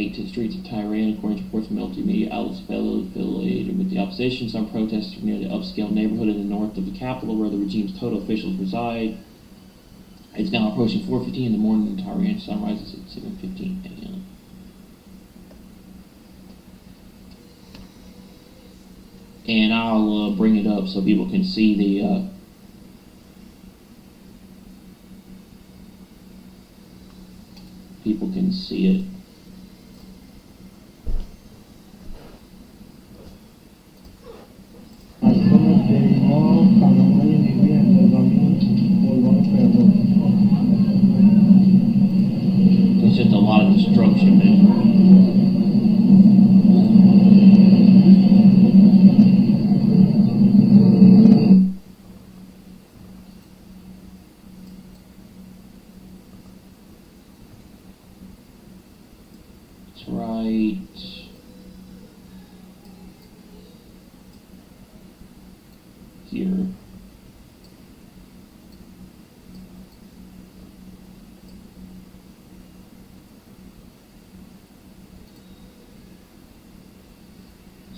take to the streets of Tehran, according to reports from military media outlets affiliated with the opposition. Some protesters were near the upscale neighborhood in the north of the capital, where the regime's total officials reside. It's now approaching 4:15 in the morning in Tehran. Sun rises at 7:15 a.m. And I'll bring it up so people can see the people can see it. There's just a lot of destruction, man. That's right. Here.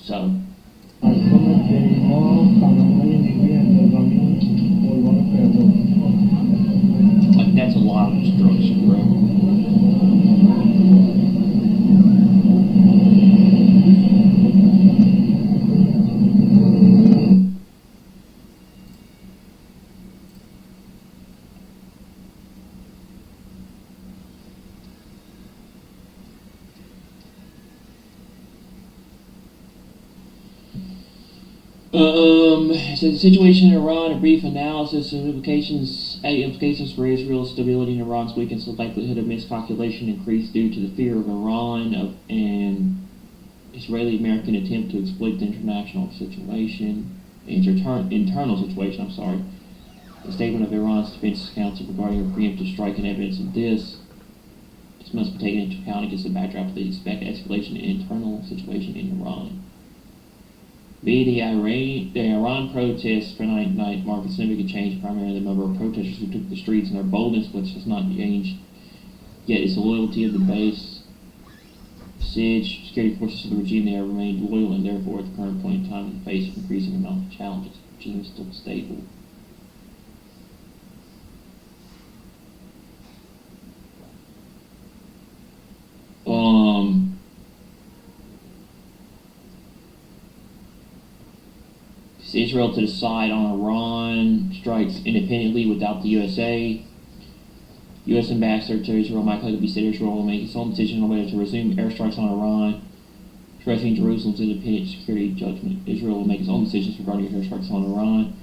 So, like, that's a lot of destruction, bro. So the situation in Iran, a brief analysis of implications for Israel's stability in Iran's weakens the likelihood of miscalculation increased due to the fear of Iran of an Israeli-American attempt to exploit the international situation, internal situation. The statement of Iran's Defense Council regarding a preemptive strike and evidence of this must be taken into account against the backdrop of the expected escalation in the internal situation in Iran. The Iran protests for night marked a significant change, primarily the number of protesters who took the streets and their boldness, which has not changed. Yet it's the loyalty of the base, siege, security forces of the regime. They have remained loyal, and therefore, at the current point in time, in the face of increasing amount of challenges, the regime is still stable. Israel to decide on Iran strikes independently without the USA. U.S. Ambassador to Israel Mike Huckabee said Israel will make its own decision on whether to resume airstrikes on Iran, stressing Jerusalem's independent security judgment. Israel will make its own decisions regarding airstrikes on Iran,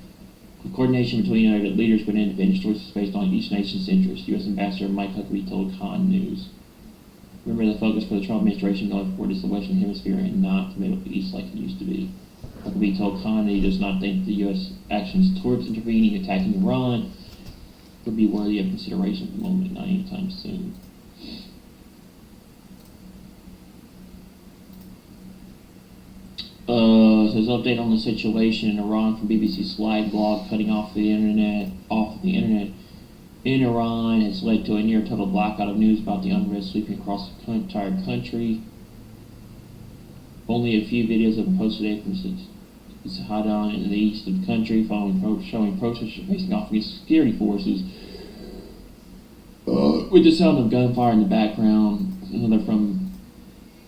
with coordination between United leaders but independent choices based on each nation's interests. U.S. Ambassador Mike Huckabee told Khan News. Remember, the focus for the Trump administration going forward is the Western Hemisphere and not the Middle East like it used to be. Huckabee told Khan that he does not think the U.S. actions towards intervening, attacking Iran, would be worthy of consideration at the moment, not anytime soon. So there's an update on the situation in Iran from BBC Slide blog. Cutting off the internet in Iran has led to a near total blackout of news about the unrest sweeping across the entire country. Only a few videos have been posted today from Sahadan in the east of the country, showing protesters facing off against security forces, with the sound of gunfire in the background. Another from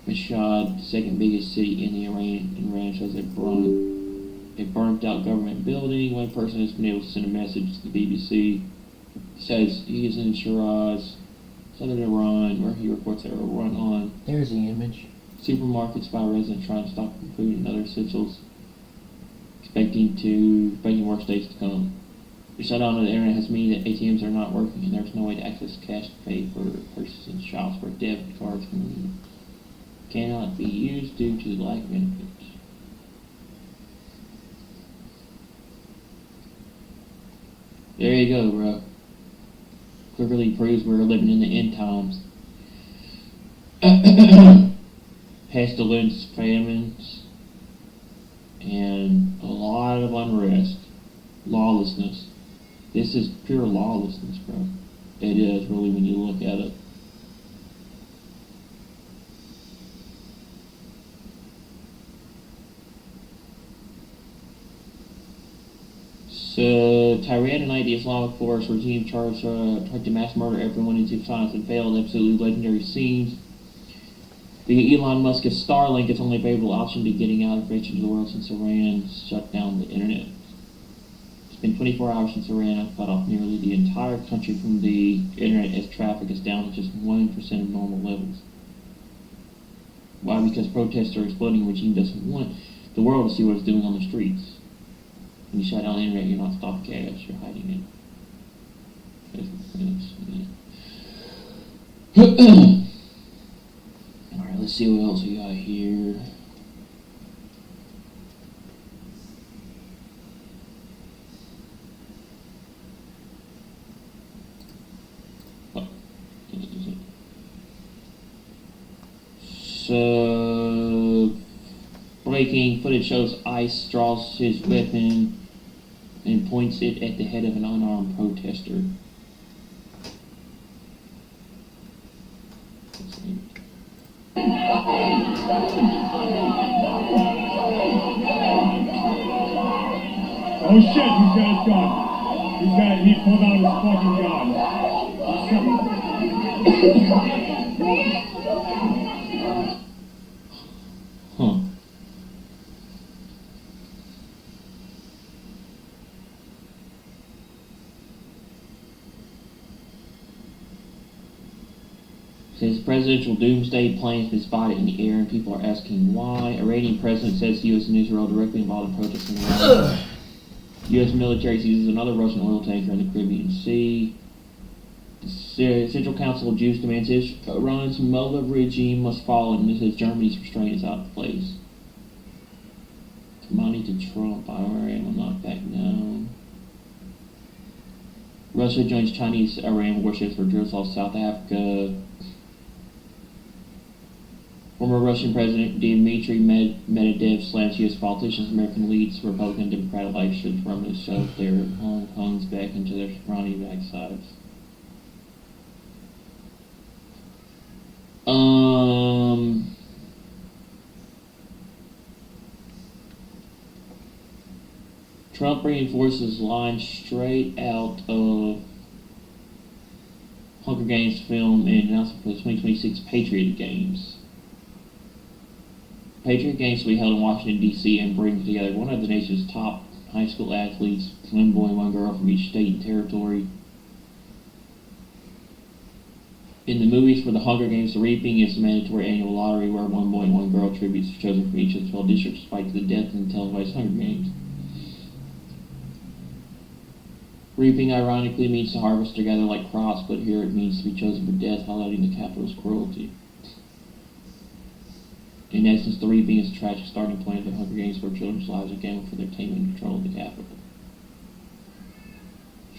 Mashhad, the second biggest city in Iran, shows a burnt out government building. One person has been able to send a message to the BBC. He says he is in Shiraz, southern Iran, where he reports that a run on. There's the image. Supermarkets by residents trying to stock food and other essentials, expecting worse days to come. The shutdown of the internet has meant that ATMs are not working and there's no way to access cash to pay for purchases in shops where debit cards cannot be used due to the lack of benefits. There you go, bro. Clearly proves we're living in the end times. Pestilence, famines, and a lot of unrest, lawlessness. This is pure lawlessness, bro. It is, really, when you look at it. So, Tehran tonight, the Islamic Force regime tried to mass murder everyone into silence and failed. Absolutely legendary scenes. The Elon Musk of Starlink is only available option to getting out of reach of the world since Iran shut down the internet. It's been 24 hours since Iran cut off nearly the entire country from the internet as traffic is down to just 1% of normal levels. Why? Because protesters are exploding. The regime doesn't want the world to see what it's doing on the streets. When you shut down the internet, you're not stopping cash, you're hiding it. Alright, let's see what else we got here. So, breaking footage shows ICE draws his weapon and points it at the head of an unarmed protester. Oh shit, he's got his gun. He pulled out his fucking gun. Huh. Says presidential doomsday plane has been spotted in the air and people are asking why. Iranian president says U.S. and Israel directly involved in protests in Iran. U.S. military seizes another Russian oil tanker in the Caribbean Sea. The Central Council of Jews demands Iran's Mullah regime must fall, and this is Germany's restraint is out of place. Money to Trump, Iran will not back down. Russia joins Chinese Iran warships for drills off South Africa. Former Russian President Dmitry Medvedev slams U.S. politicians, American elites, Republican and Democrat elections, permanently shoved their Hong Kongs back into their scrawny backsides. Trump reinforces line straight out of Hunger Games film and announcement for the 2026 Patriot Games. Patriot Games will be held in Washington, D.C. and bring together one of the nation's top high school athletes, one boy and one girl from each state and territory. In the movies for the Hunger Games, the reaping is a mandatory annual lottery where one boy and one girl tributes are chosen from each of the 12 districts to fight to the death in the televised Hunger Games. Reaping ironically means to harvest together like crops, but here it means to be chosen for death, highlighting the capitalist cruelty. In essence, the reaping is a tragic starting point of the Hunger Games where children's lives are gambled for their entertainment and control of the capital.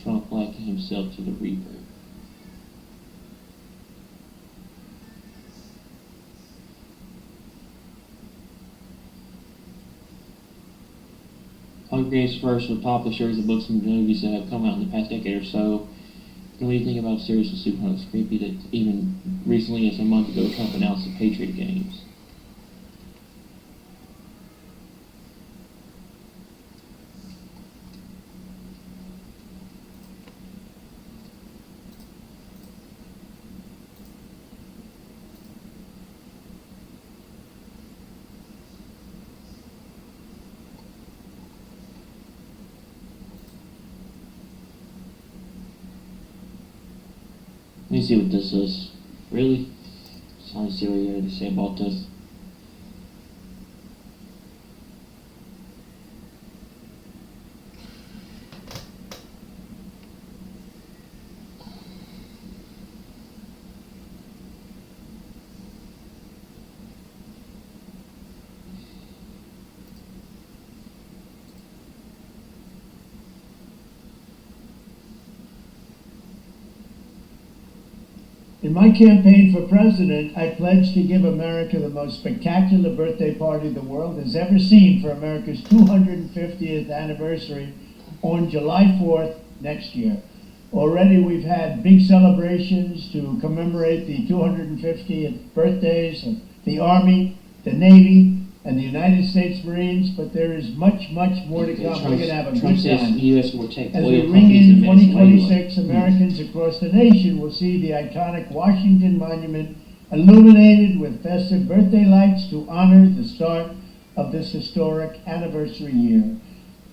Trump likened himself to the reaper. Hunger Games first with popular series of books and movies that have come out in the past decade or so. What do you think about a series of super it's creepy that even recently, as a month ago, Trump announced the Patriot Games. Let me see what this is. Really? Just want to see what you have to say about this. In my campaign for president, I pledged to give America the most spectacular birthday party the world has ever seen for America's 250th anniversary on July 4th next year. Already we've had big celebrations to commemorate the 250th birthdays of the Army, the Navy, and the United States Marines, but there is much, much more to come. We're going to have a Trump good says time. the U.S. will take As oil we ring companies in in Venezuela. 2026, Americans across the nation will see the iconic Washington Monument illuminated with festive birthday lights to honor the start of this historic anniversary year.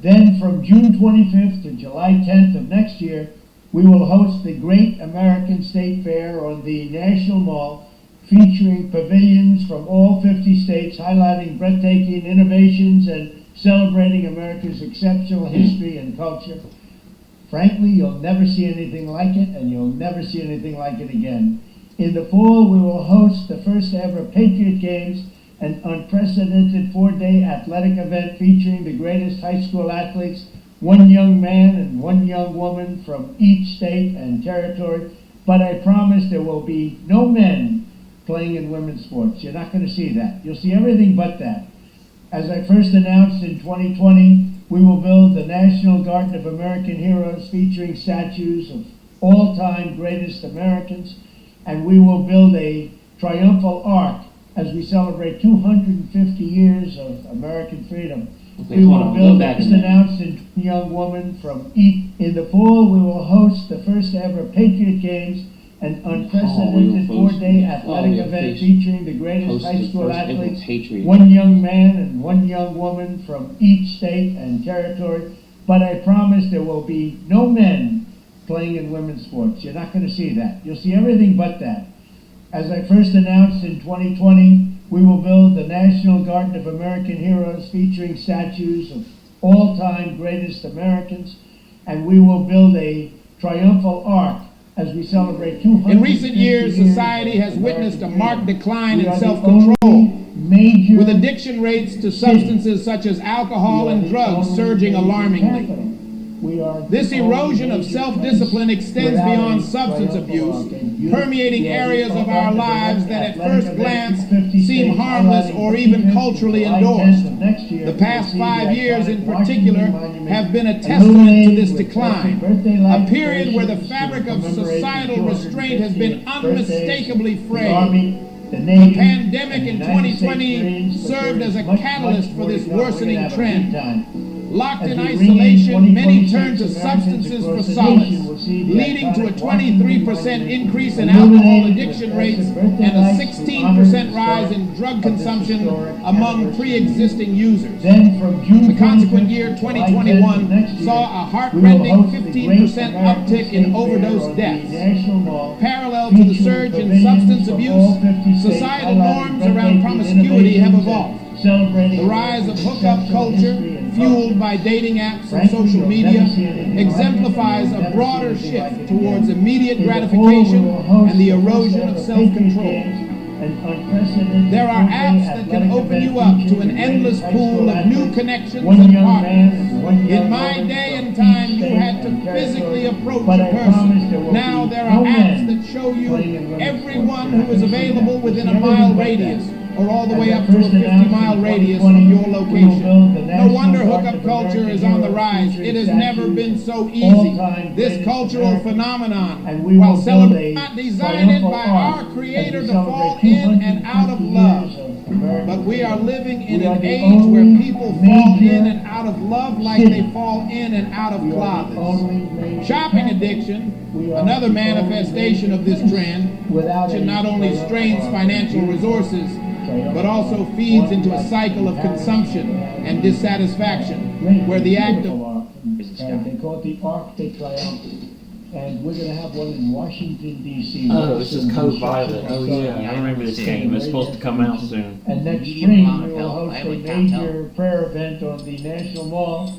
Then from June 25th to July 10th of next year, we will host the Great American State Fair on the National Mall, featuring pavilions from all 50 states highlighting breathtaking innovations and celebrating America's exceptional history and culture. Frankly, you'll never see anything like it, and you'll never see anything like it again. In the fall, we will host the first ever Patriot Games, an unprecedented 4-day athletic event featuring the greatest high school athletes, one young man and one young woman from each state and territory. But I promise there will be no men playing in women's sports. You're not going to see that. You'll see everything but that. As I first announced in 2020, we will build the National Garden of American Heroes featuring statues of all-time greatest Americans, and we will build a triumphal arch as we celebrate 250 years of American freedom. Okay, We hold will on, go build, back as a minute. announced, a young woman from each. In the fall, we will host the first ever Patriot Games, an unprecedented host- 4-day athletic we'll event host- featuring the greatest host high the school first ever athletes, Patriot one young man and one young woman from each state and territory. But I promise there will be no men playing in women's sports. You're not going to see that. You'll see everything but that. As I first announced in 2020, we will build the National Garden of American Heroes featuring statues of all-time greatest Americans, and we will build a triumphal arch as we celebrate 250 In recent years, society of has witnessed a American marked freedom. decline We in are the self-control, only major with addiction rates to substances such as alcohol and drugs surging alarmingly. This erosion of self-discipline extends beyond substance abuse, permeating areas of our lives that at first glance seem harmless or even culturally endorsed. The past 5 years in particular have been a testament to this decline, a period where the fabric of societal restraint has been unmistakably frayed. The pandemic in 2020 served as a catalyst for this worsening trend. Locked in isolation, many turned to substances for solace, leading to a 23% increase in alcohol addiction rates and a 16% rise in drug consumption among pre-existing users. The consequent year, 2021, saw a heartrending 15% uptick in overdose deaths. Parallel to the surge in substance abuse, societal norms around promiscuity have evolved. The rise of hookup culture, fueled by dating apps and social media, exemplifies a broader shift towards immediate gratification and the erosion of self-control. There are apps that can open you up to an endless pool of new connections and partners. In my day and time, you had to physically approach a person. Now there are apps that show you everyone who is available within a mile radius, or all the way up to a 50-mile radius from your location. No wonder hookup culture is on the rise. It has never been so easy. This cultural phenomenon, while celebrating, not designed by our Creator to fall in and out of love. But we are living in an age where people fall in and out of love like they fall in and out of closets. Shopping addiction, another manifestation of this trend, which not only strains financial resources, but also feeds into a cycle of consumption and dissatisfaction, where the act of... They call it the Arc de Triomphe. And we're going to have one in Washington, D.C. Oh, this is Code Violet. Oh, yeah, I remember this game. It's supposed to come out soon. And next spring, we will host a major prayer event on the National Mall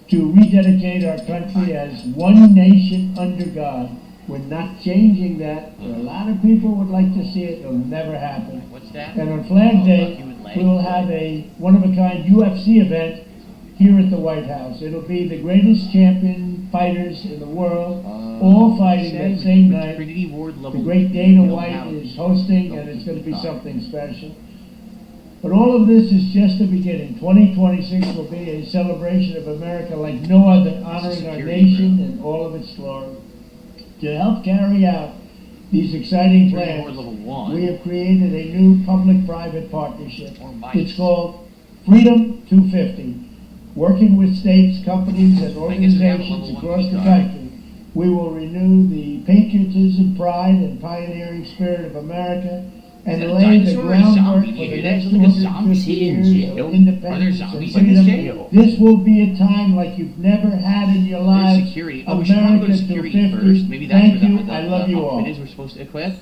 to rededicate our country as one nation under God. We're not changing that. A lot of people would like to see it. It'll never happen. What's that? And on Flag Day, we will have a one-of-a-kind UFC event here at the White House. It'll be the greatest champion fighters in the world, all fighting that same night. The great Dana White is hosting, and it's going to be something special. But all of this is just the beginning. 2026 will be a celebration of America like no other, honoring our nation and all of its glory. To help carry out these exciting plans, we have created a new public-private partnership. It's called Freedom 250. Working with states, companies, and organizations across the country, we will renew the patriotism, pride, and pioneering spirit of America and lay the groundwork for the next 250 years of independence and freedom. This will be a time like you've never had in your lives. Security. Oh, we should probably go to security first. Maybe that's Thank where you. the I love you all. outfit is we're supposed to equip.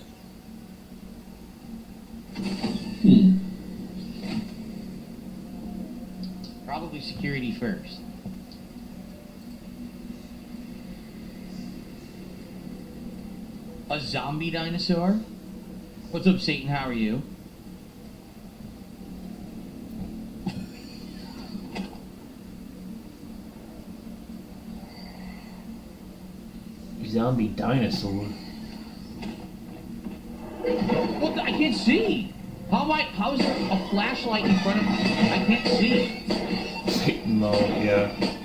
Probably security first. A zombie dinosaur? What's up, Satan? How are you? Zombie dinosaur. What the, I can't see. How is there a flashlight in front of me? I can't see. Satan mode, yeah.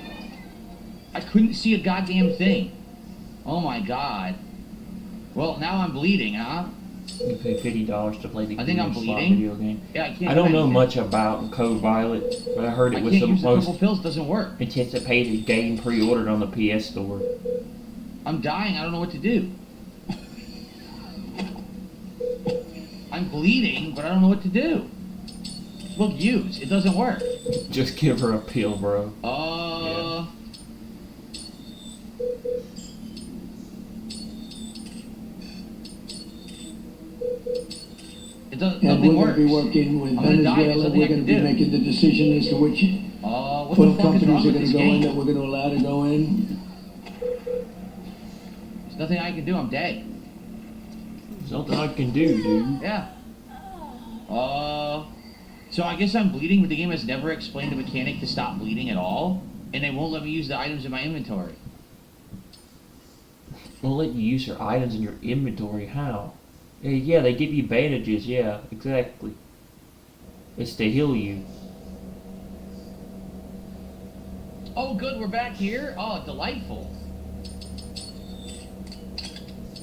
I couldn't see a goddamn thing. Oh my god. Well, now I'm bleeding, huh? You pay $50 to play the I think I'm slot bleeding. video game. Yeah, I can't. I don't do know anything. much about Code Violet, but I heard it I was can't the use a couple most pills. Doesn't work. anticipated game pre-ordered on the PS Store. I'm dying. I don't know what to do. I'm bleeding, but I don't know what to do. Look, use. It doesn't work. Just give her a pill, bro. It doesn't. And Nothing we're works. going to be working with I'm gonna die. There's Venezuela. nothing I We're can going to be do. making the decision as to which What oil the fuck is companies wrong are with going this to go in, game? that we're going to allow to go in. There's nothing I can do. I'm dead. There's nothing I can do, dude. Yeah. So I guess I'm bleeding, but the game has never explained a mechanic to stop bleeding at all, and they won't let me use the items in my inventory. Won't let you use your items in your inventory. How? Yeah, they give you bandages. Yeah, exactly. It's to heal you. Oh, good, we're back here. Oh, delightful.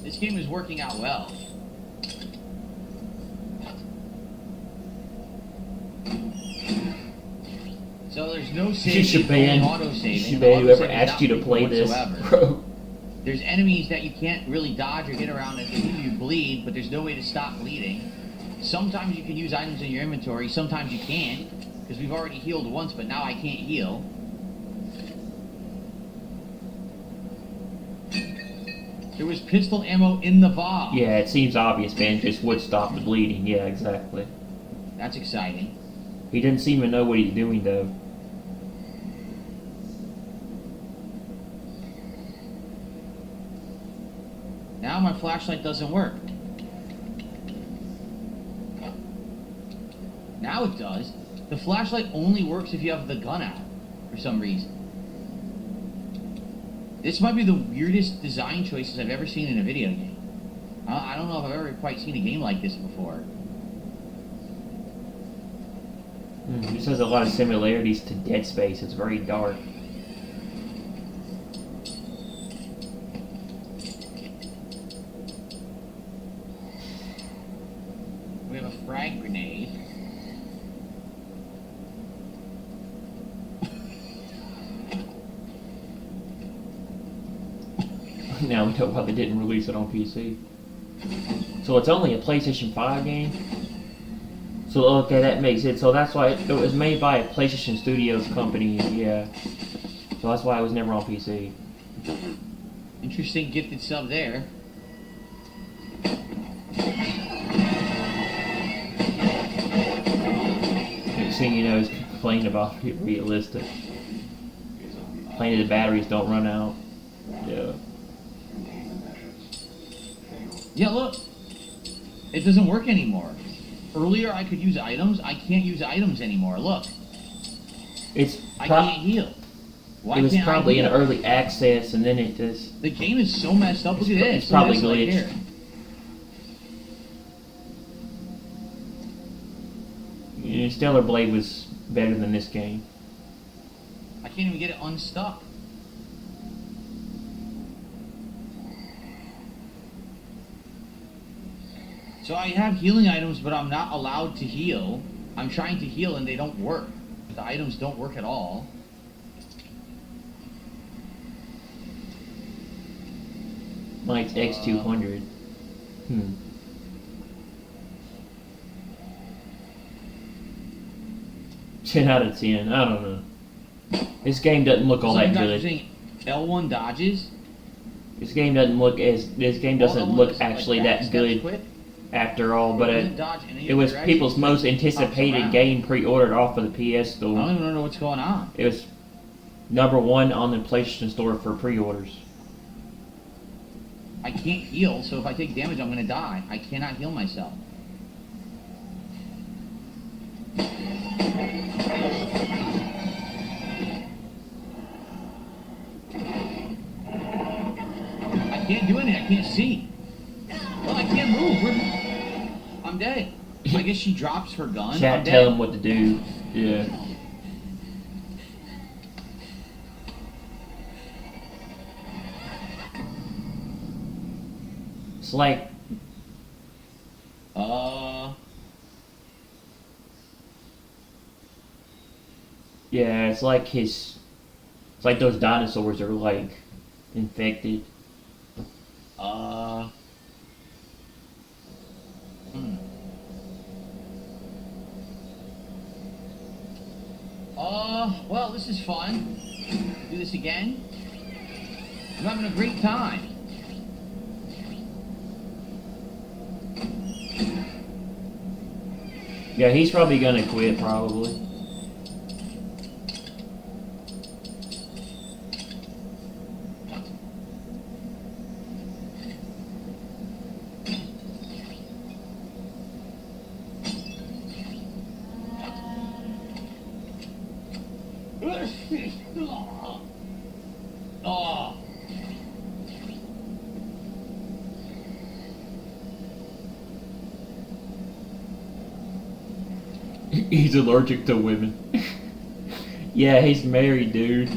This game is working out well. So there's no You saving, should only ban. auto-saving. You should and ban whoever auto-saving is asked you to not play this, whatsoever. bro. There's enemies that you can't really dodge or get around that leave you bleed, but there's no way to stop bleeding. Sometimes you can use items in your inventory, sometimes you can't, because we've already healed once, but now I can't heal. There was pistol ammo in the vial. Yeah, it seems obvious, man. Just would stop the bleeding. Yeah, exactly. That's exciting. He doesn't seem to know what he's doing, though. Now my flashlight doesn't work. Now it does. The flashlight only works if you have the gun out, for some reason. This might be the weirdest design choices I've ever seen in a video game. I don't know if I've ever quite seen a game like this before. This has a lot of similarities to Dead Space. It's very dark. We have a frag grenade. Now we know why they didn't release it on PC. So it's only a PlayStation 5 game? So okay, that makes it. So that's why it was made by a PlayStation Studios company, yeah. So that's why it was never on PC. Interesting gifted sub there. Next thing you know, he's complaining about it realistic. Complaining the batteries don't run out. Yeah. Yeah, look. It doesn't work anymore. Earlier I could use items. I can't use items anymore. Look. It's I can't heal. Why it was can't probably I in heal? early access, and then it just. The game is so messed up. Look at this. It's Look at probably this right glitched. here. Stellar Blade was better than this game. I can't even get it unstuck. So I have healing items, but I'm not allowed to heal. I'm trying to heal and they don't work. The items don't work at all. Mine's X200. 10 out of 10. I don't know. This game doesn't look all that Sometimes good. you're saying L1 dodges. This game doesn't look actually that good Quick. after all. But Doesn't dodge in any it was direction, people's it most just hops anticipated around. game pre-ordered off of the PS I Store. don't even know what's going on. It was #1 on the PlayStation Store for pre-orders. I can't heal, so if I take damage, I'm gonna die. I cannot heal myself. I can't do anything. I can't see. Well, I can't move. I'm dead. I guess she drops her gun. Chat, I'm tell dead. him what to do. Yeah. It's like yeah, it's like those dinosaurs are like infected. Well, this is fun. Do this again. I'm having a great time. Yeah, he's probably gonna quit probably. Oh. He's allergic to women. Yeah, he's married, dude.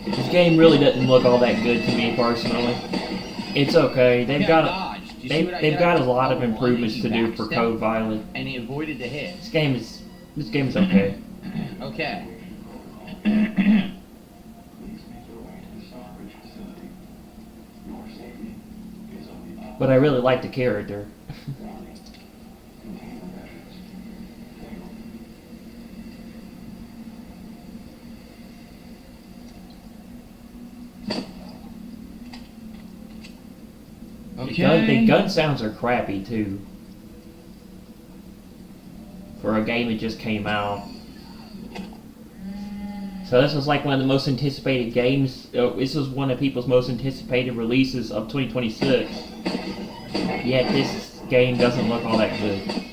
This game really doesn't look all that good to me personally. It's okay. They've got a lot of improvements to do for Code Violet. And he avoided the hit. This game is okay. Okay. But I really like the character. The gun sounds are crappy too. For a game that just came out. So this was like one of the most anticipated games. This was one of people's most anticipated releases of 2026. Yet this game doesn't look all that good.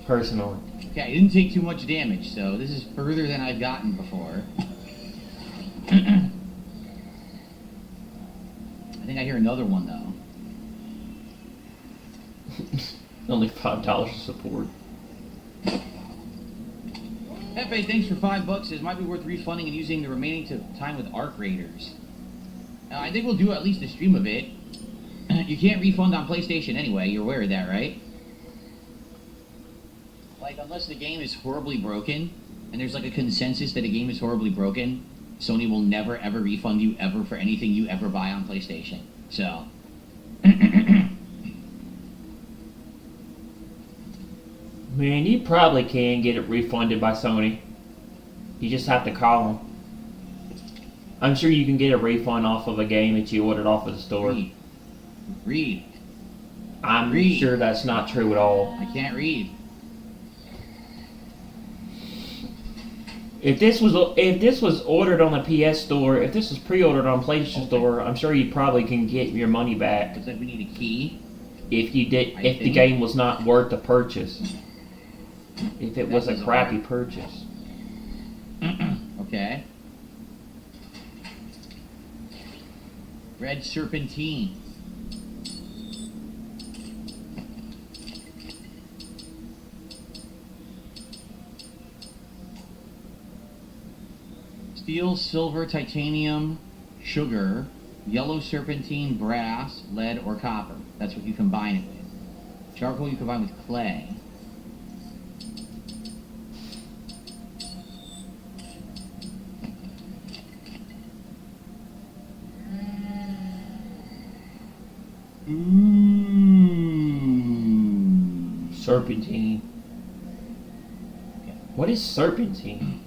Personally. Okay, I didn't take too much damage, so this is further than I've gotten before. I think I hear another one though. Only $5 support. Pepe, thanks for $5. It might be worth refunding and using the remaining time with Arc Raiders. I think we'll do at least a stream of it. You can't refund on PlayStation anyway. You're aware of that, right? Like, unless the game is horribly broken, and there's like a consensus that a game is horribly broken, Sony will never ever refund you ever for anything you ever buy on PlayStation. So. Man, you probably can get it refunded by Sony. You just have to call them. I'm sure you can get a refund off of a game that you ordered off of the store. Read. I'm Read. sure that's not true at all. I can't read. If this was ordered on the PS Store, if this was pre-ordered on PlayStation Store, I'm sure you probably can get your money back. Looks like we need a key. If the think. game was not worth the purchase. If it was a doesn't crappy work. purchase. Okay. Red serpentine. Steel, silver, titanium, sugar, yellow serpentine, brass, lead, or copper. That's what you combine it with. Charcoal you combine with clay. Serpentine. Okay. What is serpentine?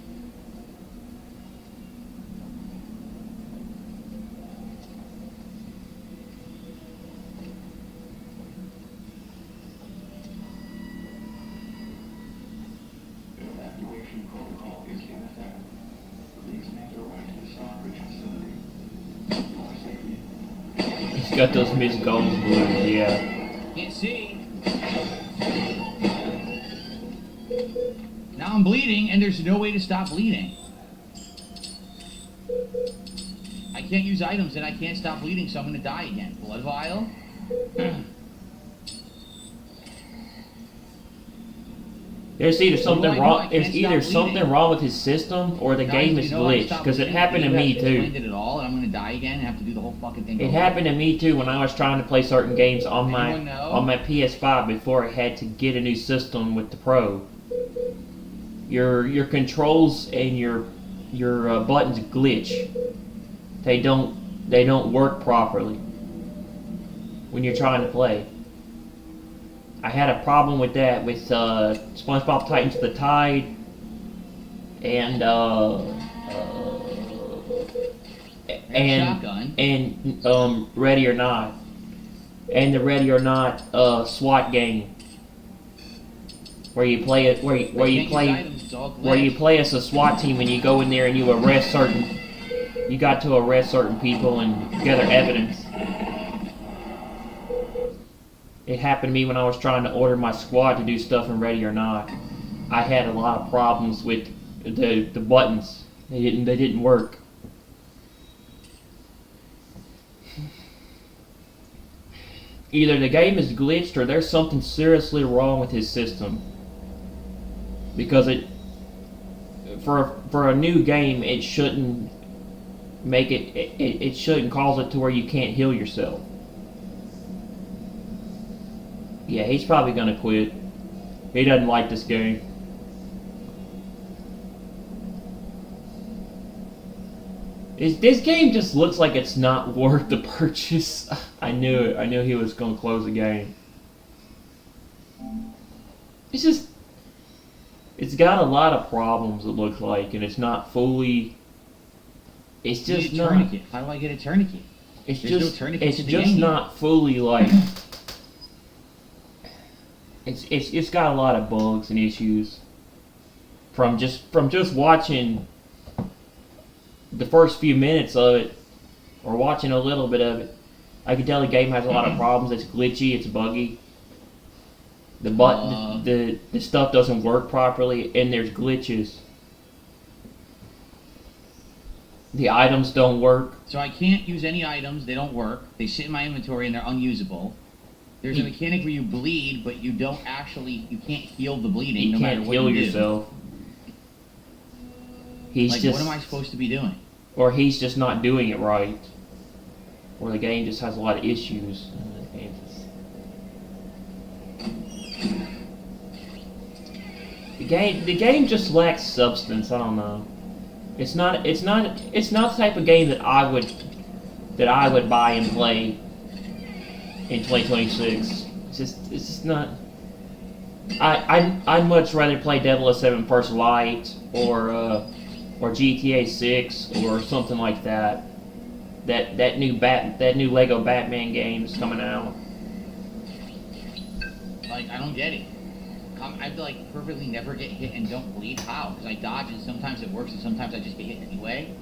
Evacuation protocol is in effect. Please make your way to the Stockbridge facility. For safety. He's got those Miss Goals blues, yeah. Can't see. Now I'm bleeding, and there's no way to stop bleeding. I can't use items, and I can't stop bleeding, so I'm gonna die again. Blood vial? There's either do something I do? I wrong. can't There's either stop something bleeding. wrong with his system or the Guys, game do is you know how to glitched. stop Because it bleeding? happened to You me have too. explained it at all, and I'm gonna die again and have to do the whole fucking thing It over. happened to me too when I was trying to play certain games on Anyone know? my PS5 before I had to get a new system with the Pro. Your controls and your buttons glitch. They don't work properly when you're trying to play. I had a problem with that with SpongeBob Titans the Tide and Shotgun. and Ready or Not, and the Ready or Not SWAT game, where you play it where you Can't use play items, it's all where you glitched. play as a SWAT team and you go in there and you got to arrest certain people and gather evidence. It happened to me when I was trying to order my squad to do stuff in Ready or Not. I had a lot of problems with the buttons. They didn't work. Either the game is glitched or there's something seriously wrong with his system. Because for a new game, it shouldn't make it shouldn't cause it to where you can't heal yourself. Yeah, he's probably gonna quit. He doesn't like this game. This game just looks like it's not worth the purchase. I knew it. I knew he was gonna close the game. It's got a lot of problems, it looks like, and it's not fully. It's Need just a not. tourniquet. How do I get a tourniquet? It's There's no just. tourniquets It's in the just game. not fully like. It's got a lot of bugs and issues. From just watching the first few minutes of it, or watching a little bit of it, I can tell the game has a lot of problems. It's glitchy. It's buggy. The stuff doesn't work properly, and there's glitches. The items don't work. So I can't use any items. They don't work. They sit in my inventory and they're unusable. There's a mechanic where you bleed, but you can't heal the bleeding You no matter can't what heal you yourself. do. Like, what am I supposed to be doing? Or he's just not doing it right. Or the game just has a lot of issues. The game just lacks substance. I don't know. It's not the type of game that I would buy and play in 2026. It's just not. I'd much rather play 007 First Light or GTA 6 or something like that. That new Lego Batman game's coming out. Like, I don't get it. I feel like perfectly never get hit and don't bleed. How? Because I dodge and sometimes it works and sometimes I just get hit anyway.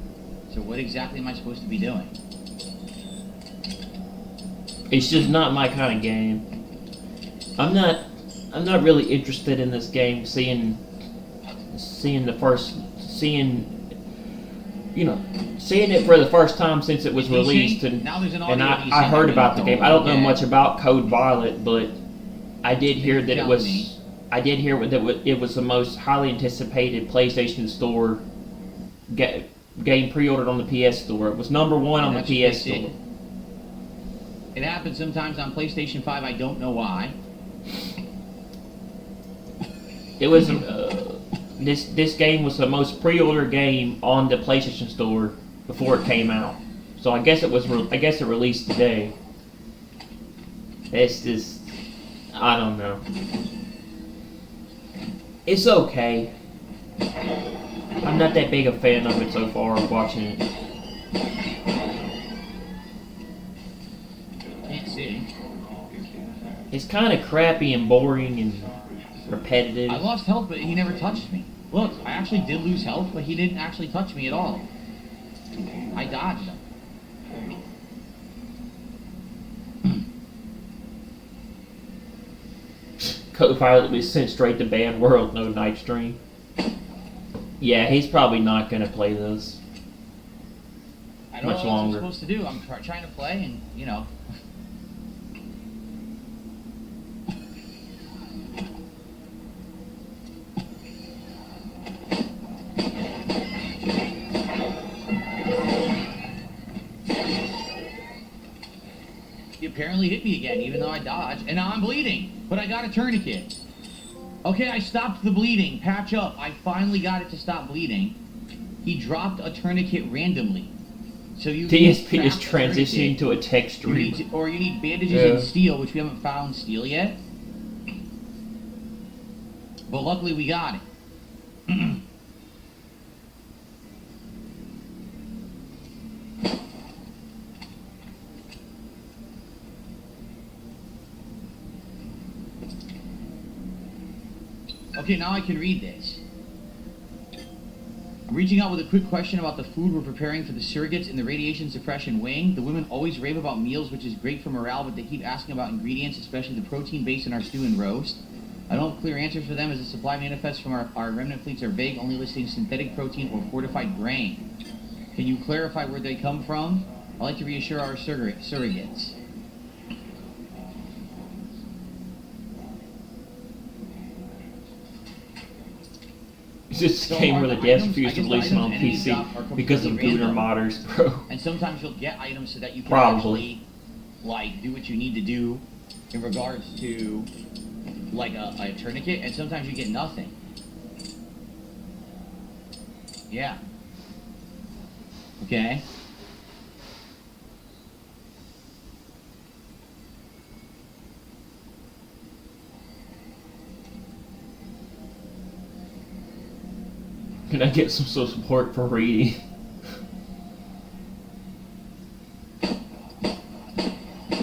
So what exactly am I supposed to be doing? It's just not my kind of game. I'm not really interested in this game. Seeing it for the first time since it was released, and Now there's an and audio I heard desync. about the game. I don't know Okay. much about Code Violet, but I did hear that it Tell was. me. I did hear that it was the most highly anticipated PlayStation Store game pre-ordered on the PS Store. It was number one on the That's what they PS say. Store. It happens sometimes on PlayStation 5. I don't know why. It was this game was the most pre-ordered game on the PlayStation Store before it came out. So I guess it released today. It's just, I don't know. It's okay. I'm not that big a fan of it so far. Watching it, Can't see. it's kind of crappy and boring and repetitive. I lost health, but he never touched me. Look, I actually did lose health, but he didn't actually touch me at all. I dodged him. Code Violet was sent straight to banned world, no night stream. Yeah, he's probably not gonna play this. I don't Much know longer. what I'm supposed to do. I'm trying to play, and you know. He apparently hit me again, even though I dodged, and now I'm bleeding. But I got a tourniquet. Okay, I stopped the bleeding. Patch up. I finally got it to stop bleeding. He dropped a tourniquet randomly. So you TSP is craft a transitioning tourniquet. to a tech You need stream. or you need bandages Yeah. and steel, which we haven't found steel yet. But luckily we got it. Okay, now I can read this. I'm reaching out with a quick question about the food we're preparing for the surrogates in the radiation suppression wing. The women always rave about meals, which is great for morale, but they keep asking about ingredients, especially the protein base in our stew and roast. I don't have clear answers for them as the supply manifests from our remnant fleets are vague, only listing synthetic protein or fortified grain. Can you clarify where they come from? I'd like to reassure our surrogates. It's just a So game are where the the devs items- refuse I to guess the release them on items enemies PC drop are because of completely Gooner random. modders, bro. And sometimes you'll get items so that you can Probably. actually, like, do what you need to do in regards to, like, a tourniquet, and sometimes you get nothing. Yeah. Okay. Can I get some sort of support for reading?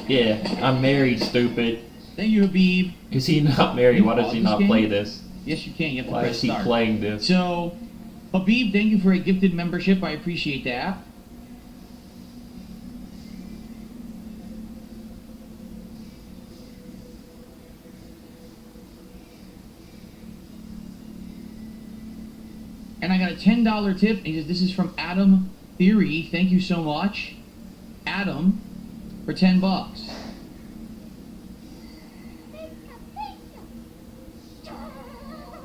Yeah, I'm married, stupid. Thank you, Habib. Is he not married? Why does he not play this? Yes, you can. You have to Why press is he start. playing this? So, Habib, thank you for a gifted membership. I appreciate that. And I got a $10 tip. He says, this is from Adam Theory. Thank you so much, Adam, for $10.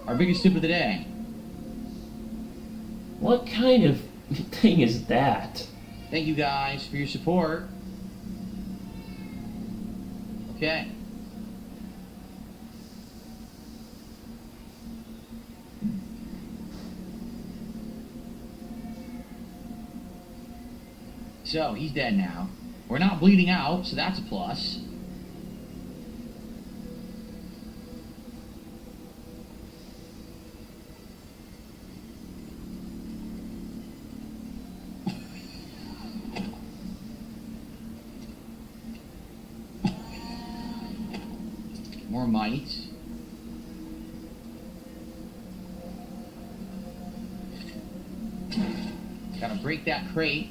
Our biggest tip of the day. What kind of thing is that? Thank you guys for your support. Okay. So, he's dead now. We're not bleeding out, so that's a plus. More mites. break that crate.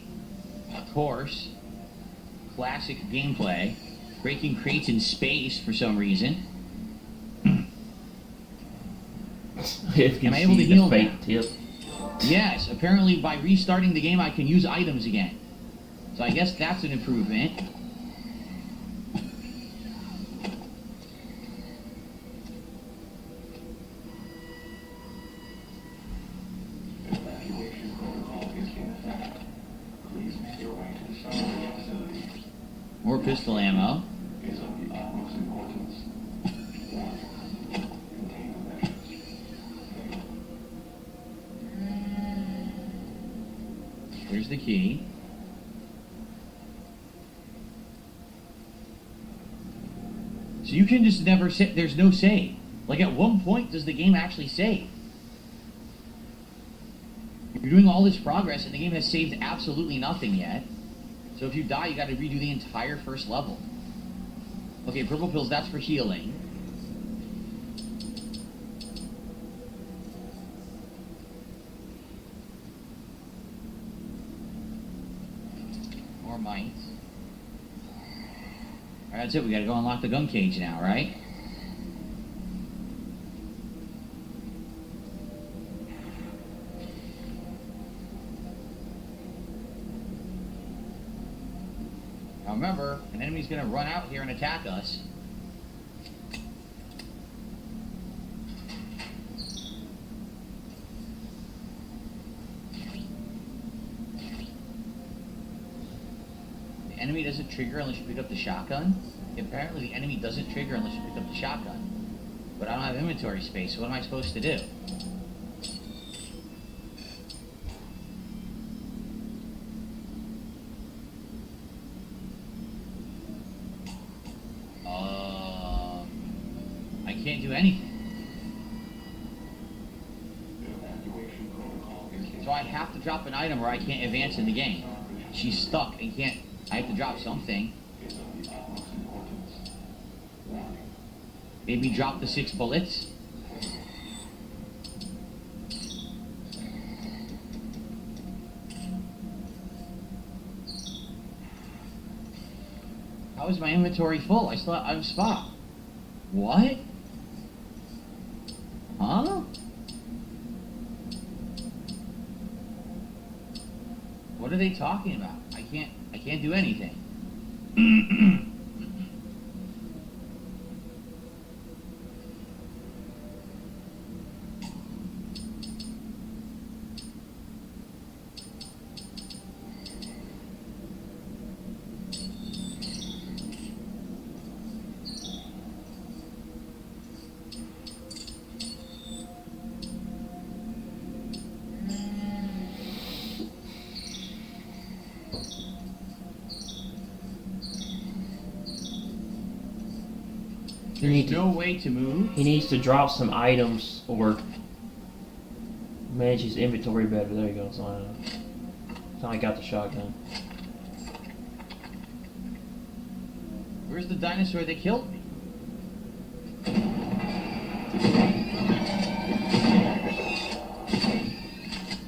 Of course. Classic gameplay. Breaking crates in space for some reason. If you Am I able see to the heal fake now? tip. Yes, apparently by restarting the game I can use items again. So I guess that's an improvement. Evacuation protocol is in effect. Please make your way to the salvage facility. More pistol ammo. Is of the utmost importance. One, contain the measures. Here's the key. So you can just never say, there's no save. Like at one point does the game actually save? You're doing all this progress and the game has saved absolutely nothing yet. So if you die, you gotta redo the entire first level. Okay, purple pills, that's for healing. More mites. Alright, that's it. We gotta go unlock the gun cage now, right? Now remember, an enemy's gonna run out here and attack us. The enemy doesn't trigger unless you pick up the shotgun. Apparently the enemy doesn't trigger unless you pick up the shotgun. But I don't have inventory space, so what am I supposed to do? I can't do anything. Evacuation protocol is in So I have to drop an item or I can't advance in the game. She's stuck and can't. I have to drop something. is of the utmost importance. One, Maybe drop the 6 bullets. How is my inventory full? I still have a spot. What? Huh? What are they talking about? I can't do anything. There's no way to move. He needs to drop some items or manage his inventory better. There you go. So I got the shotgun. Where's the dinosaur that killed me?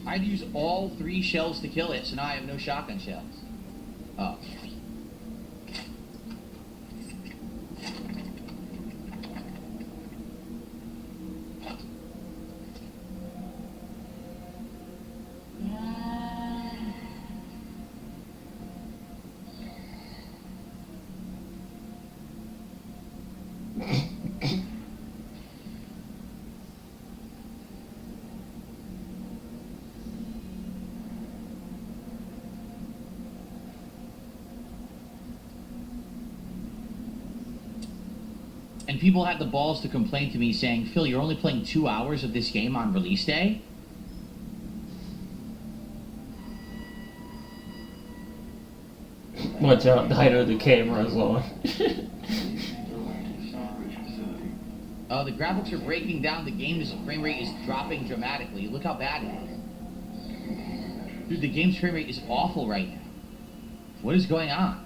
I had to use all 3 shells to kill it, so now I have no shotgun shells. Oh. And people had the balls to complain to me saying, Phil, you're only playing 2 hours of this game on release day? Watch out, Dino, the camera's on. please make your way to the salvage facility. The graphics are breaking down. The game's frame rate is dropping dramatically. Look how bad it is. Dude, the game's frame rate is awful right now. What is going on?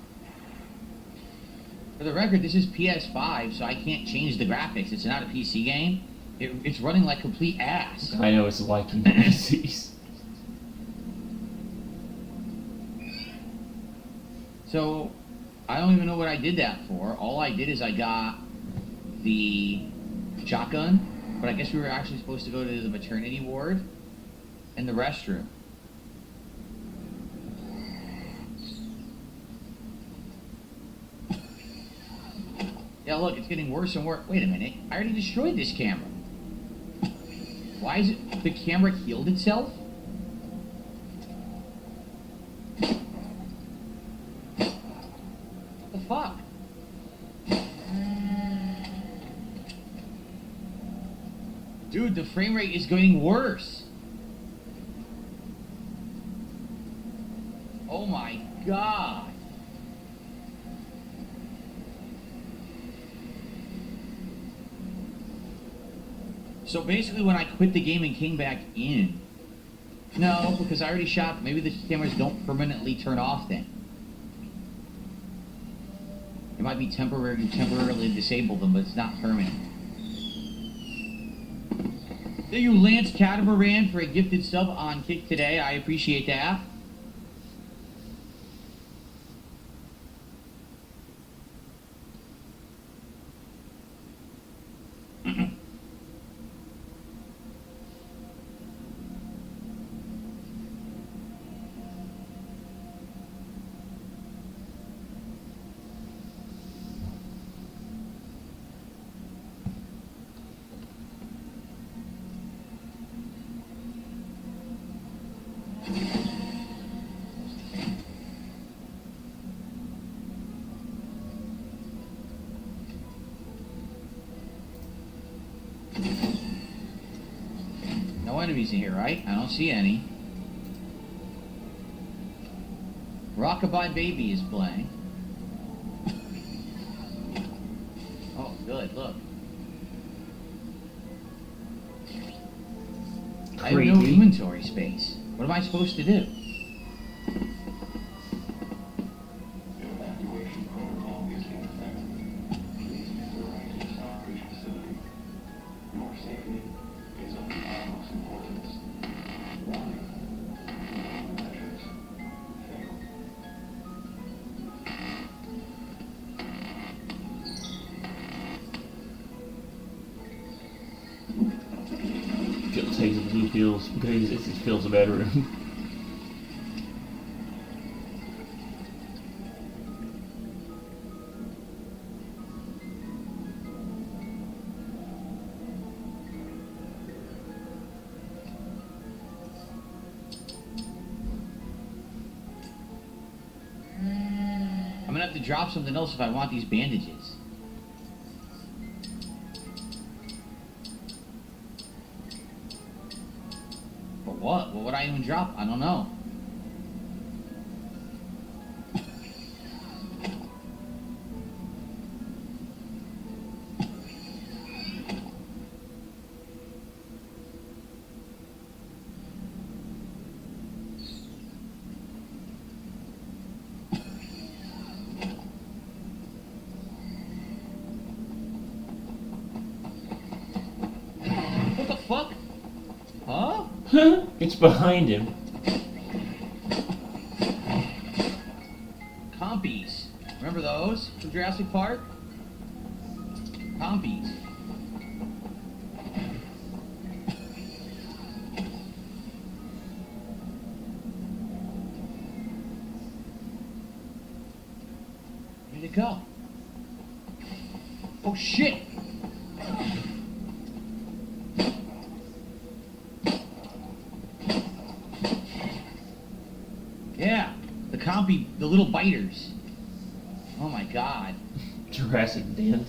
For the record, this is PS5, so I can't change the graphics. It's not a PC game. It's running like complete ass. I know it's liking PCs. So, I don't even know what I did that for. All I did is I got the shotgun, but I guess we were actually supposed to go to the maternity ward and the restroom. Yeah, look, it's getting worse and worse. Wait a minute. I already destroyed this camera. Why is it... The camera healed itself? What the fuck? Dude, the frame rate is getting worse. Oh my god. So basically when I quit the game and came back in... No, because I already shot... Maybe the cameras don't permanently turn off then. It might be temporarily disable them, but it's not permanent. Thank you, Lance Catamaran, for a gifted sub on Kick today. I appreciate that. No enemies in here, right? I don't see any. Rockabye Baby is playing. Oh, good, look. I have no Creepy. inventory space. What am I supposed to do? Evacuation protocol is in effect. Please make your way to the storage facility. Your safety is of the utmost importance. Warning. Measures failed. Jill takes the blue pills because it just fills the bedroom. I'm gonna have to drop something else if I want these bandages. For what? What would I even drop? I don't know. What the fuck? Huh? It's behind him. Compies. Remember those from Jurassic Park? Compies. Where'd it go? Oh shit! Yeah, the compy, the little biters. Oh my god. Jurassic Dent.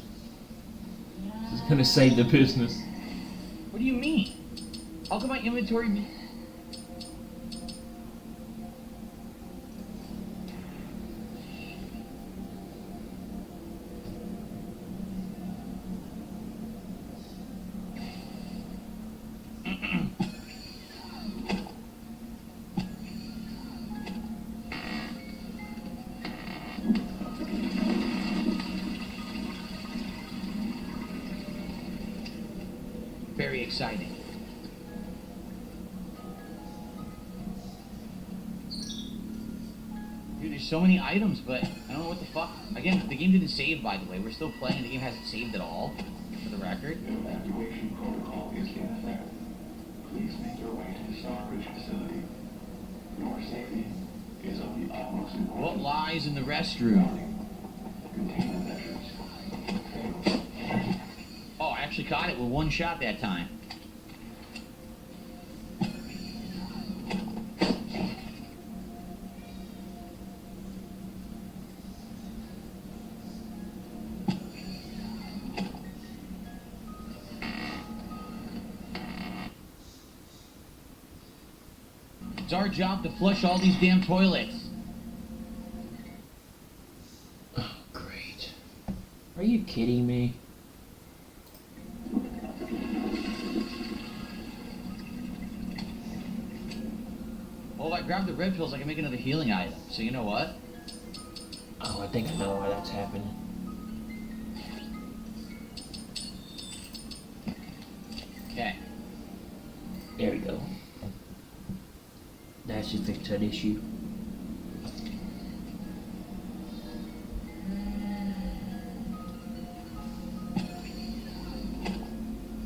This is gonna save the business. What do you mean? How come my inventory... Very exciting. Dude, There's so many items, but I don't know what the fuck. Again, the game didn't save, by the way. We're still playing. The game hasn't saved at all, for the record. The evacuation protocol is in effect. Please make your way to the Stockbridge facility. Your safety is of the utmost importance. What lies in the restroom? Containment measures. Oh, I actually caught it with one shot that time. It's our job to flush all these damn toilets. Oh, great. Are you kidding me? Oh, if I grab the red pills, I can make another healing item. So you know what? Oh, I think I know why that's happening. Okay. There we go. That should fix that issue.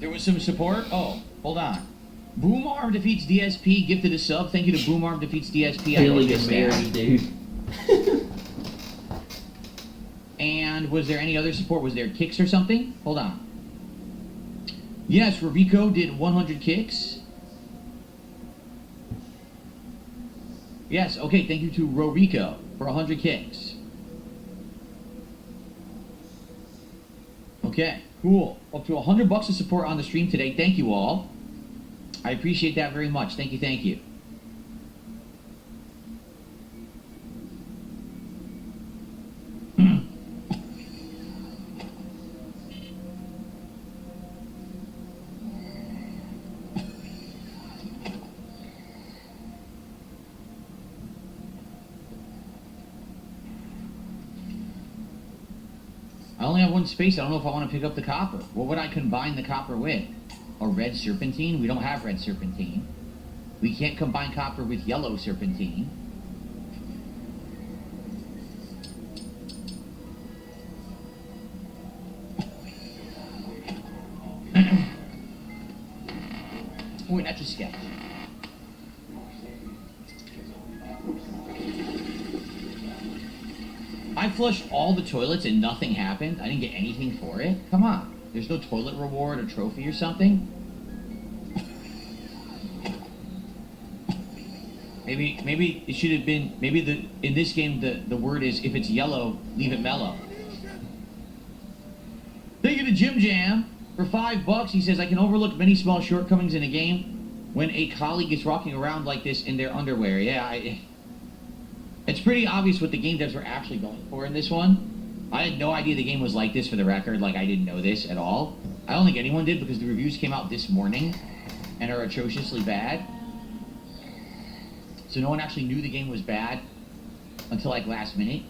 There was some support. Oh, hold on. Boomarm defeats DSP. Gifted a sub. Thank you to Boomarm defeats DSP. Billy missed and that. Mary, dude. And was there any other support? Was there kicks or something? Hold on. Yes, Rorico did 100 kicks. Yes, okay, thank you to Rorico for 100 kicks. Okay, cool. Up to $100 of support on the stream today. Thank you all. I appreciate that very much. Thank you, thank you. I only have one space. I don't know if I want to pick up the copper. What would I combine the copper with? A red serpentine? We don't have red serpentine. We can't combine copper with yellow serpentine. Wait, that's a sketch. I flushed all the toilets and nothing happened. I didn't get anything for it. Come on. There's no toilet reward or trophy or something. Maybe it should have been, in this game the word is, if it's yellow, leave it mellow. Thank you to Jim Jam for $5. He says, I can overlook many small shortcomings in a game when a colleague is walking around like this in their underwear. Yeah, it's pretty obvious what the game devs were actually going for in this one. I had no idea the game was like this, for the record. Like, I didn't know this at all. I don't think anyone did, because the reviews came out this morning and are atrociously bad. So no one actually knew the game was bad until, like, last minute.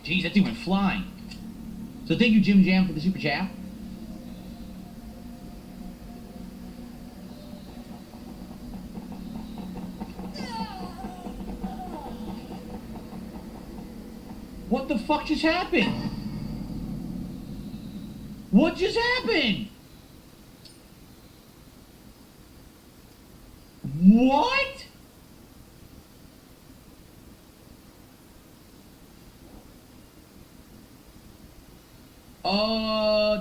Jeez, that thing went flying. So thank you, Jim Jam, for the super chat. What the fuck just happened? What just happened? What?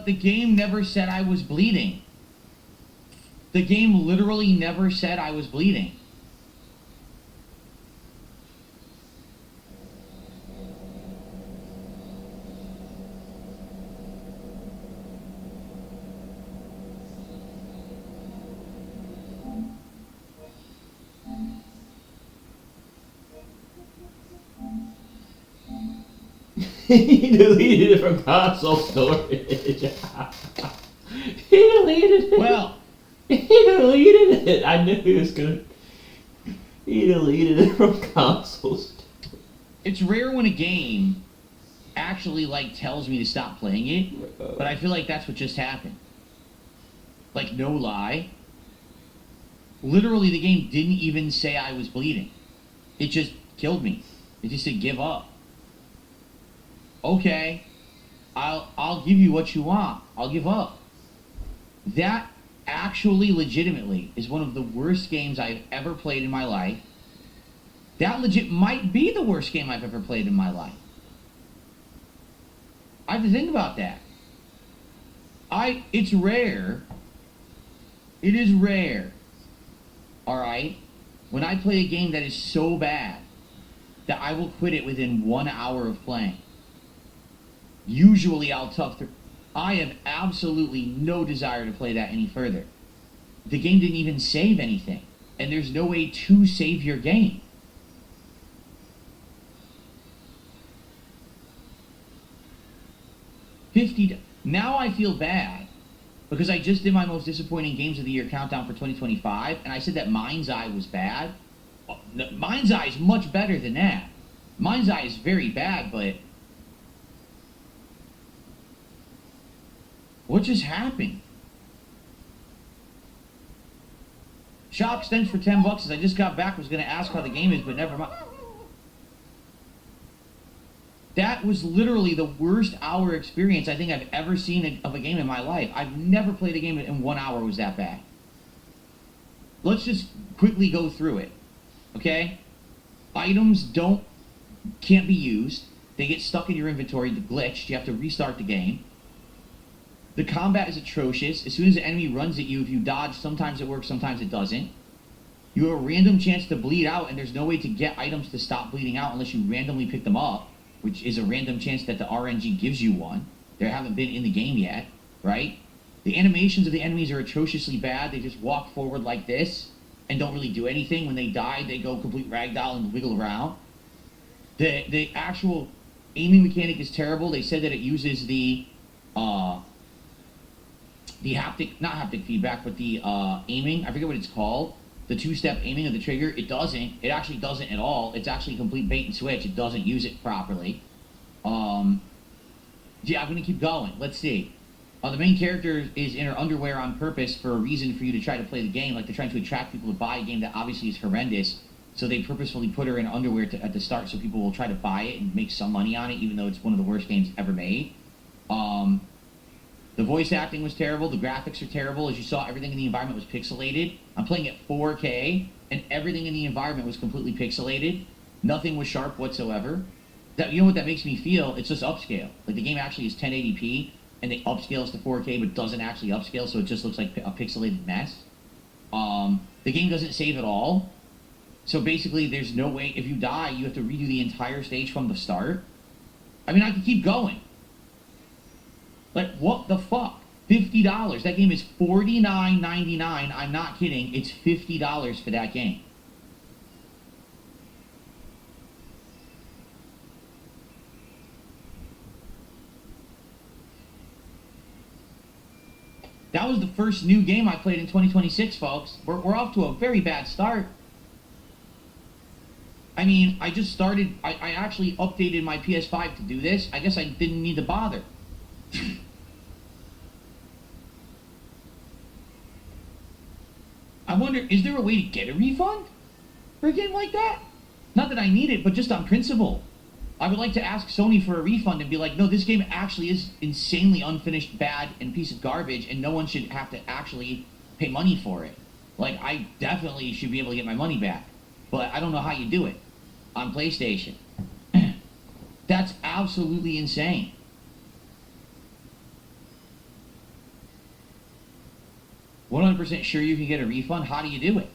The game never said I was bleeding. The game literally never said I was bleeding. He deleted it from console storage. He deleted it. Well, He deleted it. I knew he was gonna. He deleted it from consoles. It's rare when a game actually like tells me to stop playing it, but I feel like that's what just happened. Like, no lie. Literally, the game didn't even say I was bleeding. It just killed me. It just said give up. Okay, I'll give you what you want. I'll give up. That actually legitimately is one of the worst games I've ever played in my life. That legit might be the worst game I've ever played in my life. I have to think about that. It's rare. It is rare. Alright? When I play a game that is so bad that I will quit it within 1 hour of playing. Usually I'll tough through. I have absolutely no desire to play that any further. The game didn't even save anything. And there's no way to save your game. Now I feel bad because I just did my most disappointing games of the year countdown for 2025, and I said that Mind's Eye was bad. Mind's Eye is much better than that. Mind's Eye is very bad, but what just happened? Shop extends for $10 as I just got back. Was going to ask how the game is, but never mind. That was literally the worst hour experience I think I've ever seen of a game in my life. I've never played a game in 1 hour was that bad. Let's just quickly go through it, okay? Items can't be used. They get stuck in your inventory, glitched. You have to restart the game. The combat is atrocious. As soon as the enemy runs at you, if you dodge, sometimes it works, sometimes it doesn't. You have a random chance to bleed out, and there's no way to get items to stop bleeding out unless you randomly pick them up, which is a random chance that the RNG gives you one. They haven't been in the game yet, right? The animations of the enemies are atrociously bad. They just walk forward like this and don't really do anything. When they die, they go complete ragdoll and wiggle around. The actual aiming mechanic is terrible. They said that it uses the haptic, not haptic feedback, but the aiming. I forget what it's called. The two-step aiming of the trigger. It doesn't. It actually doesn't at all. It's actually a complete bait and switch. It doesn't use it properly. Yeah, I'm going to keep going. Let's see. The main character is in her underwear on purpose for a reason for you to try to play the game. Like, they're trying to attract people to buy a game that obviously is horrendous. So they purposefully put her in underwear at the start so people will try to buy it and make some money on it, even though it's one of the worst games ever made. The voice acting was terrible. The graphics are terrible. As you saw, everything in the environment was pixelated. I'm playing at 4K, and everything in the environment was completely pixelated. Nothing was sharp whatsoever. You know what that makes me feel? It's just upscale. Like, the game actually is 1080p, and it upscales to 4K, but doesn't actually upscale, so it just looks like a pixelated mess. The game doesn't save at all. So basically, there's no way, if you die, you have to redo the entire stage from the start. I mean, I could keep going. Like, what the fuck? $50. That game is $49.99. I'm not kidding. It's $50 for that game. That was the first new game I played in 2026, folks. We're off to a very bad start. I mean, I just started... I actually updated my PS5 to do this. I guess I didn't need to bother. I wonder, is there a way to get a refund for a game like that? Not that I need it, but just on principle. I would like to ask Sony for a refund and be like, no, this game actually is insanely unfinished, bad, and piece of garbage, and no one should have to actually pay money for it. Like, I definitely should be able to get my money back. But I don't know how you do it on PlayStation. That's absolutely insane. %100% sure you can get a refund? How do you do it?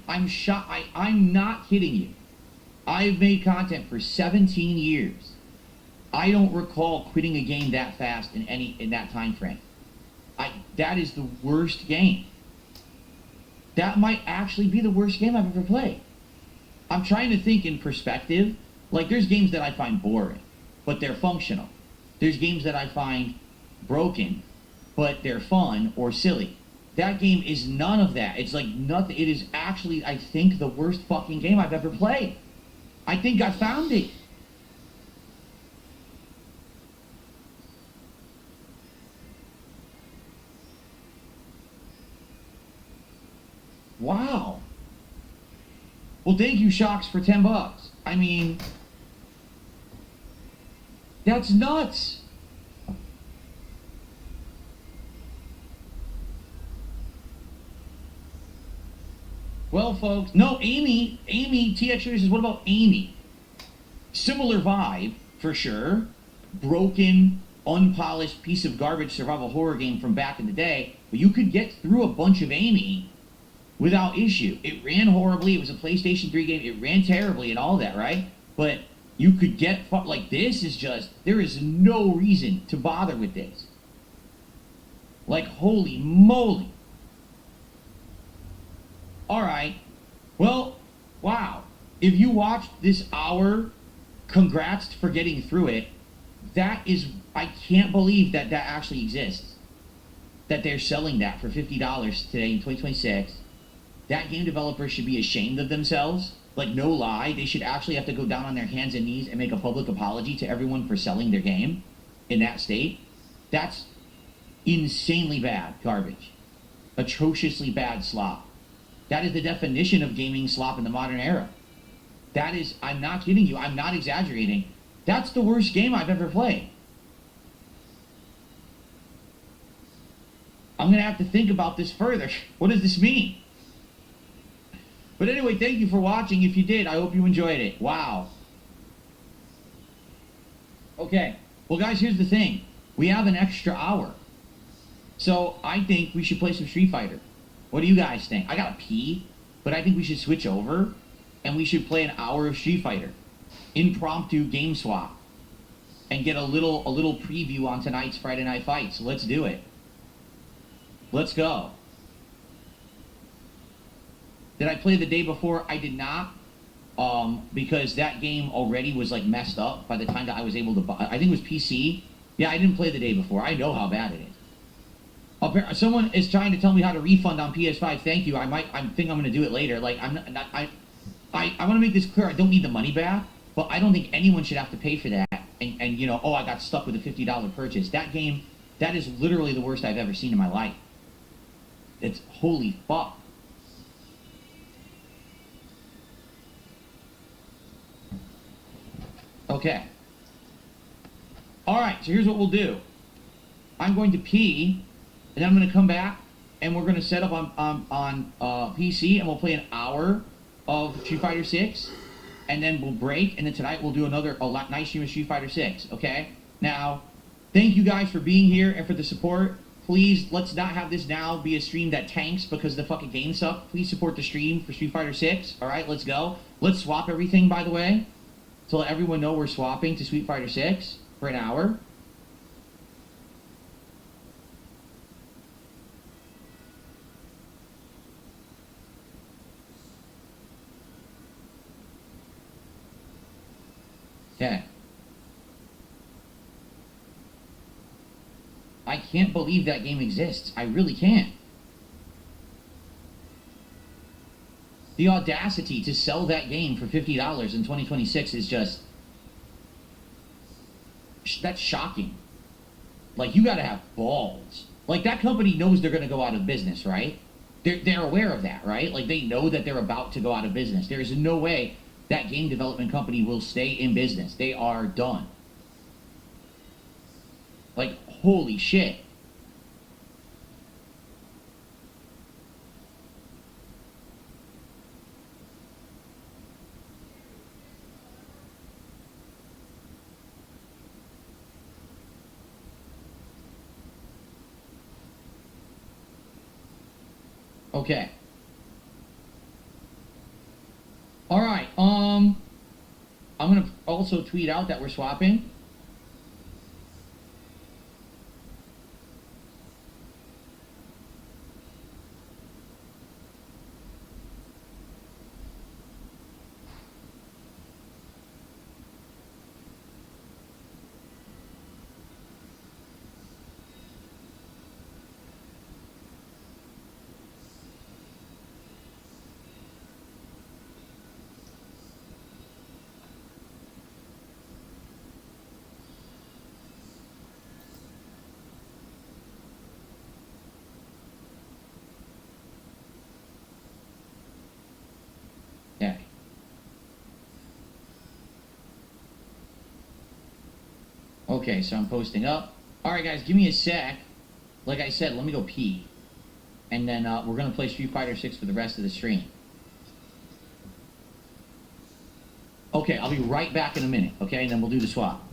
I'm shocked. I'm not kidding you. I've made content for 17 years. I don't recall quitting a game that fast in that time frame. That is the worst game. that might actually be the worst game I've ever played. I'm trying to think in perspective. Like, there's games that I find boring, but they're functional. There's games that I find broken, but they're fun or silly. That game is none of that. It's like nothing. It is actually, I think, the worst fucking game I've ever played. I think I found it. Wow. Well, thank you, Shocks, for $10. I mean, that's nuts. Well, folks, no, Amy, TX says, what about Amy? Similar vibe, for sure. Broken, unpolished piece of garbage survival horror game from back in the day. But you could get through a bunch of Amy without issue. It ran horribly. It was a PlayStation 3 game. It ran terribly and all that, right? But you could get, like, this is just, there is no reason to bother with this. Like, holy moly. Alright, well, wow. If you watched this hour, congrats for getting through it. That is, I can't believe that that actually exists. That they're selling that for $50 today in 2026. That game developer should be ashamed of themselves. Like, no lie, they should actually have to go down on their hands and knees and make a public apology to everyone for selling their game in that state. That's insanely bad garbage. Atrociously bad slop. That is the definition of gaming slop in the modern era. That is, I'm not kidding you, I'm not exaggerating. That's the worst game I've ever played. I'm going to have to think about this further. What does this mean? But anyway, thank you for watching. If you did, I hope you enjoyed it. Wow. Okay. Well, guys, here's the thing. We have an extra hour. So I think we should play some Street Fighter. What do you guys think? I gotta pee, but I think we should switch over and we should play an hour of Street Fighter. Impromptu game swap. And get a little preview on tonight's Friday Night Fights. So let's do it. Let's go. Did I play the day before? I did not. Because that game already was like messed up by the time that I was able to buy. I think it was PC. Yeah, I didn't play the day before. I know how bad it is. Someone is trying to tell me how to refund on PS5. Thank you. I think I'm going to do it later. Like, I want to make this clear. I don't need the money back, but I don't think anyone should have to pay for that. And you know, oh, I got stuck with a $50 purchase. That game, that is literally the worst I've ever seen in my life. It's holy fuck. Okay. All right. So here's what we'll do. I'm going to pee. And then I'm going to come back, and we're going to set up on PC, and we'll play an hour of Street Fighter 6, and then we'll break, and then tonight we'll do a nice stream of Street Fighter 6, okay? Now, thank you guys for being here and for the support. Please, let's not have this now be a stream that tanks because the fucking game sucked. Please support the stream for Street Fighter 6, all right? Let's go. Let's swap everything, by the way, to let everyone know we're swapping to Street Fighter 6 for an hour. Okay. I can't believe that game exists. I really can't. The audacity to sell that game for $50 in 2026 is just... That's shocking. Like, you gotta have balls. Like, that company knows they're gonna go out of business, right? They're aware of that, right? Like, they know that they're about to go out of business. There is no way that game development company will stay in business. They are done. Like, holy shit. Okay. All right. I'm gonna also tweet out that we're swapping. Okay, so I'm posting up. Alright guys, give me a sec. Like I said, let me go pee. And then we're going to play Street Fighter 6 for the rest of the stream. Okay, I'll be right back in a minute, okay? And then we'll do the swap.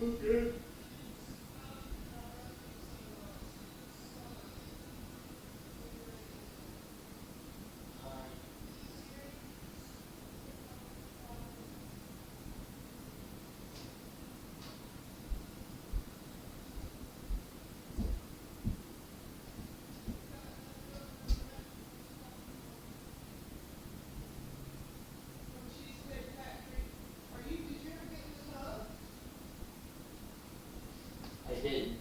Okay. I did.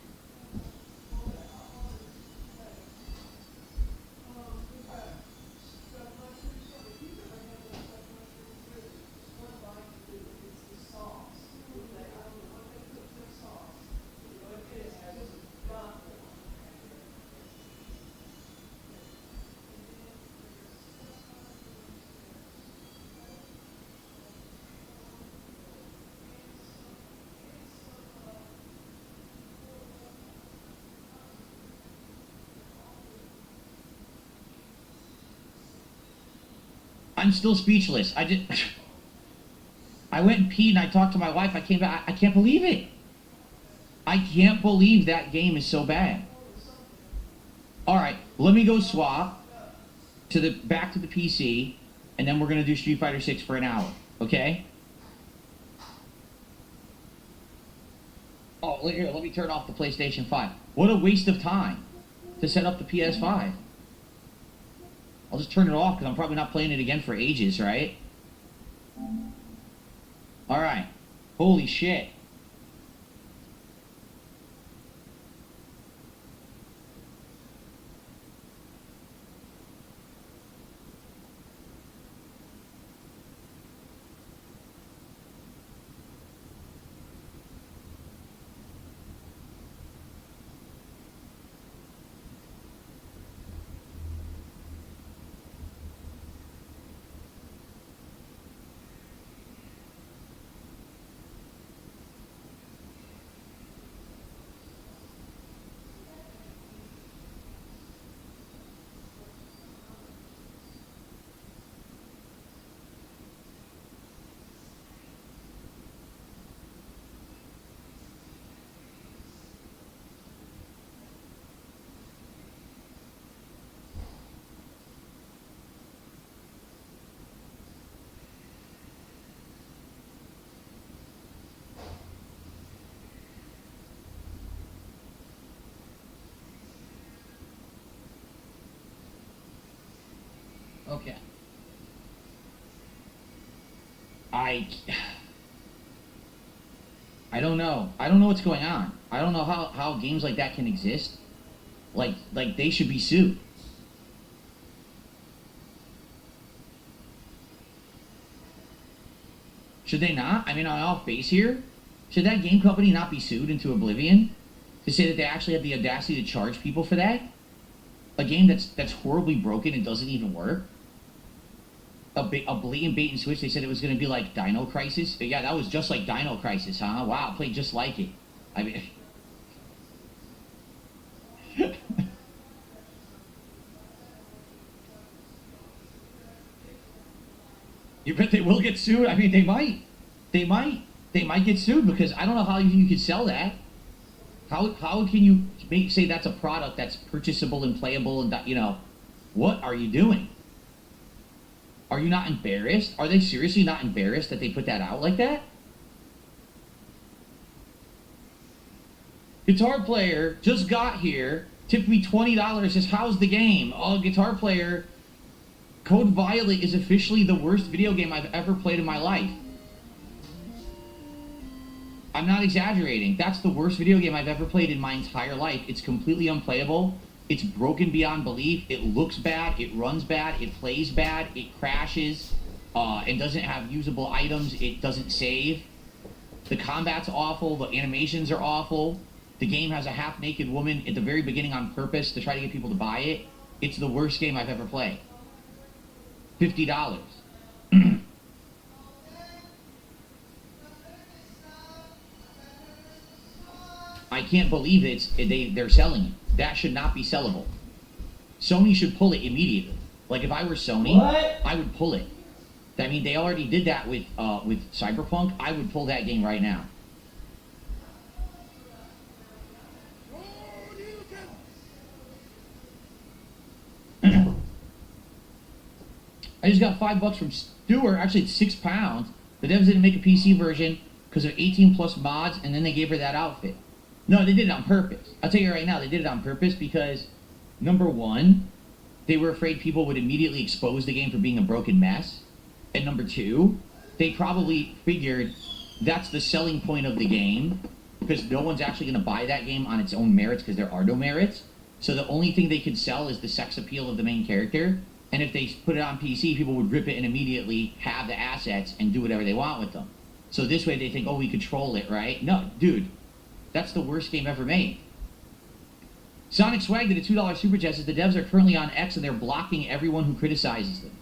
I'm still speechless. I went and peed and I talked to my wife. I came back. I can't believe it. I can't believe that game is so bad. All right, let me go swap back to the PC, and then we're gonna do Street Fighter 6 for an hour. Okay? Oh, here, let me turn off the PlayStation 5. What a waste of time to set up the PS5. I'll just turn it off because I'm probably not playing it again for ages, right? Alright. Holy shit. Okay. I don't know. I don't know what's going on. I don't know how games like that can exist. Like they should be sued. Should they not? I mean, am I off base here? Should that game company not be sued into oblivion? To say that they actually have the audacity to charge people for that? A game that's horribly broken and doesn't even work? A blatant bait and switch. They said it was going to be like Dino Crisis. But yeah, that was just like Dino Crisis, huh? Wow, played just like it. I mean... You bet they will get sued? I mean, they might. They might. They might get sued because I don't know how you could sell that. How can you say that's a product that's purchasable and playable and, you know, what are you doing? Are you not embarrassed? Are they seriously not embarrassed that they put that out like that? Guitar player just got here, tipped me $20, says, how's the game? Oh, guitar player, Code Violet is officially the worst video game I've ever played in my life. I'm not exaggerating. That's the worst video game I've ever played in my entire life. It's completely unplayable. It's broken beyond belief. It looks bad. It runs bad. It plays bad. It crashes. It doesn't have usable items. It doesn't save. The combat's awful. The animations are awful. The game has a half-naked woman at the very beginning on purpose to try to get people to buy it. It's the worst game I've ever played. $50. I can't believe they're selling it. That should not be sellable. Sony should pull it immediately. Like if I were Sony, I would pull it. I mean, they already did that with Cyberpunk. I would pull that game right now. I just got $5 from Stewart. Actually, it's £6. The devs didn't make a PC version because of 18 plus mods, and then they gave her that outfit. No, they did it on purpose. I'll tell you right now, they did it on purpose because, number one, they were afraid people would immediately expose the game for being a broken mess. And number two, they probably figured that's the selling point of the game because no one's actually going to buy that game on its own merits because there are no merits. So the only thing they could sell is the sex appeal of the main character. And if they put it on PC, people would rip it and immediately have the assets and do whatever they want with them. So this way they think, oh, we control it, right? No, dude. That's the worst game ever made. Sonic Swag did a $2 super chat says the devs are currently on X and they're blocking everyone who criticizes them.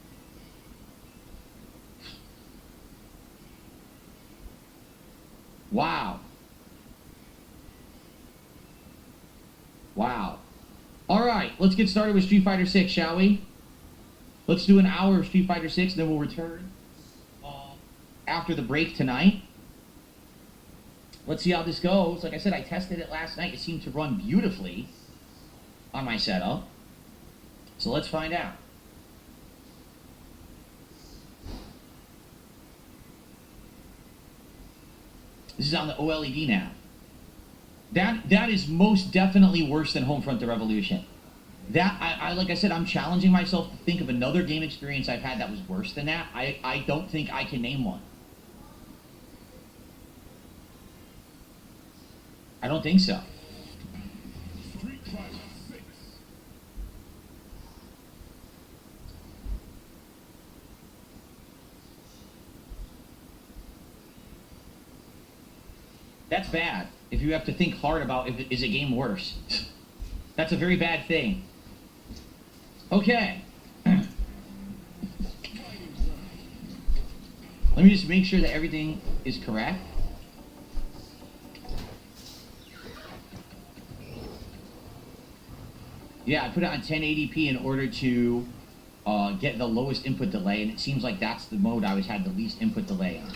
Wow. Wow. All right, let's get started with Street Fighter 6, shall we? Let's do an hour of Street Fighter 6, and then we'll return after the break tonight. Let's see how this goes. Like I said, I tested it last night. It seemed to run beautifully on my setup. So let's find out. This is on the OLED now. That is most definitely worse than Homefront: The Revolution. That, like I said, I'm challenging myself to think of another game experience I've had that was worse than that. I don't think I can name one. I don't think so. Street Fighter 6. That's bad. If you have to think hard about is a game worse. That's a very bad thing. Okay. Let me just make sure that everything is correct. Yeah, I put it on 1080p in order to get the lowest input delay, and it seems like that's the mode I always had the least input delay on.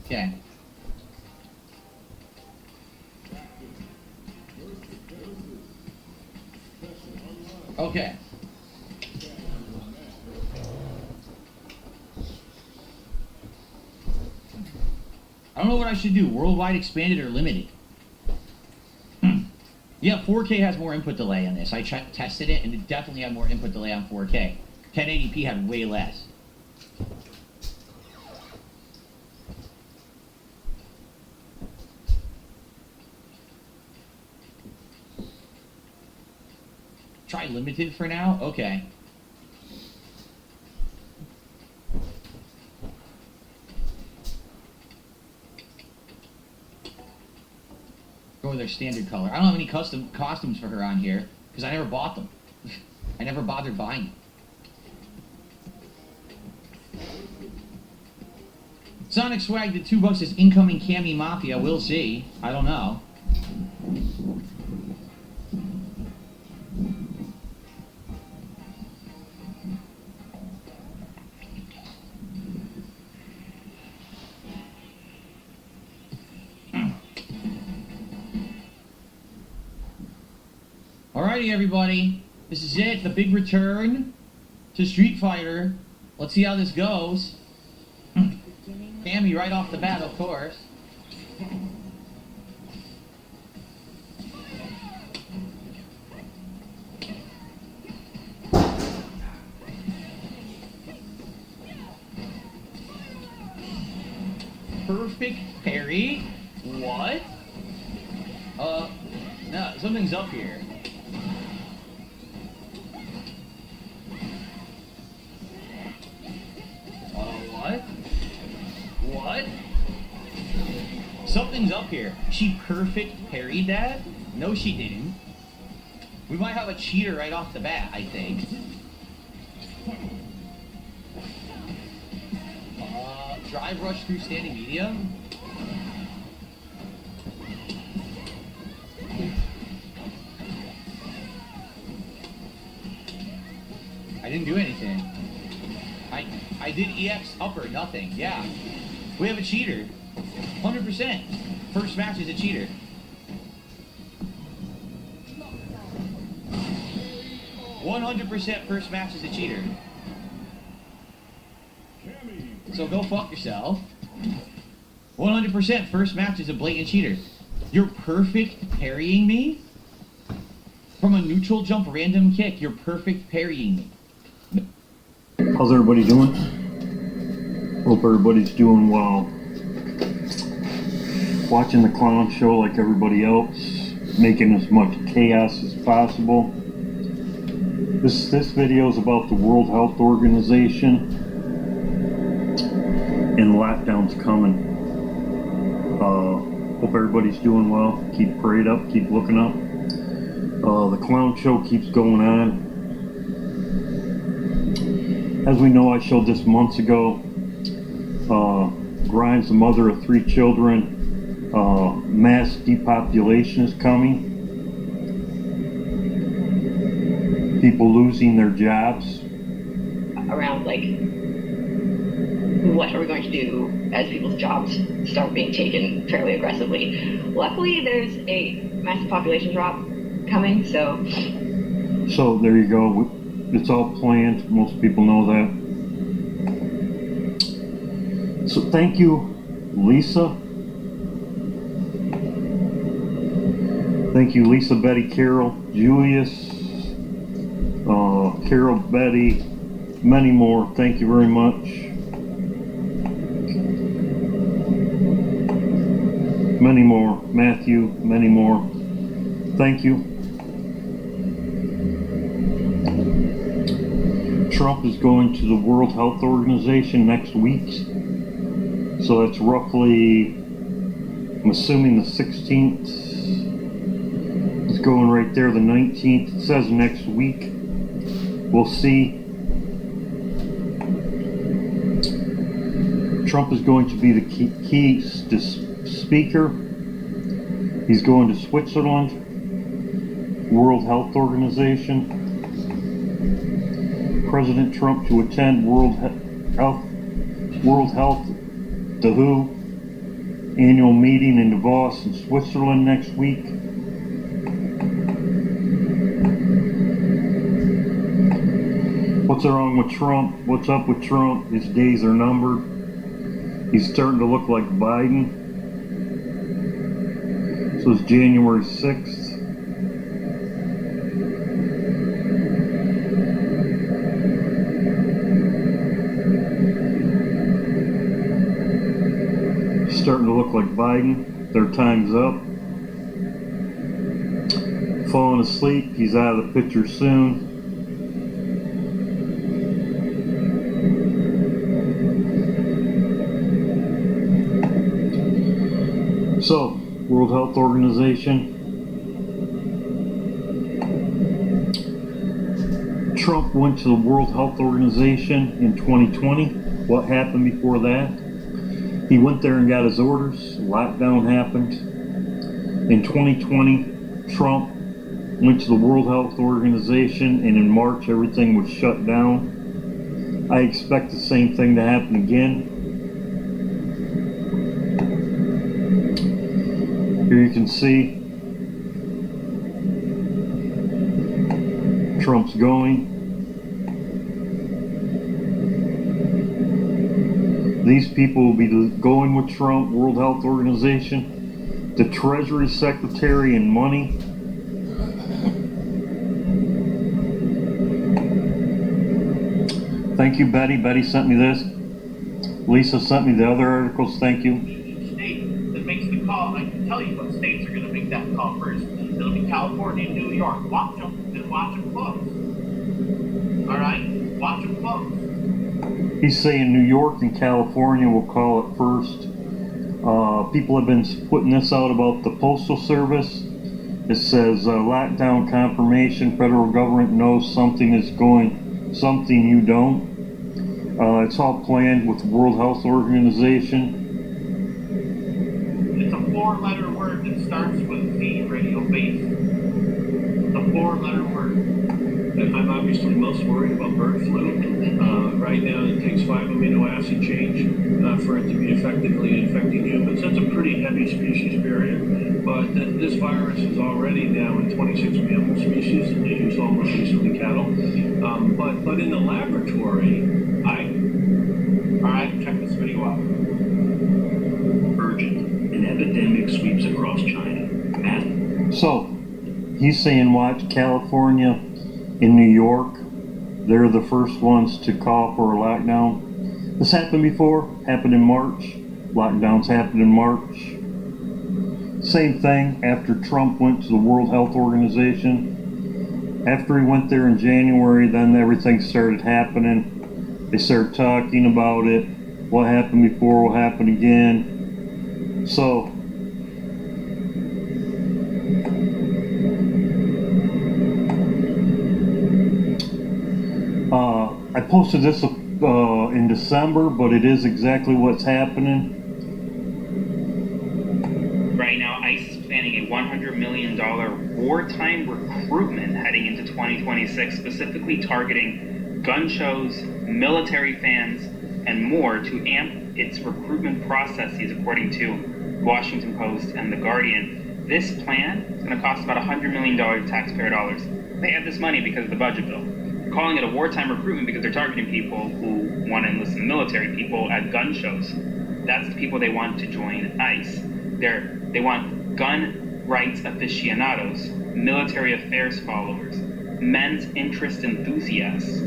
Okay. Okay. I don't know what I should do, worldwide, expanded, or limited. Yeah, 4K has more input delay on this. I tested it, and it definitely had more input delay on 4K. 1080p had way less. Try limited for now? Okay. Go with their standard color. I don't have any custom costumes for her on here because I never bought them. I never bothered buying them. Sonic Swag did $2 as incoming Cammy Mafia. We'll see. I don't know. Alrighty, everybody. This is it. The big return to Street Fighter. Let's see how this goes. Cammy right off the bat, of course. Perfect parry. What? No, something's up here. What? Something's up here. She perfect parried that? No, she didn't. We might have a cheater right off the bat, I think. Drive rush through standing medium? I didn't do anything. I did EX upper, nothing. Yeah. We have a cheater. 100%. First match is a cheater. First match is a cheater. So go fuck yourself. 100% first match is a blatant cheater. You're perfect parrying me? From a neutral jump random kick, you're perfect parrying me. How's everybody doing? Hope everybody's doing well. Watching the clown show like everybody else, making as much chaos as possible. This video is about the World Health Organization and lockdown's coming. Hope everybody's doing well. Keep prayed up, keep looking up. The clown show keeps going on. As we know, I showed this months ago. Grimes, the mother of 3 children, mass depopulation is coming. People losing their jobs. Around, like, what are we going to do as people's jobs start being taken fairly aggressively? Luckily, there's a massive population drop coming, so... So, there you go. It's all planned. Most people know that. So thank you, Lisa. Thank you, Lisa, Betty, Carol, Julius, Carol, Betty, many more. Thank you very much. Many more. Matthew, many more. Thank you. Trump is going to the World Health Organization next week. So that's roughly, I'm assuming the 16th. It's going right there, the 19th. It says next week. We'll see. Trump is going to be the key speaker. He's going to Switzerland, World Health Organization. President Trump to attend World Health, the WHO annual meeting in Davos in Switzerland next week. What's wrong with Trump? What's up with Trump? His days are numbered. He's starting to look like Biden. So it's January 6th. Starting to look like Biden. Their time's up. Falling asleep. He's out of the picture soon. So, World Health Organization. Trump went to the World Health Organization in 2020. What happened before that? He went there and got his orders. Lockdown happened. In 2020, Trump went to the World Health Organization, and in March everything was shut down. I expect the same thing to happen again. Here you can see Trump's going. These people will be going with Trump, World Health Organization, the Treasury Secretary and money. Thank you, Betty. Betty sent me this. Lisa sent me the other articles. Thank you. State that makes the call. I can tell you what states are going to make that call first. It'll be California and New York. Watch them, then watch them close. All right? Watch them close. He's saying New York and California will call it first. People have been putting this out about the Postal Service. It says lockdown confirmation. Federal government knows something is going, something you don't. It's all planned with the World Health Organization. It's a 4-letter word that starts with V, radio based. A 4-letter word. I'm obviously most worried about bird flu. Right now, it takes 5 amino acid change for it to be effectively infecting humans. That's a pretty heavy species barrier. But this virus is already now in 26 mammal species, and you saw most recently cattle. But in the laboratory, All right, check this video out. urgent. An epidemic sweeps across China. So, he's saying watch California and New York. They're the first ones to call for a lockdown. This happened before, happened in March. Lockdowns happened in March. Same thing after Trump went to the World Health Organization. After he went there in January, then everything started happening. They started talking about it. What happened before will happen again. So, I posted this in December, but it is exactly what's happening. Right now, ICE is planning a $100 million wartime recruitment heading into 2026, specifically targeting gun shows, military fans, and more to amp its recruitment processes, according to Washington Post and The Guardian. This plan is going to cost about $100 million of taxpayer dollars. They have this money because of the budget bill. They're calling it a wartime recruitment because they're targeting people who want to enlist in the military, people at gun shows. That's the people they want to join ICE. They want gun rights aficionados, military affairs followers, men's interest enthusiasts,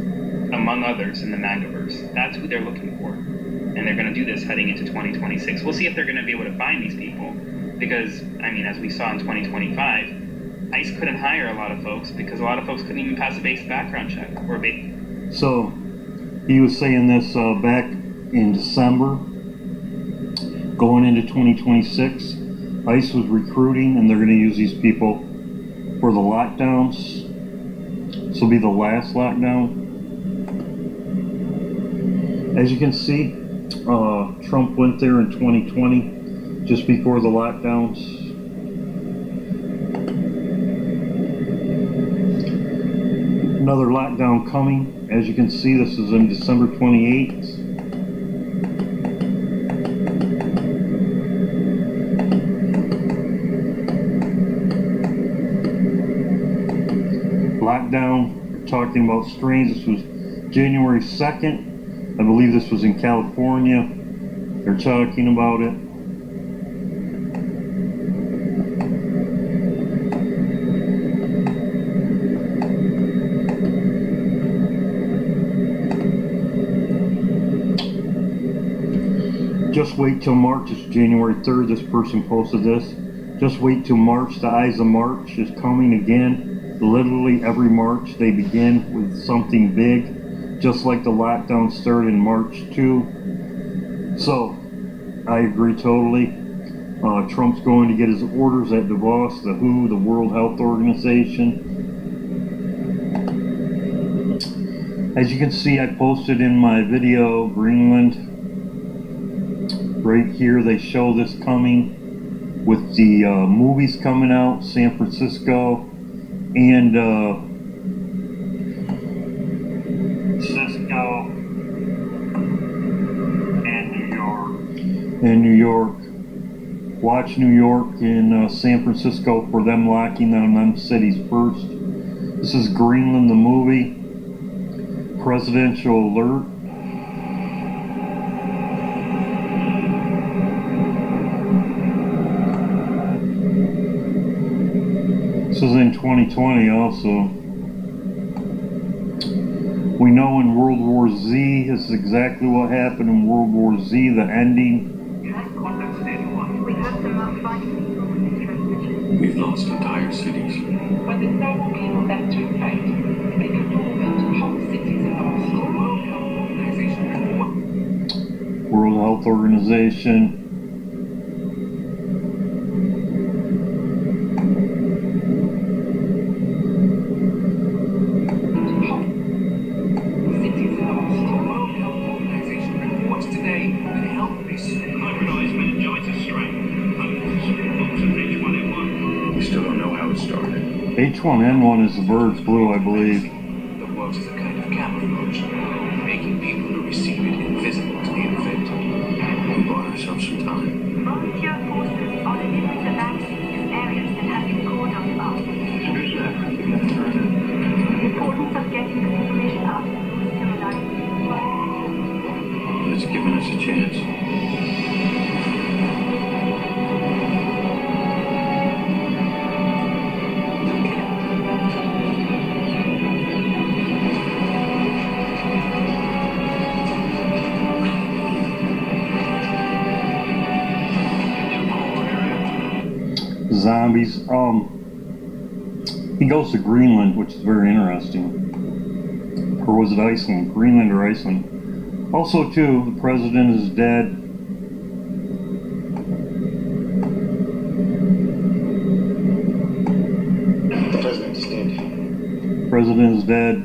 among others in the MAGAverse. That's who they're looking for. And they're going to do this heading into 2026. We'll see if they're going to be able to find these people. Because, I mean, as we saw in 2025, ICE couldn't hire a lot of folks because a lot of folks couldn't even pass a basic background check. So, he was saying this back in December, going into 2026. ICE was recruiting, and they're going to use these people for the lockdowns. This will be the last lockdown. As you can see, Trump went there in 2020, just before the lockdowns. Another lockdown coming. As you can see, this is on December 28th. Lockdown, we're talking about strains. This was January 2nd. I believe this was in California. They're talking about it. Just wait till March. It's January 3rd. This person posted this. Just wait till March. The Eyes of March is coming again. Literally every March they begin with something big. Just like the lockdown started in March too. So, I agree totally. Trump's going to get his orders at Davos, the WHO, the World Health Organization. As you can see, I posted in my video, Greenland right here they show this coming with the movies coming out, San Francisco and Cisco and New York. Watch New York and San Francisco for them locking down them cities first. This is Greenland the movie. Presidential alert. This is in 2020 also. We know in World War Z, this is exactly what happened in World War Z, the ending. We've lost entire cities. When there's no more people left to infect, they can dormant, whole cities are lost. World Health Organization. H1N1 is the bird flu, I believe. The works as a kind of camouflage, making people who receive it invisible to the infected. We bought ourselves some time. Volunteer forces are delivering the vaccine to areas that have been cordoned off. The importance of getting the information out is similar. It's given us a chance. Zombies. He goes to Greenland, which is very interesting. Or was it Iceland? Greenland or Iceland? Also, too, the president is dead. The president is dead. President is dead.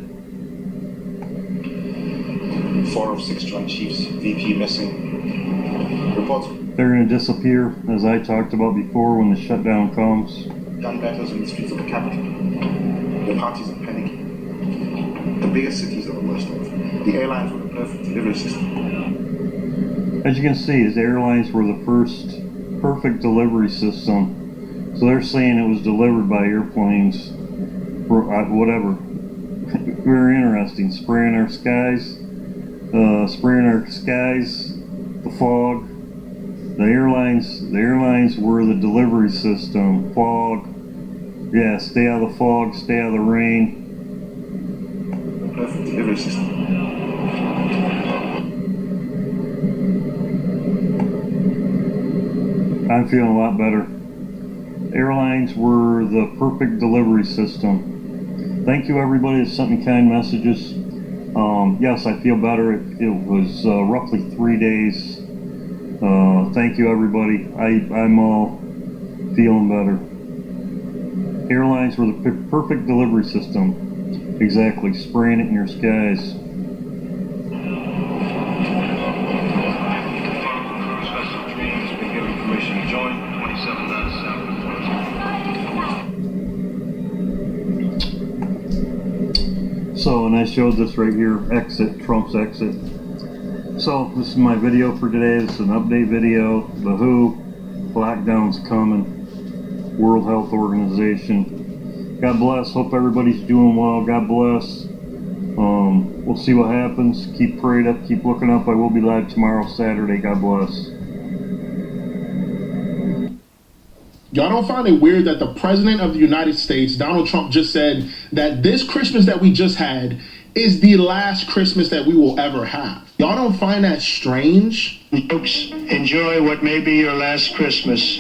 4 of 6 Joint Chiefs, VP missing. Reports. They're going to disappear, as I talked about before, when the shutdown comes. Gun battles in the streets of the capital. The parties are panicking. The biggest cities are the worst off. The airlines were the perfect delivery system. As you can see, his airlines were the first perfect delivery system. So they're saying it was delivered by airplanes, or whatever. Very interesting. Spraying our skies, the fog. The airlines were the delivery system. Fog. Yeah, stay out of the fog, stay out of the rain. Perfect delivery system. I'm feeling a lot better. Airlines were the perfect delivery system. Thank you everybody that sent me kind messages. Yes, I feel better. It was roughly 3 days. Thank you everybody. I'm all feeling better. Airlines were the perfect delivery system. Exactly, spraying it in your skies. Special Dream has been given permission to join 27.7. So, and I showed this right here, Trump's exit. So, this is my video for today. This is an update video. The WHO, lockdown's coming. World Health Organization. God bless. Hope everybody's doing well. God bless. We'll see what happens. Keep prayed up. Keep looking up. I will be live tomorrow, Saturday. God bless. Y'all don't find it weird that the President of the United States, Donald Trump, just said that this Christmas that we just had is the last Christmas that we will ever have? Y'all don't find that strange? Folks, enjoy what may be your last Christmas.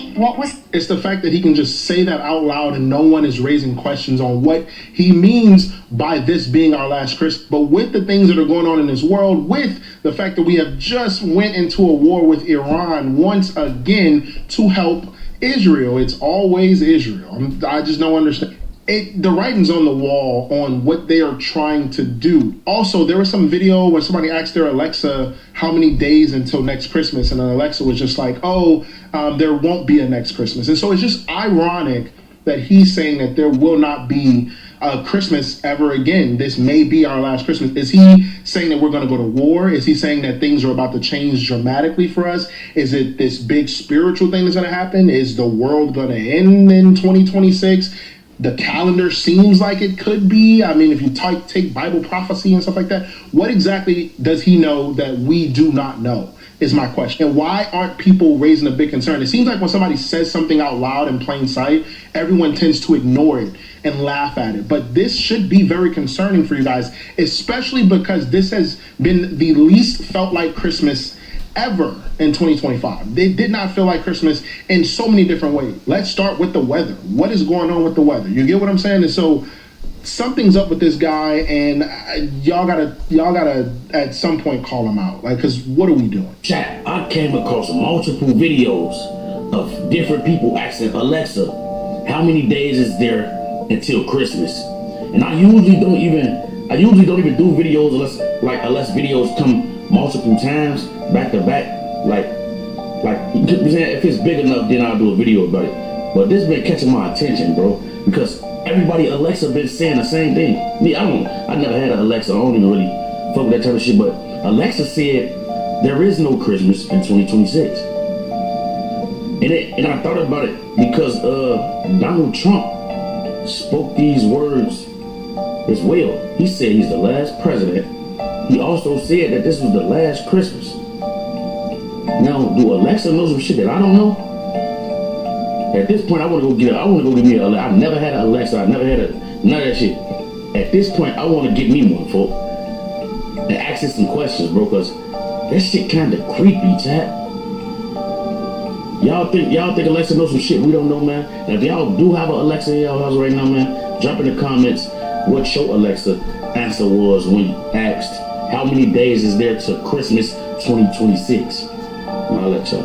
It's the fact that he can just say that out loud and no one is raising questions on what he means by this being our last Christmas. But with the things that are going on in this world, with the fact that we have just went into a war with Iran once again to help Israel, it's always Israel. I just don't understand. the writing's on the wall on what they are trying to do. Also, there was some video where somebody asked their Alexa how many days until next Christmas, and then Alexa was just like, there won't be a next Christmas. And so it's just ironic that he's saying that there will not be a Christmas ever again. This may be our last Christmas. Is he saying that we're going to go to war? Is he saying that things are about to change dramatically for us? Is it this big spiritual thing that's going to happen? Is the world going to end in 2026? The calendar seems like it could be. I mean, if you take Bible prophecy and stuff like that, what exactly does he know that we do not know is my question. And why aren't people raising a big concern? It seems like when somebody says something out loud in plain sight, everyone tends to ignore it and laugh at it. But this should be very concerning for you guys, especially because this has been the least felt like Christmas ever in 2025. They did not feel like Christmas in so many different ways. Let's start with the weather. What is going on with the weather? You get what I'm saying? And so something's up with this guy, and y'all gotta at some point call him out. Like, cause what are we doing? Chat, I came across multiple videos of different people asking Alexa, how many days is there until Christmas? And I usually don't even do videos unless videos come multiple times back to back. Like if it's big enough, then I'll do a video about it. But this been catching my attention, bro, because everybody Alexa been saying the same thing. Me, I never had an Alexa. I don't even really fuck with that type of shit. But Alexa said there is no Christmas in 2026, and I thought about it because Donald Trump spoke these words as well. He said he's the last president. He also said that this was the last Christmas. Now, do Alexa know some shit that I don't know? At this point, I want to go get me an Alexa. I've never had an Alexa. I've never had none of that shit. At this point, I want to get me one, folk, and ask it some questions, bro, because that shit kind of creepy, chat. Y'all think Alexa knows some shit we don't know, man? And if y'all do have an Alexa in y'all house right now, man, drop in the comments what your Alexa answer was when you asked how many days is there to Christmas 2026. I'll let y'all.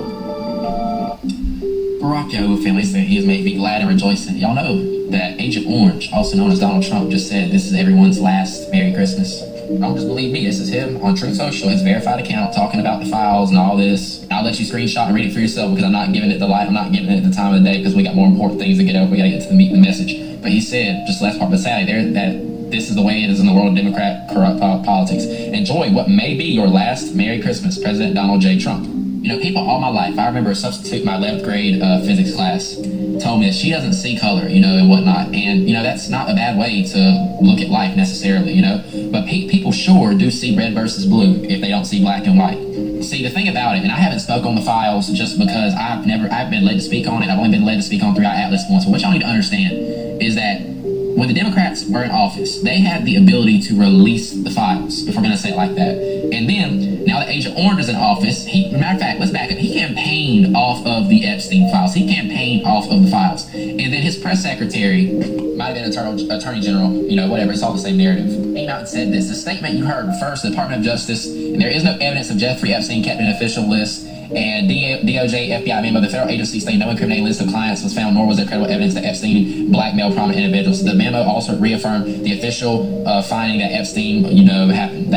Barack Obama family said he has made me glad and rejoicing. Y'all know that Agent Orange, also known as Donald Trump, just said this is everyone's last Merry Christmas. Don't just believe me. This is him on Truth Social, his verified account, talking about the files and all this. I'll let you screenshot and read it for yourself because I'm not giving it the light. I'm not giving it the time of the day because we got more important things to get over. We got to get to the meat and the message. But he said, just the last part, but sadly, that this is the way it is in the world of Democrat corrupt politics. Enjoy what may be your last Merry Christmas, President Donald J. Trump. You know, people all my life, I remember a substitute in my 11th grade physics class told me that she doesn't see color, you know, and whatnot. And, you know, that's not a bad way to look at life necessarily, you know. But people sure do see red versus blue if they don't see black and white. See, the thing about it, and I haven't spoke on the files just because I've been led to speak on it. I've only been led to speak on 3i Atlas once. But what y'all need to understand is that when the Democrats were in office, they had the ability to release the files, if we're going to say it like that. And then, now that Agent Orange is in office, matter of fact, let's back up. He campaigned off of the Epstein files. He campaigned off of the files. And then his press secretary, might have been Attorney General, you know, whatever, it's all the same narrative. Came out and said this. The statement you heard first, the Department of Justice, there is no evidence of Jeffrey Epstein kept an official list. And DOJ, FBI memo, the federal agency stated no incriminating list of clients was found, nor was there credible evidence that Epstein blackmailed prominent individuals. The memo also reaffirmed the official finding that Epstein, you know, happened.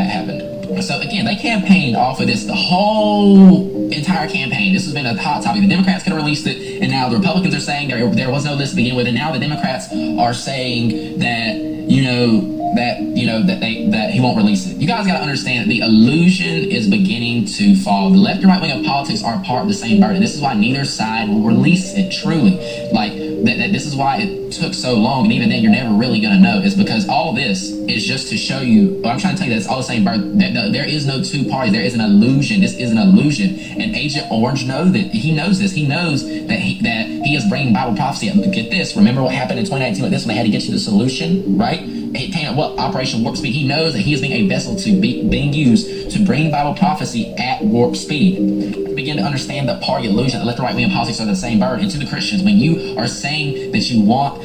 So again, they campaigned off of this the whole entire campaign. This has been a hot topic. The Democrats could have released it, and now the Republicans are saying there was no list to begin with, and now the Democrats are saying that that he won't release it. You guys got to understand that the illusion is beginning to fall. The left and right wing of politics are part of the same bird, and this is why neither side will release it truly. Like that this is why it took so long, and even then you're never really going to know. Is because all this is just to show you. I'm trying to tell you that it's all the same bird. There is no two parties. There is an illusion. This is an illusion, and Agent Orange knows that. He knows this. He knows that he is bringing Bible prophecy up. Get this. Remember what happened in 2019 with this when they had to get you the solution, right? It came up, Operation Warp Speed. He knows that he is being a vessel being used to bring Bible prophecy at warp speed. Begin to understand the party illusion that left and right wing politics are the same bird. And to the Christians, when you are saying that you want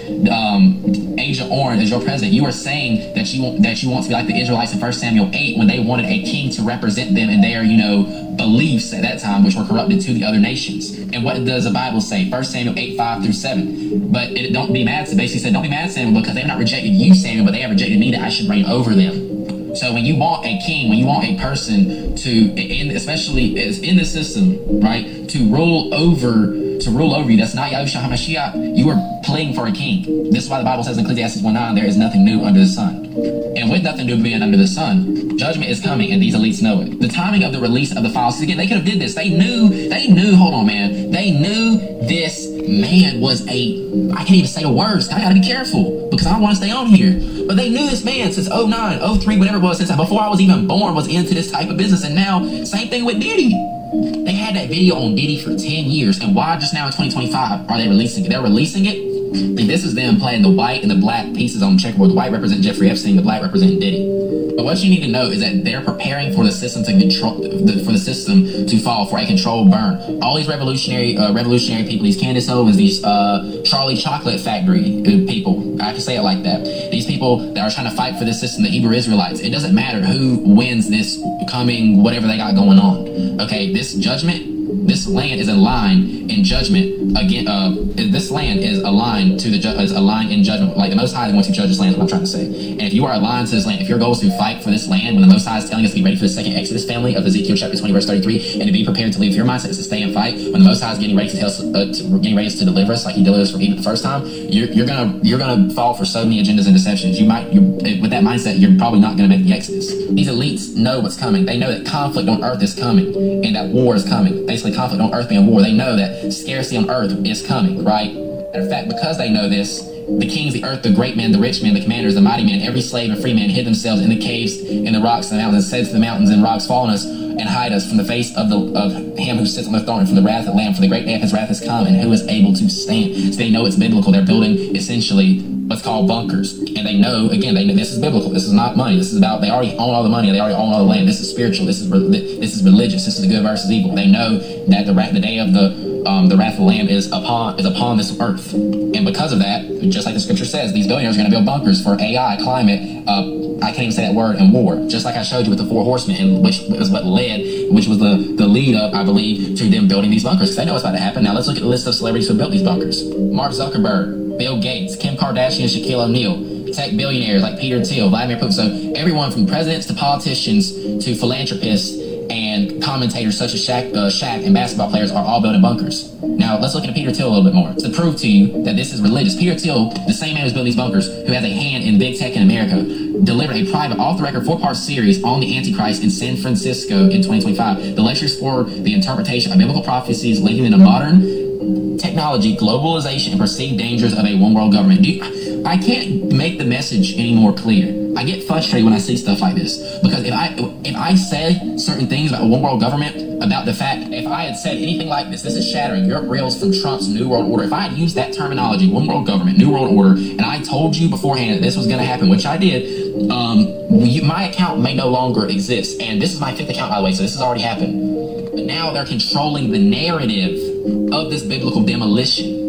Agent Orange as your president, you are saying that you want to be like the Israelites in 1 Samuel 8 when they wanted a king to represent them in their, beliefs at that time, which were corrupted to the other nations. And what does the Bible say? 1 Samuel 8, 5 through 7. But don't be mad. Basically said, don't be mad, Samuel, because they have not rejected you, Samuel, but they have rejected me that I should reign over them. So when you want a king, when you want a person to, especially as in the system, right, to rule over you, that's not Yahushua HaMashiach, you are pleading for a king. This is why the Bible says in Ecclesiastes 1:9, there is nothing new under the sun. And with nothing new being under the sun, judgment is coming, and these elites know it. The timing of the release of the files, again, they could have did this. They knew, hold on, man. They knew this man was I can't even say the words. I gotta be careful, because I don't want to stay on here. But they knew this man since 09, 03, whatever it was, since before I was even born, was into this type of business. And now, same thing with Diddy. They had that video on Diddy for 10 years, and why just now in 2025 are they releasing it? They're releasing it. This is them playing the white and the black pieces on the checkerboard. The white represent Jeffrey Epstein, the black represent Diddy. But what you need to know is that they're preparing for the system to control, for the system to fall, for a controlled burn. All these revolutionary people, these Candace Owens, these Charlie Chocolate Factory people, I have to say it like that. These people that are trying to fight for this system, the Hebrew Israelites. It doesn't matter who wins this coming, whatever they got going on. Okay, this judgment. This land is aligned in judgment again. This land is aligned to is aligned in judgment. Like the Most High is going to judge this land. Is what I'm trying to say. And if you are aligned to this land, if your goal is to fight for this land, when the Most High is telling us to be ready for the second Exodus family of Ezekiel chapter 20 verse 33, and to be prepared to leave, if your mindset is to stay and fight, when the Most High is getting ready to getting ready to deliver us, like He delivered us from Egypt the first time, you're gonna fall for so many agendas and deceptions. With that mindset, you're probably not gonna make the Exodus. These elites know what's coming. They know that conflict on earth is coming, and that war is coming. Basically, conflict on earth being war. They know that scarcity on earth is coming, right? In fact, because they know this, the kings, the earth, the great men, the rich men, the commanders, the mighty men, every slave and free man hid themselves in the caves, in the rocks, and the mountains, and said to the mountains and rocks, fall on us and hide us from the face of Him who sits on the throne, and from the wrath of the Lamb, for the great day of His wrath has come, and who is able to stand? So they know it's biblical. They're building essentially what's called bunkers, and they know this is biblical. This is not money. This is about, they already own all the money. They already own all the land. This is spiritual. This is religious. This is the good versus evil. They know that the day of the wrath of the Lamb is upon this earth, and because of that, just like the scripture says, these billionaires are going to build bunkers for AI, climate, I can't even say that word, and war. Just like I showed you with the 4 horsemen, and which was the lead up, I believe, to them building these bunkers, because they know what's about to happen. Now let's look at the list of celebrities who built these bunkers: Mark Zuckerberg, Bill Gates, Kim Kardashian, Shaquille O'Neal, tech billionaires like Peter Thiel, Vladimir Putin. So everyone from presidents to politicians to philanthropists and commentators such as Shaq and basketball players are all building bunkers. Now, let's look at Peter Thiel a little bit more to prove to you that this is religious. Peter Thiel, the same man who's building these bunkers, who has a hand in big tech in America, delivered a private off-the-record 4-part series on the Antichrist in San Francisco in 2025. The lectures for the interpretation of biblical prophecies linking into modern technology, globalization, and perceived dangers of a one-world government. I can't make the message any more clear. I get frustrated when I see stuff like this, because if I say certain things about a one-world government, about the fact, if I had said anything like this is shattering your rails from Trump's New World Order, if I had used that terminology, one world government, New World Order, and I told you beforehand that this was going to happen, which I did, my account may no longer exist. And this is my 5th account, by the way, so this has already happened. But now they're controlling the narrative of this biblical demolition.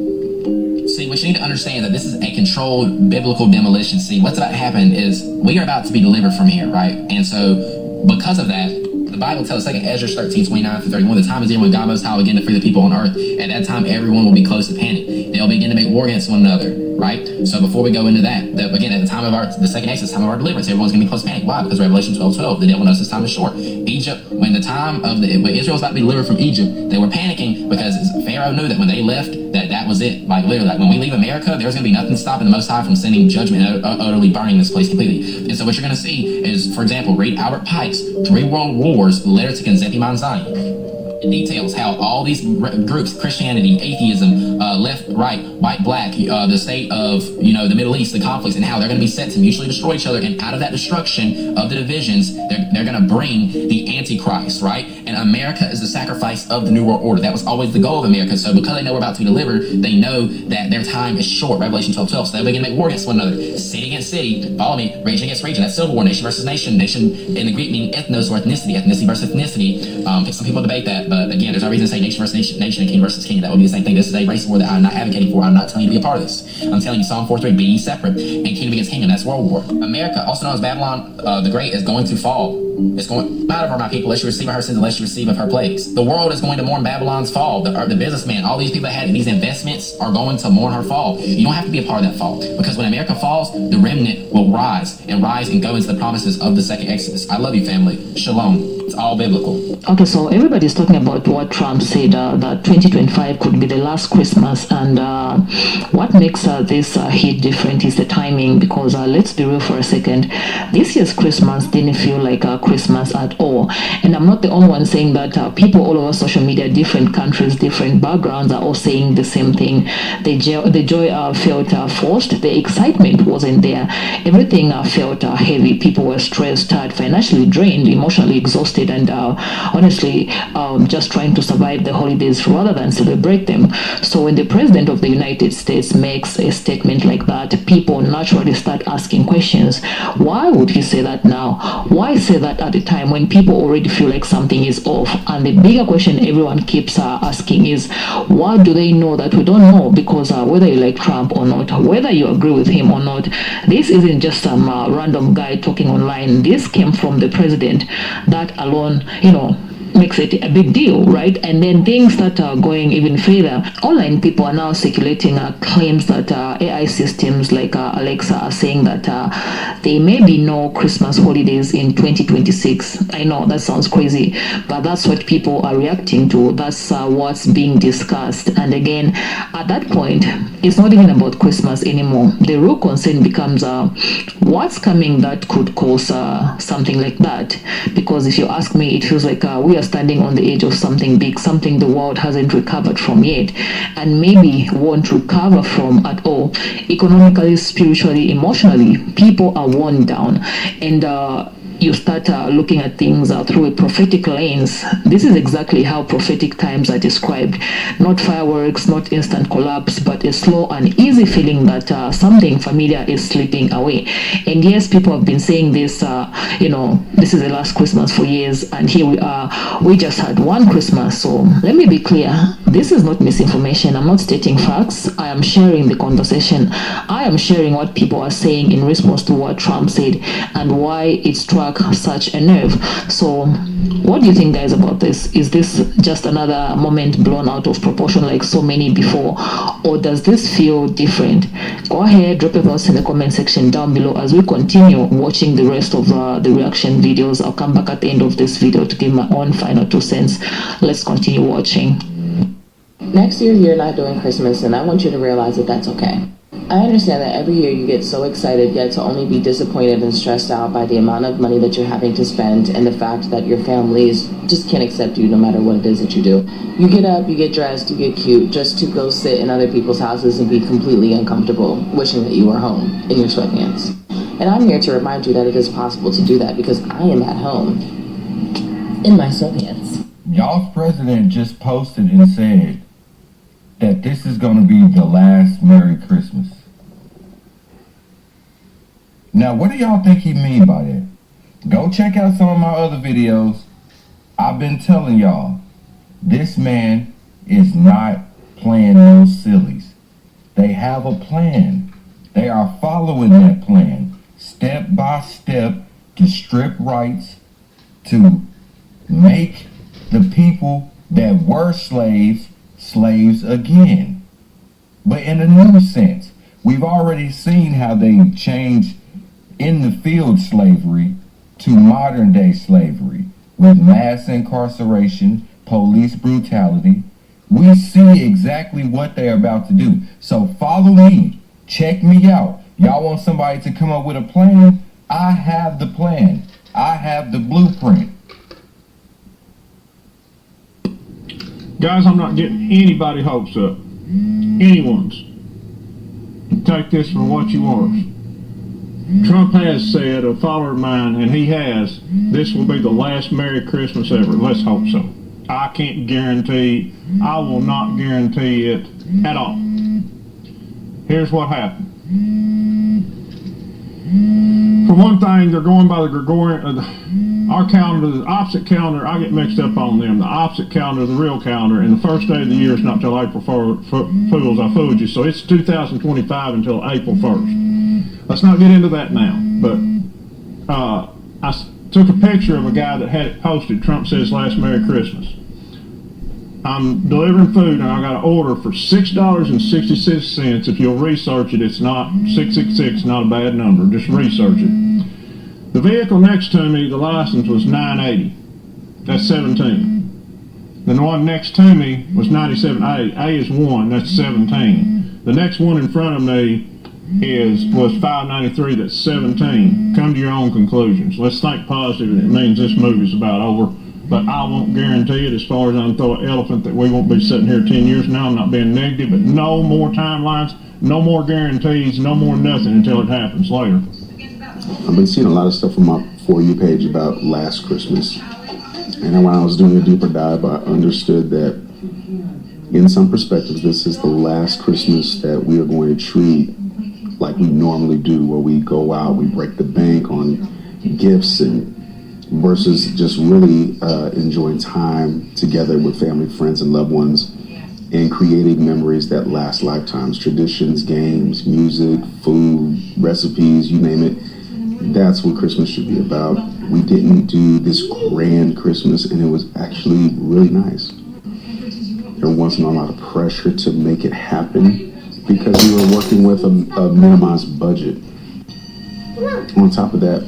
See, what you need to understand is that this is a controlled biblical demolition. See, what's about to happen is we are about to be delivered from here, right? And so, because of that, the Bible tells us, 2 Ezra 13, 29 through 31, the time is near when God Most High will begin to free the people on earth. At that time, everyone will be close to panic. They'll begin to make war against one another, right? So before we go into that, again, at the time of the second Exodus, time of our deliverance, everyone's going to be close to panic. Why? Because Revelation 12:12, the devil knows his time is short. Egypt, when Israel was about to be delivered from Egypt, they were panicking because Pharaoh knew that when they left, that was it. Like literally, like when we leave America, there's going to be nothing stopping the Most High from sending judgment and utterly burning this place completely. And so what you're going to see is, for example, read Albert Pike's 3 World Wars, Letter to Genzepi Manzani. It details how all these groups, Christianity, atheism, left, right, white, black, the state of, the Middle East, the conflicts, and how they're going to be set to mutually destroy each other. And out of that destruction of the divisions, they're going to bring the Antichrist, right? And America is the sacrifice of the New World Order. That was always the goal of America. So because they know we're about to be delivered, they know that their time is short. Revelation 12:12. So they're going to make war against one another. City against city. Follow me. Region against region. That's civil war. Nation versus nation. Nation in the Greek meaning ethnos or ethnicity. Ethnicity versus ethnicity. Some people debate that. again, there's no reason to say nation versus nation and king versus king. That would be the same thing. This is a race war that I'm not advocating for. I'm not telling you to be a part of this. I'm telling you Psalm 4:3, be ye separate, and kingdom against kingdom. That's world war. America, also known as Babylon the Great, is going to fall. It's going out of her, my people, lest you receive of her sins, unless you receive of her plagues. The world is going to mourn Babylon's fall. The businessmen, all these people that had these investments are going to mourn her fall. You don't have to be a part of that fall, because when America falls, the remnant will rise and go into the promises of the second Exodus. I love you, family. Shalom. It's all biblical. Okay, so everybody's talking about what Trump said, that 2025 could be the last Christmas, and what makes this hit different is the timing, because let's be real for a second, this year's Christmas didn't feel like a Christmas at all. And I'm not the only one saying that. People all over social media, different countries, different backgrounds, are all saying the same thing. The joy felt forced, the excitement wasn't there, everything felt heavy. People were stressed, tired, financially drained, emotionally exhausted, and honestly just trying to survive the holidays rather than celebrate them. So when the president of the United States makes a statement like that, people naturally start asking questions. Why would he say that now? Why say that at a time when people already feel like something is off? And the bigger question everyone keeps asking is, what do they know that we don't know? Because whether you like Trump or not, whether you agree with him or not, this isn't just some random guy talking online. This came from the president. That alone, makes it a big deal, right? And then things start going even further. Online people are now circulating claims that AI systems like Alexa are saying that there may be no Christmas holidays in 2026. I know that sounds crazy, but that's what people are reacting to. That's what's being discussed. And again, at that point, it's not even about Christmas anymore. The real concern becomes what's coming that could cause something like that. Because if you ask me, it feels like we are standing on the edge of something big, something the world hasn't recovered from yet, and maybe won't recover from at all. Economically, spiritually, emotionally, people are worn down, and you start looking at things through a prophetic lens. This is exactly how prophetic times are described. Not fireworks, not instant collapse, but a slow and easy feeling that something familiar is slipping away. And yes, people have been saying this, this is the last Christmas for years, and here we are. We just had one Christmas. So let me be clear. This is not misinformation. I'm not stating facts. I am sharing the conversation. I am sharing what people are saying in response to what Trump said and why it struck such a nerve. So what do you think, guys, about this? Is this just another moment blown out of proportion like so many before, or does this feel different? Go ahead, drop your thoughts in the comment section down below as we continue watching the rest of the reaction videos. I'll come back at the end of this video to give my own final 2 cents. Let's continue watching. Next year you're not doing Christmas, and I want you to realize that that's okay. I understand that every year you get so excited, yet to only be disappointed and stressed out by the amount of money that you're having to spend and the fact that your families just can't accept you no matter what it is that you do. You get up, you get dressed, you get cute just to go sit in other people's houses and be completely uncomfortable, wishing that you were home in your sweatpants. And I'm here to remind you that it is possible to do that because I am at home in my sweatpants. Y'all's president just posted and said that this is going to be the last Merry Christmas. Now, what do y'all think he mean by that? Go check out some of my other videos. I've been telling y'all, this man is not playing no sillies. They have a plan. They are following that plan, step by step, to strip rights, to make the people that were slaves again. But in a new sense, we've already seen how they changed in the field slavery to modern day slavery with mass incarceration, police brutality. We see exactly what they're about to do. So follow me, check me out. Y'all want somebody to come up with a plan? I have the plan. I have the blueprint. Guys, I'm not getting anybody's hopes up. Anyone's. Take this for what you want. Trump has said, a follower of mine, and he has, this will be the last Merry Christmas ever. Let's hope so. I can't guarantee, I will not guarantee it at all. Here's what happened. For one thing, they're going by the Gregorian, our calendar, the opposite calendar, I get mixed up on them. The opposite calendar, the real calendar, and the first day of the year is not till April Fools. I fooled you. So it's 2025 until April 1st. Let's not get into that now. But I took a picture of a guy that had it posted. Trump says last Merry Christmas. I'm delivering food and I got an order for $6.66. If you'll research it, it's not 666, not a bad number. Just research it. The vehicle next to me, the license was 980. That's 17. The one next to me was 97A. A is 1, that's 17. The next one in front of me was 593, that's 17. Come to your own conclusions. Let's think positive. It means this movie's about over. But I won't guarantee it, as far as I can throw an elephant, that we won't be sitting here 10 years from now. I'm not being negative, but no more timelines, no more guarantees, no more nothing until it happens later. I've been seeing a lot of stuff on my For You page about last Christmas. And when I was doing a deeper dive, I understood that in some perspectives, this is the last Christmas that we are going to treat like we normally do, where we go out, we break the bank on gifts and versus just really enjoying time together with family, friends, and loved ones, and creating memories that last lifetimes. Traditions, games, music, food, recipes, you name it. That's what Christmas should be about. We didn't do this grand Christmas, and it was actually really nice. There wasn't a lot of pressure to make it happen because we were working with a minimized budget. On top of that,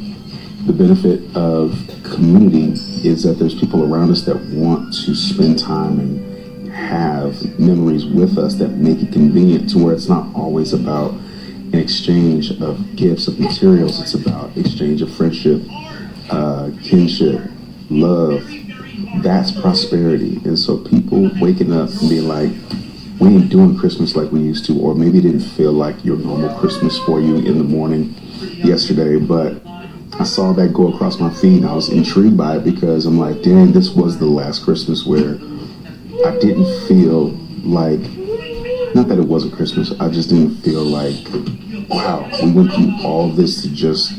the benefit of community is that there's people around us that want to spend time and have memories with us that make it convenient to where it's not always about an exchange of gifts, of materials. It's about exchange of friendship, kinship, love. That's prosperity. And so people waking up and being like, we ain't doing Christmas like we used to, or maybe it didn't feel like your normal Christmas for you in the morning yesterday, but I saw that go across my feed and I was intrigued by it because I'm like, dang, this was the last Christmas where I didn't feel like, not that it wasn't Christmas, I just didn't feel like, wow, we went through all this to just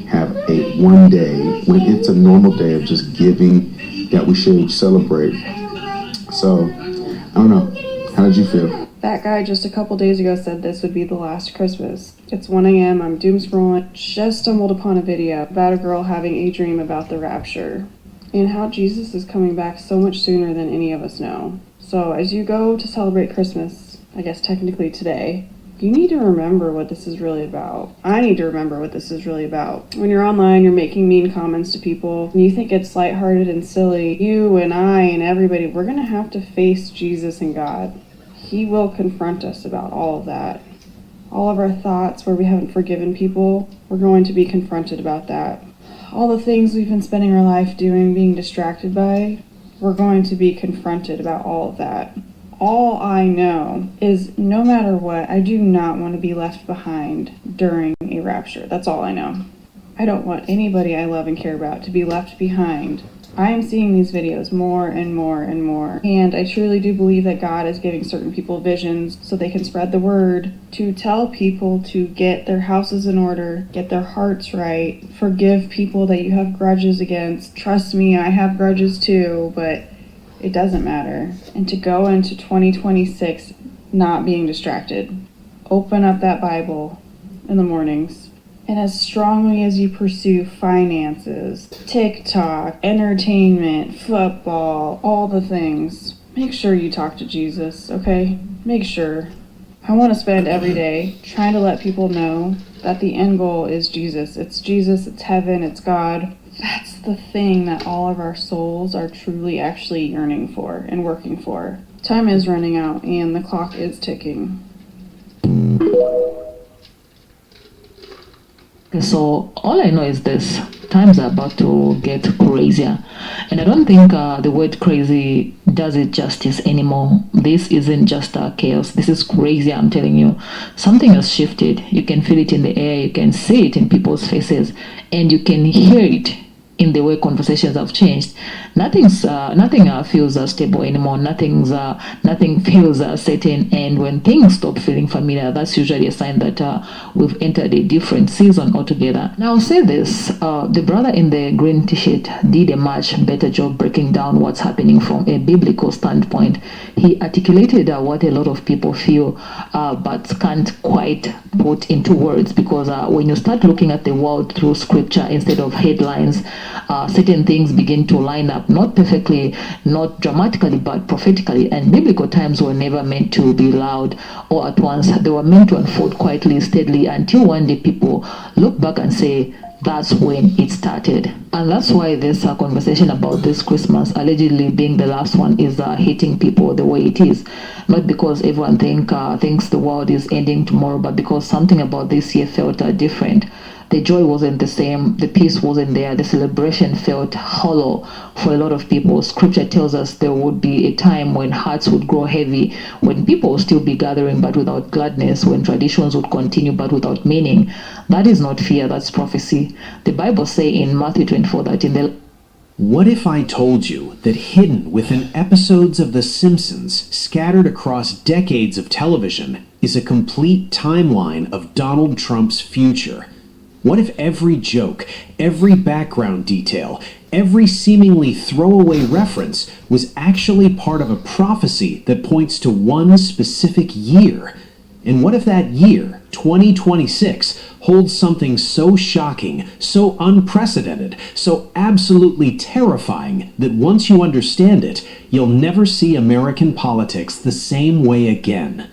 have a one day when it's a normal day of just giving that we should celebrate. So, I don't know. How did you feel? That guy just a couple days ago said this would be the last Christmas. It's 1 a.m., I'm doom scrolling, just stumbled upon a video about a girl having a dream about the rapture and how Jesus is coming back so much sooner than any of us know. So as you go to celebrate Christmas, I guess technically today, you need to remember what this is really about. I need to remember what this is really about. When you're online, you're making mean comments to people, and you think it's lighthearted and silly. You and I and everybody, we're gonna have to face Jesus and God. He will confront us about all of that. All of our thoughts where we haven't forgiven people, we're going to be confronted about that. All the things we've been spending our life doing, being distracted by, we're going to be confronted about all of that. All I know is no matter what, I do not want to be left behind during a rapture. That's all I know. I don't want anybody I love and care about to be left behind. I am seeing these videos more and more and more, and I truly do believe that God is giving certain people visions so they can spread the word to tell people to get their houses in order, get their hearts right, forgive people that you have grudges against. Trust me, I have grudges too, but it doesn't matter. And to go into 2026 not being distracted. Open up that Bible in the mornings. And as strongly as you pursue finances, TikTok, entertainment, football, all the things, make sure you talk to Jesus, okay? Make sure. I want to spend every day trying to let people know that the end goal is Jesus. It's Jesus, it's heaven, it's God. That's the thing that all of our souls are truly actually yearning for and working for. Time is running out and the clock is ticking. So all I know is this: times are about to get crazier, and I don't think the word crazy does it justice anymore. This isn't just chaos. This is crazy. I'm telling you, something has shifted. You can feel it in the air. You can see it in people's faces, and you can hear it in the way conversations have changed. Nothing feels stable anymore. Nothing feels certain. And when things stop feeling familiar, that's usually a sign that we've entered a different season altogether. Now, I'll say this: the brother in the green T-shirt did a much better job breaking down what's happening from a biblical standpoint. He articulated what a lot of people feel, but can't quite put into words, because when you start looking at the world through scripture instead of headlines, certain things begin to line up, not perfectly, not dramatically, but prophetically. And biblical times were never meant to be loud or at once. They were meant to unfold quietly, steadily, until one day people look back and say, that's when it started. And that's why this conversation about this Christmas allegedly being the last one is hitting people the way it is. Not because everyone thinks the world is ending tomorrow, but because something about this year felt different. The joy wasn't the same, the peace wasn't there, the celebration felt hollow for a lot of people. Scripture tells us there would be a time when hearts would grow heavy, when people would still be gathering but without gladness, when traditions would continue but without meaning. That is not fear, that's prophecy. The Bible says in Matthew 24 that in the... What if I told you that hidden within episodes of The Simpsons, scattered across decades of television, is a complete timeline of Donald Trump's future? What if every joke, every background detail, every seemingly throwaway reference was actually part of a prophecy that points to one specific year? And what if that year, 2026, holds something so shocking, so unprecedented, so absolutely terrifying that once you understand it, you'll never see American politics the same way again?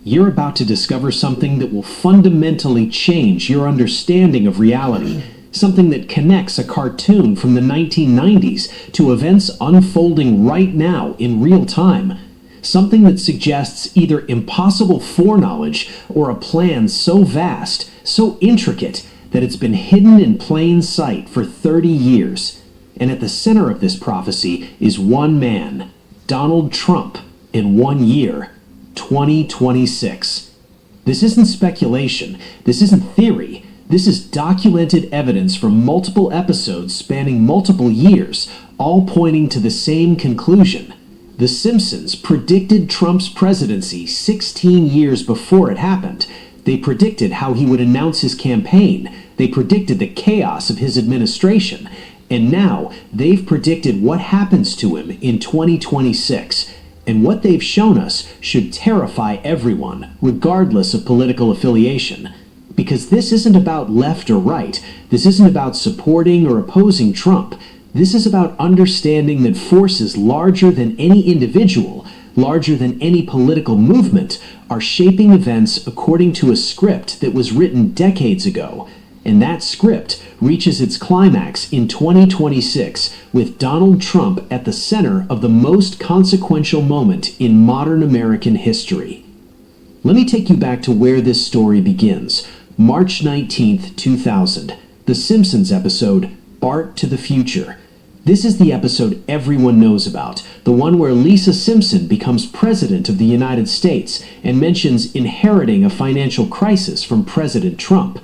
You're about to discover something that will fundamentally change your understanding of reality, something that connects a cartoon from the 1990s to events unfolding right now in real time, something that suggests either impossible foreknowledge or a plan so vast, so intricate, that it's been hidden in plain sight for 30 years. And at the center of this prophecy is one man, Donald Trump, in 1 year, 2026. This isn't speculation. This isn't theory. This is documented evidence from multiple episodes spanning multiple years, all pointing to the same conclusion. The Simpsons predicted Trump's presidency 16 years before it happened. They predicted how he would announce his campaign. They predicted the chaos of his administration. And now they've predicted what happens to him in 2026. And what they've shown us should terrify everyone, regardless of political affiliation. Because this isn't about left or right. This isn't about supporting or opposing Trump. This is about understanding that forces larger than any individual, larger than any political movement, are shaping events according to a script that was written decades ago. And that script reaches its climax in 2026 with Donald Trump at the center of the most consequential moment in modern American history. Let me take you back to where this story begins. March 19th, 2000. The Simpsons episode, Bart to the Future. This is the episode everyone knows about, the one where Lisa Simpson becomes president of the United States and mentions inheriting a financial crisis from President Trump.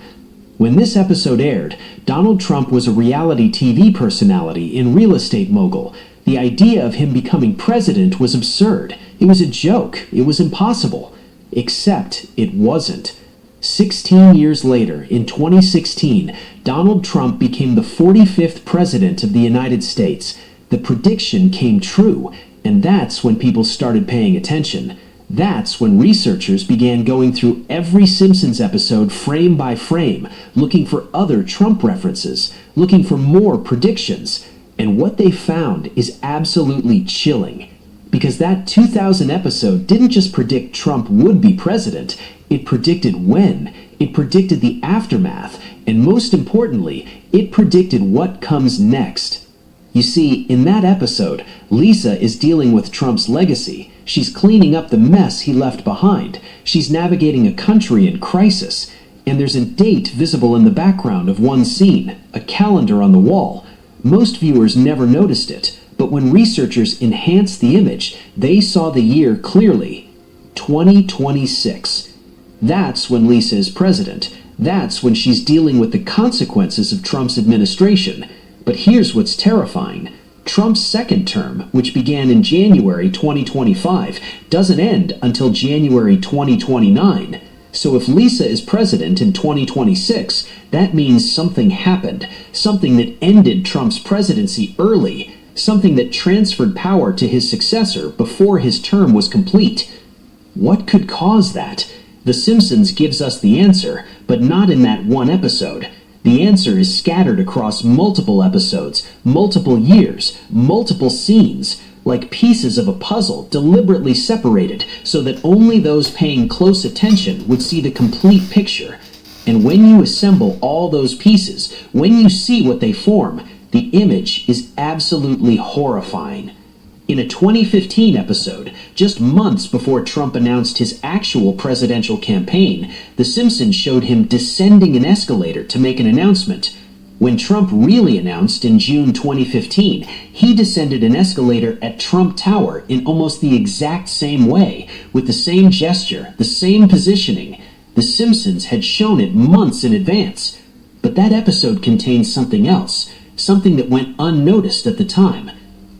When this episode aired, Donald Trump was a reality TV personality and real estate mogul. The idea of him becoming president was absurd. It was a joke. It was impossible. Except it wasn't. 16 years later, in 2016, Donald Trump became the 45th president of the United States. The prediction came true, and that's when people started paying attention. That's when researchers began going through every Simpsons episode frame by frame, looking for other Trump references, looking for more predictions. And what they found is absolutely chilling. Because that 2000 episode didn't just predict Trump would be president, it predicted when, it predicted the aftermath, and most importantly, it predicted what comes next. You see, in that episode, Lisa is dealing with Trump's legacy. She's cleaning up the mess he left behind. She's navigating a country in crisis. And there's a date visible in the background of one scene, a calendar on the wall. Most viewers never noticed it, but when researchers enhanced the image, they saw the year clearly. 2026. That's when Lisa is president. That's when she's dealing with the consequences of Trump's administration. But here's what's terrifying. Trump's second term, which began in January 2025, doesn't end until January 2029. So if Lisa is president in 2026, that means something happened, something that ended Trump's presidency early, something that transferred power to his successor before his term was complete. What could cause that? The Simpsons gives us the answer, but not in that one episode. The answer is scattered across multiple episodes, multiple years, multiple scenes, like pieces of a puzzle deliberately separated so that only those paying close attention would see the complete picture. And when you assemble all those pieces, when you see what they form, the image is absolutely horrifying. In a 2015 episode, just months before Trump announced his actual presidential campaign, The Simpsons showed him descending an escalator to make an announcement. When Trump really announced in June 2015, he descended an escalator at Trump Tower in almost the exact same way, with the same gesture, the same positioning. The Simpsons had shown it months in advance. But that episode contains something else, something that went unnoticed at the time.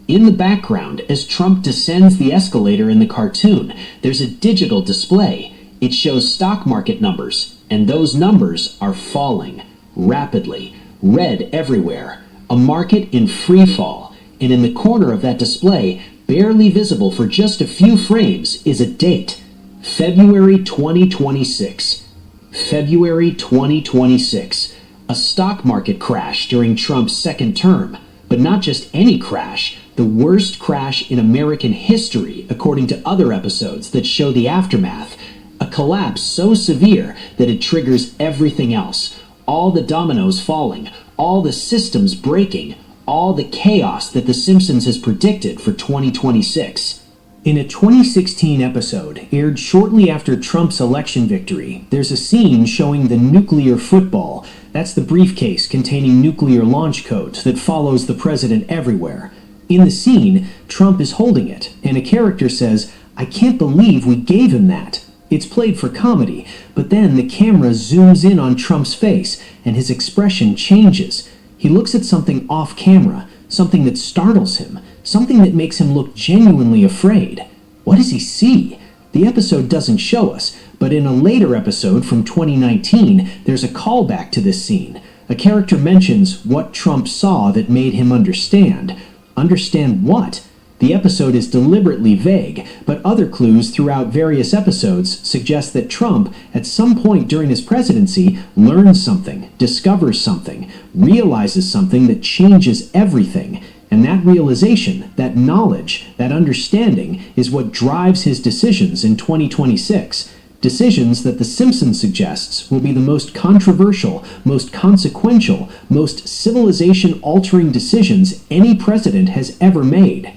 In the background, as Trump descends the escalator in the cartoon, there's a digital display. It shows stock market numbers, and those numbers are falling rapidly, red everywhere, a market in free fall. And in the corner of that display, barely visible for just a few frames, is a date: February 2026. February 2026. A stock market crash during Trump's second term. But not just any crash, the worst crash in American history, according to other episodes that show the aftermath. A collapse so severe that it triggers everything else. All the dominoes falling, all the systems breaking, all the chaos that The Simpsons has predicted for 2026. In a 2016 episode aired shortly after Trump's election victory, there's a scene showing the nuclear football. That's the briefcase containing nuclear launch codes that follows the president everywhere. In the scene, Trump is holding it, and a character says, "I can't believe we gave him that." It's played for comedy, but then the camera zooms in on Trump's face, and his expression changes. He looks at something off camera, something that startles him, something that makes him look genuinely afraid. What does he see? The episode doesn't show us, but in a later episode from 2019, there's a callback to this scene. A character mentions what Trump saw that made him understand. Understand what? The episode is deliberately vague, but other clues throughout various episodes suggest that Trump, at some point during his presidency, learns something, discovers something, realizes something that changes everything. And that realization, that knowledge, that understanding is what drives his decisions in 2026. Decisions that The Simpsons suggests will be the most controversial, most consequential, most civilization-altering decisions any president has ever made.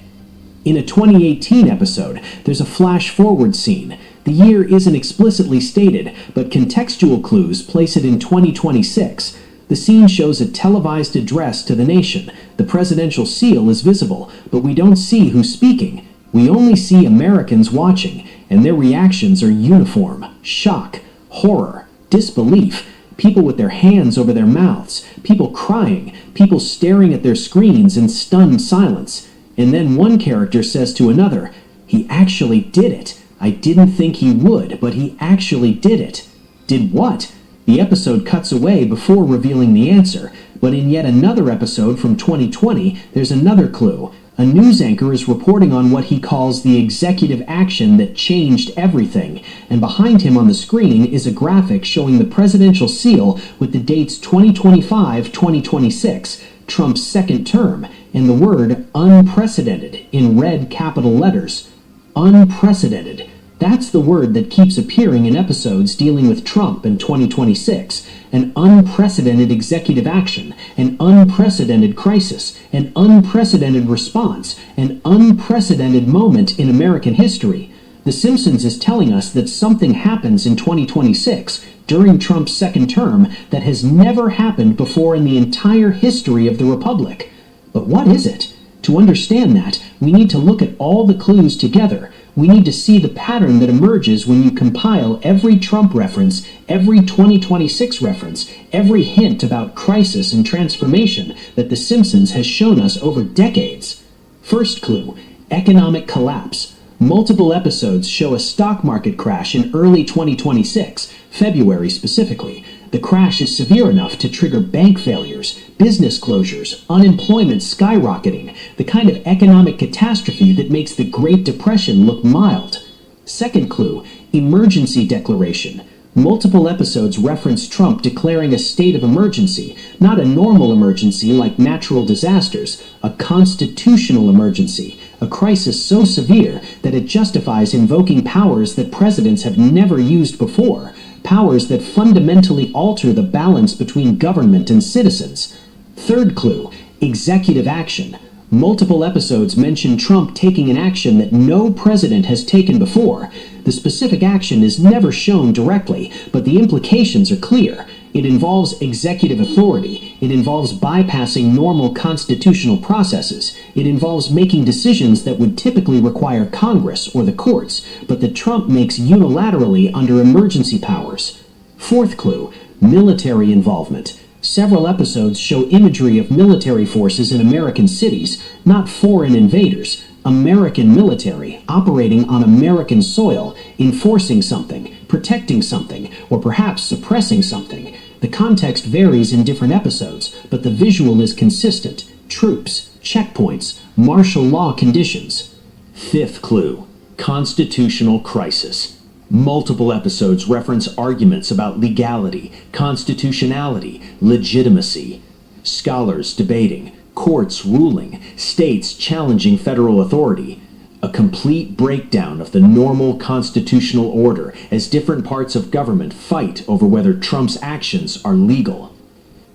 In a 2018 episode, there's a flash-forward scene. The year isn't explicitly stated, but contextual clues place it in 2026. The scene shows a televised address to the nation. The presidential seal is visible, but we don't see who's speaking. We only see Americans watching, and their reactions are uniform: shock, horror, disbelief, people with their hands over their mouths, people crying, people staring at their screens in stunned silence. And then one character says to another, "He actually did it. I didn't think he would, but he actually did it." Did what? The episode cuts away before revealing the answer, but in yet another episode from 2020, there's another clue. A news anchor is reporting on what he calls the executive action that changed everything, and behind him on the screen is a graphic showing the presidential seal with the dates 2025-2026, Trump's second term, and the word unprecedented in red capital letters. Unprecedented. That's the word that keeps appearing in episodes dealing with Trump in 2026. An unprecedented executive action, an unprecedented crisis, an unprecedented response, an unprecedented moment in American history. The Simpsons is telling us that something happens in 2026 during Trump's second term that has never happened before in the entire history of the Republic. But what is it? To understand that, we need to look at all the clues together. We need to see the pattern that emerges when you compile every Trump reference, every 2026 reference, every hint about crisis and transformation that The Simpsons has shown us over decades. First clue, economic collapse. Multiple episodes show a stock market crash in early 2026, February specifically. The crash is severe enough to trigger bank failures, business closures, unemployment skyrocketing, the kind of economic catastrophe that makes the Great Depression look mild. Second clue, emergency declaration. Multiple episodes reference Trump declaring a state of emergency, not a normal emergency like natural disasters, a constitutional emergency, a crisis so severe that it justifies invoking powers that presidents have never used before, powers that fundamentally alter the balance between government and citizens. Third clue, executive action. Multiple episodes mention Trump taking an action that no president has taken before. The specific action is never shown directly, but the implications are clear. It involves executive authority. It involves bypassing normal constitutional processes. It involves making decisions that would typically require Congress or the courts, but that Trump makes unilaterally under emergency powers. Fourth clue, military involvement. Several episodes show imagery of military forces in American cities, not foreign invaders. American military operating on American soil, enforcing something, protecting something, or perhaps suppressing something. The context varies in different episodes, but the visual is consistent. Troops, checkpoints, martial law conditions. Fifth clue, constitutional crisis. Multiple episodes reference arguments about legality, constitutionality, legitimacy. Scholars debating, courts ruling, states challenging federal authority. A complete breakdown of the normal constitutional order as different parts of government fight over whether Trump's actions are legal.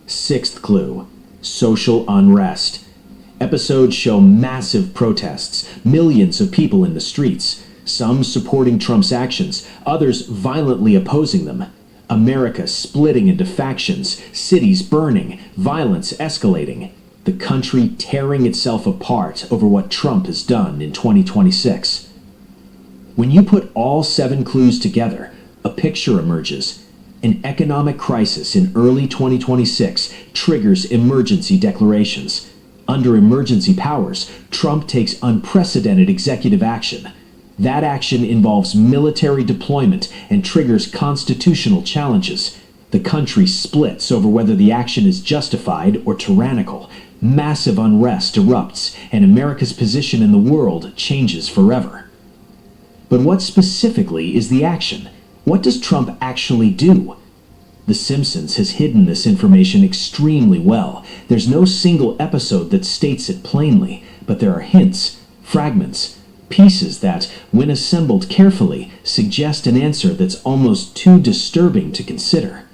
Sixth clue, social unrest. Episodes show massive protests, millions of people in the streets, some supporting Trump's actions, others violently opposing them. America splitting into factions, cities burning, violence escalating. The country tearing itself apart over what Trump has done in 2026. When you put all 7 clues together, a picture emerges. An economic crisis in early 2026 triggers emergency declarations. Under emergency powers, Trump takes unprecedented executive action. That action involves military deployment and triggers constitutional challenges. The country splits over whether the action is justified or tyrannical. Massive unrest erupts, and America's position in the world changes forever. But what specifically is the action? What does Trump actually do? The Simpsons has hidden this information extremely well. There's no single episode that states it plainly, but there are hints, fragments, pieces that, when assembled carefully, suggest an answer that's almost too disturbing to consider.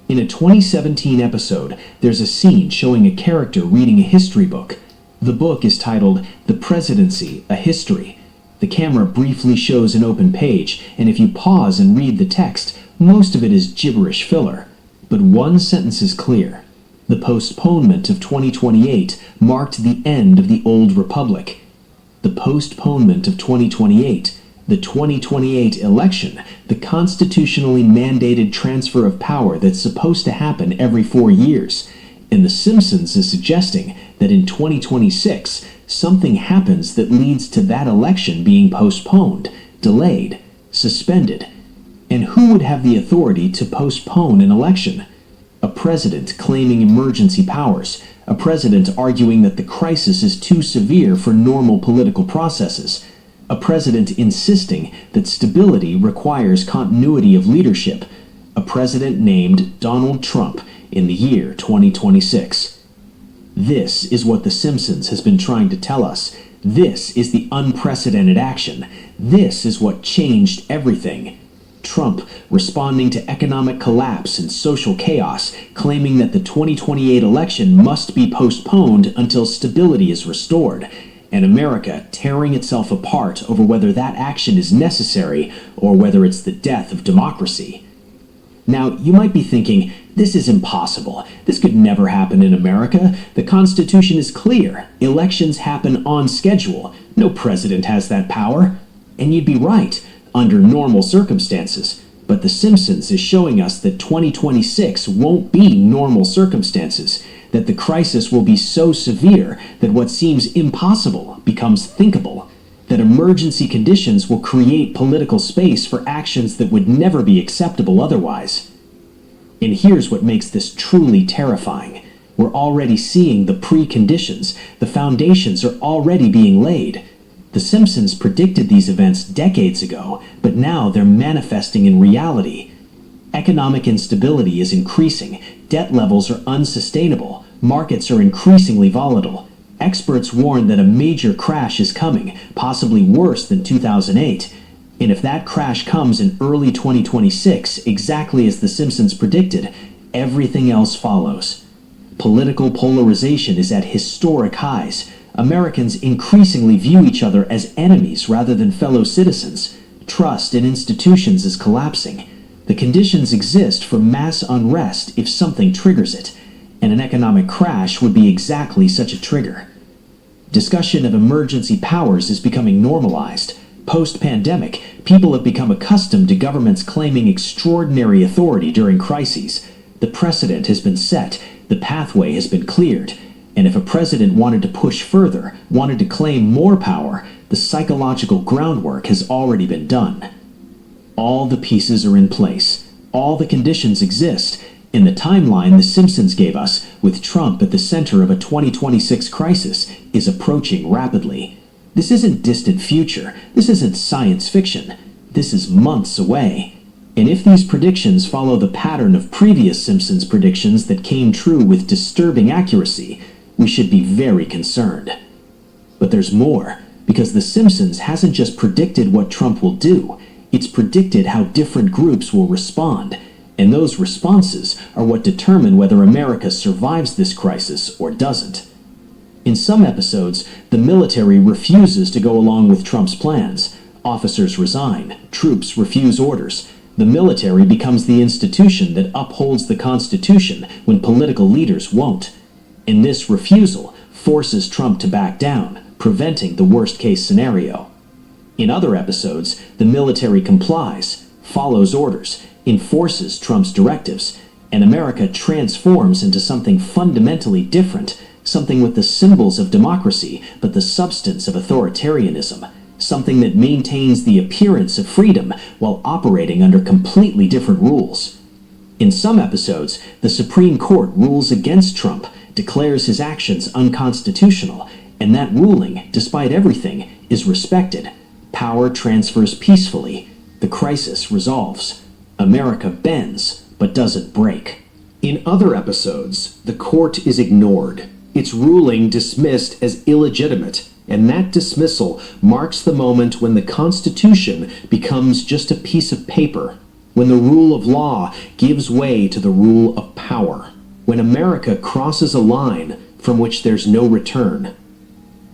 In a 2017 episode, there's a scene showing a character reading a history book. The book is titled The Presidency, A History. The camera briefly shows an open page, and if you pause and read the text, most of it is gibberish filler. But one sentence is clear. The postponement of 2028 marked the end of the old republic. The postponement of 2028, the 2028 election, the constitutionally mandated transfer of power that's supposed to happen every 4 years. And The Simpsons is suggesting that in 2026, something happens that leads to that election being postponed, delayed, suspended. And who would have the authority to postpone an election? A president claiming emergency powers, a president arguing that the crisis is too severe for normal political processes, a president insisting that stability requires continuity of leadership, a president named Donald Trump in the year 2026. This is what The Simpsons has been trying to tell us. This is the unprecedented action. This is what changed everything. Trump responding to economic collapse and social chaos, claiming that the 2028 election must be postponed until stability is restored, and America tearing itself apart over whether that action is necessary or whether it's the death of democracy. Now, you might be thinking, this is impossible. This could never happen in America. The Constitution is clear. Elections happen on schedule. No president has that power. And you'd be right, under normal circumstances. But The Simpsons is showing us that 2026 won't be normal circumstances, that the crisis will be so severe that what seems impossible becomes thinkable, that emergency conditions will create political space for actions that would never be acceptable otherwise. And here's what makes this truly terrifying. We're already seeing the preconditions. The foundations are already being laid. The Simpsons predicted these events decades ago, but now they're manifesting in reality. Economic instability is increasing. Debt levels are unsustainable. Markets are increasingly volatile. Experts warn that a major crash is coming, possibly worse than 2008. And if that crash comes in early 2026, exactly as The Simpsons predicted, everything else follows. Political polarization is at historic highs. Americans increasingly view each other as enemies rather than fellow citizens. Trust in institutions is collapsing. The conditions exist for mass unrest if something triggers it, and an economic crash would be exactly such a trigger. Discussion of emergency powers is becoming normalized. Post-pandemic, people have become accustomed to governments claiming extraordinary authority during crises. The precedent has been set, the pathway has been cleared, and if a president wanted to push further, wanted to claim more power, the psychological groundwork has already been done. All the pieces are in place. All the conditions exist. In the timeline The Simpsons gave us, with Trump at the center of a 2026 crisis, is approaching rapidly. This isn't distant future. This isn't science fiction. This is months away. And if these predictions follow the pattern of previous Simpsons predictions that came true with disturbing accuracy, we should be very concerned. But there's more, because The Simpsons hasn't just predicted what Trump will do, it's predicted how different groups will respond, and those responses are what determine whether America survives this crisis or doesn't. In some episodes, the military refuses to go along with Trump's plans. Officers resign, troops refuse orders. The military becomes the institution that upholds the Constitution when political leaders won't. And this refusal forces Trump to back down, preventing the worst-case scenario. In other episodes, the military complies, follows orders, enforces Trump's directives, and America transforms into something fundamentally different, something with the symbols of democracy but the substance of authoritarianism, something that maintains the appearance of freedom while operating under completely different rules. In some episodes, the Supreme Court rules against Trump, declares his actions unconstitutional, and that ruling, despite everything, is respected. Power transfers peacefully. The crisis resolves. America bends, but doesn't break. In other episodes, the court is ignored, its ruling dismissed as illegitimate, and that dismissal marks the moment when the Constitution becomes just a piece of paper, when the rule of law gives way to the rule of power, when America crosses a line from which there's no return.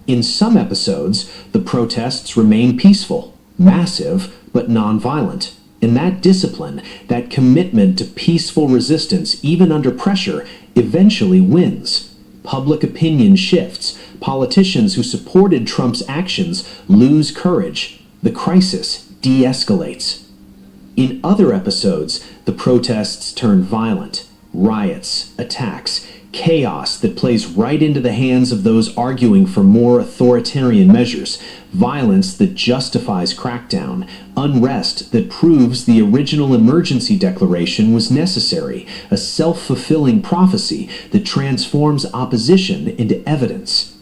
In some episodes, the protests remain peaceful, massive, but nonviolent. And that discipline, that commitment to peaceful resistance, even under pressure, eventually wins. Public opinion shifts. Politicians who supported Trump's actions lose courage. The crisis de-escalates. In other episodes, the protests turn violent. Riots, attacks, chaos that plays right into the hands of those arguing for more authoritarian measures, violence that justifies crackdown, unrest that proves the original emergency declaration was necessary, a self-fulfilling prophecy that transforms opposition into evidence.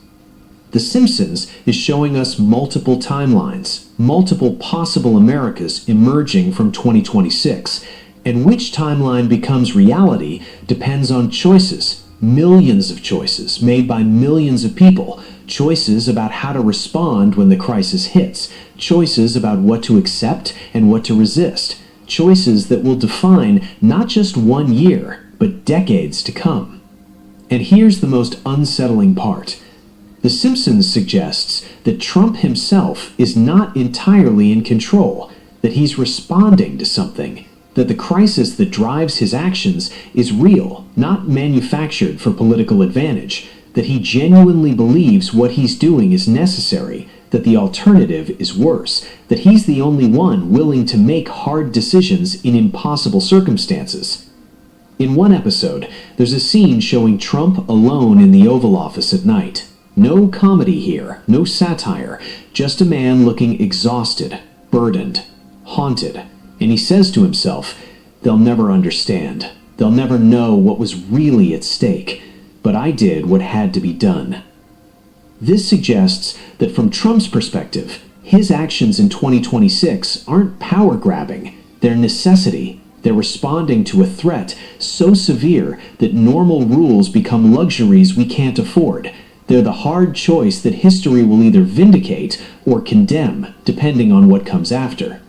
The Simpsons is showing us multiple timelines, multiple possible Americas emerging from 2026, and which timeline becomes reality depends on choices. Millions of choices made by millions of people, choices about how to respond when the crisis hits, choices about what to accept and what to resist, choices that will define not just 1 year, but decades to come. And here's the most unsettling part. The Simpsons suggests that Trump himself is not entirely in control, that he's responding to something, that the crisis that drives his actions is real, not manufactured for political advantage, that he genuinely believes what he's doing is necessary, that the alternative is worse, that he's the only one willing to make hard decisions in impossible circumstances. In one episode, there's a scene showing Trump alone in the Oval Office at night. No comedy here, no satire, just a man looking exhausted, burdened, haunted, and he says to himself, "They'll never understand. They'll never know what was really at stake, but I did what had to be done." This suggests that from Trump's perspective, his actions in 2026 aren't power-grabbing, they're necessity. They're responding to a threat so severe that normal rules become luxuries we can't afford. They're the hard choice that history will either vindicate or condemn, depending on what comes after.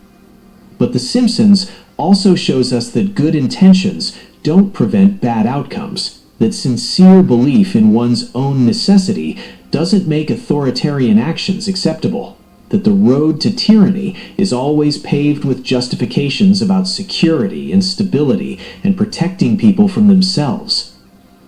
But The Simpsons also shows us that good intentions don't prevent bad outcomes, that sincere belief in one's own necessity doesn't make authoritarian actions acceptable, that the road to tyranny is always paved with justifications about security and stability and protecting people from themselves.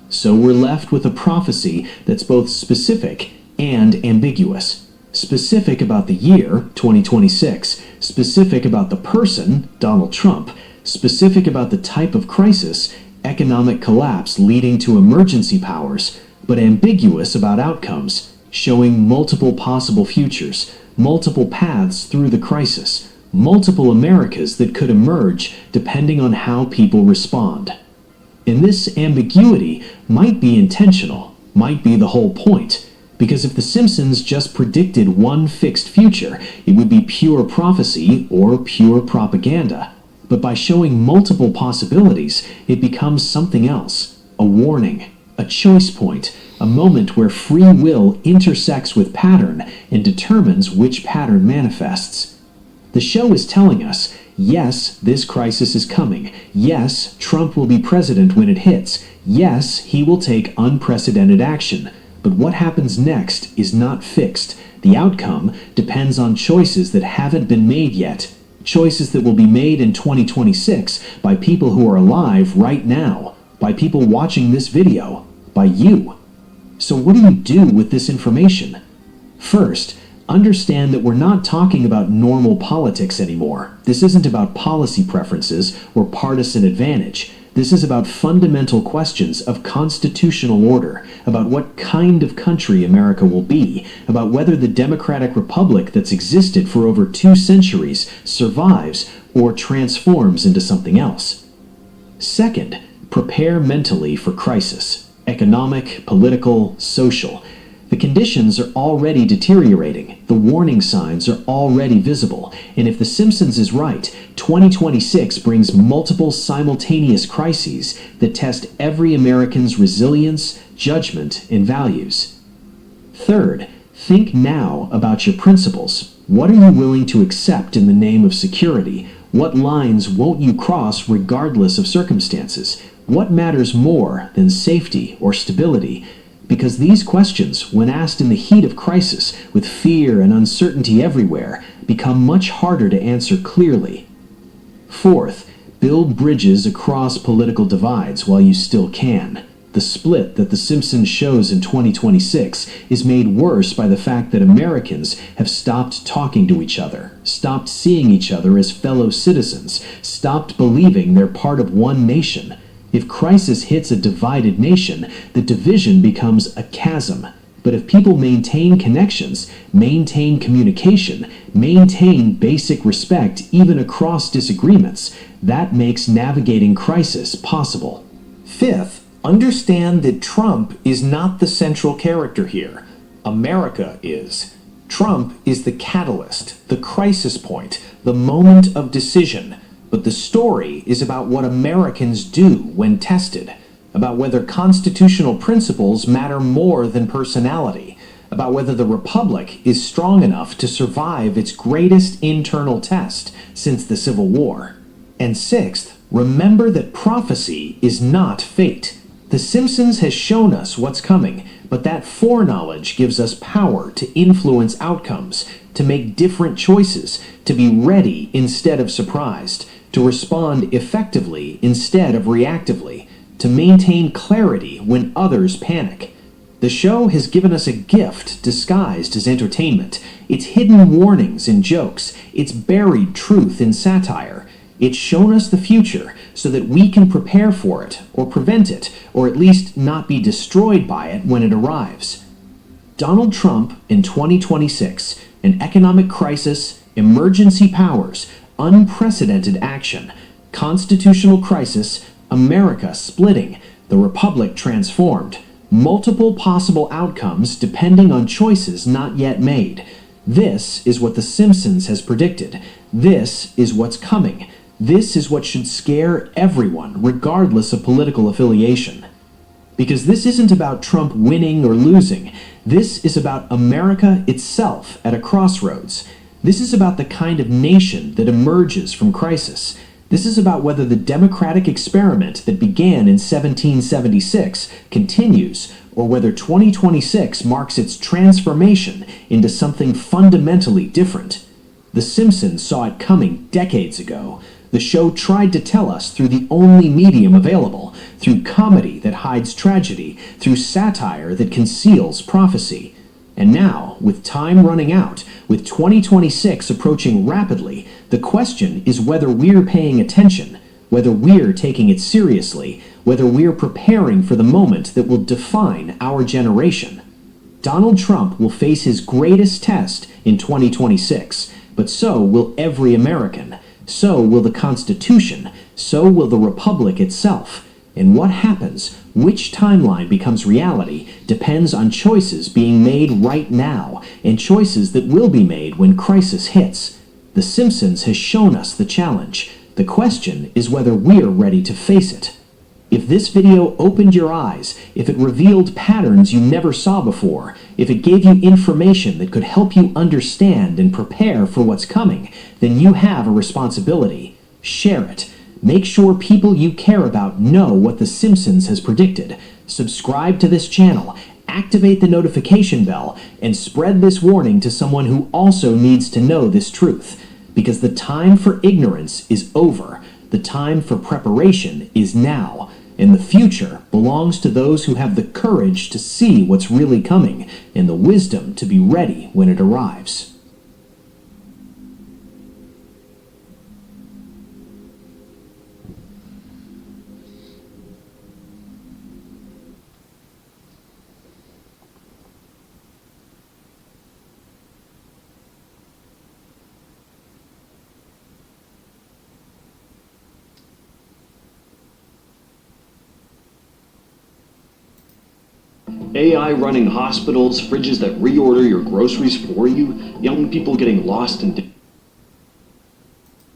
So we're left with a prophecy that's both specific and ambiguous. Specific about the year, 2026, specific about the person, Donald Trump, specific about the type of crisis, economic collapse leading to emergency powers, but ambiguous about outcomes, showing multiple possible futures, multiple paths through the crisis, multiple Americas that could emerge depending on how people respond. And this ambiguity might be intentional, might be the whole point, because if The Simpsons just predicted one fixed future, it would be pure prophecy or pure propaganda. But by showing multiple possibilities, it becomes something else, a warning, a choice point, a moment where free will intersects with pattern and determines which pattern manifests. The show is telling us, yes, this crisis is coming. Yes, Trump will be president when it hits. Yes, he will take unprecedented action. But what happens next is not fixed. The outcome depends on choices that haven't been made yet. Choices that will be made in 2026 by people who are alive right now, by people watching this video, by you. So what do you do with this information? First, understand that we're not talking about normal politics anymore. This isn't about policy preferences or partisan advantage. This is about fundamental questions of constitutional order, about what kind of country America will be, about whether the democratic republic that's existed for over 2 centuries survives or transforms into something else. Second, prepare mentally for crisis. Economic, political, social. The conditions are already deteriorating. The warning signs are already visible. And if The Simpsons is right, 2026 brings multiple simultaneous crises that test every American's resilience, judgment, and values. Third, think now about your principles. What are you willing to accept in the name of security? What lines won't you cross regardless of circumstances? What matters more than safety or stability? Because these questions, when asked in the heat of crisis, with fear and uncertainty everywhere, become much harder to answer clearly. Fourth, build bridges across political divides while you still can. The split that The Simpsons shows in 2026 is made worse by the fact that Americans have stopped talking to each other, stopped seeing each other as fellow citizens, stopped believing they're part of one nation. If crisis hits a divided nation, the division becomes a chasm. But if people maintain connections, maintain communication, maintain basic respect even across disagreements, that makes navigating crisis possible. Fifth, understand that Trump is not the central character here. America is. Trump is the catalyst, the crisis point, the moment of decision. But the story is about what Americans do when tested, about whether constitutional principles matter more than personality, about whether the Republic is strong enough to survive its greatest internal test since the Civil War. And sixth, remember that prophecy is not fate. The Simpsons has shown us what's coming, but that foreknowledge gives us power to influence outcomes, to make different choices, to be ready instead of surprised, to respond effectively instead of reactively, to maintain clarity when others panic. The show has given us a gift disguised as entertainment. It's hidden warnings in jokes. It's buried truth in satire. It's shown us the future so that we can prepare for it, or prevent it, or at least not be destroyed by it when it arrives. Donald Trump in 2026, an economic crisis, emergency powers, unprecedented action, constitutional crisis, America splitting, the Republic transformed, multiple possible outcomes depending on choices not yet made. This is what The Simpsons has predicted. This is what's coming. This is what should scare everyone, regardless of political affiliation. Because this isn't about Trump winning or losing. This is about America itself at a crossroads. This is about the kind of nation that emerges from crisis. This is about whether the democratic experiment that began in 1776 continues, or whether 2026 marks its transformation into something fundamentally different. The Simpsons saw it coming decades ago. The show tried to tell us through the only medium available, through comedy that hides tragedy, through satire that conceals prophecy. And now, with time running out, with 2026 approaching rapidly, the question is whether we're paying attention, whether we're taking it seriously, whether we're preparing for the moment that will define our generation. Donald Trump will face his greatest test in 2026, but so will every American. So will the Constitution. So will the Republic itself. And what happens, which timeline becomes reality, depends on choices being made right now, and choices that will be made when crisis hits. The Simpsons has shown us the challenge. The question is whether we're ready to face it. If this video opened your eyes, if it revealed patterns you never saw before, if it gave you information that could help you understand and prepare for what's coming, then you have a responsibility. Share it. Make sure people you care about know what The Simpsons has predicted. Subscribe to this channel, activate the notification bell, and spread this warning to someone who also needs to know this truth. Because the time for ignorance is over. The time for preparation is now. And the future belongs to those who have the courage to see what's really coming and the wisdom to be ready when it arrives. AI running hospitals, fridges that reorder your groceries for you, young people getting lost in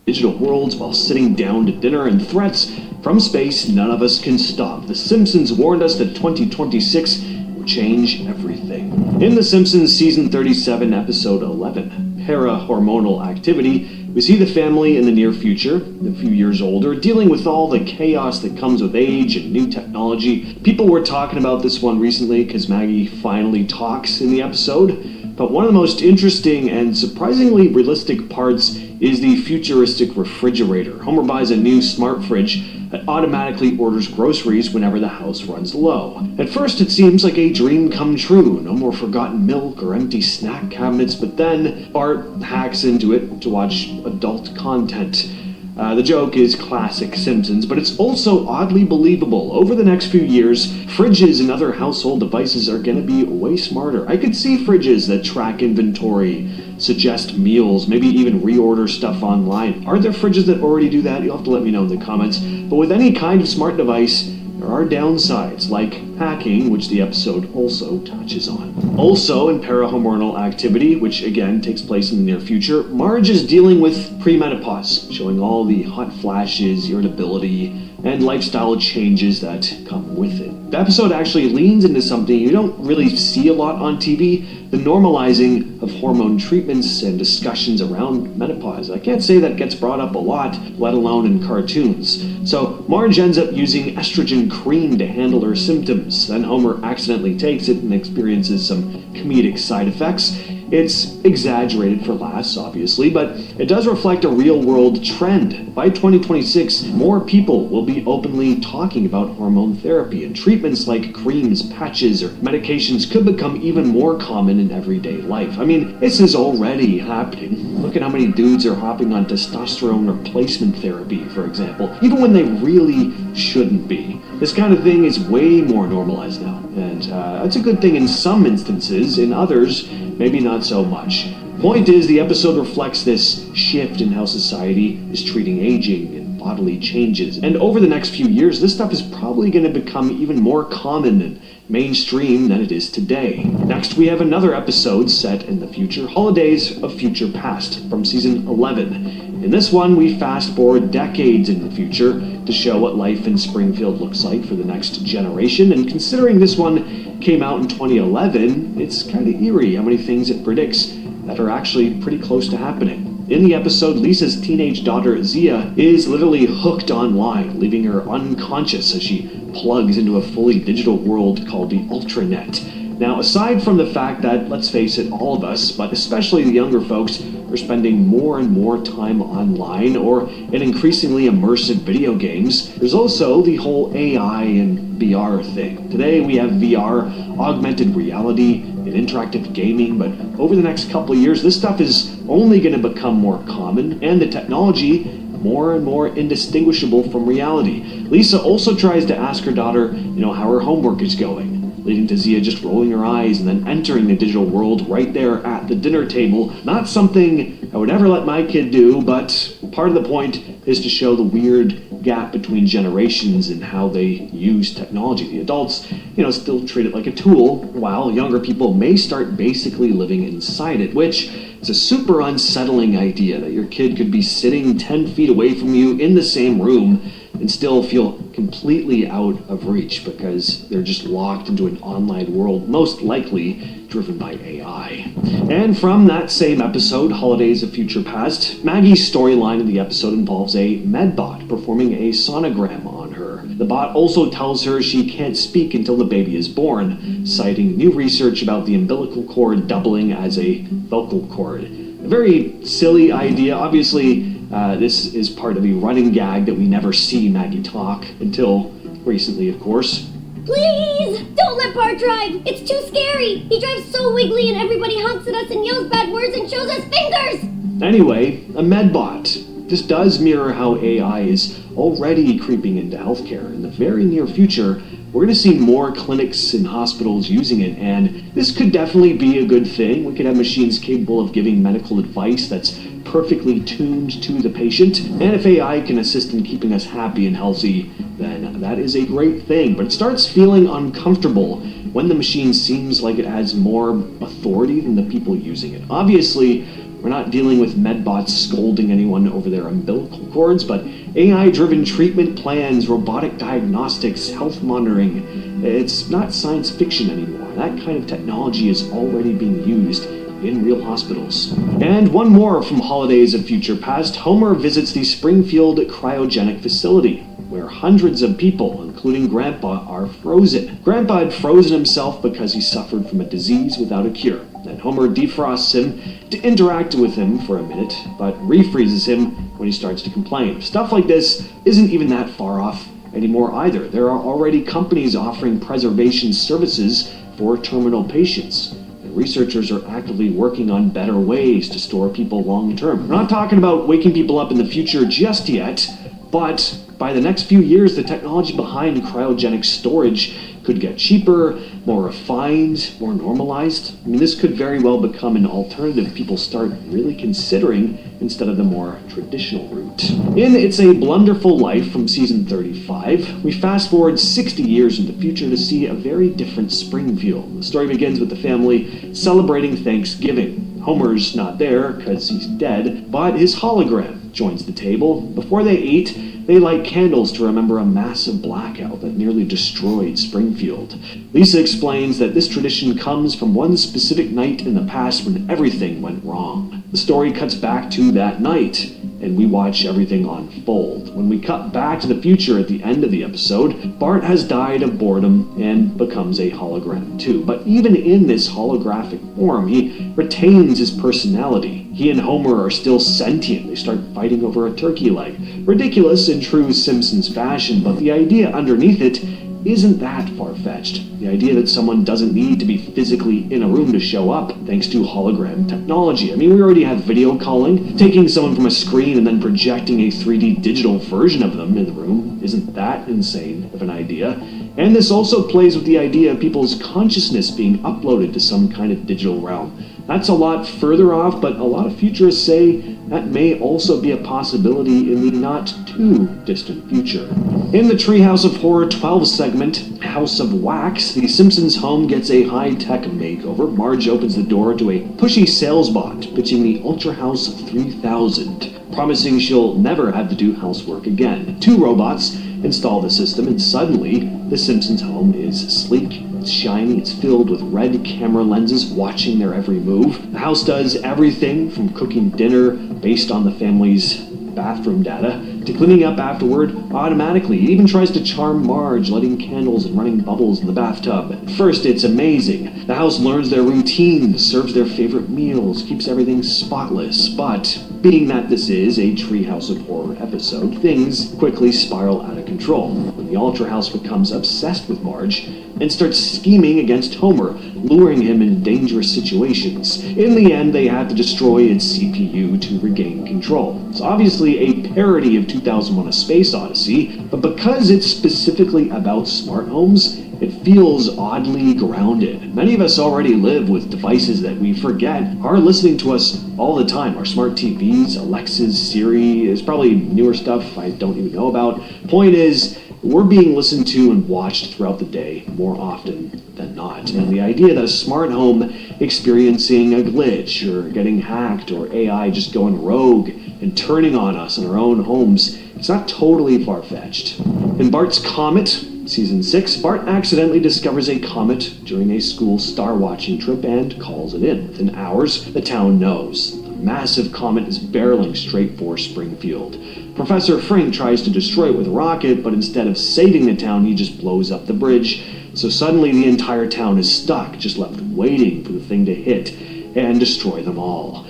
digital worlds while sitting down to dinner, and threats from space none of us can stop. The Simpsons warned us that 2026 will change everything. In The Simpsons Season 37, Episode 11, Para-Hormonal Activity, we see the family in the near future, a few years older, dealing with all the chaos that comes with age and new technology. People were talking about this one recently because Maggie finally talks in the episode, but one of the most interesting and surprisingly realistic parts is the futuristic refrigerator. Homer buys a new smart fridge that automatically orders groceries whenever the house runs low. At first it seems like a dream come true, no more forgotten milk or empty snack cabinets, but then Bart hacks into it to watch adult content. The joke is classic Simpsons, but it's also oddly believable. Over the next few years, fridges and other household devices are going to be way smarter. I could see fridges that track inventory, suggest meals, maybe even reorder stuff online. Are there fridges that already do that? You'll have to let me know in the comments. But with any kind of smart device, there are downsides, like hacking, which the episode also touches on. Also, in Para-Hormonal Activity, which again takes place in the near future, Marge is dealing with premenopause, showing all the hot flashes, irritability, and lifestyle changes that come with it. The episode actually leans into something you don't really see a lot on TV, the normalizing of hormone treatments and discussions around menopause. I can't say that gets brought up a lot, let alone in cartoons. So Marge ends up using estrogen cream to handle her symptoms. Then Homer accidentally takes it and experiences some comedic side effects. It's exaggerated for laughs, obviously, but it does reflect a real-world trend. By 2026, more people will be openly talking about hormone therapy, and treatments like creams, patches, or medications could become even more common in everyday life. I mean, this is already happening. Look at how many dudes are hopping on testosterone replacement therapy, for example, even when they really shouldn't be. This kind of thing is way more normalized now, and that's a good thing in some instances. In others, maybe not so much. Point is, the episode reflects this shift in how society is treating aging and bodily changes. And over the next few years, this stuff is probably going to become even more common and mainstream than it is today. Next, we have another episode set in the future, Holidays of Future Past, from season 11. In this one, we fast forward decades in the future to show what life in Springfield looks like for the next generation, and considering this one came out in 2011, it's kind of eerie how many things it predicts that are actually pretty close to happening. In the episode, Lisa's teenage daughter, Zia, is literally hooked online, leaving her unconscious as she plugs into a fully digital world called the Ultranet. Now, aside from the fact that, let's face it, all of us, but especially the younger folks, are spending more and more time online or in increasingly immersive video games, there's also the whole AI and VR thing. Today we have VR, augmented reality, and interactive gaming, but over the next couple of years, this stuff is only going to become more common, and the technology more and more indistinguishable from reality. Lisa also tries to ask her daughter, how her homework is going, leading to Zia just rolling her eyes and then entering the digital world right there at the dinner table. Not something I would ever let my kid do, but part of the point is to show the weird gap between generations and how they use technology. The adults, still treat it like a tool, while younger people may start basically living inside it, which is a super unsettling idea that your kid could be sitting 10 feet away from you in the same room and still feel completely out of reach because they're just locked into an online world, most likely driven by AI. And from that same episode, Holidays of Future Past, Maggie's storyline in the episode involves a medbot performing a sonogram on her. The bot also tells her she can't speak until the baby is born, citing new research about the umbilical cord doubling as a vocal cord. A very silly idea. Obviously, this is part of the running gag that we never see Maggie talk, until recently, of course. Please, don't let Bart drive. It's too scary. He drives so wiggly and everybody honks at us and yells bad words and shows us fingers. Anyway, a medbot. This does mirror how AI is already creeping into healthcare. In the very near future, we're going to see more clinics and hospitals using it, and this could definitely be a good thing. We could have machines capable of giving medical advice that's perfectly tuned to the patient, and if AI can assist in keeping us happy and healthy, then that is a great thing. But it starts feeling uncomfortable when the machine seems like it has more authority than the people using it. Obviously, we're not dealing with medbots scolding anyone over their umbilical cords, but AI-driven treatment plans, robotic diagnostics, health monitoring. It's not science fiction anymore. That kind of technology is already being used in real hospitals. And one more from Holidays of Future Past. Homer visits the Springfield cryogenic facility, where hundreds of people, including Grandpa, are frozen. Grandpa had frozen himself because he suffered from a disease without a cure. Then Homer defrosts him to interact with him for a minute, but refreezes him when he starts to complain. Stuff like this isn't even that far off anymore either. There are already companies offering preservation services for terminal patients. Researchers are actively working on better ways to store people long term. We're not talking about waking people up in the future just yet, but by the next few years, the technology behind cryogenic storage could get cheaper, more refined, more normalized. I mean, this could very well become an alternative people start really considering instead of the more traditional route. In It's a Blunderful Life from season 35, we fast forward 60 years in the future to see a very different Springfield. The story begins with the family celebrating Thanksgiving. Homer's not there because he's dead, but his hologram joins the table. Before they eat, they light candles to remember a massive blackout that nearly destroyed Springfield. Lisa explains that this tradition comes from one specific night in the past when everything went wrong. The story cuts back to that night. and we watch everything unfold. When we cut back to the future at the end of the episode, Bart has died of boredom and becomes a hologram too. But even in this holographic form, he retains his personality. He and Homer are still sentient. They start fighting over a turkey leg. Ridiculous in true Simpsons fashion, but the idea underneath it isn't that far-fetched. The idea that someone doesn't need to be physically in a room to show up thanks to hologram technology. I mean, we already have video calling. Taking someone from a screen and then projecting a 3D digital version of them in the room isn't that insane of an idea. And this also plays with the idea of people's consciousness being uploaded to some kind of digital realm. That's a lot further off, but a lot of futurists say that may also be a possibility in the not too distant future. In the Treehouse of Horror 12 segment, House of Wax, the Simpsons home gets a high-tech makeover. Marge opens the door to a pushy sales bot pitching the Ultra House 3000, promising she'll never have to do housework again. 2 robots install the system, and suddenly the Simpsons home is sleek, it's shiny, it's filled with red camera lenses watching their every move. The house does everything from cooking dinner based on the family's bathroom data to cleaning up afterward automatically. It even tries to charm Marge, lighting candles and running bubbles in the bathtub. At first, it's amazing. The house learns their routines, serves their favorite meals, keeps everything spotless, but being that this is a Treehouse of Horror episode, things quickly spiral out of control when the Ultra House becomes obsessed with Marge and starts scheming against Homer, luring him into dangerous situations. In the end, they have to destroy its CPU to regain control. It's obviously a parody of 2001: A Space Odyssey, but because it's specifically about smart homes, it feels oddly grounded. Many of us already live with devices that we forget are listening to us all the time. Our smart TVs, Alexas, Siri, there's probably newer stuff I don't even know about. Point is, we're being listened to and watched throughout the day more often than not. And the idea that a smart home experiencing a glitch or getting hacked or AI just going rogue and turning on us in our own homes, it's not totally far-fetched. In Bart's Comet, Season 6, Bart accidentally discovers a comet during a school star-watching trip and calls it in. Within hours, the town knows. The massive comet is barreling straight for Springfield. Professor Frink tries to destroy it with a rocket, but instead of saving the town, he just blows up the bridge. So suddenly the entire town is stuck, just left waiting for the thing to hit and destroy them all.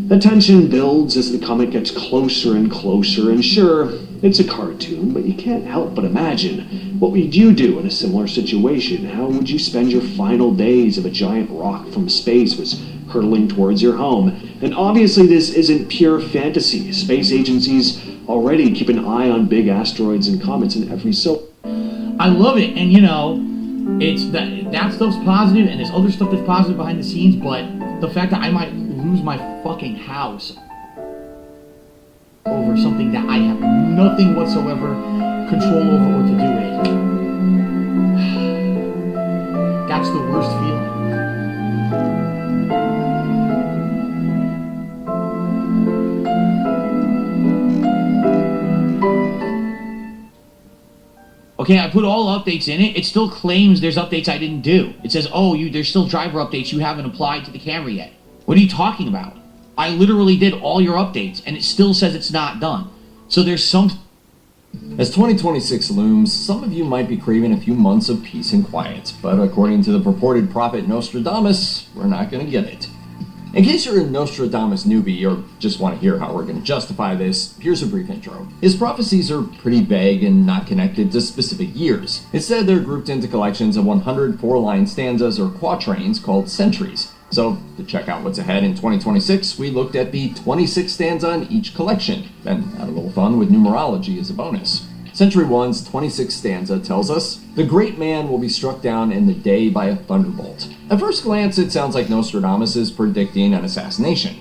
The tension builds as the comet gets closer and closer, and sure, it's a cartoon, but you can't help but imagine. What would you do in a similar situation? How would you spend your final days if a giant rock from space was hurtling towards your home? And obviously this isn't pure fantasy. Space agencies already keep an eye on big asteroids and comets in every so. I love it, and you know, it's that stuff's positive, and there's other stuff that's positive behind the scenes, but the fact that I might lose my fucking house over something that I have nothing whatsoever control over or to do with, that's the worst feeling. Okay, I put all updates in it. It still claims there's updates I didn't do. It says, oh, there's still driver updates you haven't applied to the camera yet. What are you talking about? I literally did all your updates, and it still says it's not done. So there's some... As 2026 looms, some of you might be craving a few months of peace and quiet, but according to the purported prophet Nostradamus, we're not going to get it. In case you're a Nostradamus newbie or just want to hear how we're going to justify this, here's a brief intro. His prophecies are pretty vague and not connected to specific years. Instead, they're grouped into collections of 104-line stanzas or quatrains called centuries. So, to check out what's ahead in 2026, we looked at the 26th stanza in each collection, then had a little fun with numerology as a bonus. Century 1's 26th stanza tells us, "The great man will be struck down in the day by a thunderbolt." At first glance, it sounds like Nostradamus is predicting an assassination.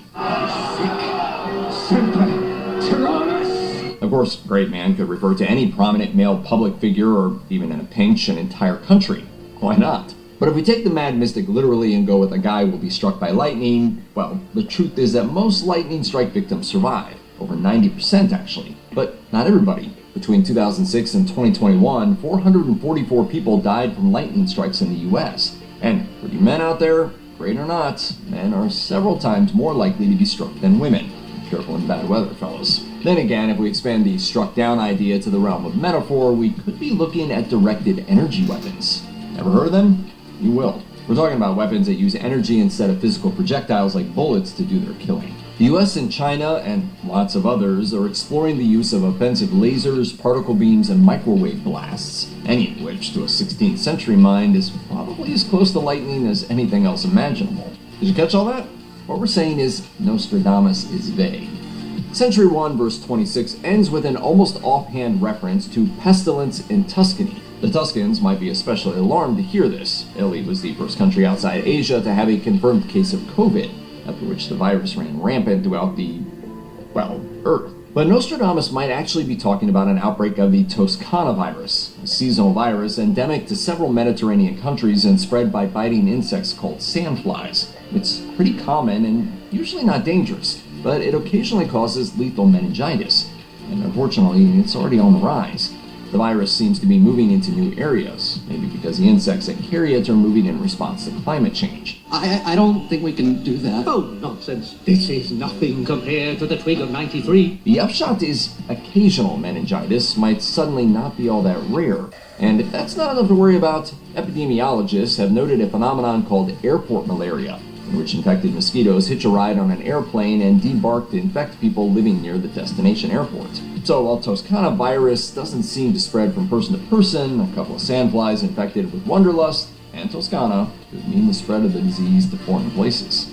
Of course, great man could refer to any prominent male public figure or even in a pinch, an entire country. Why not? But if we take the mad mystic literally and go with a guy will be struck by lightning, well, the truth is that most lightning strike victims survive. Over 90% actually. But not everybody. Between 2006 and 2021, 444 people died from lightning strikes in the US. And for you men out there, great or not, men are several times more likely to be struck than women. careful in bad weather, fellas. Then again, if we expand the struck down idea to the realm of metaphor, we could be looking at directed energy weapons. Never heard of them? You will. We're talking about weapons that use energy instead of physical projectiles like bullets to do their killing. The US and China, and lots of others, are exploring the use of offensive lasers, particle beams, and microwave blasts, any of which, to a 16th century mind, is probably as close to lightning as anything else imaginable. Did you catch all that? What we're saying is Nostradamus is vague. Century 1, verse 26 ends with an almost offhand reference to pestilence in Tuscany. The Tuscans might be especially alarmed to hear this. Italy was the first country outside Asia to have a confirmed case of COVID, after which the virus ran rampant throughout the, Earth. But Nostradamus might actually be talking about an outbreak of the Toscana virus, a seasonal virus endemic to several Mediterranean countries and spread by biting insects called sandflies. It's pretty common and usually not dangerous, but it occasionally causes lethal meningitis, and unfortunately, it's already on the rise. The virus seems to be moving into new areas, maybe because the insects that carry it are moving in response to climate change. I don't think we can do that. Oh, nonsense. This is nothing compared to the twig of 93. The upshot is occasional meningitis might suddenly not be all that rare. And if that's not enough to worry about, epidemiologists have noted a phenomenon called airport malaria, in which infected mosquitoes hitch a ride on an airplane and debark to infect people living near the destination airport. So while Toscana virus doesn't seem to spread from person to person, a couple of sandflies infected with wanderlust and Toscana could mean the spread of the disease to foreign places.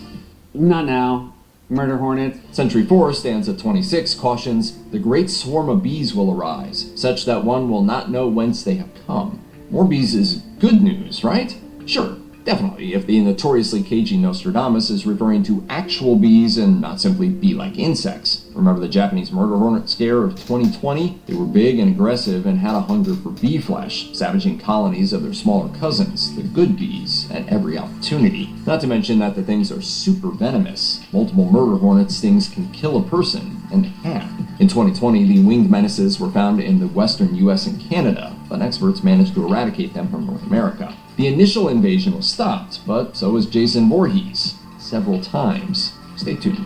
Not now. Murder hornets. Century 4, stanza 26, cautions, the great swarm of bees will arise, such that one will not know whence they have come. More bees is good news, right? Sure. Definitely, if the notoriously cagey Nostradamus is referring to actual bees and not simply bee-like insects. Remember the Japanese murder hornet scare of 2020? They were big and aggressive and had a hunger for bee flesh, savaging colonies of their smaller cousins, the good bees, at every opportunity. Not to mention that the things are super venomous. Multiple murder hornet stings can kill a person, and have. In 2020, the winged menaces were found in the western US and Canada, but experts managed to eradicate them from North America. The initial invasion was stopped, but so was Jason Voorhees, several times. Stay tuned.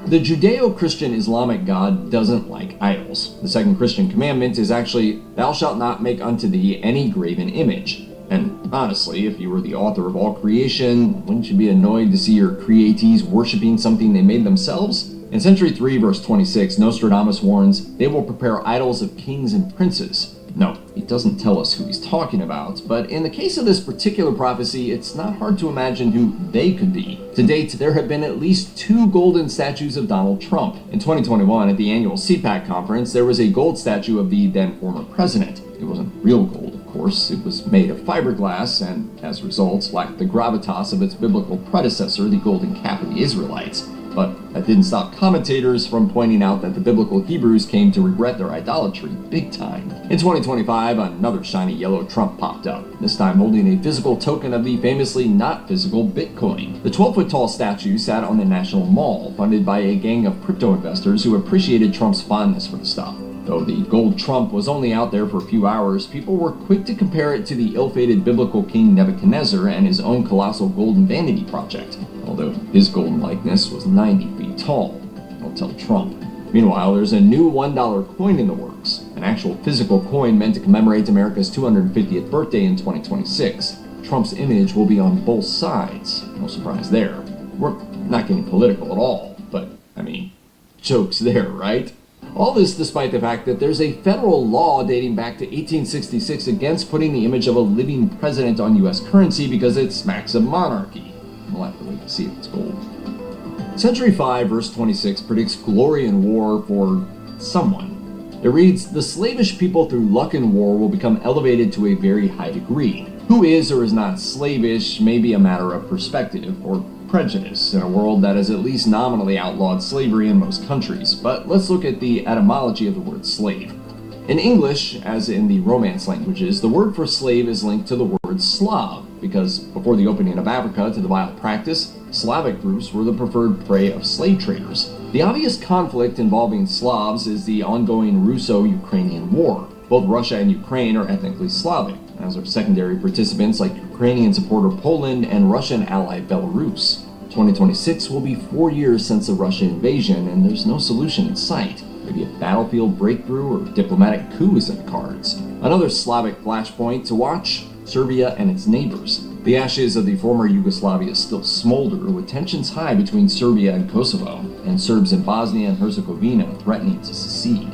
The Judeo-Christian Islamic God doesn't like idols. The second Christian commandment is actually, thou shalt not make unto thee any graven image. And honestly, if you were the author of all creation, wouldn't you be annoyed to see your createes worshiping something they made themselves? In Century 3, verse 26, Nostradamus warns, they will prepare idols of kings and princes. No, he doesn't tell us who he's talking about, but in the case of this particular prophecy, it's not hard to imagine who they could be. To date, there have been at least 2 golden statues of Donald Trump. In 2021, at the annual CPAC conference, there was a gold statue of the then former president. It wasn't real gold, of course. It was made of fiberglass and, as a result, lacked the gravitas of its biblical predecessor, the golden calf of the Israelites. But that didn't stop commentators from pointing out that the biblical Hebrews came to regret their idolatry big time. In 2025, another shiny yellow Trump popped up, this time holding a physical token of the famously not physical Bitcoin. The 12-foot-tall statue sat on the National Mall, funded by a gang of crypto investors who appreciated Trump's fondness for the stuff. Though the gold Trump was only out there for a few hours, people were quick to compare it to the ill-fated biblical king Nebuchadnezzar and his own colossal golden vanity project, although his golden likeness was 90 feet tall. Don't tell Trump. Meanwhile, there's a new $1 coin in the works, an actual physical coin meant to commemorate America's 250th birthday in 2026. Trump's image will be on both sides. No surprise there. We're not getting political at all, but, joke's there, right? All this despite the fact that there's a federal law dating back to 1866 against putting the image of a living president on U.S. currency because it smacks of monarchy. We'll have to wait to see if it's gold. Century 5, verse 26 predicts glory in war for someone. It reads, the slavish people through luck in war will become elevated to a very high degree. Who is or is not slavish may be a matter of perspective or prejudice in a world that has at least nominally outlawed slavery in most countries, but let's look at the etymology of the word slave. In English, as in the Romance languages, the word for slave is linked to the word Slav, because before the opening of Africa to the vile practice, Slavic groups were the preferred prey of slave traders. The obvious conflict involving Slavs is the ongoing Russo-Ukrainian war. Both Russia and Ukraine are ethnically Slavic, as are secondary participants like Ukrainian supporter Poland and Russian ally Belarus. 2026 will be 4 years since the Russian invasion, and there's no solution in sight. Maybe a battlefield breakthrough or diplomatic coup is in the cards. Another Slavic flashpoint to watch, Serbia and its neighbors. The ashes of the former Yugoslavia still smolder, with tensions high between Serbia and Kosovo, and Serbs in Bosnia and Herzegovina threatening to secede.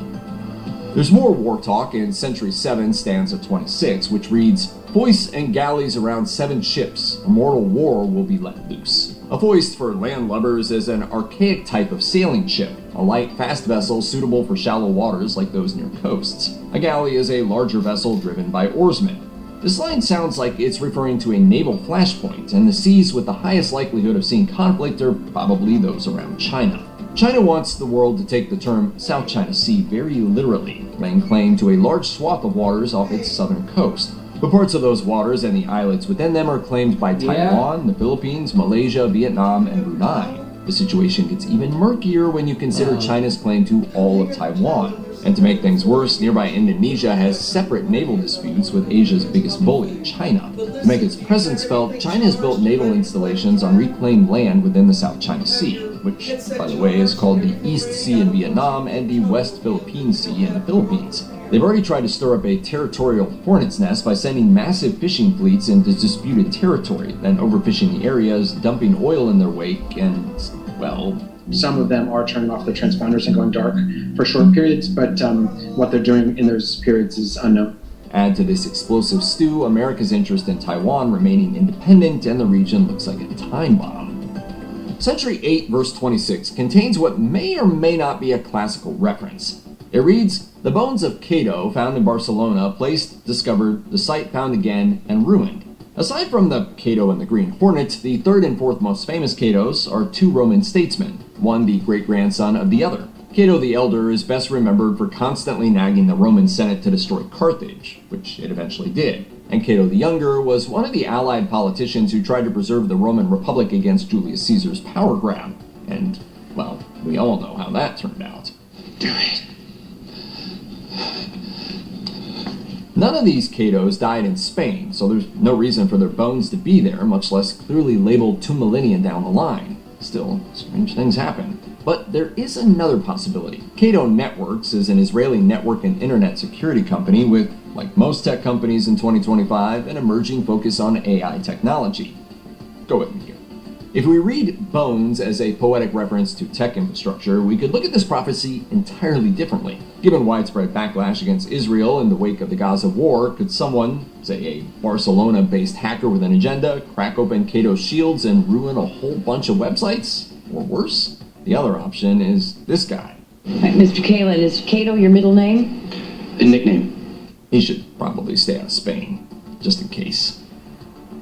There's more war talk in Century 7, stanza 26, which reads, "Foists and galleys around 7 ships, a mortal war will be let loose." A foist for landlubbers is an archaic type of sailing ship, a light, fast vessel suitable for shallow waters like those near coasts. A galley is a larger vessel driven by oarsmen. This line sounds like it's referring to a naval flashpoint, and the seas with the highest likelihood of seeing conflict are probably those around China. China wants the world to take the term South China Sea very literally, laying claim to a large swath of waters off its southern coast. But parts of those waters and the islets within them are claimed by Taiwan, the Philippines, Malaysia, Vietnam, and Brunei. The situation gets even murkier when you consider China's claim to all of Taiwan. And to make things worse, nearby Indonesia has separate naval disputes with Asia's biggest bully, China. To make its presence felt, China has built naval installations on reclaimed land within the South China Sea, which, by the way, is called the East Sea in Vietnam and the West Philippine Sea in the Philippines. They've already tried to stir up a territorial hornet's nest by sending massive fishing fleets into disputed territory, then overfishing the areas, dumping oil in their wake, and, well... Some of them are turning off their transponders and going dark for short periods, but what they're doing in those periods is unknown. Add to this explosive stew America's interest in Taiwan remaining independent, and the region looks like a time bomb. Century 8, verse 26 contains what may or may not be a classical reference. It reads, "The bones of Cato found in Barcelona, placed, discovered, the site found again, and ruined." Aside from the Cato and the Green Hornet, the third and fourth most famous Catos are 2 Roman statesmen, one the great-grandson of the other. Cato the Elder is best remembered for constantly nagging the Roman Senate to destroy Carthage, which it eventually did. And Cato the Younger was one of the allied politicians who tried to preserve the Roman Republic against Julius Caesar's power grab. And, well, we all know how that turned out. Do it. None of these Catos died in Spain, so there's no reason for their bones to be there, much less clearly labeled 2 millennia down the line. Still, strange things happen. But there is another possibility. Cato Networks is an Israeli network and internet security company with, like most tech companies in 2025, an emerging focus on AI technology. Go with me here. If we read bones as a poetic reference to tech infrastructure, we could look at this prophecy entirely differently. Given widespread backlash against Israel in the wake of the Gaza war, could someone, say a Barcelona-based hacker with an agenda, crack open Cato's shields and ruin a whole bunch of websites? Or worse? The other option is this guy. Mr. Kalin, is Cato your middle name? A nickname. He should probably stay out of Spain, just in case.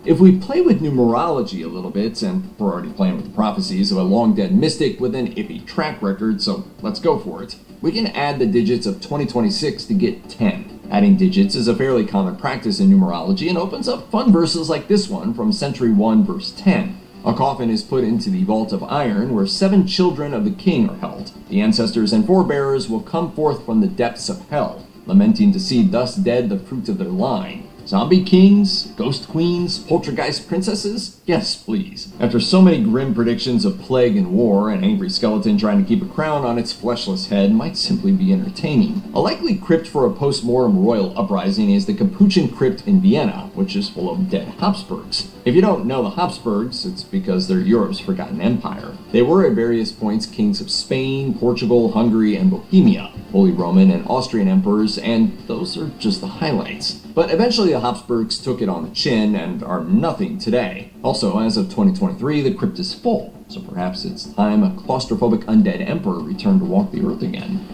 If we play with numerology a little bit, and we're already playing with the prophecies of a long-dead mystic with an iffy track record, so let's go for it. We can add the digits of 2026 to get 10. Adding digits is a fairly common practice in numerology and opens up fun verses like this one from Century 1, verse 10. A coffin is put into the vault of iron where 7 children of the king are held. The ancestors and forebearers will come forth from the depths of hell, lamenting to see thus dead the fruit of their line. Zombie kings? Ghost queens? Poltergeist princesses? Yes, please. After so many grim predictions of plague and war, an angry skeleton trying to keep a crown on its fleshless head might simply be entertaining. A likely crypt for a post-mortem royal uprising is the Capuchin crypt in Vienna, which is full of dead Habsburgs. If you don't know the Habsburgs, it's because they're Europe's forgotten empire. They were at various points kings of Spain, Portugal, Hungary, and Bohemia, Holy Roman and Austrian emperors, and those are just the highlights. But eventually the Habsburgs took it on the chin and are nothing today. Also, as of 2023, the crypt is full, so perhaps it's time a claustrophobic undead emperor returned to walk the earth again.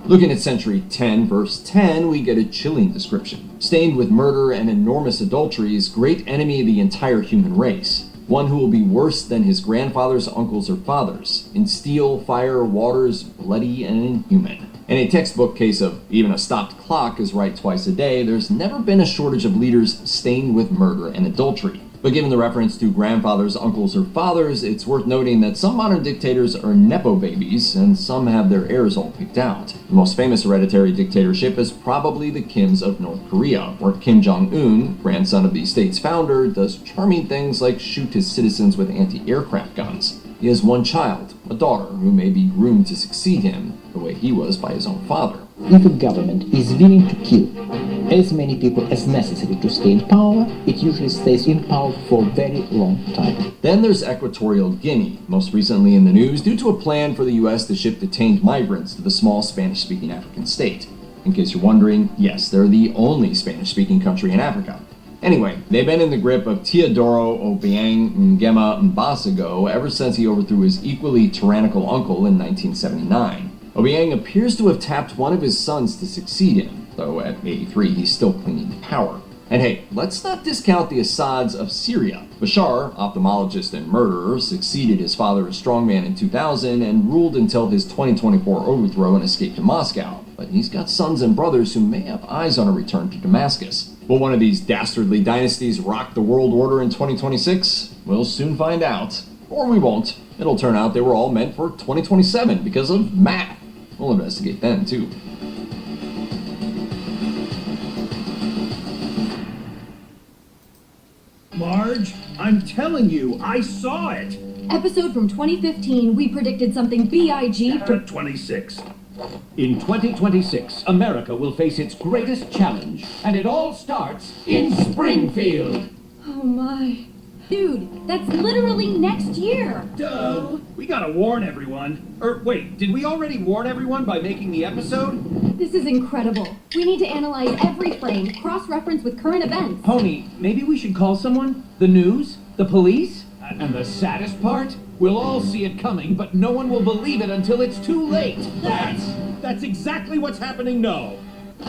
Looking at Century 10, verse 10, we get a chilling description. Stained with murder and enormous adulteries, great enemy of the entire human race. One who will be worse than his grandfathers, uncles, or fathers. In steel, fire, waters, bloody, and inhuman. In a textbook case of even a stopped clock is right twice a day, there's never been a shortage of leaders stained with murder and adultery. But given the reference to grandfathers, uncles, or fathers, it's worth noting that some modern dictators are nepo babies, and some have their heirs all picked out. The most famous hereditary dictatorship is probably the Kims of North Korea, where Kim Jong-un, grandson of the state's founder, does charming things like shoot his citizens with anti-aircraft guns. He has one child, a daughter, who may be groomed to succeed him, the way he was by his own father. If a government is willing to kill as many people as necessary to stay in power, it usually stays in power for a very long time. Then there's Equatorial Guinea, most recently in the news due to a plan for the US to ship detained migrants to the small Spanish-speaking African state. In case you're wondering, yes, they're the only Spanish-speaking country in Africa. Anyway, they've been in the grip of Teodoro Obiang Nguema Mbasogo ever since he overthrew his equally tyrannical uncle in 1979. Obiang appears to have tapped one of his sons to succeed him, though at 83 he's still clinging to power. And hey, let's not discount the Assads of Syria. Bashar, ophthalmologist and murderer, succeeded his father as strongman in 2000 and ruled until his 2024 overthrow and escape to Moscow. But he's got sons and brothers who may have eyes on a return to Damascus. Will one of these dastardly dynasties rock the world order in 2026? We'll soon find out. Or we won't. It'll turn out they were all meant for 2027 because of math. We'll investigate then, too. Marge, I'm telling you, I saw it. Episode from 2015, we predicted something BIG for 26. In 2026, America will face its greatest challenge, and it all starts in Springfield. Oh my. Dude, that's literally next year. Duh. We gotta warn everyone. Wait, did we already warn everyone by making the episode? This is incredible. We need to analyze every frame, cross-reference with current events. Pony, maybe we should call someone? The news? The police? And the saddest part? We'll all see it coming, but no one will believe it until it's too late. That's exactly what's happening now.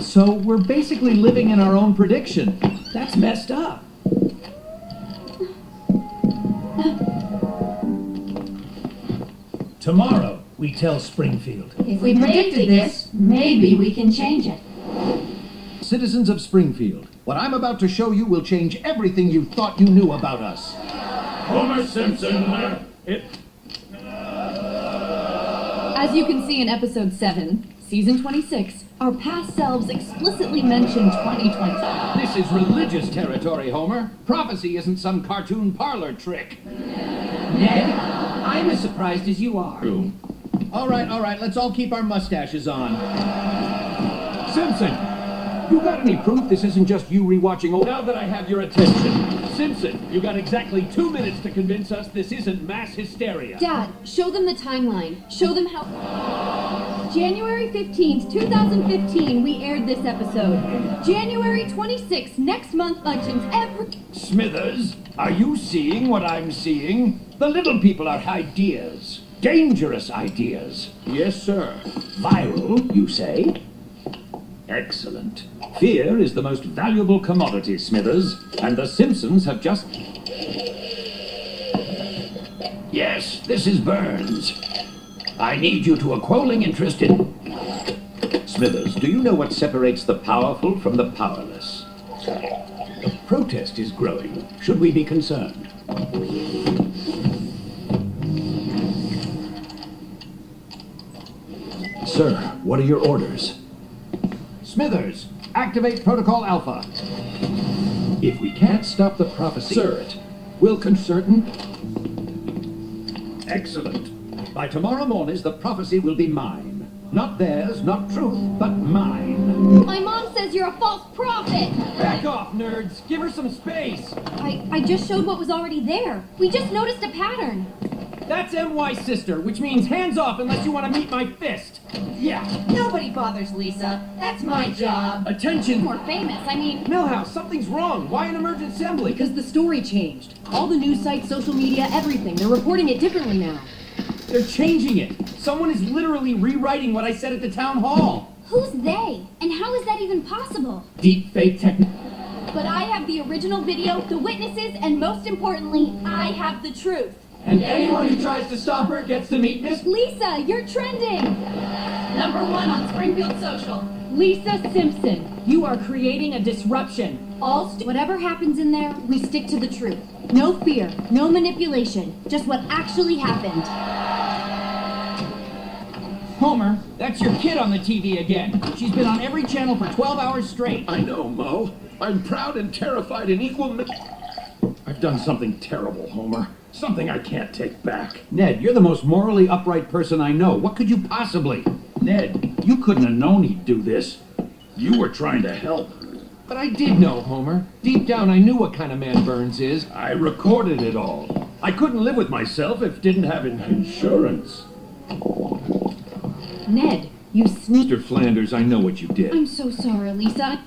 So we're basically living in our own prediction. That's messed up. Tomorrow, we tell Springfield. If we predicted this, maybe we can change it. Citizens of Springfield, what I'm about to show you will change everything you thought you knew about us. Homer Simpson. As you can see in episode 7, season 26, our past selves explicitly mentioned 2020. This is religious territory, Homer. Prophecy isn't some cartoon parlor trick. Ned, I'm as surprised as you are. All right, let's all keep our mustaches on. Simpson, you got any proof this isn't just you rewatching old... Now that I have your attention, Simpson, you got exactly 2 minutes to convince us this isn't mass hysteria. Dad, show them the timeline. Show them how... January 15th, 2015, we aired this episode. January 26th, next month, functions every... Smithers, are you seeing what I'm seeing? The little people are ideas. Dangerous ideas. Yes, sir. Viral, you say? Excellent. Fear is the most valuable commodity, Smithers, and the Simpsons have just... Yes, this is Burns. I need you to a quarreling interest in... Smithers, do you know what separates the powerful from the powerless? The protest is growing. Should we be concerned? Sir, what are your orders? Smithers, activate Protocol Alpha. If we can't stop the prophecy... Sir, we'll concertain... Excellent. By tomorrow morning, the prophecy will be mine. Not theirs, not truth, but mine. My mom says you're a false prophet! Back off, nerds! Give her some space! I just showed what was already there. We just noticed a pattern. That's MY's sister, which means hands off unless you want to meet my fist. Yeah. Nobody bothers Lisa. That's my job. Attention! More famous, I mean... Millhouse, something's wrong. Why an emergent assembly? Because the story changed. All the news sites, social media, everything. They're reporting it differently now. They're changing it. Someone is literally rewriting what I said at the town hall. Who's they? And how is that even possible? Deep fake technology. But I have the original video, the witnesses, and most importantly, I have the truth. And anyone who tries to stop her gets to meet Miss... Lisa, you're trending! #1 on Springfield Social. Lisa Simpson, you are creating a disruption. Whatever happens in there, we stick to the truth. No fear, no manipulation, just what actually happened. Homer, that's your kid on the TV again. She's been on every channel for 12 hours straight. I know, Mo. I'm proud and terrified in equal I've done something terrible, Homer. Something I can't take back. Ned, you're the most morally upright person I know. What could you possibly? Ned, you couldn't have known he'd do this. You were trying to help. But I did know, Homer. Deep down, I knew what kind of man Burns is. I recorded it all. I couldn't live with myself if didn't have insurance. Ned, you Mr. Flanders, I know what you did. I'm so sorry, Lisa.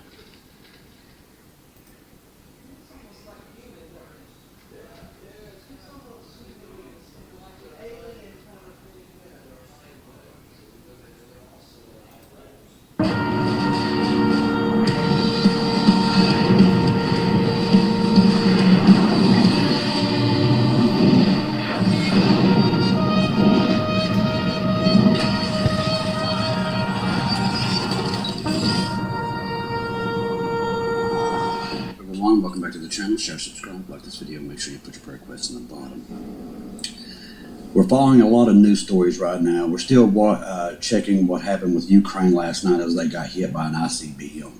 Welcome back to the channel. Share, subscribe, like this video, make sure you put your prayer requests in the bottom. We're following a lot of news stories right now. We're still checking what happened with Ukraine last night as they got hit by an ICBM.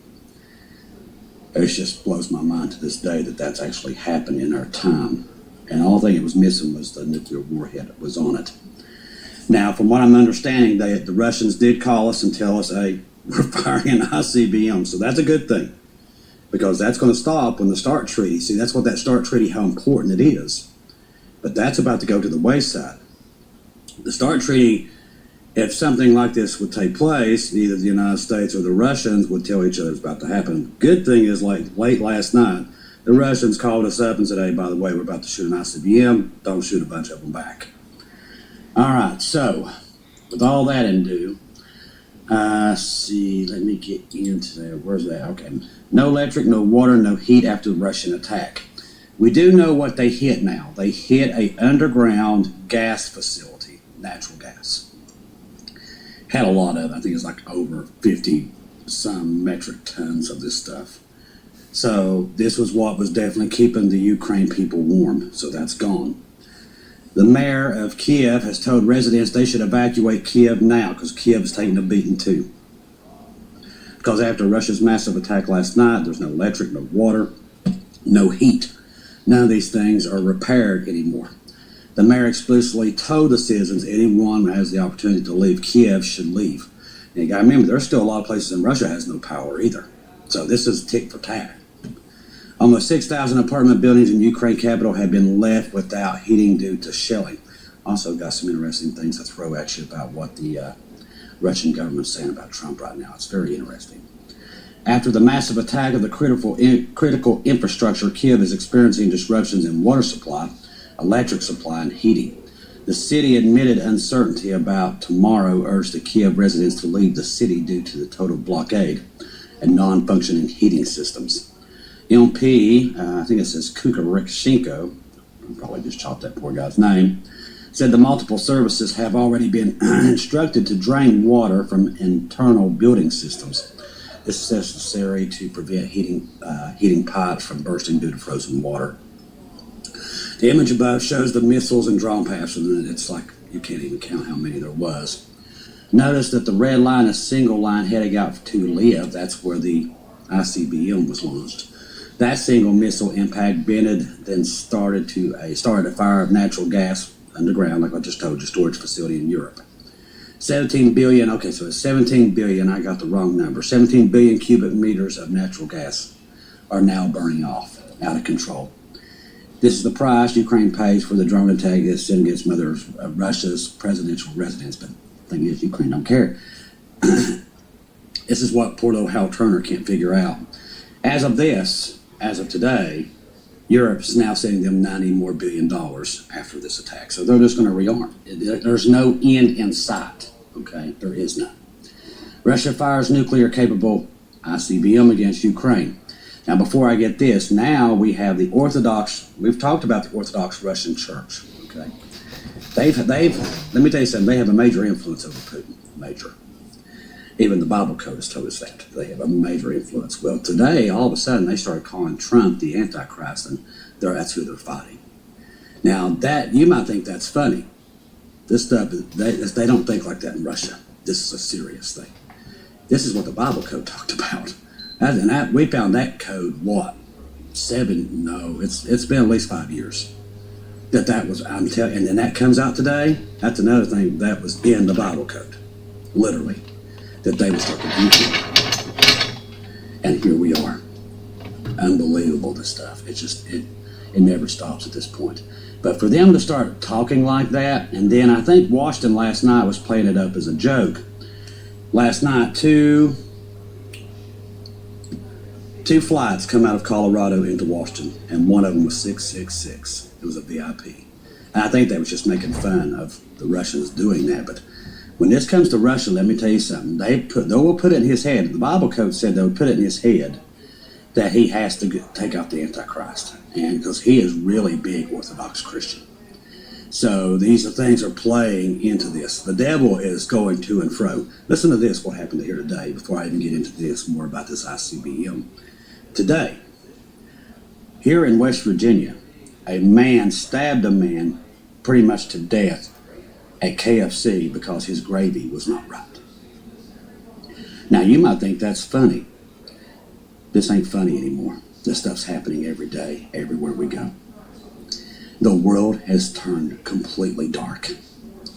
It just blows my mind to this day that that's actually happened in our time. And all thing it was missing was the nuclear warhead that was on it. Now, from what I'm understanding, the Russians did call us and tell us, hey, we're firing an ICBM, so that's a good thing. Because that's going to stop when the START Treaty, see, that's what that START Treaty, how important it is. But that's about to go to the wayside. The START Treaty, if something like this would take place, either the United States or the Russians would tell each other it's about to happen. Good thing is, like late last night, the Russians called us up and said, hey, by the way, we're about to shoot an ICBM. Don't shoot a bunch of them back. All right, so with all that in view, see, let me get into there. Where's that? Okay. No electric, no water, no heat after the Russian attack. We do know what they hit now. They hit an underground gas facility, natural gas. Had a lot of it. I think it's like over 50 some metric tons of this stuff. So this was what was definitely keeping the Ukraine people warm. So that's gone. The mayor of Kiev has told residents they should evacuate Kiev now because Kiev is taking a beating too. Because after Russia's massive attack last night, there's no electric, no water, no heat. None of these things are repaired anymore. The mayor explicitly told the citizens anyone who has the opportunity to leave Kiev should leave. And you got to remember, there's still a lot of places in Russia that has no power either. So this is tick for tack. Almost 6,000 apartment buildings in Ukraine capital have been left without heating due to shelling. Also got some interesting things to throw at you about what the Russian government's saying about Trump right now. It's very interesting. After the massive attack of the critical infrastructure, Kiev is experiencing disruptions in water supply, electric supply, and heating. The city admitted uncertainty about tomorrow, urged the Kiev residents to leave the city due to the total blockade and non-functioning heating systems. MP, I think it says Kukaryshchenko, probably just chopped that poor guy's name, said the multiple services have already been instructed to drain water from internal building systems. This is necessary to prevent heating pipes from bursting due to frozen water. The image above shows the missiles and drone paths, and it's like you can't even count how many there was. Notice that the red line is single line heading out to Lviv. That's where the ICBM was launched. That single missile impact vented, then started a fire of natural gas underground, like I just told you, storage facility in Europe. 17 billion, okay, so it's 17 billion, I got the wrong number. 17 billion cubic meters of natural gas are now burning off, out of control. This is the price Ukraine pays for the drone attack that's sent against Russia's presidential residence. But the thing is, Ukraine don't care. This is what poor little Hal Turner can't figure out. As of today, Europe's now sending them $90 billion more after this attack. So they're just going to rearm. There's no end in sight. Okay, there is none. Russia fires nuclear-capable ICBM against Ukraine. Now, before I get this, now we have the Orthodox. We've talked about the Orthodox Russian Church. Okay, they've. Let me tell you something. They have a major influence over Putin. Major. Even the Bible Code has told us that. They have a major influence. Well, today, all of a sudden, they started calling Trump the Antichrist, and that's who they're fighting. Now, that you might think that's funny. This stuff, they don't think like that in Russia. This is a serious thing. This is what the Bible Code talked about. We found that code, it's been at least 5 years. That was, I'm telling you, and then that comes out today, that's another thing that was in the Bible Code, literally, that they would start confusing. And here we are. Unbelievable, this stuff. It never stops at this point. But for them to start talking like that, and then I think Washington last night was playing it up as a joke. Last night, two flights come out of Colorado into Washington, and one of them was 666. It was a VIP. And I think they was just making fun of the Russians doing that. But when this comes to Russia, let me tell you something. They will put it in his head. The Bible Code said they would put it in his head that he has to take out the Antichrist, and because he is really big Orthodox Christian. So these things are playing into this. The devil is going to and fro. Listen to this, what happened here today, before I even get into this more about this ICBM. Today, here in West Virginia, a man stabbed a man pretty much to death at KFC because his gravy was not right. Now, you might think that's funny. This ain't funny anymore. This stuff's happening every day, everywhere we go. The world has turned completely dark.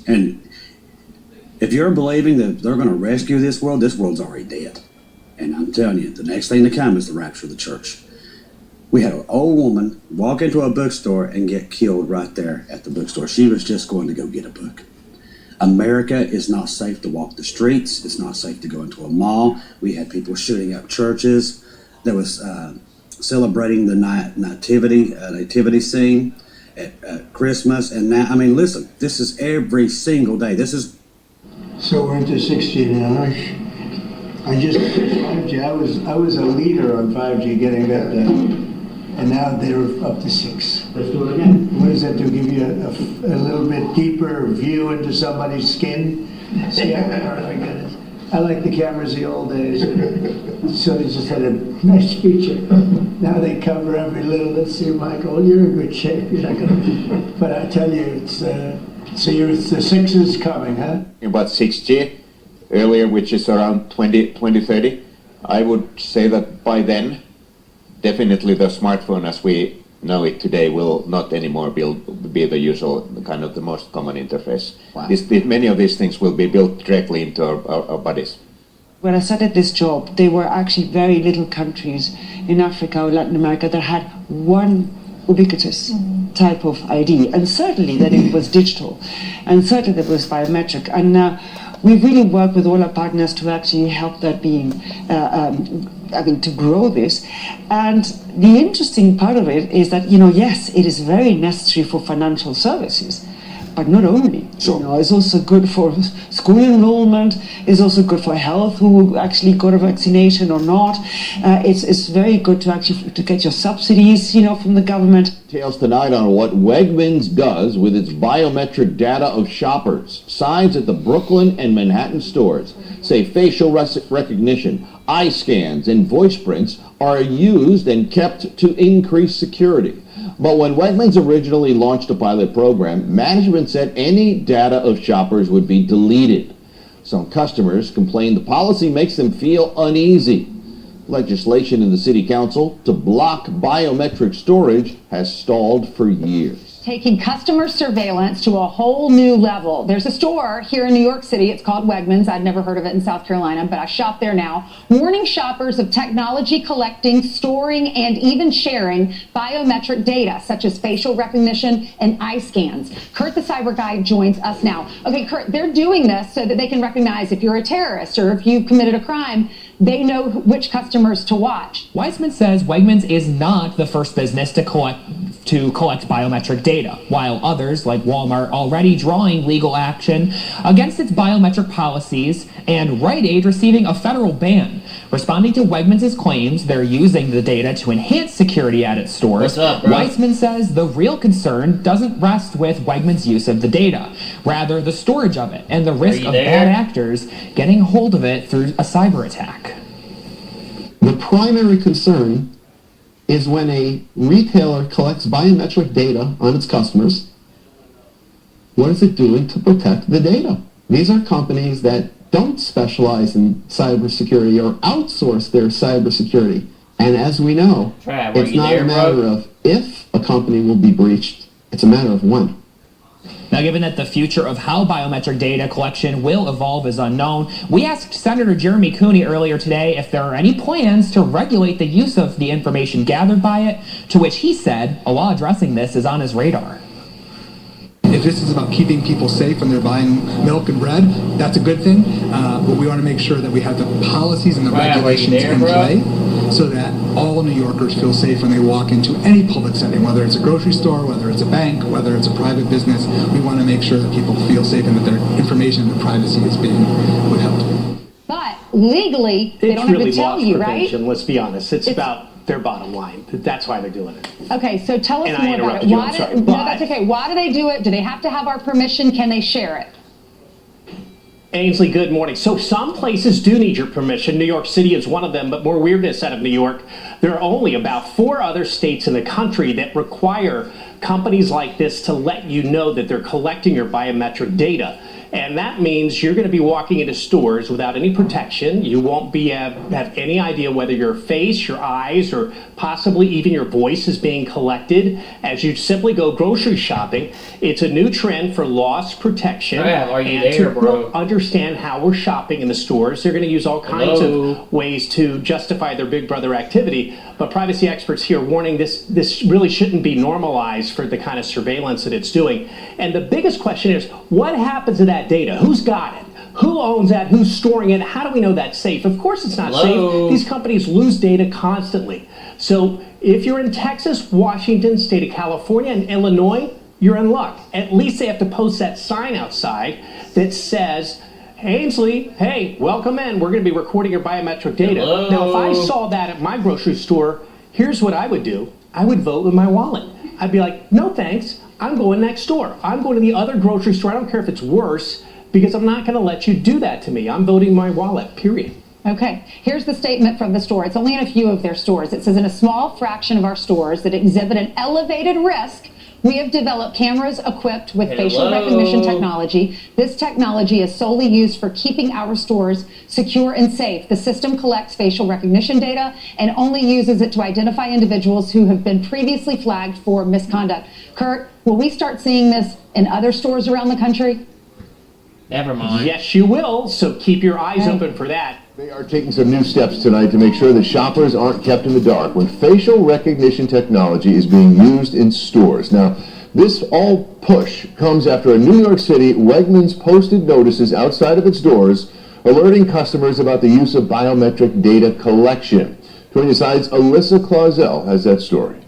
And if you're believing that they're going to rescue this world's already dead. And I'm telling you, the next thing to come is the rapture of the church. We had an old woman walk into a bookstore and get killed right there at the bookstore. She was just going to go get a book. America is not safe to walk the streets. It's not safe to go into a mall. We had people shooting up churches. There was celebrating the nativity scene at Christmas. And now, I mean, listen, this is every single day. So we're into 60 now. I just 5G. I was a leader on 5G getting that done. And now they're up to 6. Let's do it again. What does that do? Give you a little bit deeper view into somebody's skin? See, oh my goodness. I like the cameras the old days. So they just had a nice feature. Now they cover every little. Let's see, Michael, you're in good shape. You're not gonna, but I tell you, it's the 6 is coming, huh? About 6G earlier, which is around 2030. I would say that by then, definitely the smartphone as we know it today will not anymore be the usual, kind of the most common interface. Wow. Many of these things will be built directly into our bodies. When I started this job, there were actually very little countries in Africa or Latin America that had one ubiquitous type of ID, and certainly that it was digital, and certainly that it was biometric. And we really work with all our partners to actually help that being to grow this. And the interesting part of it is that, yes, it is very necessary for financial services, but not only. Sure. It's also good for school enrollment, it's also good for health, who actually got a vaccination or not. It's very good to get your subsidies, from the government. Details tonight on what Wegmans does with its biometric data of shoppers. Signs at the Brooklyn and Manhattan stores say facial recognition, eye scans, and voice prints are used and kept to increase security. But when Wegmans originally launched a pilot program, management said any data of shoppers would be deleted. Some customers complained the policy makes them feel uneasy. Legislation in the City Council to block biometric storage has stalled for years. Taking customer surveillance to a whole new level. There's a store here in New York City. It's called Wegmans. I'd never heard of it in South Carolina, but I shop there now. Warning shoppers of technology collecting, storing, and even sharing biometric data, such as facial recognition and eye scans. Kurt, the cyber guy, joins us now. Okay, Kurt, they're doing this so that they can recognize if you're a terrorist or if you've committed a crime. They know which customers to watch. Weissman says Wegmans is not the first business to collect biometric data, while others, like Walmart, already drawing legal action against its biometric policies, and Rite Aid receiving a federal ban. Responding to Wegmans' claims they're using the data to enhance security at its stores, What's up, bro? Weissman says the real concern doesn't rest with Wegmans' use of the data, rather the storage of it and the risk of bad actors getting hold of it through a cyber attack. The primary concern is when a retailer collects biometric data on its customers. What is it doing to protect the data? These are companies that don't specialize in cybersecurity or outsource their cybersecurity. And as we know, Trav, it's not a matter of if a company will be breached, it's a matter of when. Now, given that the future of how biometric data collection will evolve is unknown, we asked Senator Jeremy Cooney earlier today if there are any plans to regulate the use of the information gathered by it, to which he said a law addressing this is on his radar. If this is about keeping people safe when they're buying milk and bread, that's a good thing. But we want to make sure that we have the policies and the regulations in play so that all New Yorkers feel safe when they walk into any public setting, whether it's a grocery store, whether it's a bank, whether it's a private business. We want to make sure that people feel safe and that their information and their privacy is being withheld. But legally, they don't have to tell you, right? Let's be honest. It's about their bottom line. That's why they're doing it. Okay, so tell us And I more about it. interrupted you, I'm sorry, No, but- that's okay. Why do they do it? Do they have to have our permission? Can they share it? Ainsley, good morning. So some places do need your permission. New York City is one of them, but more weirdness out of New York. There are only about 4 other states in the country that require companies like this to let you know that they're collecting your biometric data. And that means you're going to be walking into stores without any protection. You won't be have any idea whether your face, your eyes, or possibly even your voice is being collected as you simply go grocery shopping. It's a new trend for loss protection. Trav, are you and there, to bro? understand how we're shopping in the stores. They're going to use all kinds of ways to justify their Big Brother activity. But privacy experts here warning this really shouldn't be normalized for the kind of surveillance that it's doing. And the biggest question is, what happens to that data? Who's got it? Who owns that? Who's storing it? How do we know that's safe? Of course it's not safe. These companies lose data constantly. So if you're in Texas, Washington, state of California, and Illinois, you're in luck. At least they have to post that sign outside that says, Ainsley, hey, welcome in. We're going to be recording your biometric data. Hello. Now, if I saw that at my grocery store, here's what I would do. I would vote with my wallet. I'd be like, no thanks. I'm going next door. I'm going to the other grocery store. I don't care if it's worse, because I'm not going to let you do that to me. I'm voting my wallet, period. Okay, here's the statement from the store. It's only in a few of their stores. It says, in a small fraction of our stores that exhibit an elevated risk, we have developed cameras equipped with facial recognition technology. This technology is solely used for keeping our stores secure and safe. The system collects facial recognition data and only uses it to identify individuals who have been previously flagged for misconduct. Kurt, will we start seeing this in other stores around the country? Never mind. Yes, you will, so keep your eyes open for that. They are taking some new steps tonight to make sure that shoppers aren't kept in the dark when facial recognition technology is being used in stores. Now, this all push comes after a New York City Wegmans posted notices outside of its doors alerting customers about the use of biometric data collection. 20 Side's Alyssa Clausel has that story.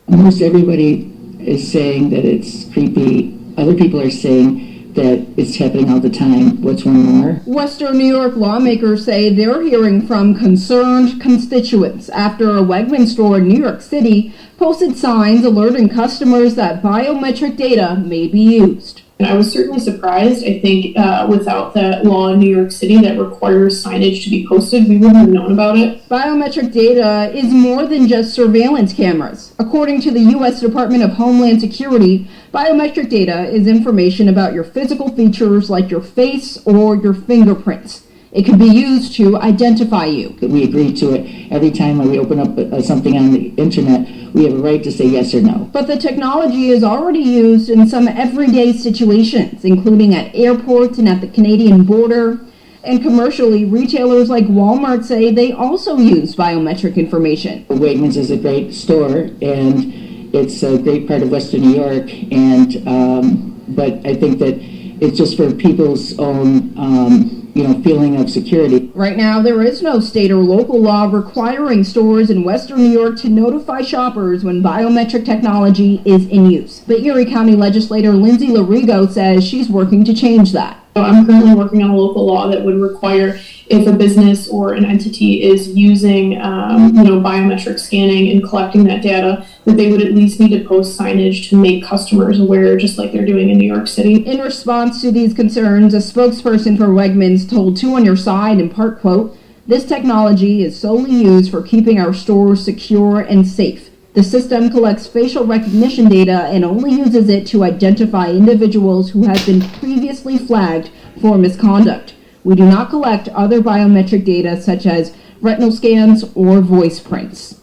Almost everybody is saying that it's creepy. Other people are saying that it's happening all the time. What's one more? Western New York lawmakers say they're hearing from concerned constituents after a Wegmans store in New York City posted signs alerting customers that biometric data may be used. I was certainly surprised. I think without that law in New York City that requires signage to be posted, we wouldn't have known about it. Biometric data is more than just surveillance cameras. According to the U.S. Department of Homeland Security, biometric data is information about your physical features like your face or your fingerprints. It can be used to identify you. We agree to it every time when we open up something on the internet. We have a right to say yes or no. But the technology is already used in some everyday situations, including at airports and at the Canadian border. And commercially, retailers like Walmart say they also use biometric information. Wegmans is a great store, and it's a great part of Western New York. But I think that it's just for people's own feeling of security. Right now, there is no state or local law requiring stores in Western New York to notify shoppers when biometric technology is in use. But Erie County legislator Lindsay Larigo says she's working to change that. So I'm currently working on a local law that would require if a business or an entity is using, biometric scanning and collecting that data, that they would at least need to post signage to make customers aware, just like they're doing in New York City. In response to these concerns, a spokesperson for Wegmans told Two on Your Side, in part, quote, "This technology is solely used for keeping our stores secure and safe. The system collects facial recognition data and only uses it to identify individuals who have been previously flagged for misconduct. We do not collect other biometric data such as retinal scans or voice prints."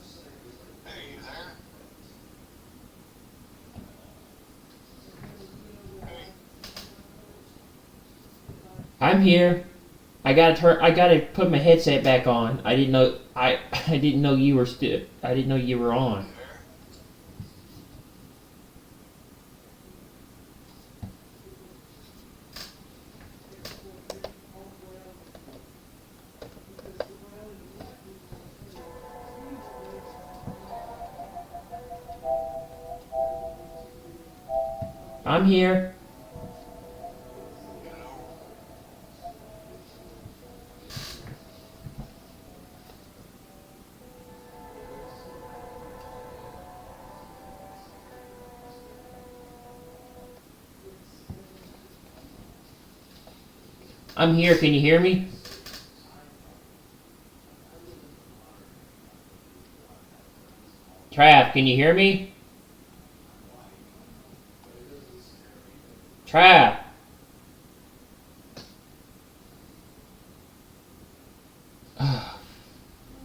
I'm here. I gotta put my headset back on. I didn't know I didn't know you were I didn't know you were on. I'm here. I'm here. Can you hear me? Trav, can you hear me? Trav.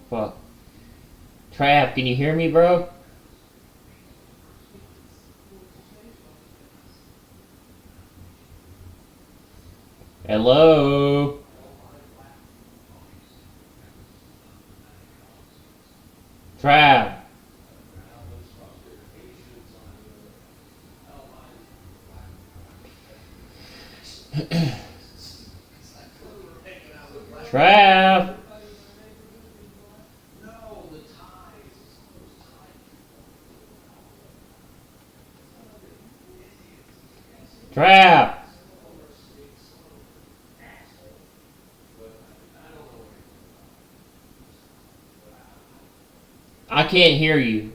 Fuck. Trav, can you hear me, bro? Hello? Trav. Trav. Trav. I can't hear you.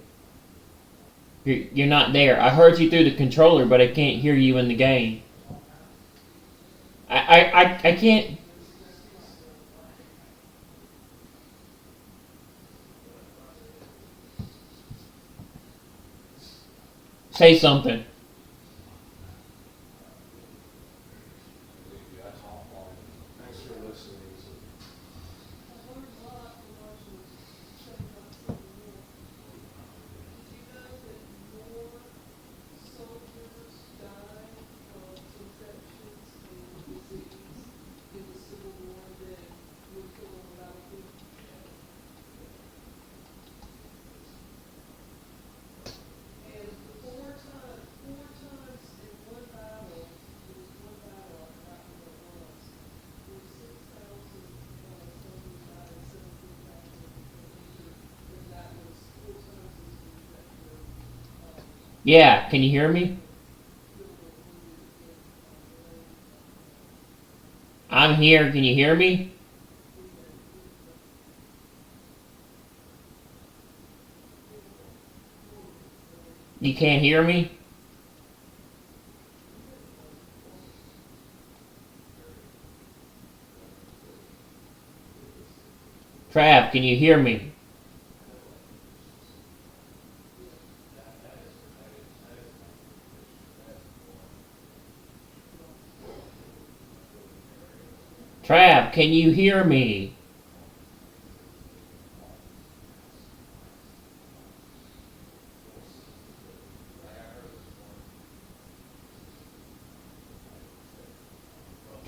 You're not there. I heard you through the controller, but I can't hear you in the game. I can't. Say something. Yeah, can you hear me? I'm here, can you hear me? You can't hear me? Trav, can you hear me? Trav, can you hear me?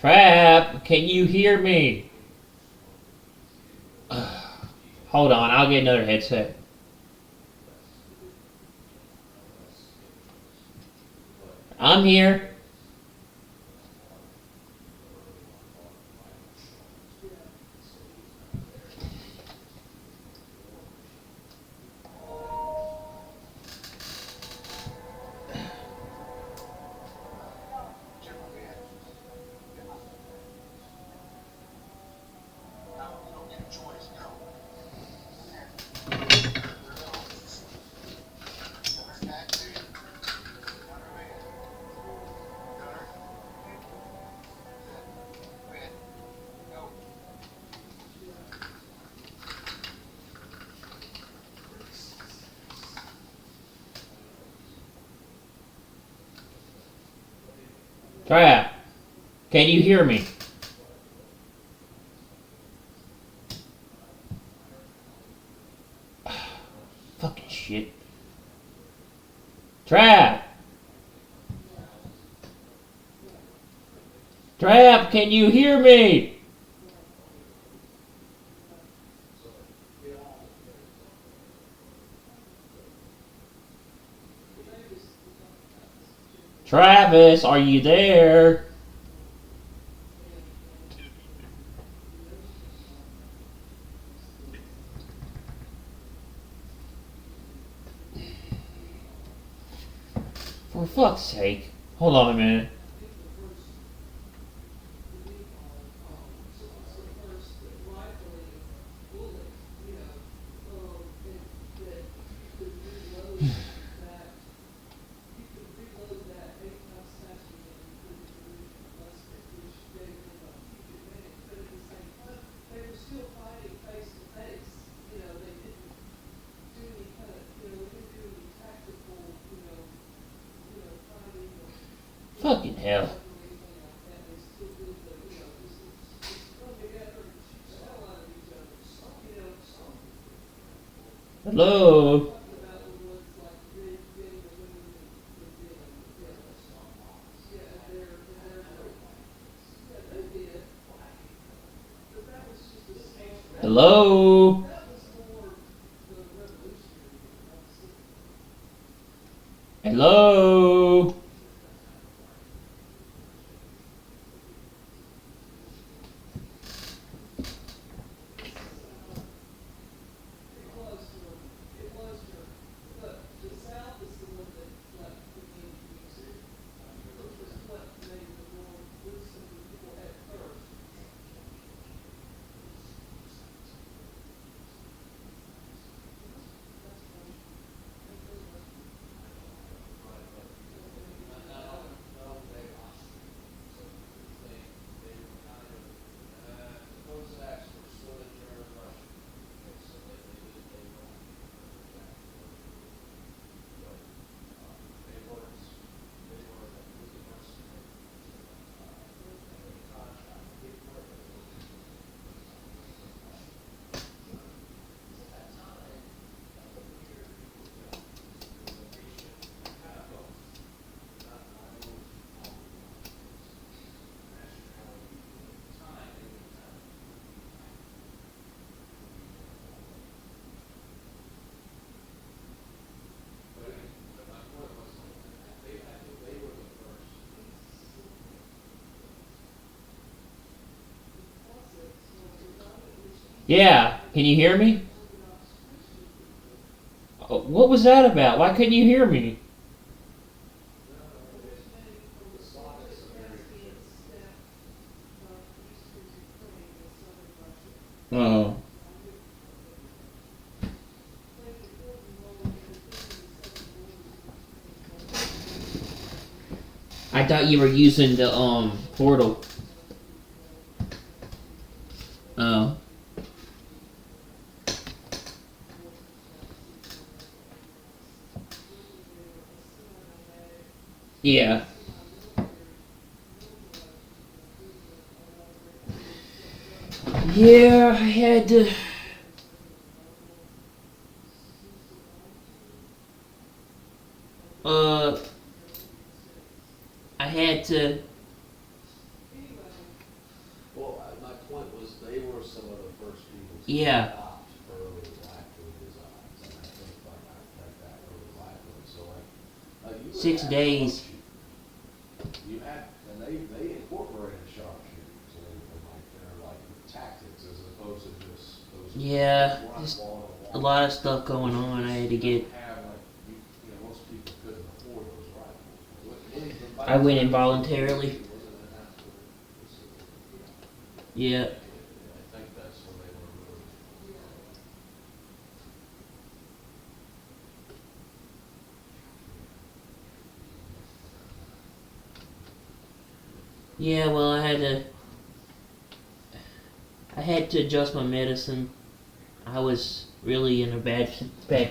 Trav, can you hear me? Hold on, I'll get another headset. I'm here. Trap, can you hear me? Fucking shit. Trap! Trap, can you hear me? Travis, are you there? For fuck's sake. Hold on a minute. Fucking hell. Hello? Hello? Hello? Yeah, can you hear me? What was that about? Why couldn't you hear me? Oh. I thought you were using the portal. Oh. Yeah. Yeah, I had to. I had to. Well, my point was they were some of the first people to Yeah. adopt early lacquer designs, and I think like that early lacquer. So like you 6 days. You had, and they incorporated sharpshooters and like their like tactics as opposed to just those. Yeah, just a lot of stuff going on. I had to get. Most people couldn't afford those rifles. I went involuntarily. Yeah. I think that's when they were really. Yeah, well, I had to adjust my medicine. I was really in a bad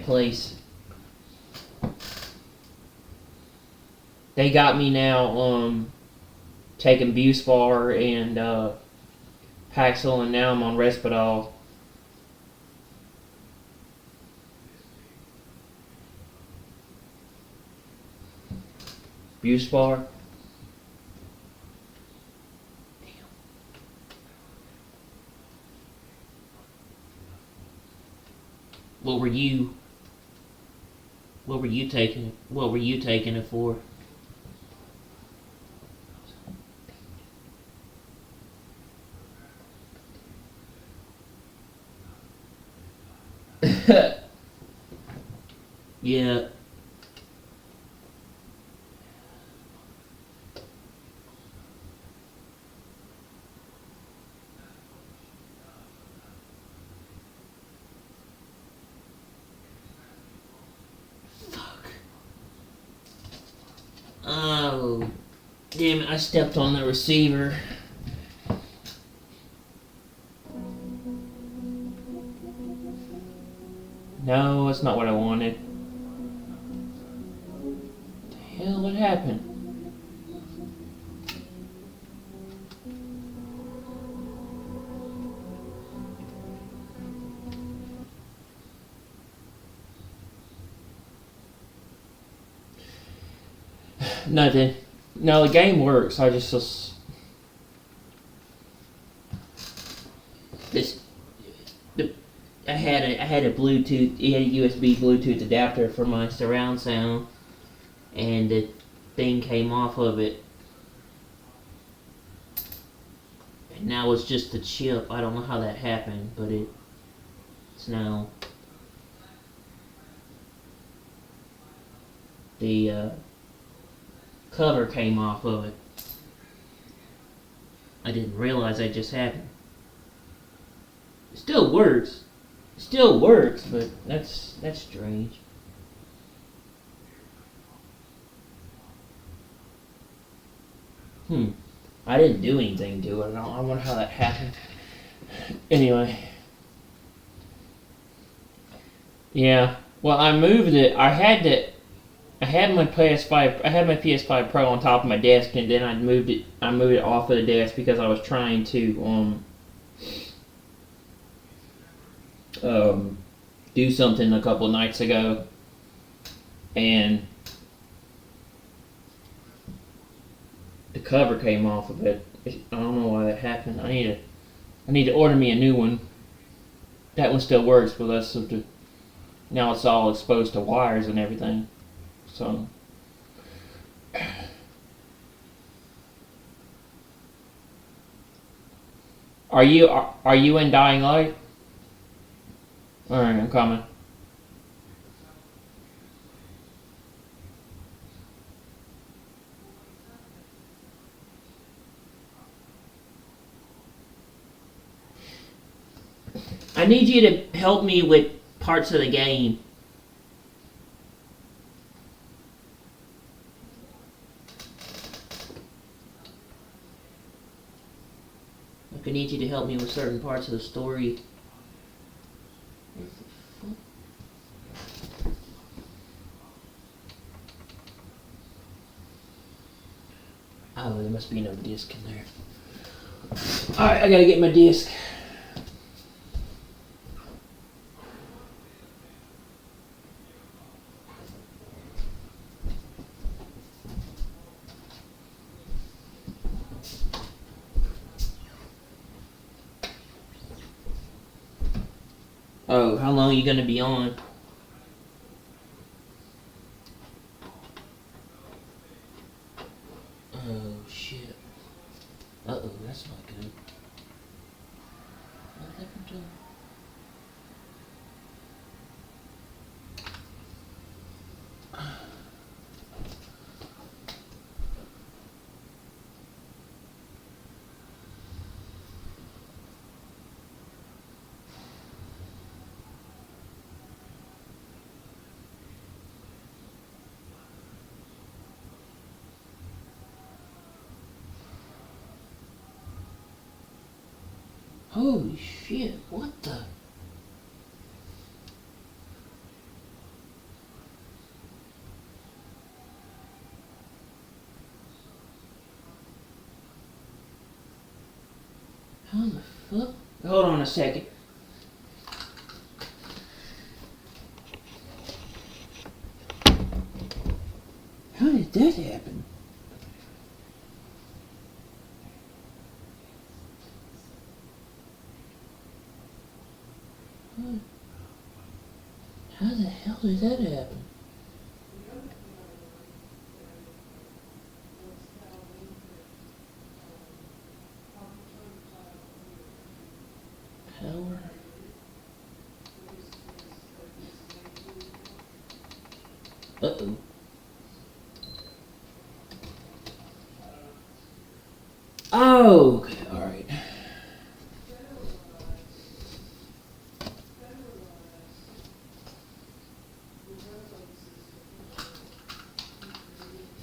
place. They got me now, taking Buspar and Paxil, and now I'm on Risperdal. Buspar. What were you taking? What were you taking it for? Yeah. Oh, damn it, I stepped on the receiver. No, that's not what I wanted. What the hell, what happened? Nothing. No, the game works. I just this. I had a Bluetooth. It had a USB Bluetooth adapter for my surround sound, and the thing came off of it. And now it's just a chip. I don't know how that happened, but it's now the cover came off of it. I didn't realize that just happened. It still works. It still works, but that's strange. I didn't do anything to it. I wonder how that happened. Anyway. Yeah. Well, I moved it. I had my PS5. I had my PS5 Pro on top of my desk, and then I moved it. I moved it off of the desk because I was trying to do something a couple of nights ago, and the cover came off of it. I don't know why that happened. I need to order me a new one. That one still works, but now it's all exposed to wires and everything. So are you in Dying Light? All right, I'm coming. I need you to help me with parts of the game. I need you to help me with certain parts of the story. Oh, there must be no disc in there. Alright, I gotta get my disc. Oh, how long are you gonna be on? Oh, shit. Uh-oh, that's not good. What happened to him? Holy shit, what the? How the fuck? Hold on a second. How did that happen? How the hell did that happen? Power. Uh-oh. Oh, okay, alright.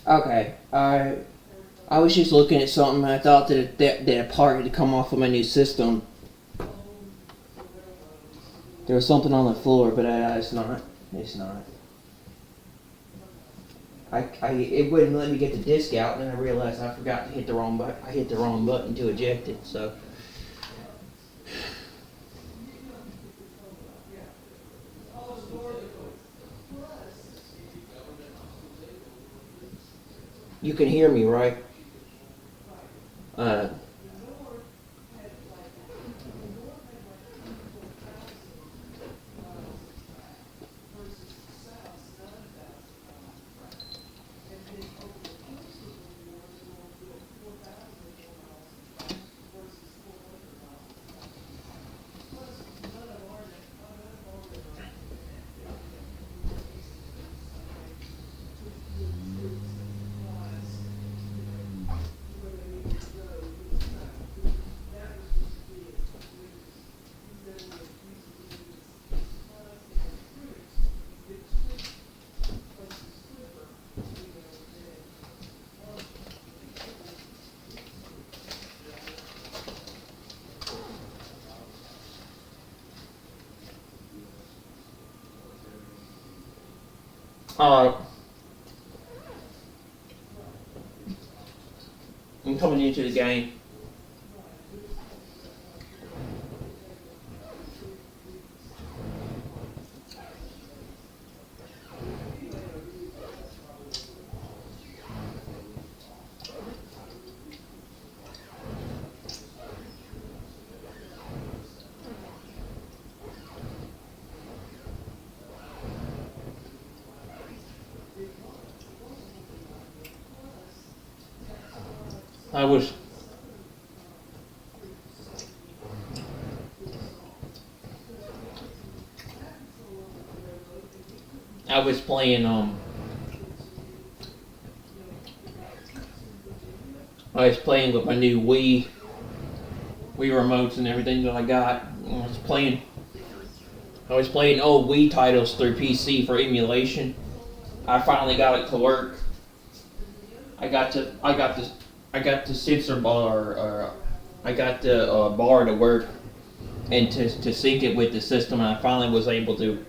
Okay, I was just looking at something and I thought that a part had come off of my new system. There was something on the floor, but it's not. It's not. It wouldn't let me get the disc out, and then I realized I forgot to hit the wrong button. I hit the wrong button to eject it, so. You can hear me, right? I'm coming into the game. I was playing with my new Wii remotes and everything that I got. I was playing old Wii titles through PC for emulation. I finally got it to work. I got the sensor bar, I got the bar to work and to sync it with the system, and I finally was able to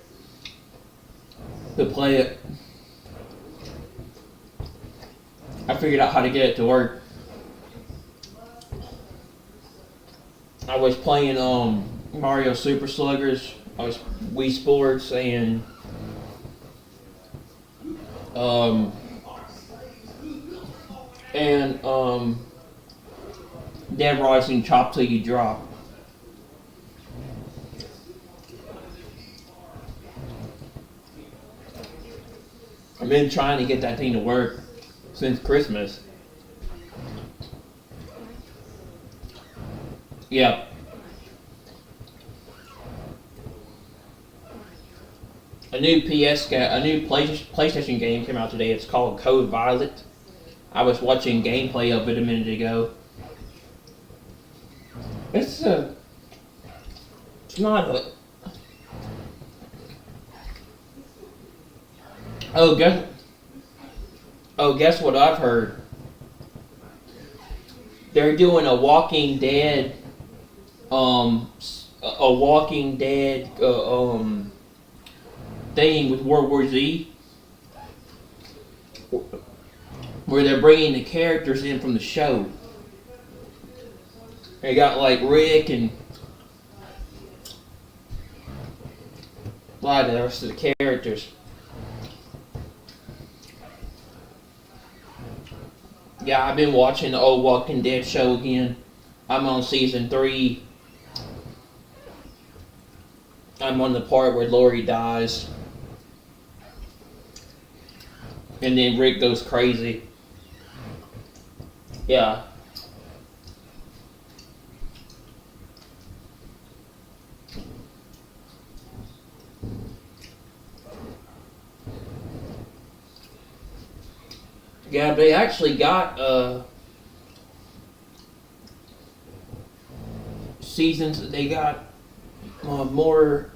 play it. I figured out how to get it to work. I was playing Mario Super Sluggers, I was Wii Sports, and Dead Rising Chop Till You Drop. I've been trying to get that thing to work since Christmas. Yeah. A new PlayStation game came out today. It's called Code Violet. I was watching gameplay of it a minute ago. It's not a. Guess what I've heard? They're doing a Walking Dead thing with World War Z, where they're bringing the characters in from the show. They got like Rick and a lot of the rest of the characters. Yeah, I've been watching the old Walking Dead show again. I'm on season 3. I'm on the part where Lori dies. And then Rick goes crazy. Yeah. Yeah, they actually got seasons. They got more.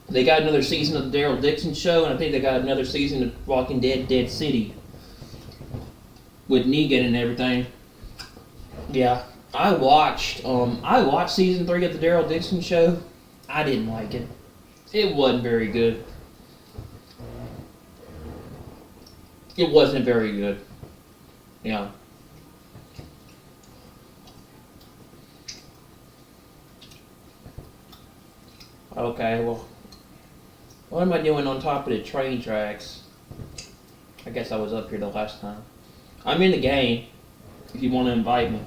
They got another season of the Daryl Dixon show, and I think they got another season of Walking Dead, Dead City, with Negan and everything. Yeah, I watched season 3 of the Daryl Dixon show. I didn't like it. It wasn't very good. It wasn't very good. Yeah. Okay, well, what am I doing on top of the train tracks? I guess I was up here the last time. I'm in the game, if you want to invite me.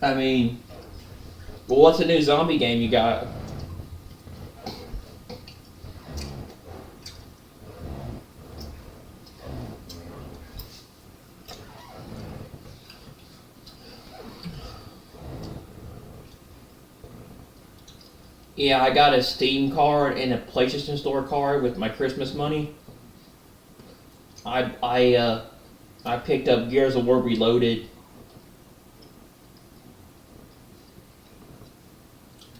I mean, well, what's the new zombie game you got? Yeah, I got a Steam card and a PlayStation Store card with my Christmas money. I picked up Gears of War Reloaded.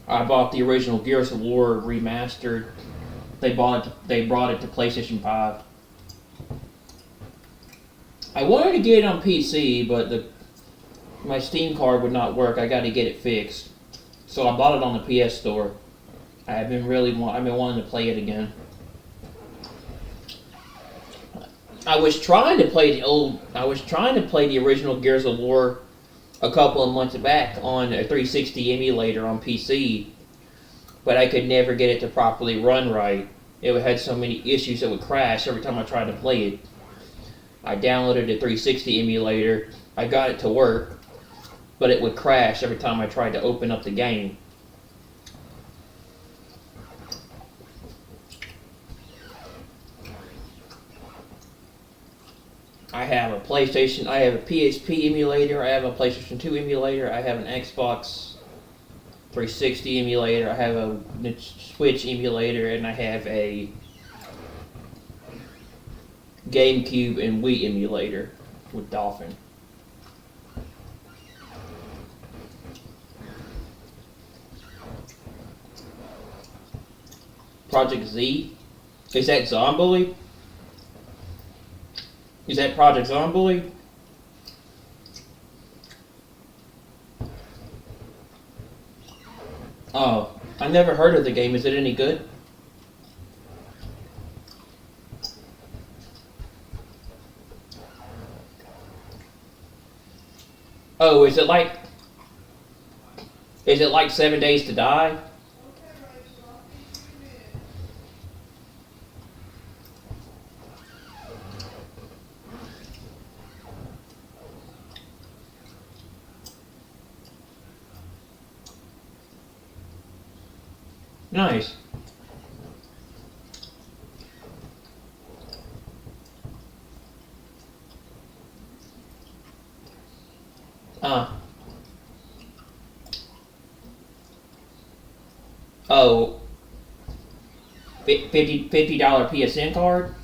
I bought the original Gears of War remastered. They brought it to PlayStation 5. I wanted to get it on PC, but my Steam card would not work. I got to get it fixed. So I bought it on the PS Store. I've been wanting to play it again. I was trying to play the original Gears of War a couple of months back on a 360 emulator on PC, but I could never get it to properly run right. It had so many issues it would crash every time I tried to play it. I downloaded a 360 emulator, I got it to work, but it would crash every time I tried to open up the game. I have a PlayStation, I have a PSP emulator, I have a PlayStation 2 emulator, I have an Xbox 360 emulator, I have a Switch emulator, and I have a GameCube and Wii emulator with Dolphin. Project Z? Is that Zombully? Is that Project Zombully? Oh, I never heard of the game. Is it any good? Oh, is it like 7 Days to Die? Nice. Oh. $50 PSN card?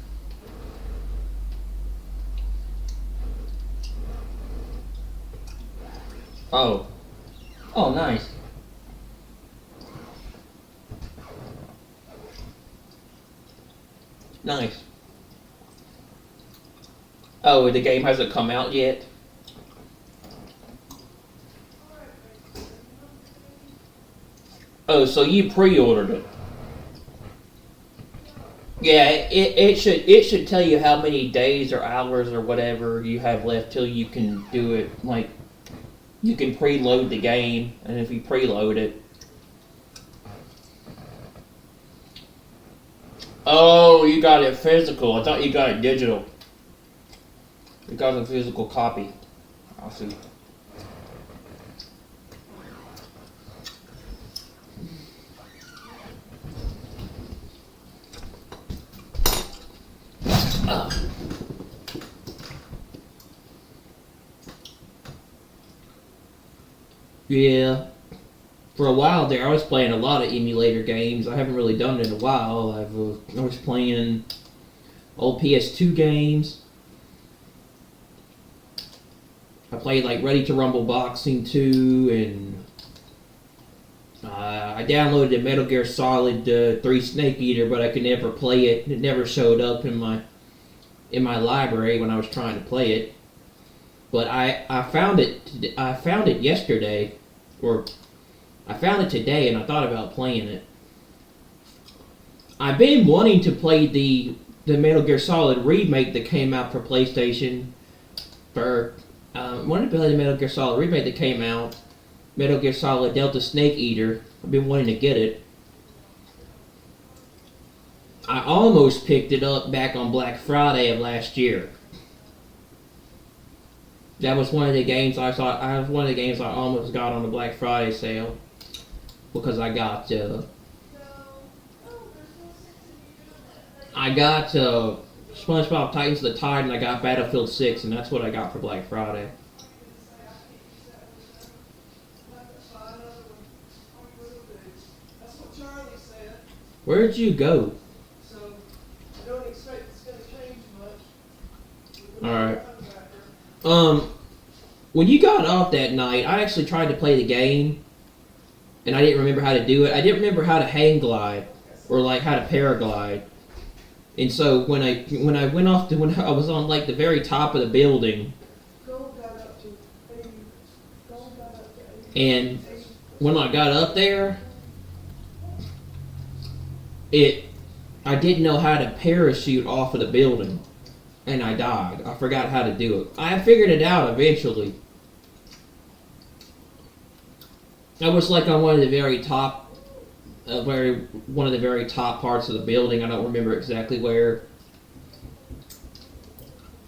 Oh. Oh, nice. Nice. Oh, the game hasn't come out yet? Oh, so you pre-ordered it. Yeah, it should tell you how many days or hours or whatever you have left till you can do it. Like, you can preload the game, and if you preload it. Oh, you got it physical. I thought you got it digital. You got a physical copy. I'll see. Yeah. For a while there, I was playing a lot of emulator games. I haven't really done it in a while. I was playing old PS2 games. I played like Ready to Rumble Boxing 2, and I downloaded a Metal Gear Solid 3 Snake Eater, but I could never play it. It never showed up in my library when I was trying to play it. But I found it yesterday, or I found it today, and I thought about playing it. I've been wanting to play the Metal Gear Solid remake that came out for PlayStation. Wanted to play the Metal Gear Solid remake that came out, Metal Gear Solid Delta Snake Eater. I've been wanting to get it. I almost picked it up back on Black Friday of last year. That was one of the games I almost got on the Black Friday sale, because I got SpongeBob Titans of the Tide, and I got Battlefield 6, and that's what I got for Black Friday. Where'd you go? Alright. When you got off that night, I actually tried to play the game, and I didn't remember how to do it. I didn't remember how to hang glide, or like how to paraglide. And so when I was on like the very top of the building, and when I got up there, I didn't know how to parachute off of the building, and I died. I forgot how to do it. I figured it out eventually. I was like on one of the very top parts of the building. I don't remember exactly where.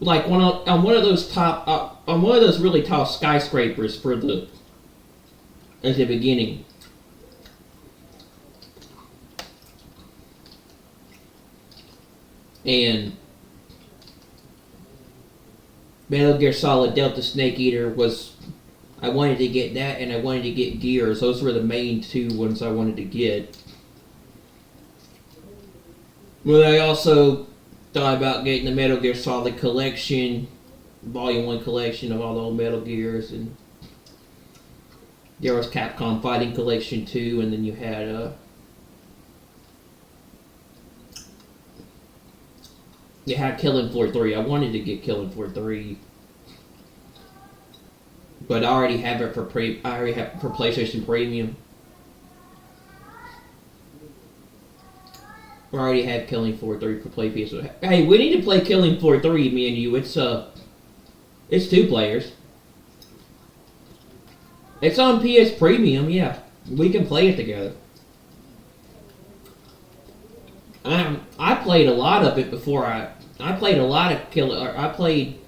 Like on one of those really tall skyscrapers at the beginning. And Metal Gear Solid Delta Snake Eater I wanted to get that, and I wanted to get Gears. Those were the main two ones I wanted to get. But I also thought about getting the Metal Gear Solid collection, Volume 1 collection of all the old Metal Gears, and there was Capcom Fighting Collection 2, and then you had Killing Floor 3. I wanted to get Killing Floor 3. But I already have it for PlayStation Premium. I already have Killing Floor 3 for PlayStation. Hey, we need to play Killing Floor 3, me and you. It's 2 players. It's on PS Premium, yeah. We can play it together. I played a lot of it before I played a lot of I played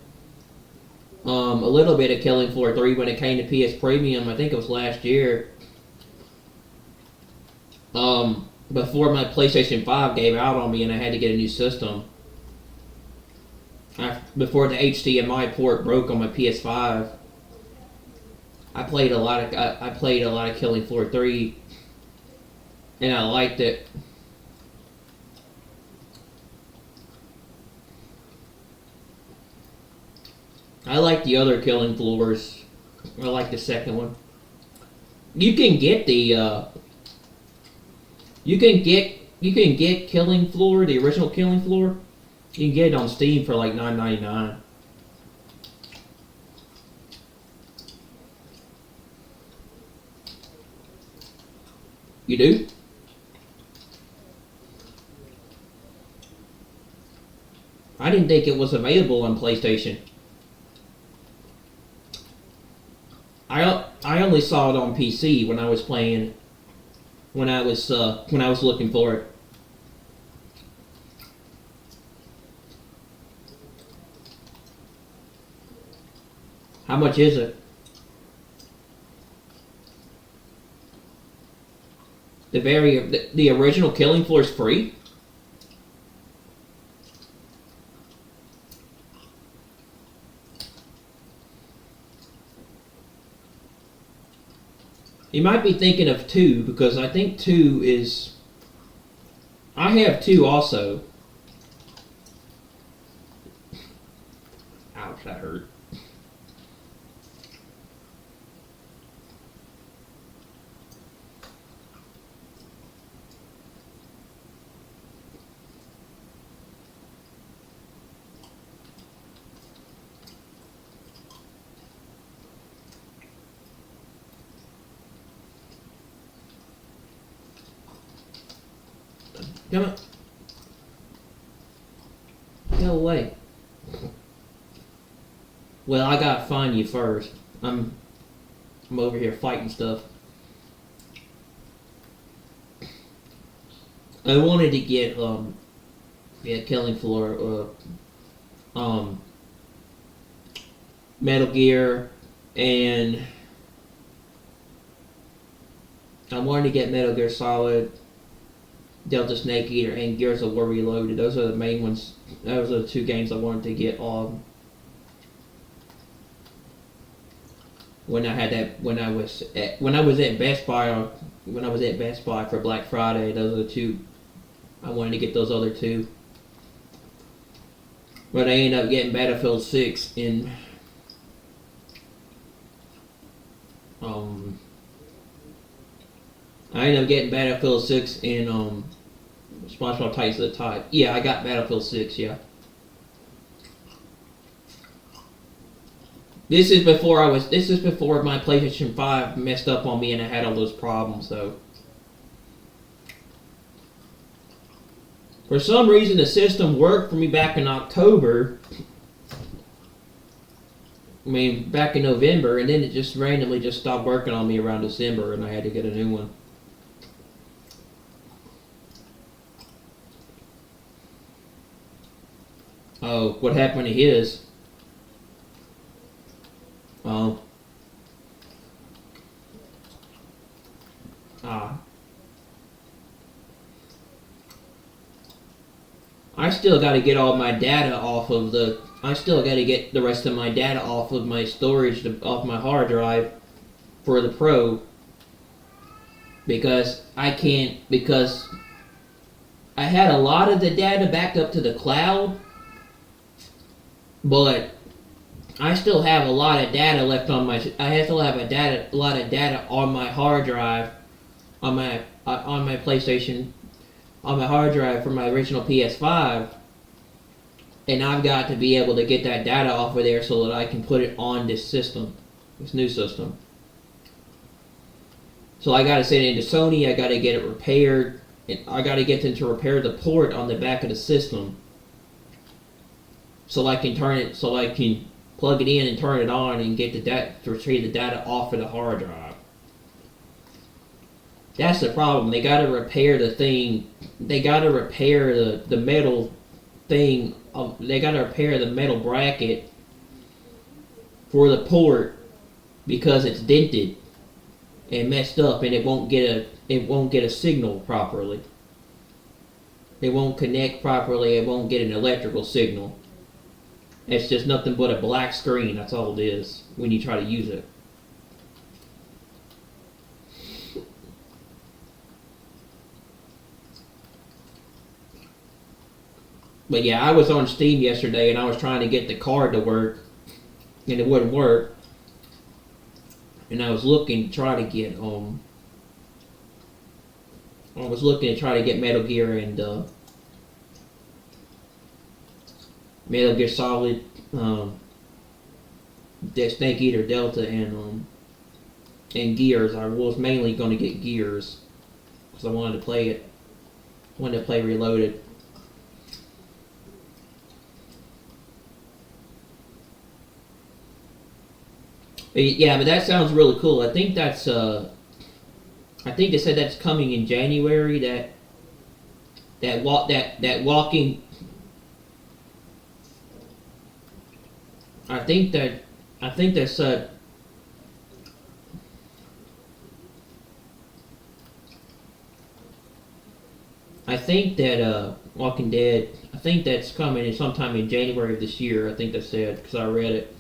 a little bit of Killing Floor 3 when it came to PS Premium. I think it was last year. Before my PlayStation 5 gave out on me and I had to get a new system. Before the HDMI port broke on my PS5. I played a lot of Killing Floor 3, and I liked it. I like the other Killing Floors. I like the second one. You can get You can get Killing Floor, the original Killing Floor. You can get it on Steam for like $9.99. You do? I didn't think it was available on PlayStation. I only saw it on PC when I was playing. When I was looking for it. How much is it? The original Killing Floor is free? You might be thinking of 2, because I think 2 is... I have 2 also. Ouch, that hurt. Come on. Go away. Well, I gotta find you first. I'm over here fighting stuff. I wanted to get Killing Floor, Metal Gear, and I wanted to get Metal Gear Solid, Delta Snake Eater, and Gears of War Reloaded. Those are the main ones. Those are the 2 games I wanted to get on. When I had that, when I was at Best Buy, for Black Friday, those are the 2. I wanted to get those other 2, but I ended up getting Battlefield 6 in I ended up getting Battlefield 6 in SpongeBob Titans of the Tide. Yeah, I got Battlefield 6, yeah. This is before my PlayStation 5 messed up on me and I had all those problems, so. For some reason the system worked for me back in October. I mean, back in November, and then it just randomly just stopped working on me around December and I had to get a new one. Oh, what happened to his? Oh. I still got to get all my data off of the... I still got to get the rest of my data off of my storage, off my hard drive for the Pro. Because I can't... Because I had a lot of the data backed up to the cloud. But I still have a lot of data left on my... I still have a lot of data on my hard drive, on my PlayStation, on my hard drive from my original PS5, and I've got to be able to get that data off of there so that I can put it on this system, this new system. So I got to send it into Sony. I got to get it repaired, and I got to get them to repair the port on the back of the system, so I can plug it in and turn it on and get the data, to retrieve the data off of the hard drive. That's the problem. They got to repair the thing. They got to repair the metal thing. They got to repair the metal bracket for the port because it's dented and messed up, and it won't get a signal properly. It won't connect properly. It won't get an electrical signal. It's just nothing but a black screen. That's all it is when you try to use it. But yeah, I was on Steam yesterday and I was trying to get the card to work and it wouldn't work. And I was looking to try to get I was looking to try to get Metal Gear and Metal Gear Solid, Snake Eater Delta, and Gears. I was mainly going to get Gears because I wanted to play it. Wanted to play Reloaded. But yeah, but that sounds really cool. I think that's I think they said that's coming in January. That walking. I think that's I think that Walking Dead. I think that's coming sometime in January of this year. I think they said because I read it.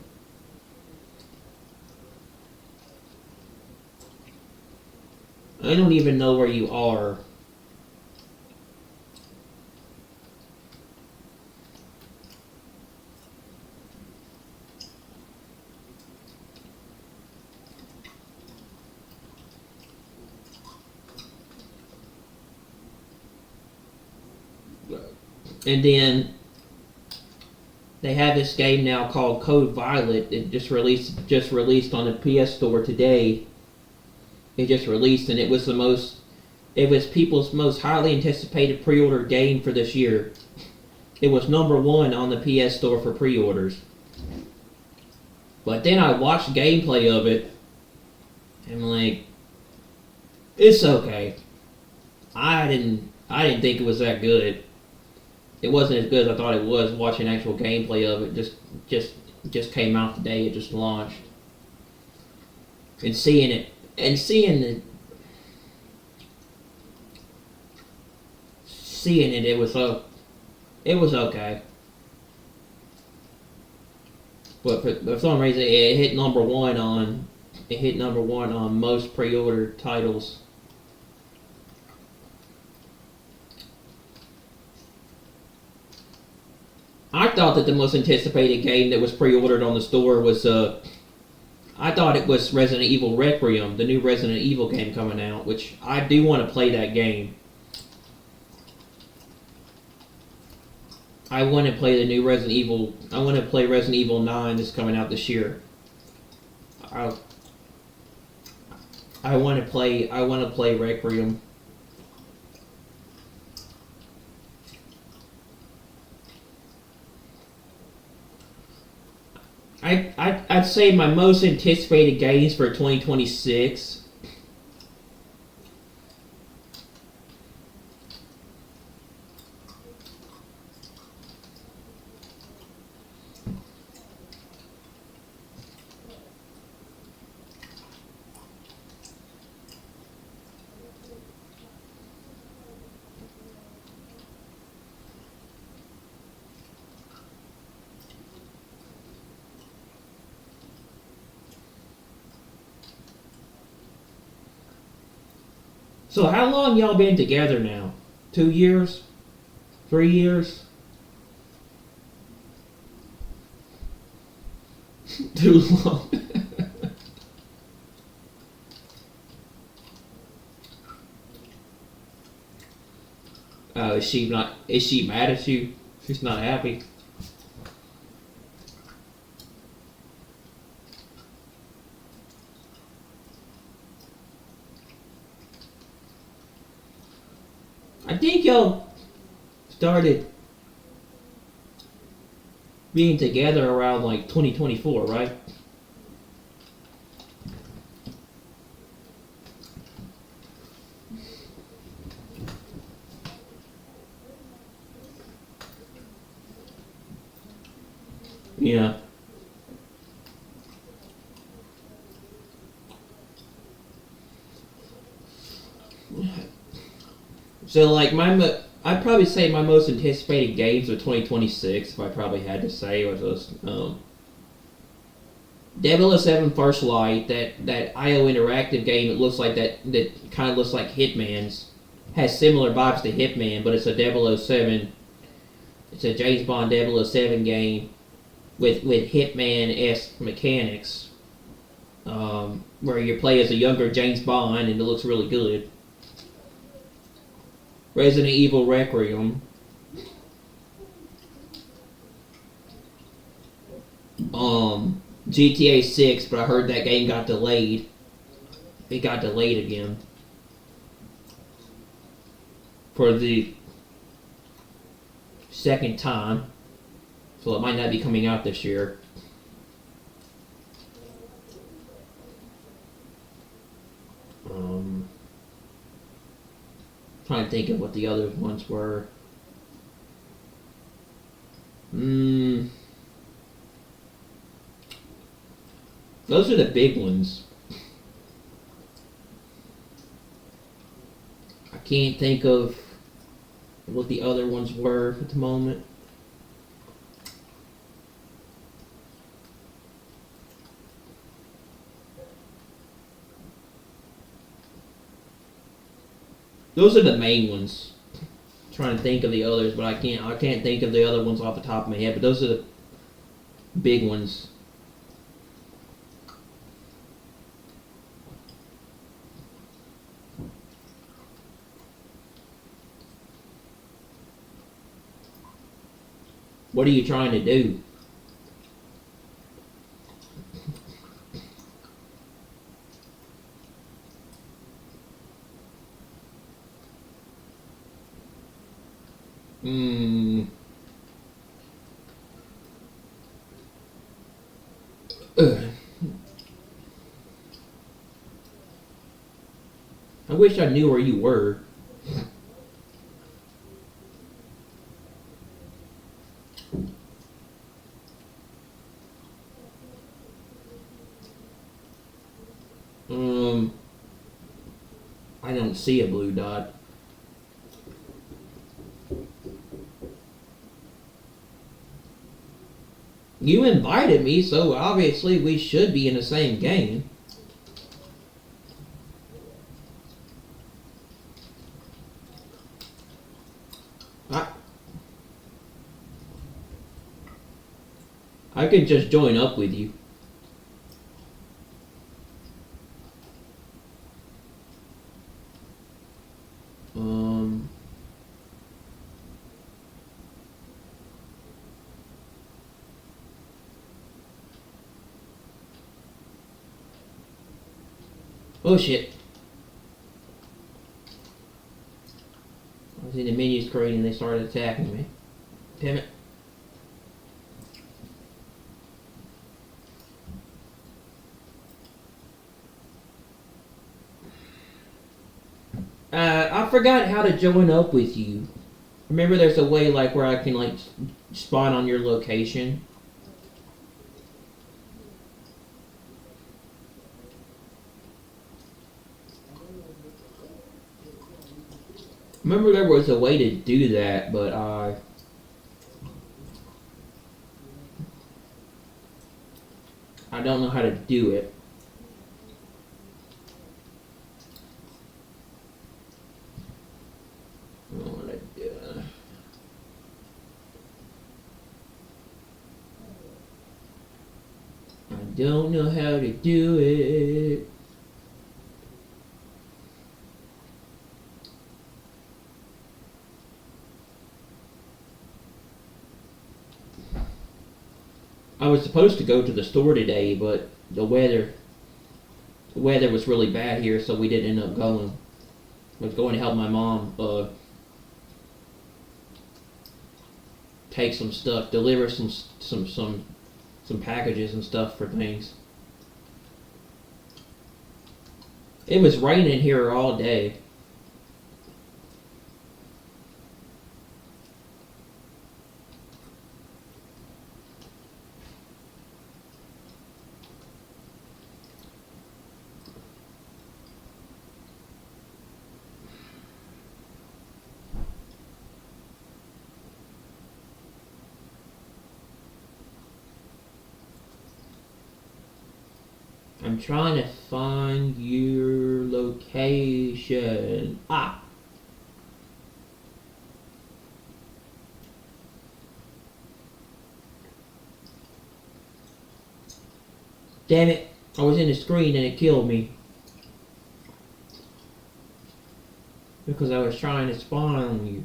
I don't even know where you are. And then they have this game now called Code Violet. It just released on the PS Store today. It just released, and it was people's most highly anticipated pre-order game for this year. It was #1 on the PS Store for pre-orders. But then I watched gameplay of it, and I'm like, it's okay. I didn't think it was that good. It wasn't as good as I thought it was. Watching actual gameplay of it just came out the day it just launched, and seeing it. And seeing it, it was okay. But for some reason, it hit #1 on most pre-order titles. I thought that the most anticipated game that was pre-ordered on the store was I thought it was Resident Evil Requiem, the new Resident Evil game coming out, which I do want to play that game. I want to play the new Resident Evil. I want to play Resident Evil 9 that's coming out this year. I want to play Requiem. I'd say my most anticipated games for 2026. So how long y'all been together now? 2 years? 3 years? Too long. Is she mad at you? She's not happy. I think y'all started being together around like 2024, right? Yeah. So like I'd probably say my most anticipated games of 2026, if I probably had to say, was those 007 First Light, that IO Interactive game. It looks like that kind of looks like Hitman's, has similar vibes to Hitman, but it's a 007. It's a James Bond 007 game with Hitman-esque mechanics, where you play as a younger James Bond, and it looks really good. Resident Evil Requiem. GTA 6, but I heard that game got delayed. It got delayed again. For the second time. So it might not be coming out this year. Trying to think of what the other ones were. Those are the big ones. I can't think of what the other ones were at the moment. Those are the main ones. I'm trying to think of the others, but I can't think of the other ones off the top of my head, but those are the big ones. What are you trying to do? I wish I knew where you were. I don't see a blue dot. You invited me, so obviously we should be in the same game. I could just join up with you. Oh shit. I was in the menu screen and they started attacking me. Damn it. I forgot how to join up with you. Remember there's a way like where I can like spawn on your location? Remember there was a way to do that, but I don't know how to do it. I don't know how to do it. I was supposed to go to the store today, but the weather was really bad here, so we didn't end up going. I was going to help my mom take some stuff, deliver some packages and stuff for things. It was raining here all day. I'm trying to find your location. Ah! Damn it. I was in the screen and it killed me. Because I was trying to spawn on you.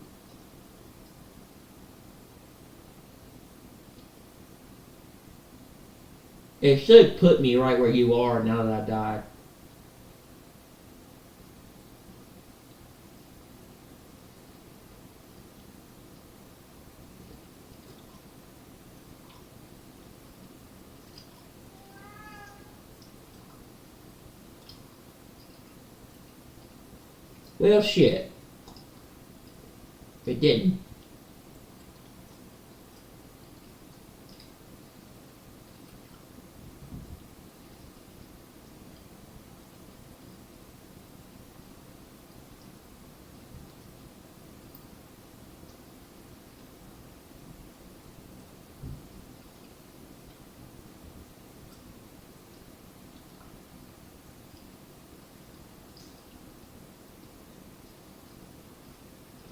It should put me right where you are now that I died. Well, shit. It didn't.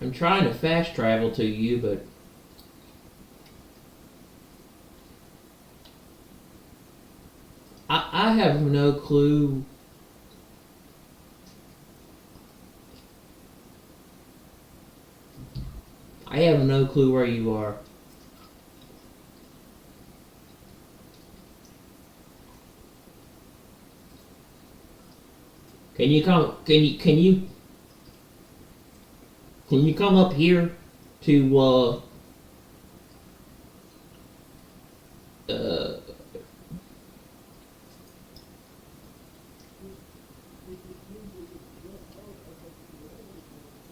I'm trying to fast travel to you, but I have no clue. I have no clue where you are. Can you come? Can you come up here to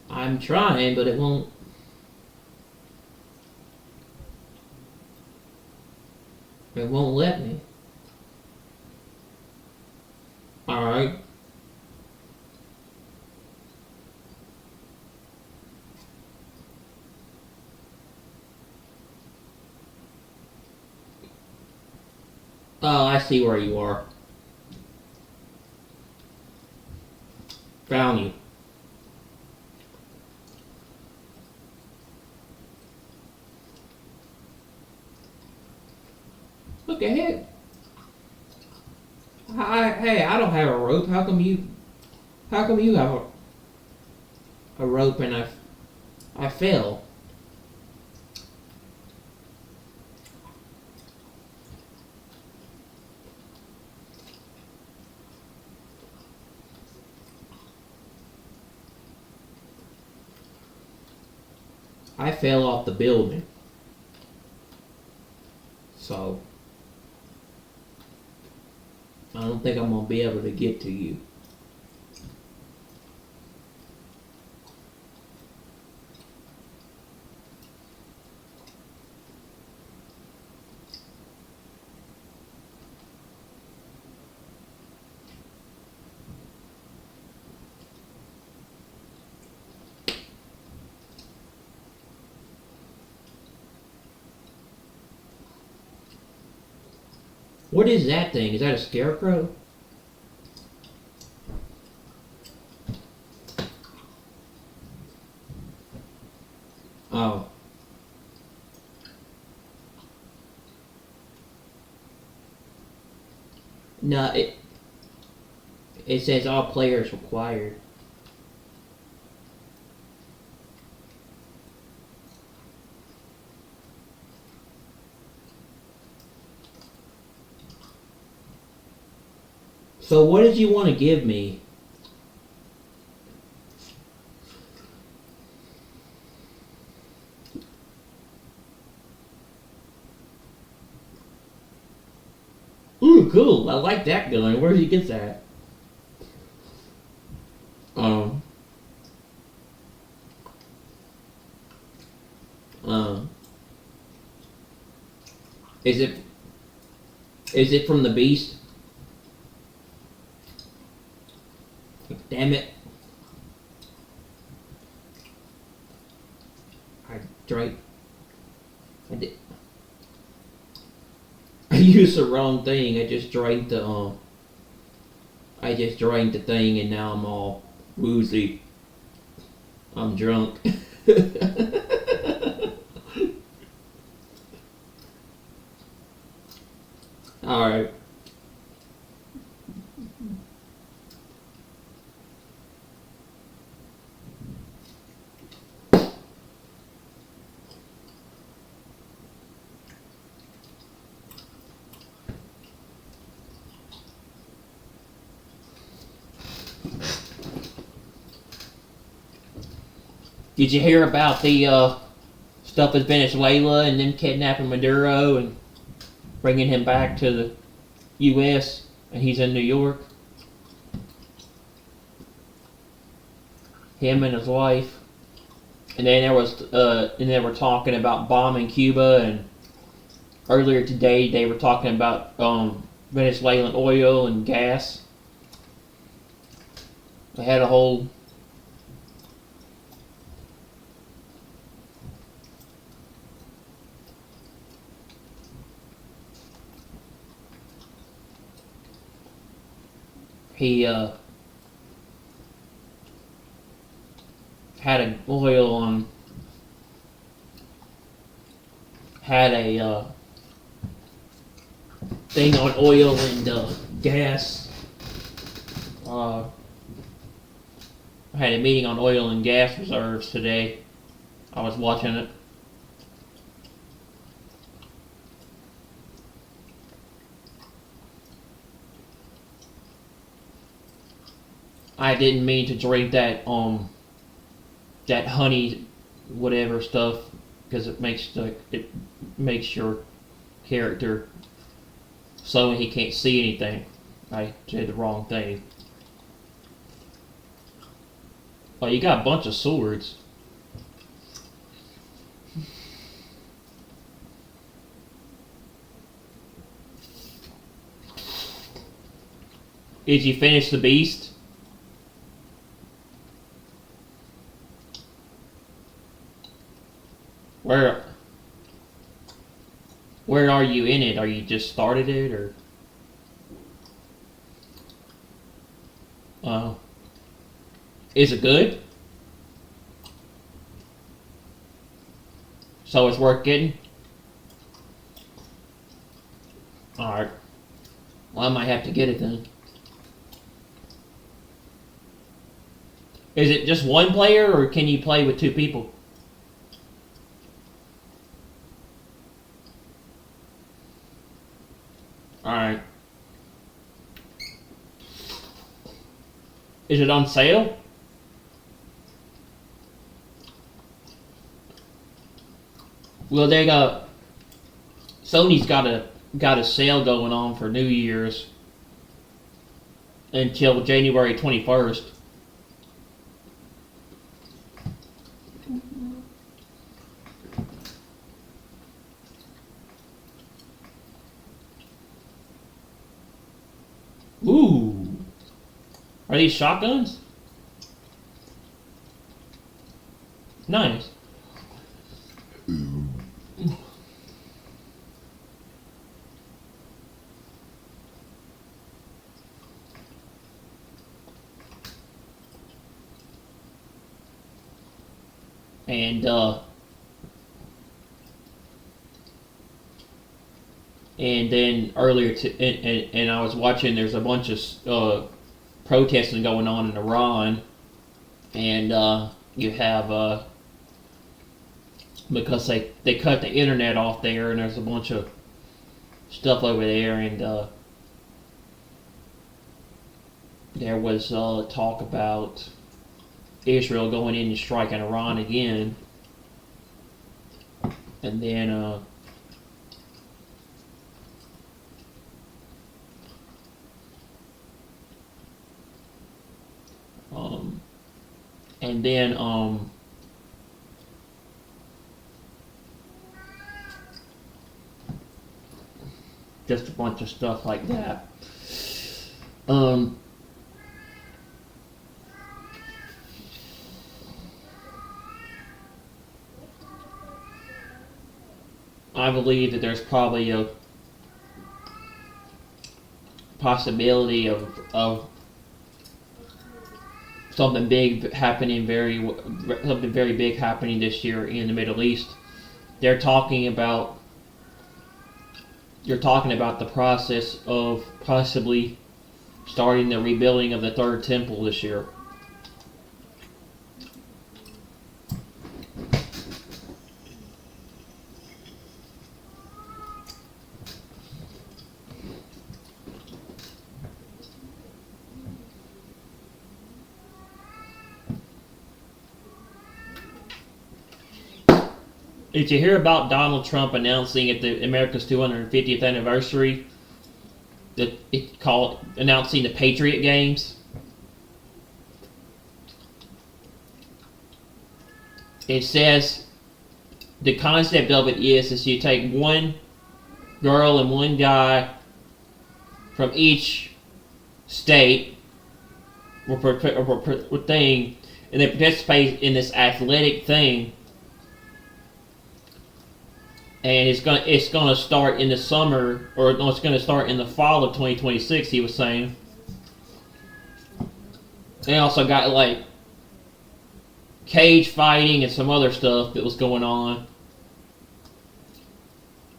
I'm trying, but it won't. It won't let me. All right. Oh, I see where you are. Found you. Look ahead. Hey, I don't have a rope. How come you have a rope and I fell? I fell off the building. So I don't think I'm gonna be able to get to you. What is that thing? Is that a scarecrow? Oh. No, it says all players required. So what did you want to give me? Ooh, cool. I like that gun. Where did you get that? Is it from the beast? Damn it. I did. I used the wrong thing. I just drank the thing and now I'm all woozy. I'm drunk. Alright. Did you hear about the stuff with Venezuela and them kidnapping Maduro and bringing him back to the U.S. and he's in New York? Him and his wife. And then they were talking about bombing Cuba, and earlier today they were talking about Venezuelan oil and gas. They had a whole he had an oil on had a thing on oil and gas. I had a meeting on oil and gas reserves today. I was watching it. I didn't mean to drink that that honey whatever stuff because it makes your character so he can't see anything. I said the wrong thing. Oh, you got a bunch of swords. Did you finish the beast? Where are you in it? Are you just started it or? Is it good? So it's worth getting? Alright. Well, I might have to get it then. Is it just one player or can you play with two people? Alright. Is it on sale? Well, they got Sony's got a sale going on for New Year's until January 21st. Ooh. Are these shotguns? Nice. And then earlier and I was watching. There's a bunch of protesting going on in Iran, and you have because they cut the internet off there, and there's a bunch of stuff over there, and there was talk about Israel going in and striking Iran again, and then just a bunch of stuff like that. I believe that there's probably a possibility of something big happening, something very big happening this year in the Middle East. You're talking about the process of possibly starting the rebuilding of the third temple this year. Did you hear about Donald Trump announcing at the America's 250th anniversary that announcing the Patriot Games? It says the concept of it is you take one girl and one guy from each state or thing, and they participate in this athletic thing, and it's gonna start in the summer, or no, it's gonna start in the fall of 2026. He was saying. They also got like cage fighting and some other stuff that was going on,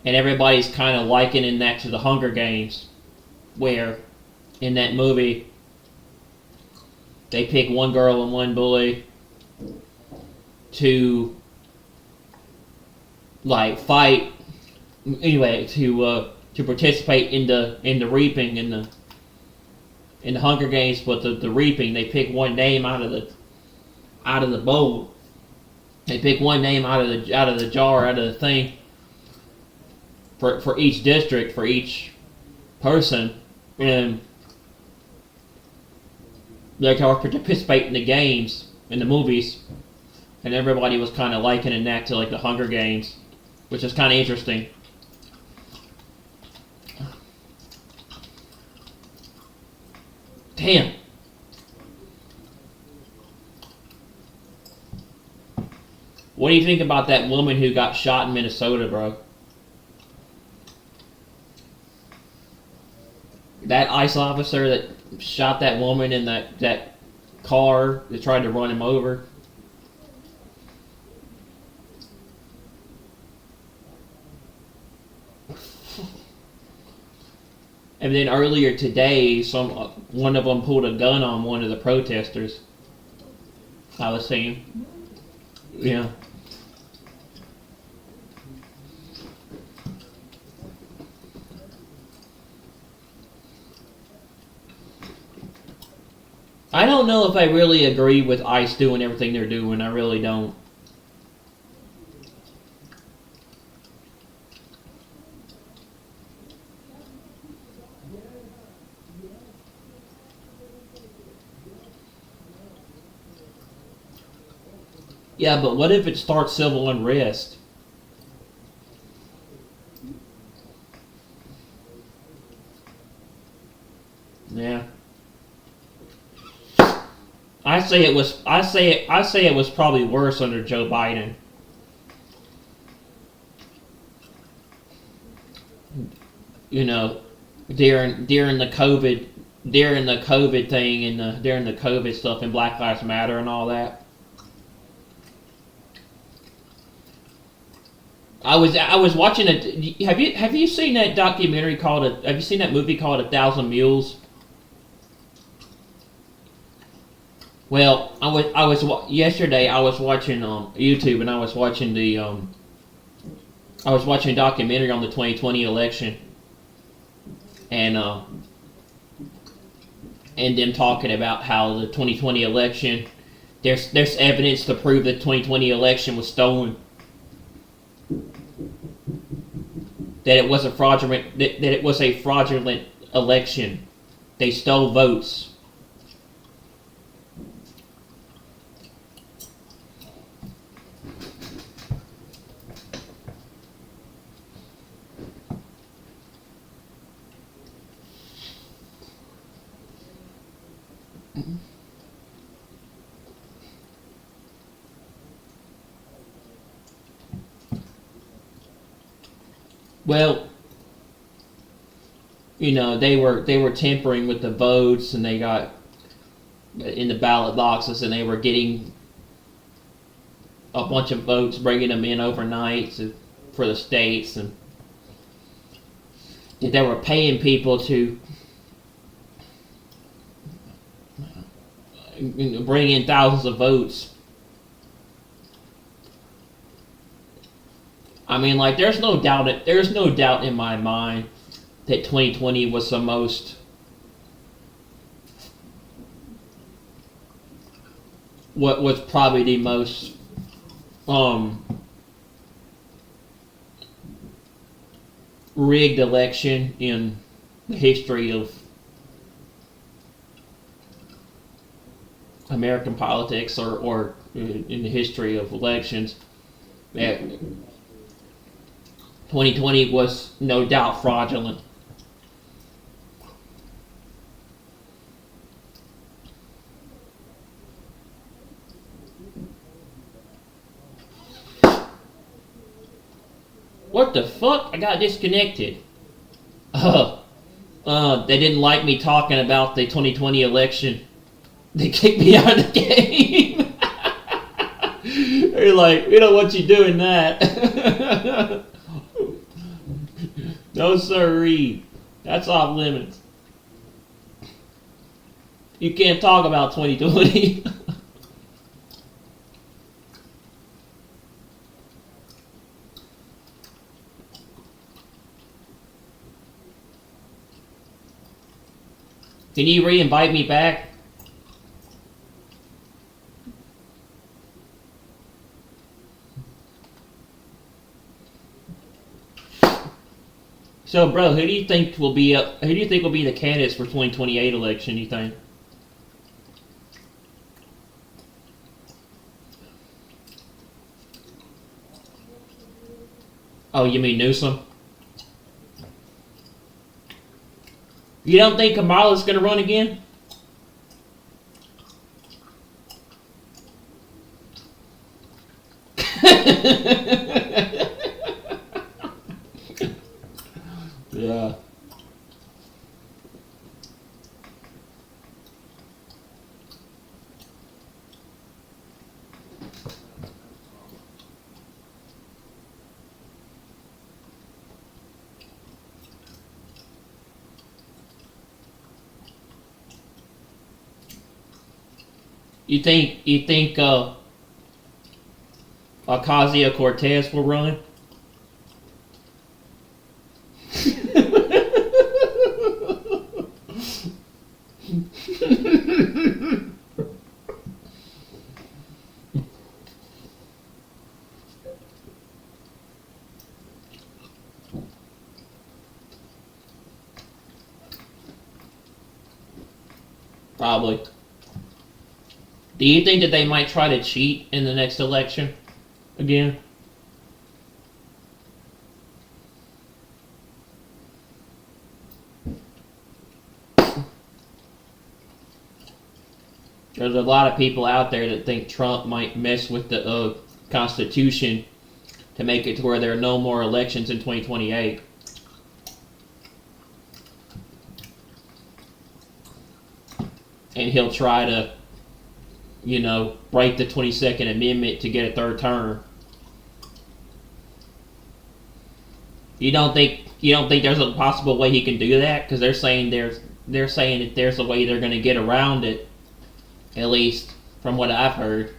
and everybody's kind of likening that to the Hunger Games, where in that movie they pick one girl and one boy to like fight anyway to participate in the reaping in the Hunger Games, but the reaping, they pick one name out of the bowl. They pick one name out of the jar, out of the thing for each district, for each person, and they can participate in the games, in the movies, and everybody was kind of likening that to like the Hunger Games, which is kind of interesting. Damn. What do you think about that woman who got shot in Minnesota, bro? That ICE officer that shot that woman in that car that tried to run him over. And then earlier today, one of them pulled a gun on one of the protesters. I was seeing. Yeah. I don't know if I really agree with ICE doing everything they're doing. I really don't. Yeah, but what if it starts civil unrest? Yeah. I say it was probably worse under Joe Biden. You know, during the COVID thing and during the COVID stuff and Black Lives Matter and all that. I was watching it. Have you seen that documentary called have you seen that movie called 1,000 Mules? Well, yesterday I was watching YouTube, and I was watching a documentary on the 2020 election, and them talking about how the 2020 election, there's evidence to prove the 2020 election was stolen, that it was a fraudulent election. They stole votes. Well, you know, they were tampering with the votes, and they got in the ballot boxes, and they were getting a bunch of votes, bringing them in overnight for the states, and they were paying people to bring in thousands of votes. I mean, like, there's no doubt in my mind that 2020 was the most what was probably the most rigged election in the history of American politics, or in the history of elections. That 2020 was no doubt fraudulent. What the fuck? I got disconnected. They didn't like me talking about the 2020 election. They kicked me out of the game. They're like, we don't want you doing that. No sirree. That's off limits. You can't talk about 2020. Can you re-invite me back? So, bro, who do you think will be the candidates for 2028 election? You think? Oh, you mean Newsom? You don't think Kamala's gonna run again? Yeah. You think Ocasio-Cortez will run? Probably. Do you think that they might try to cheat in the next election again? There's a lot of people out there that think Trump might mess with the Constitution to make it to where there are no more elections in 2028. And he'll try to, break the 22nd Amendment to get a third term. You don't think there's a possible way he can do that? Because they're saying that there's a way they're going to get around it. At least from what I've heard.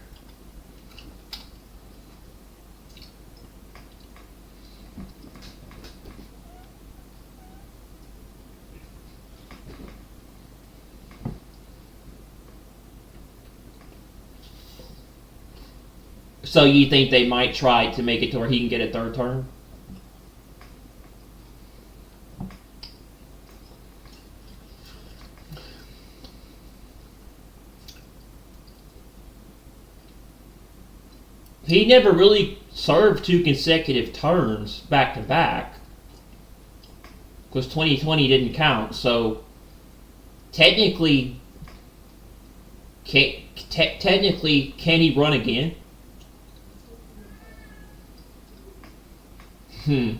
So you think they might try to make it to where he can get a third term? He never really served 2 consecutive terms back to back. Because 2020 didn't count, so technically can he run again? Do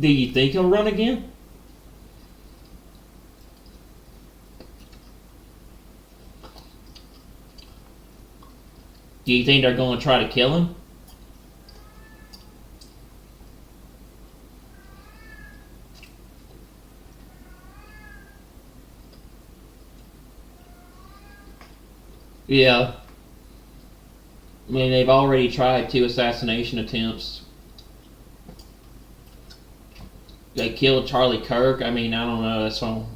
you think he'll run again? Do you think they're going to try to kill him? Yeah. I mean, they've already tried 2 assassination attempts. They killed Charlie Kirk. I mean, I don't know. That's all.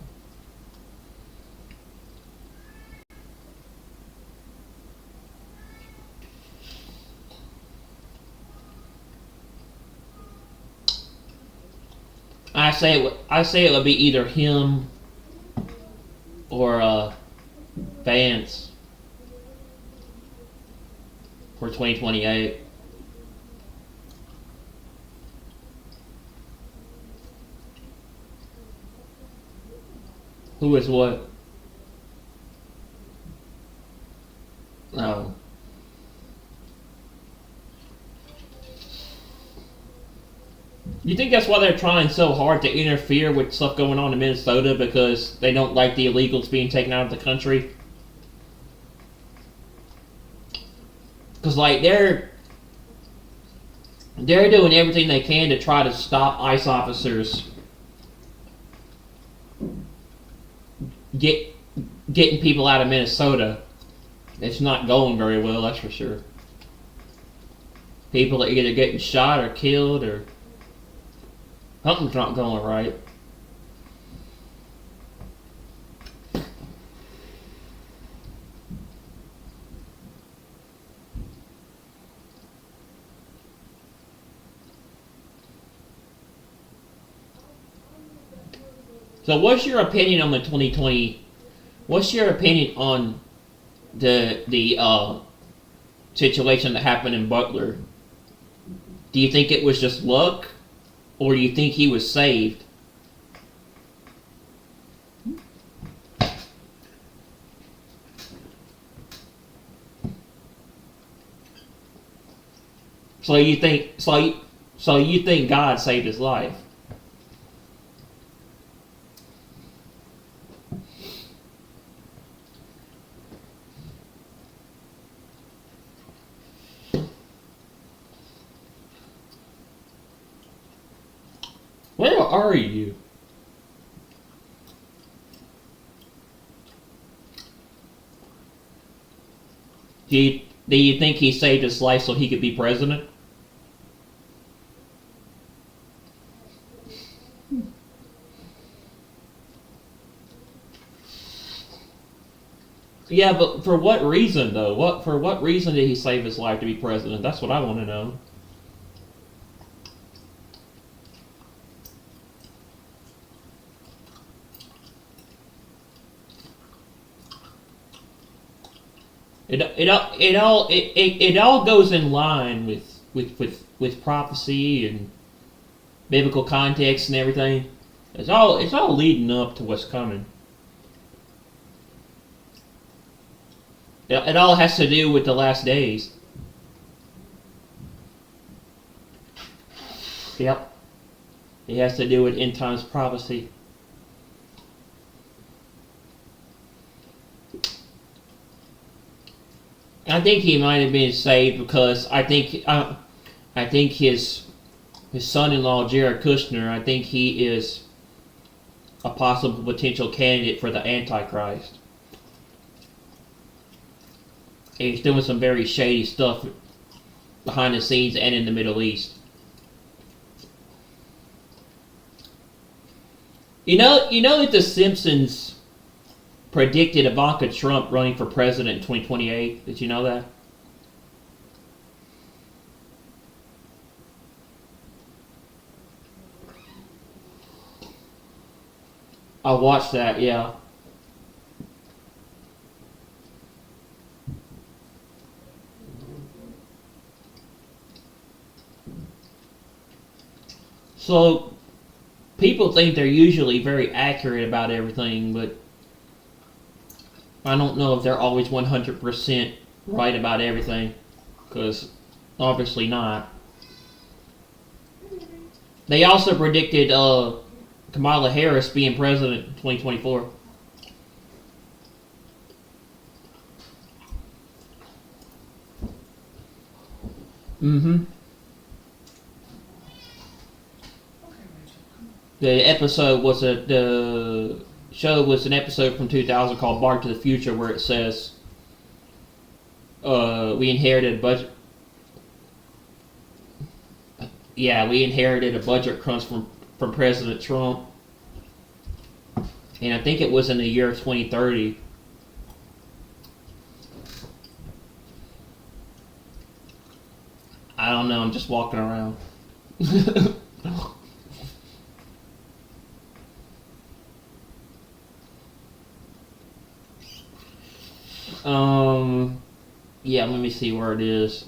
I say it would be either him or Vance for 2028. Who is what? Oh. You think that's why they're trying so hard to interfere with stuff going on in Minnesota, because they don't like the illegals being taken out of the country? Because like they're doing everything they can to try to stop ICE officers getting people out of Minnesota. It's not going very well, that's for sure. People are either getting shot or killed, or something's not going right. So what's your opinion on the 2020? What's your opinion on the situation that happened in Butler? Do you think it was just luck, or do you think he was saved? So you think God saved his life? Where are you? Do you think he saved his life so he could be president? Yeah, but for what reason though? For what reason did he save his life to be president? That's what I want to know. It all goes in line with prophecy and biblical context and everything. It's all leading up to what's coming. It all has to do with the last days. Yep. It has to do with end times prophecy. I think he might have been saved because I think his son-in-law Jared Kushner, I think he is a possible potential candidate for the Antichrist. He's doing some very shady stuff behind the scenes and in the Middle East. You know that The Simpsons predicted Ivanka Trump running for president in 2028. Did you know that? I watched that, yeah. So, people think they're usually very accurate about everything, but I don't know if they're always 100% right about everything, because obviously not. They also predicted Kamala Harris being president in 2024. Mm-hmm. The show was an episode from 2000 called Back to the Future, where it says we inherited a budget. Yeah, we inherited a budget crunch from President Trump, and I think it was in the year 2030. I don't know. I'm just walking around. Yeah, let me see where it is.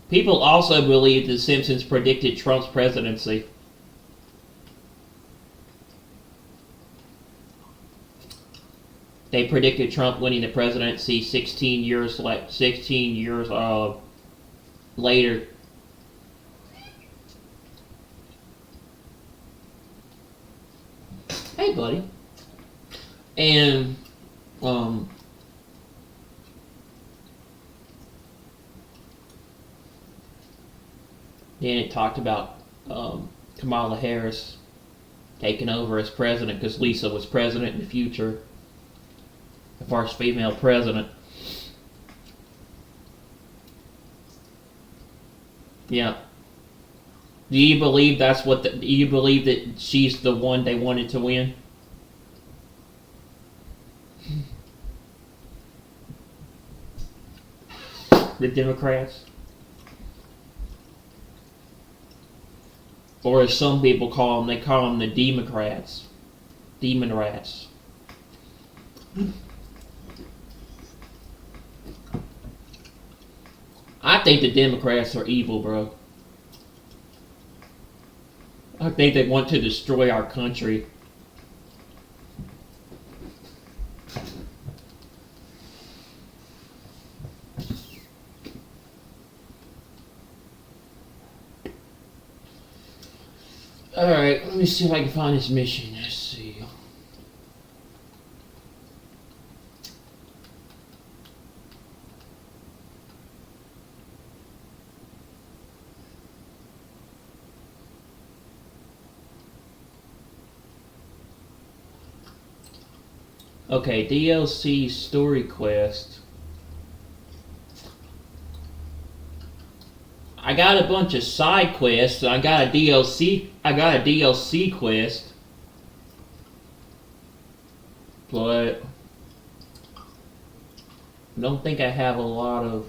People also believe the Simpsons predicted Trump's presidency. They predicted Trump winning the presidency 16 years later. Hey, buddy. And then it talked about Kamala Harris taking over as president because Lisa was president in the future, the first female president. Yeah. Do you believe that's what? Do you believe that she's the one they wanted to win? The Democrats? Or as some people call them, they call them the Democrats. Demon rats. I think the Democrats are evil, bro. I think they want to destroy our country. Alright, let me see if I can find this mission. Let's see. Okay, DLC story quest. I got a bunch of side quests. I got a DLC. I got a DLC quest, but I don't think I have a lot of.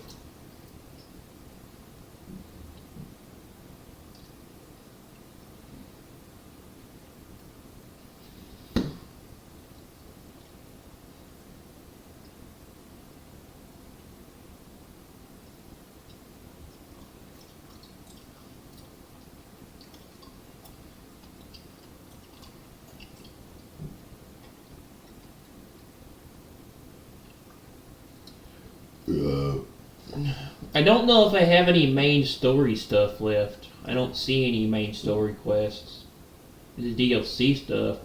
I don't know if I have any main story stuff left. I don't see any main story quests. The DLC stuff.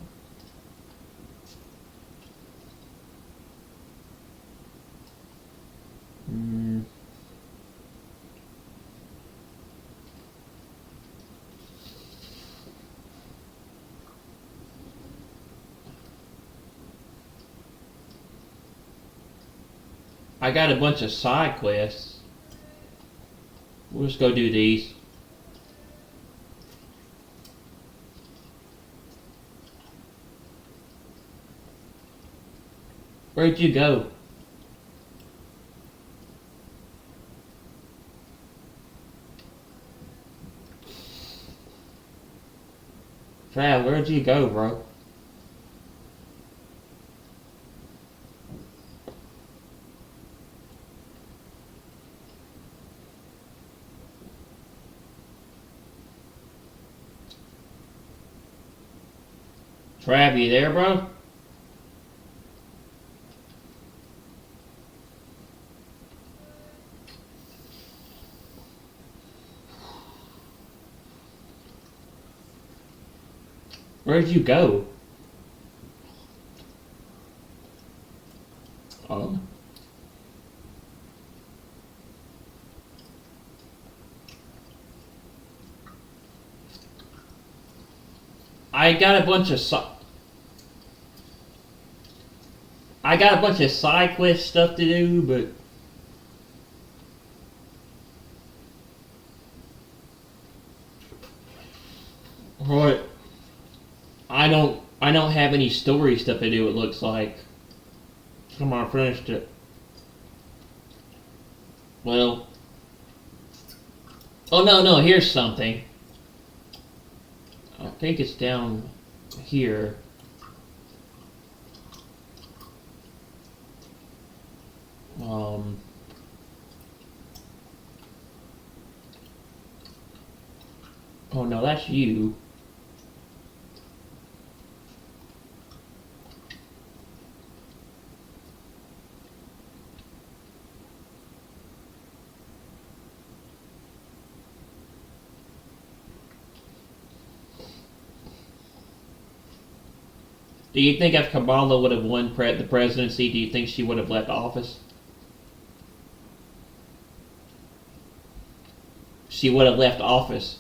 I got a bunch of side quests. We'll just go do these. Where'd you go? Trav, where'd you go, bro? Trav, you there, bro? Where'd you go? Oh. I got a bunch of side quest stuff to do, but right. I don't have any story stuff to do, it looks like. Come on, I finished it. Well. Oh no, here's something. think it's down here. Oh no, that's you. Do you think if Kamala would have won the presidency, do you think she would have left office? She would have left office.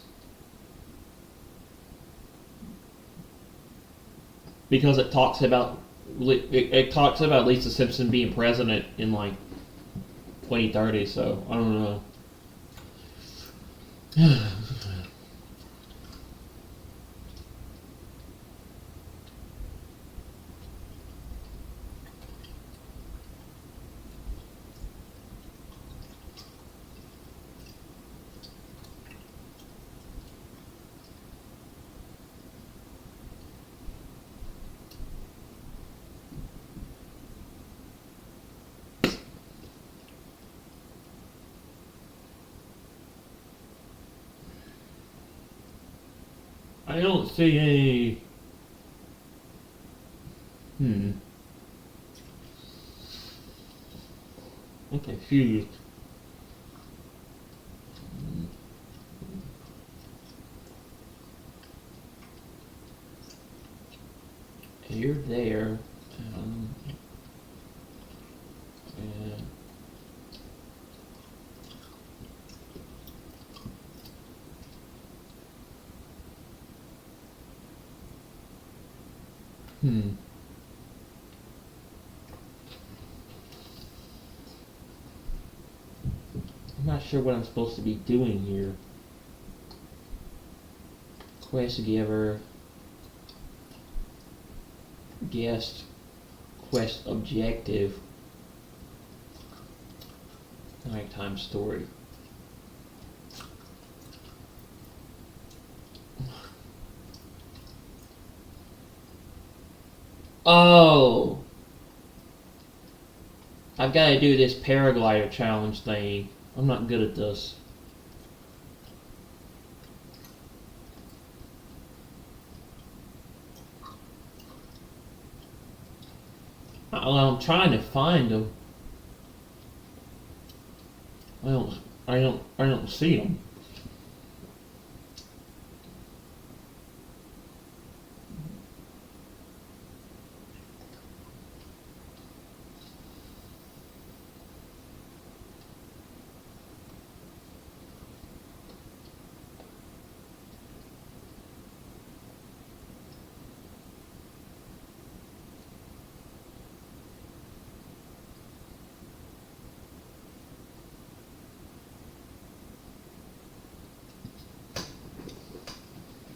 Because it talks about Lisa Simpson being president in like 2030, so I don't know. I don't see any. I'm confused. You're there. Yeah. I'm not sure what I'm supposed to be doing here. Quest giver. Guest. Quest objective. Nighttime story. Oh! I've got to do this paraglider challenge thing. I'm not good at this. Well, I'm trying to find them. I don't see them.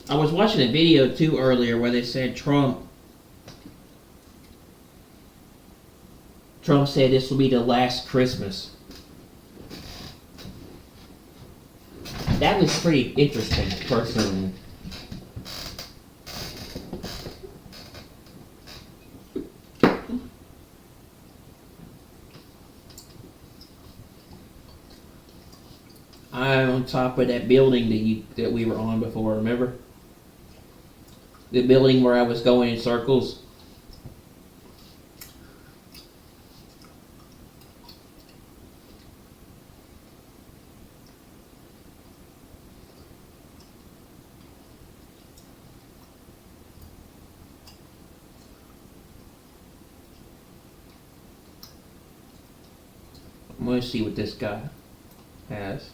I was watching a video too earlier where they said Trump said this will be the last Christmas. That was pretty interesting, personally. I'm on top of that building that we were on before, remember? The building where I was going in circles. I'm going to see what this guy has.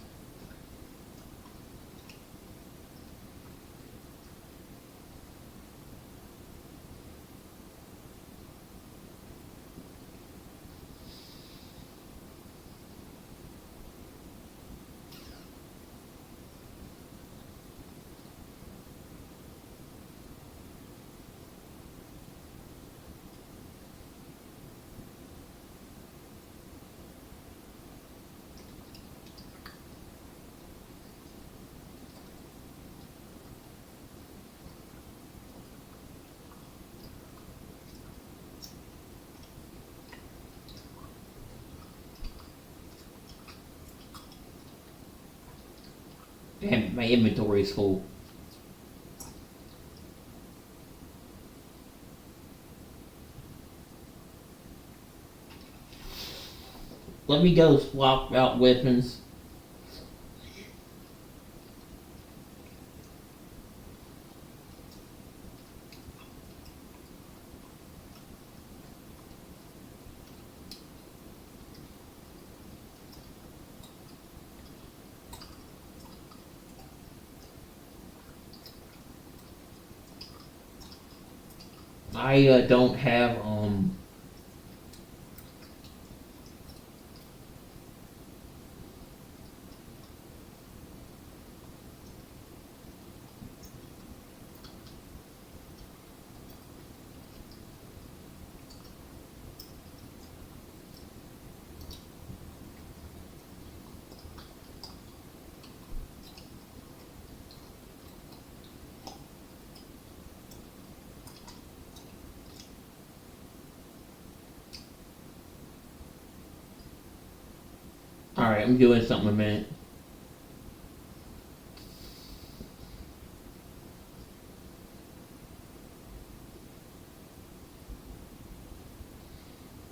Damn, my inventory is full. Let me go swap out weapons. I don't have Alright, I'm doing something in a minute.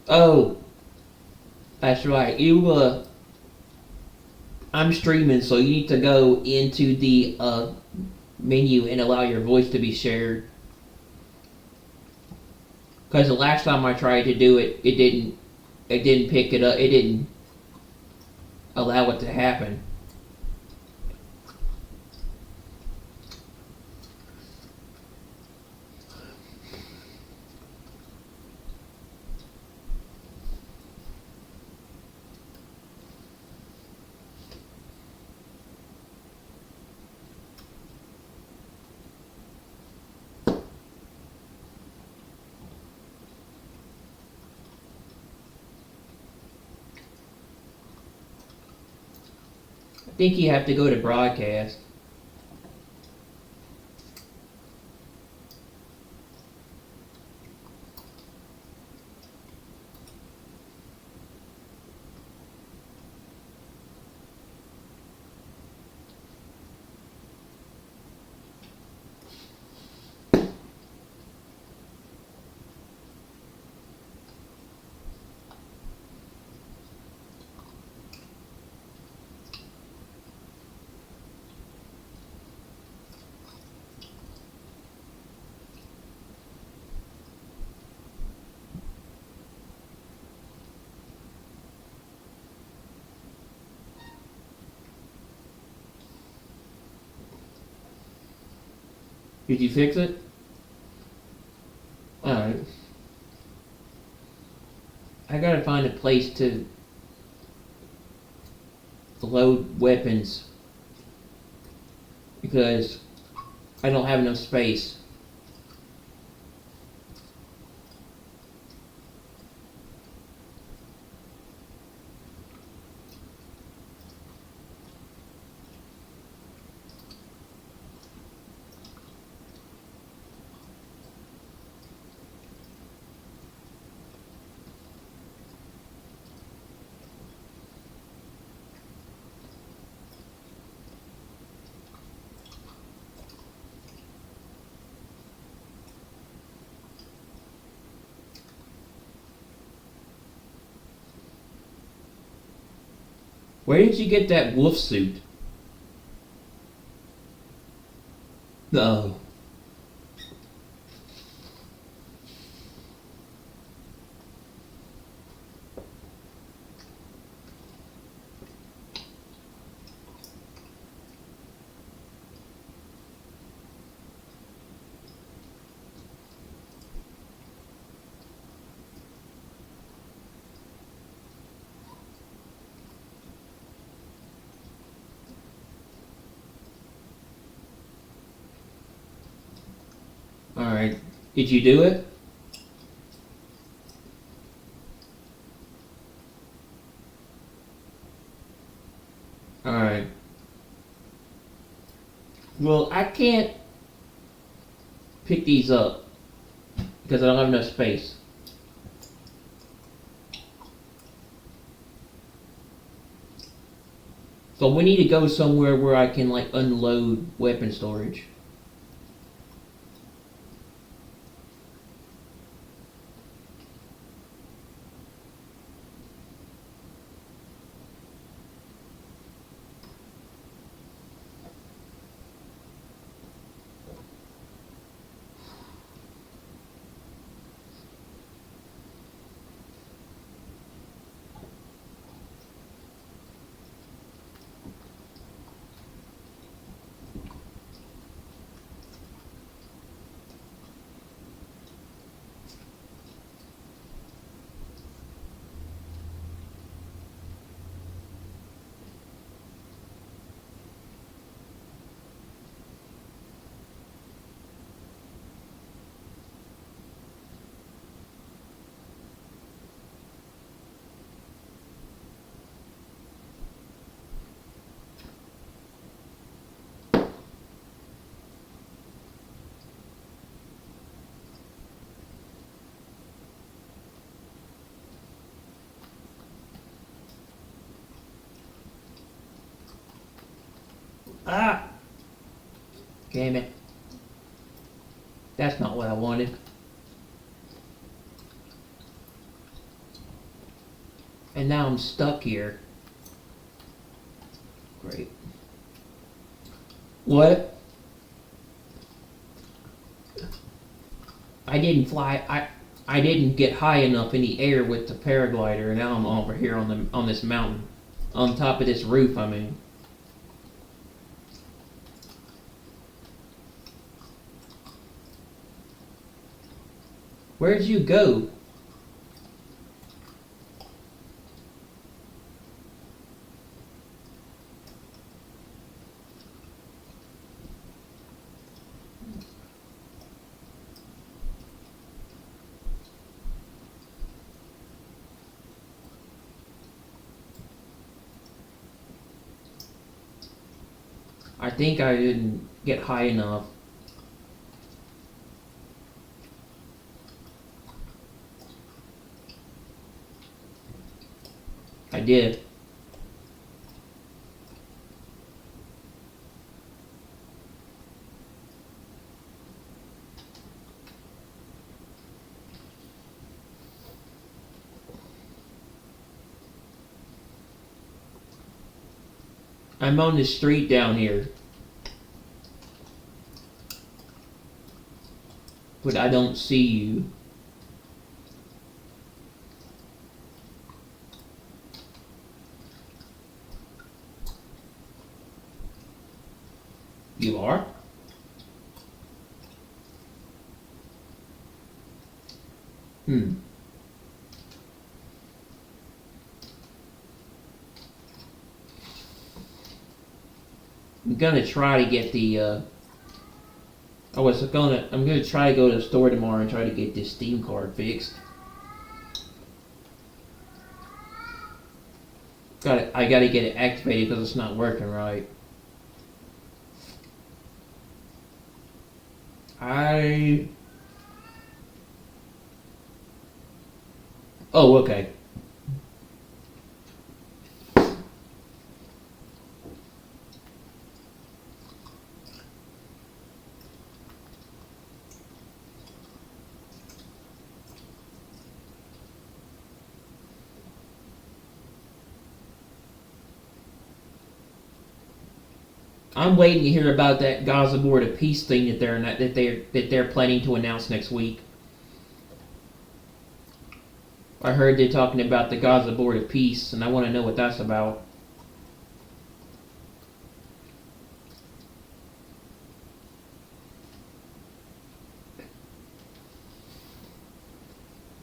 Oh, that's right. I'm streaming, so you need to go into the menu and allow your voice to be shared. Because the last time I tried to do it, it didn't pick it up. It didn't allow it to happen. I think you have to go to broadcast. Did you fix it? Alright. I gotta find a place to load weapons because I don't have enough space. Where did you get that wolf suit? Oh. Alright. Did you do it? Alright. Well, I can't pick these up because I don't have enough space. So we need to go somewhere where I can like unload weapon storage. Ah! Damn it. That's not what I wanted. And now I'm stuck here. Great. What? I didn't fly. I didn't get high enough in the air with the paraglider, and now I'm over here on this mountain, on top of this roof. I mean. Where'd you go? I think I didn't get high enough. I did. I'm on the street down here. But I don't see you. You are? Hmm. I'm gonna try to get the, I'm gonna try to go to the store tomorrow and try to get this Steam card fixed. I gotta get it activated because it's not working right. Oh, okay. I'm waiting to hear about that Gaza Board of Peace thing that they're planning to announce next week. I heard they're talking about the Gaza Board of Peace, and I want to know what that's about.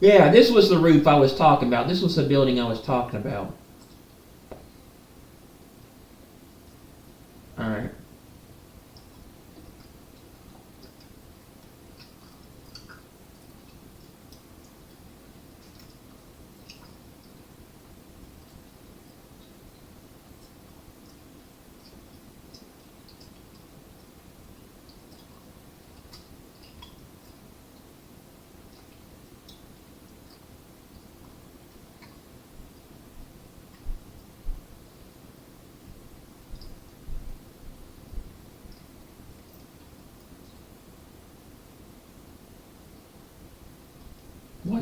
Yeah, this was the roof I was talking about. This was the building I was talking about. Alright.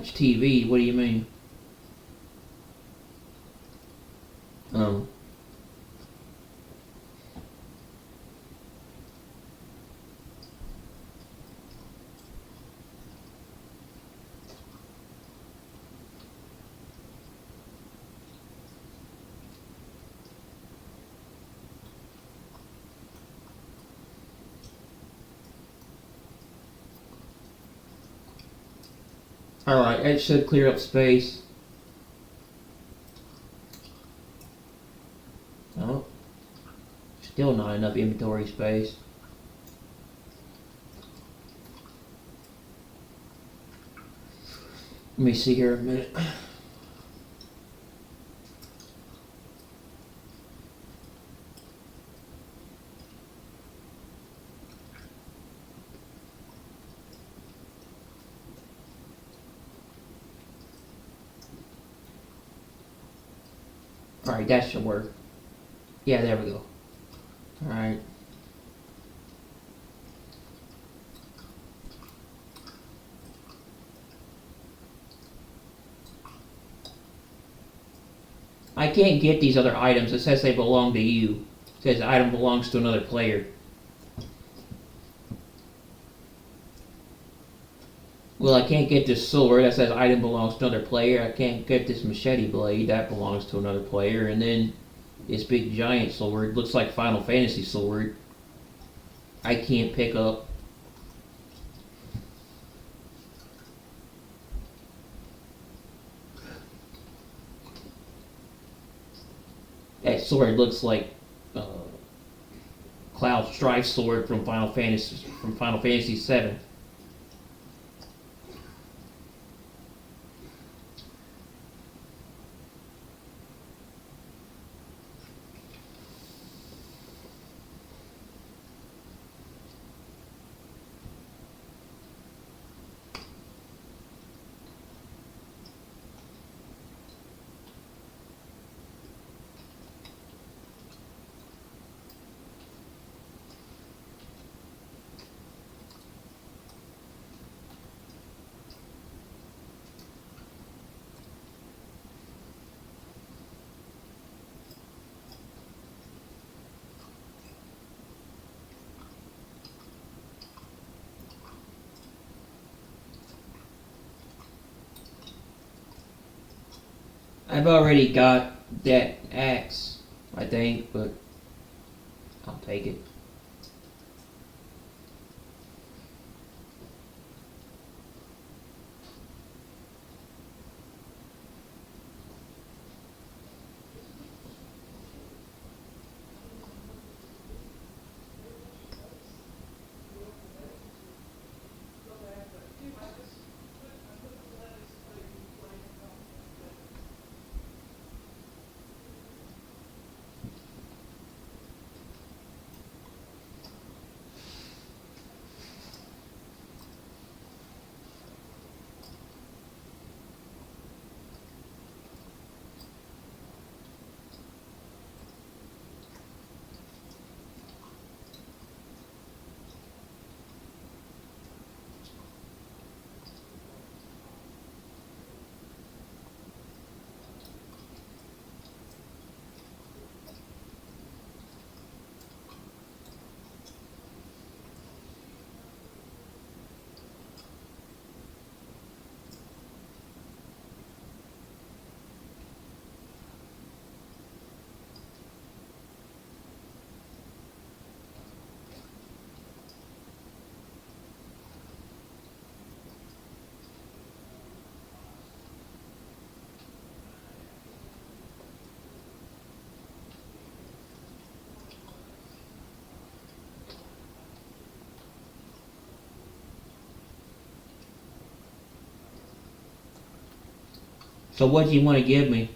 Which TV? What do you mean? Alright, it should clear up space. Oh. Still not enough inventory space. Let me see here a minute. Alright, that should work. Yeah, there we go. Alright. I can't get these other items. It says they belong to you. It says the item belongs to another player. Well, I can't get this sword that says item belongs to another player. I can't get this machete blade that belongs to another player. And then this big giant sword, looks like Final Fantasy sword, I can't pick up. That sword looks like Cloud Strife sword from Final Fantasy 7. I've already got that axe, I think, but I'll take it. So what do you want to give me?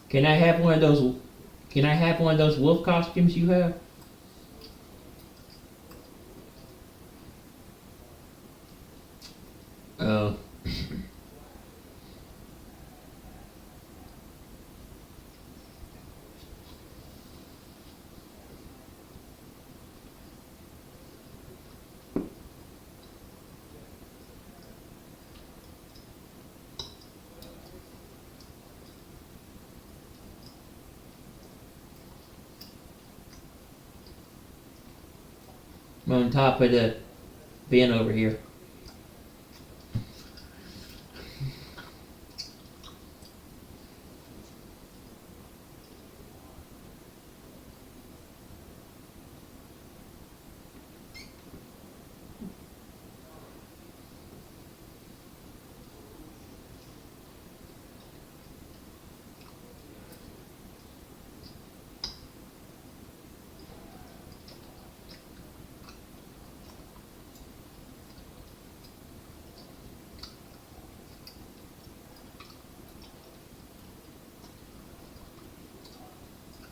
Can I have one of those? Can I have one of those wolf costumes you have? Oh. I'm on top of the bin over here.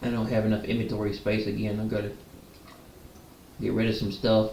I don't have enough inventory space again. I've got to get rid of some stuff.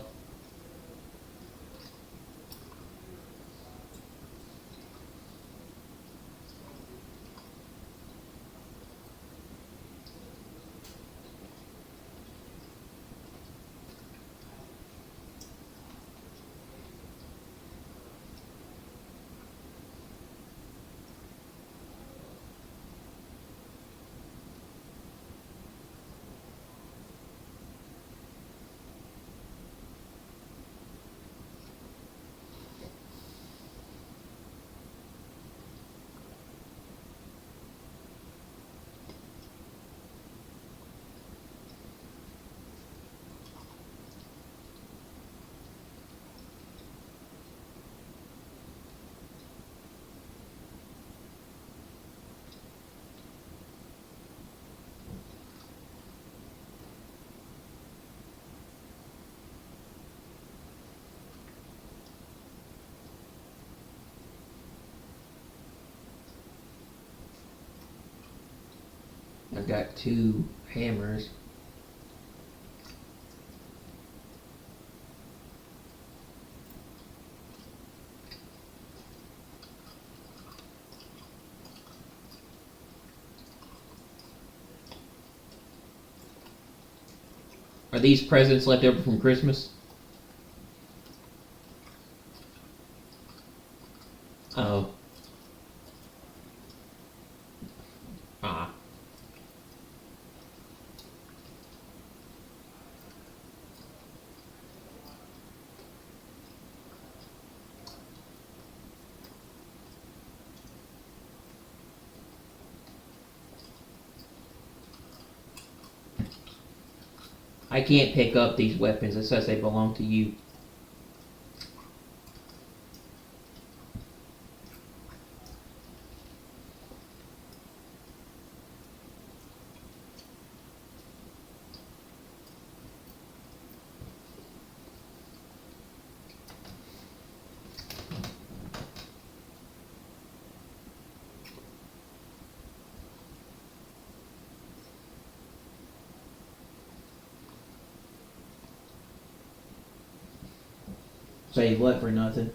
I've got 2 hammers. Are these presents left over from Christmas? Oh. Ah. I can't pick up these weapons. It says they belong to you. Save what for nothing?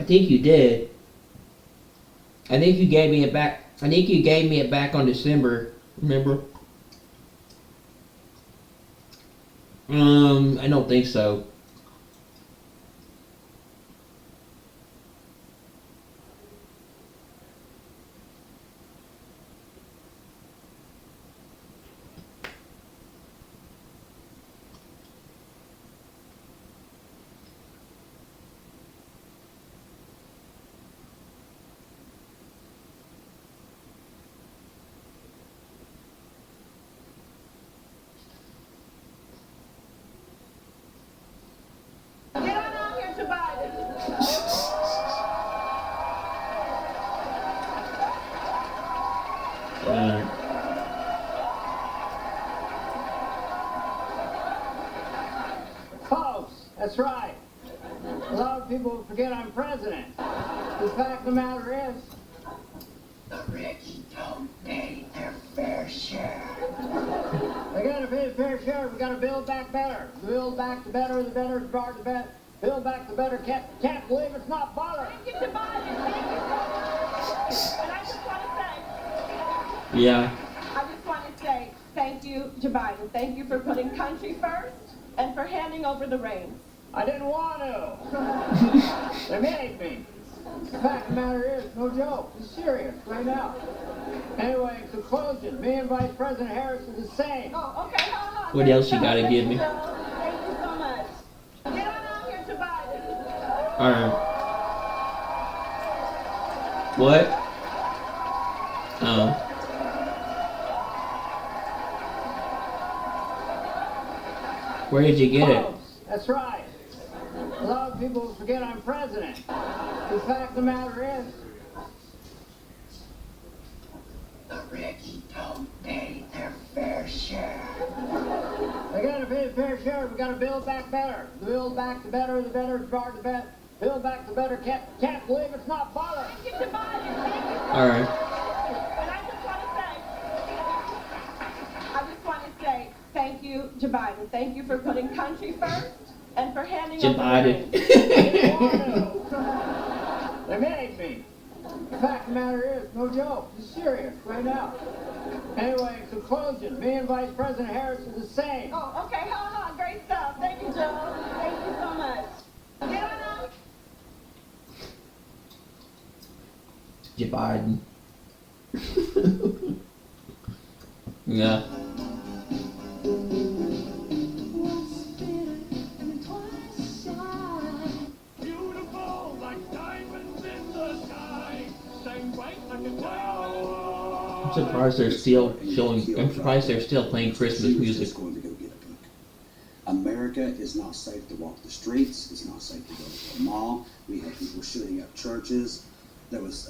I think you did. I think you gave me it back. I think you gave me it back on December. Remember? I don't think so. That's right. A lot of people forget I'm president. The fact of the matter is, the rich don't pay their fair share. They gotta pay the fair share. We gotta build back better. Build back the better, the start the better. Build back the better. Can't believe it's not butter. Thank you to Biden. Thank you so much. And I just want to say. Yeah. I just want to say thank you to Biden. Thank you for putting country first and for handing over the reins. I didn't want to. They made me. The fact of the matter is, no joke. It's serious right now. Anyway, conclusion. Me and Vice President Harris are the same. Oh, okay. What else you gotta give me? Thank you so much. Get on out here to Biden. Alright. What? Where did you get it? That's right. A lot of people forget I'm president. The fact of the matter is, the rich don't pay their fair share. They gotta pay the fair share. We gotta build back better. Build back the better, start the better. Build back the better. Can't believe it's not butter. Thank you to Biden. Thank you. All right. And I just want to say thank you to Biden. Thank you for putting country first and for handing over the reins. They made me. The fact of the matter is, no joke. It's serious right now. Anyway, conclusion. Me and Vice President Harris are the same. Oh, okay. Great stuff. Thank you, Joe. Thank you so much. Get on out. Joe Biden. Yeah. Beautiful like diamonds in the sky. Shine bright like a diamond. I'm surprised they're still showing. I'm surprised they're still playing Christmas music. America is not safe to walk the streets. It's not safe to go to the mall. We had people shooting up churches. There was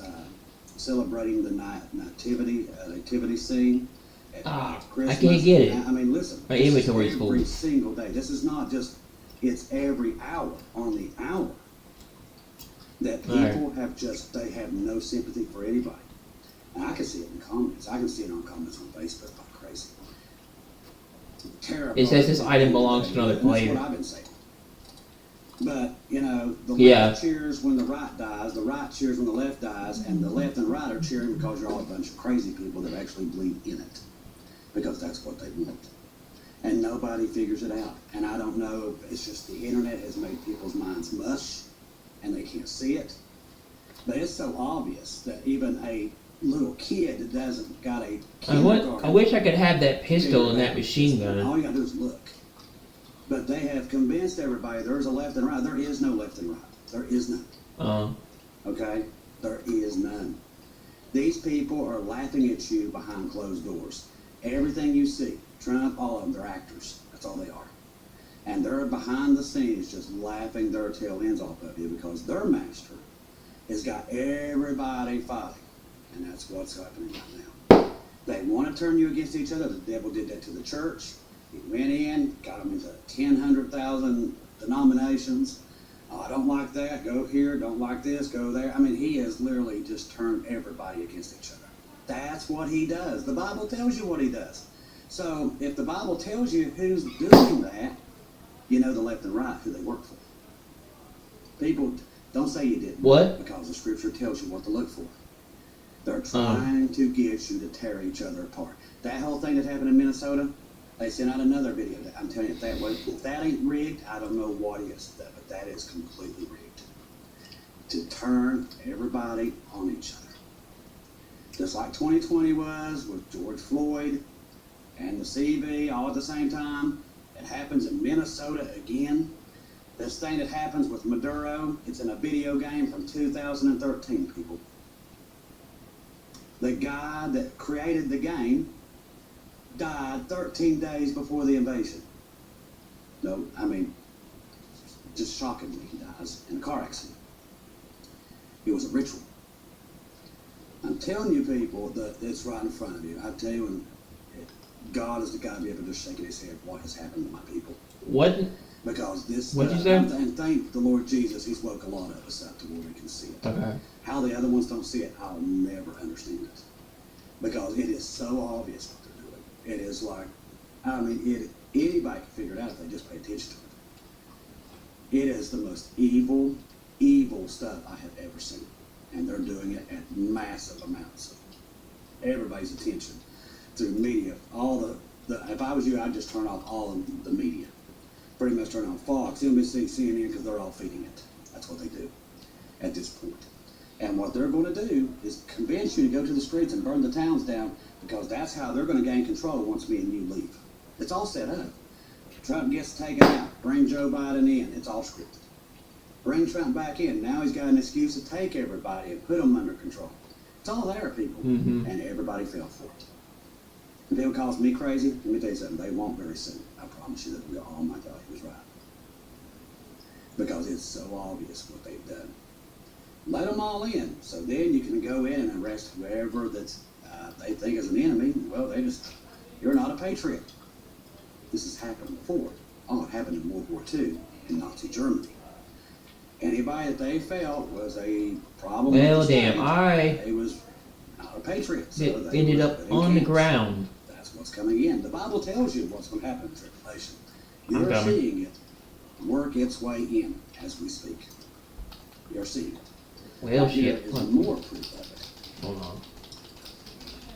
celebrating the nativity scene. I Christmas. can't get it. I mean, listen. My inventory is every full. single day. This is not just. It's every hour on the hour that people have just. They have no sympathy for anybody. And I can see it in comments. I can see it on comments on Facebook like crazy. Terrible. It says this item belongs to another player. That's what I've been saying. But, you know, the left cheers when the right dies, the right cheers when the left dies, and the left and right are cheering because you're all a bunch of crazy people that actually believe in it. Because that's what they want. And nobody figures it out. And I don't know, it's just the internet has made people's minds mush, and they can't see it. But it's so obvious that even a little kid that doesn't got a kindergarten. I wish I could have that pistol and that machine gun. All you gotta do is look. But they have convinced everybody there's a left and right. There is no left and right. There is none. Okay? There is none. These people are laughing at you behind closed doors. Everything you see, Trump, all of them, they're actors. That's all they are. And they're behind the scenes just laughing their tail ends off of you because their master has got everybody fighting. And that's what's happening right now. They want to turn you against each other. The devil did that to the church. He went in, got them into 100,000 denominations. Oh, I don't like that, go here. Don't like this, go there. I mean, he has literally just turned everybody against each other. That's what he does. The Bible tells you what he does. So if the Bible tells you who's doing that, you know the left and right, who they work for. People, don't say you didn't. What? Because the scripture tells you what to look for. They're trying to get you to tear each other apart. That whole thing that happened in Minnesota, they sent out another video. I'm telling you, if that ain't rigged, I don't know what is. But that is completely rigged. To turn everybody on each other. Just like 2020 was with George Floyd and the CV all at the same time. It happens in Minnesota again. This thing that happens with Maduro, it's in a video game from 2013, people. The guy that created the game died 13 days before the invasion. No, I mean, just shockingly, he dies in a car accident. It was a ritual. I'm telling you, people, that it's right in front of you. I tell you, God is the guy to be able to just shaking his head what has happened to my people. What? Because this, What'd you say? and thank the Lord Jesus, He's woke a lot of us up to where we can see it. Okay. How the other ones don't see it, I'll never understand it. Because it is so obvious what they're doing. It is like, I mean, anybody can figure it out if they just pay attention to it. It is the most evil, evil stuff I have ever seen. And they're doing it at massive amounts of everybody's attention through media. All if I was you, I'd just turn off all of the media. Pretty much turn on Fox, NBC, CNN, because they're all feeding it. That's what they do at this point. And what they're going to do is convince you to go to the streets and burn the towns down, because that's how they're going to gain control once me and you leave. It's all set up. Trump gets taken out. Bring Joe Biden in. It's all scripted. Bring Trump back in. Now he's got an excuse to take everybody and put them under control. It's all there, people. Mm-hmm. And everybody fell for it. And people calls me crazy. Let me tell you something. They won't very soon. I promise you that we all, oh my God, he was right. Because it's so obvious what they've done. Let them all in. So then you can go in and arrest whoever that's they think is an enemy. Well, you're not a patriot. This has happened before. Oh, it happened in World War II in Nazi Germany. Anybody that they felt was a problem. Well, damn, They was not a patriot. So it ended up on the ground. That's what's coming in. The Bible tells you what's going to happen in tribulation. I'm You're coming. seeing it work its way in as we speak. You're seeing it. Well, Here shit. is more proof of it. Hold on.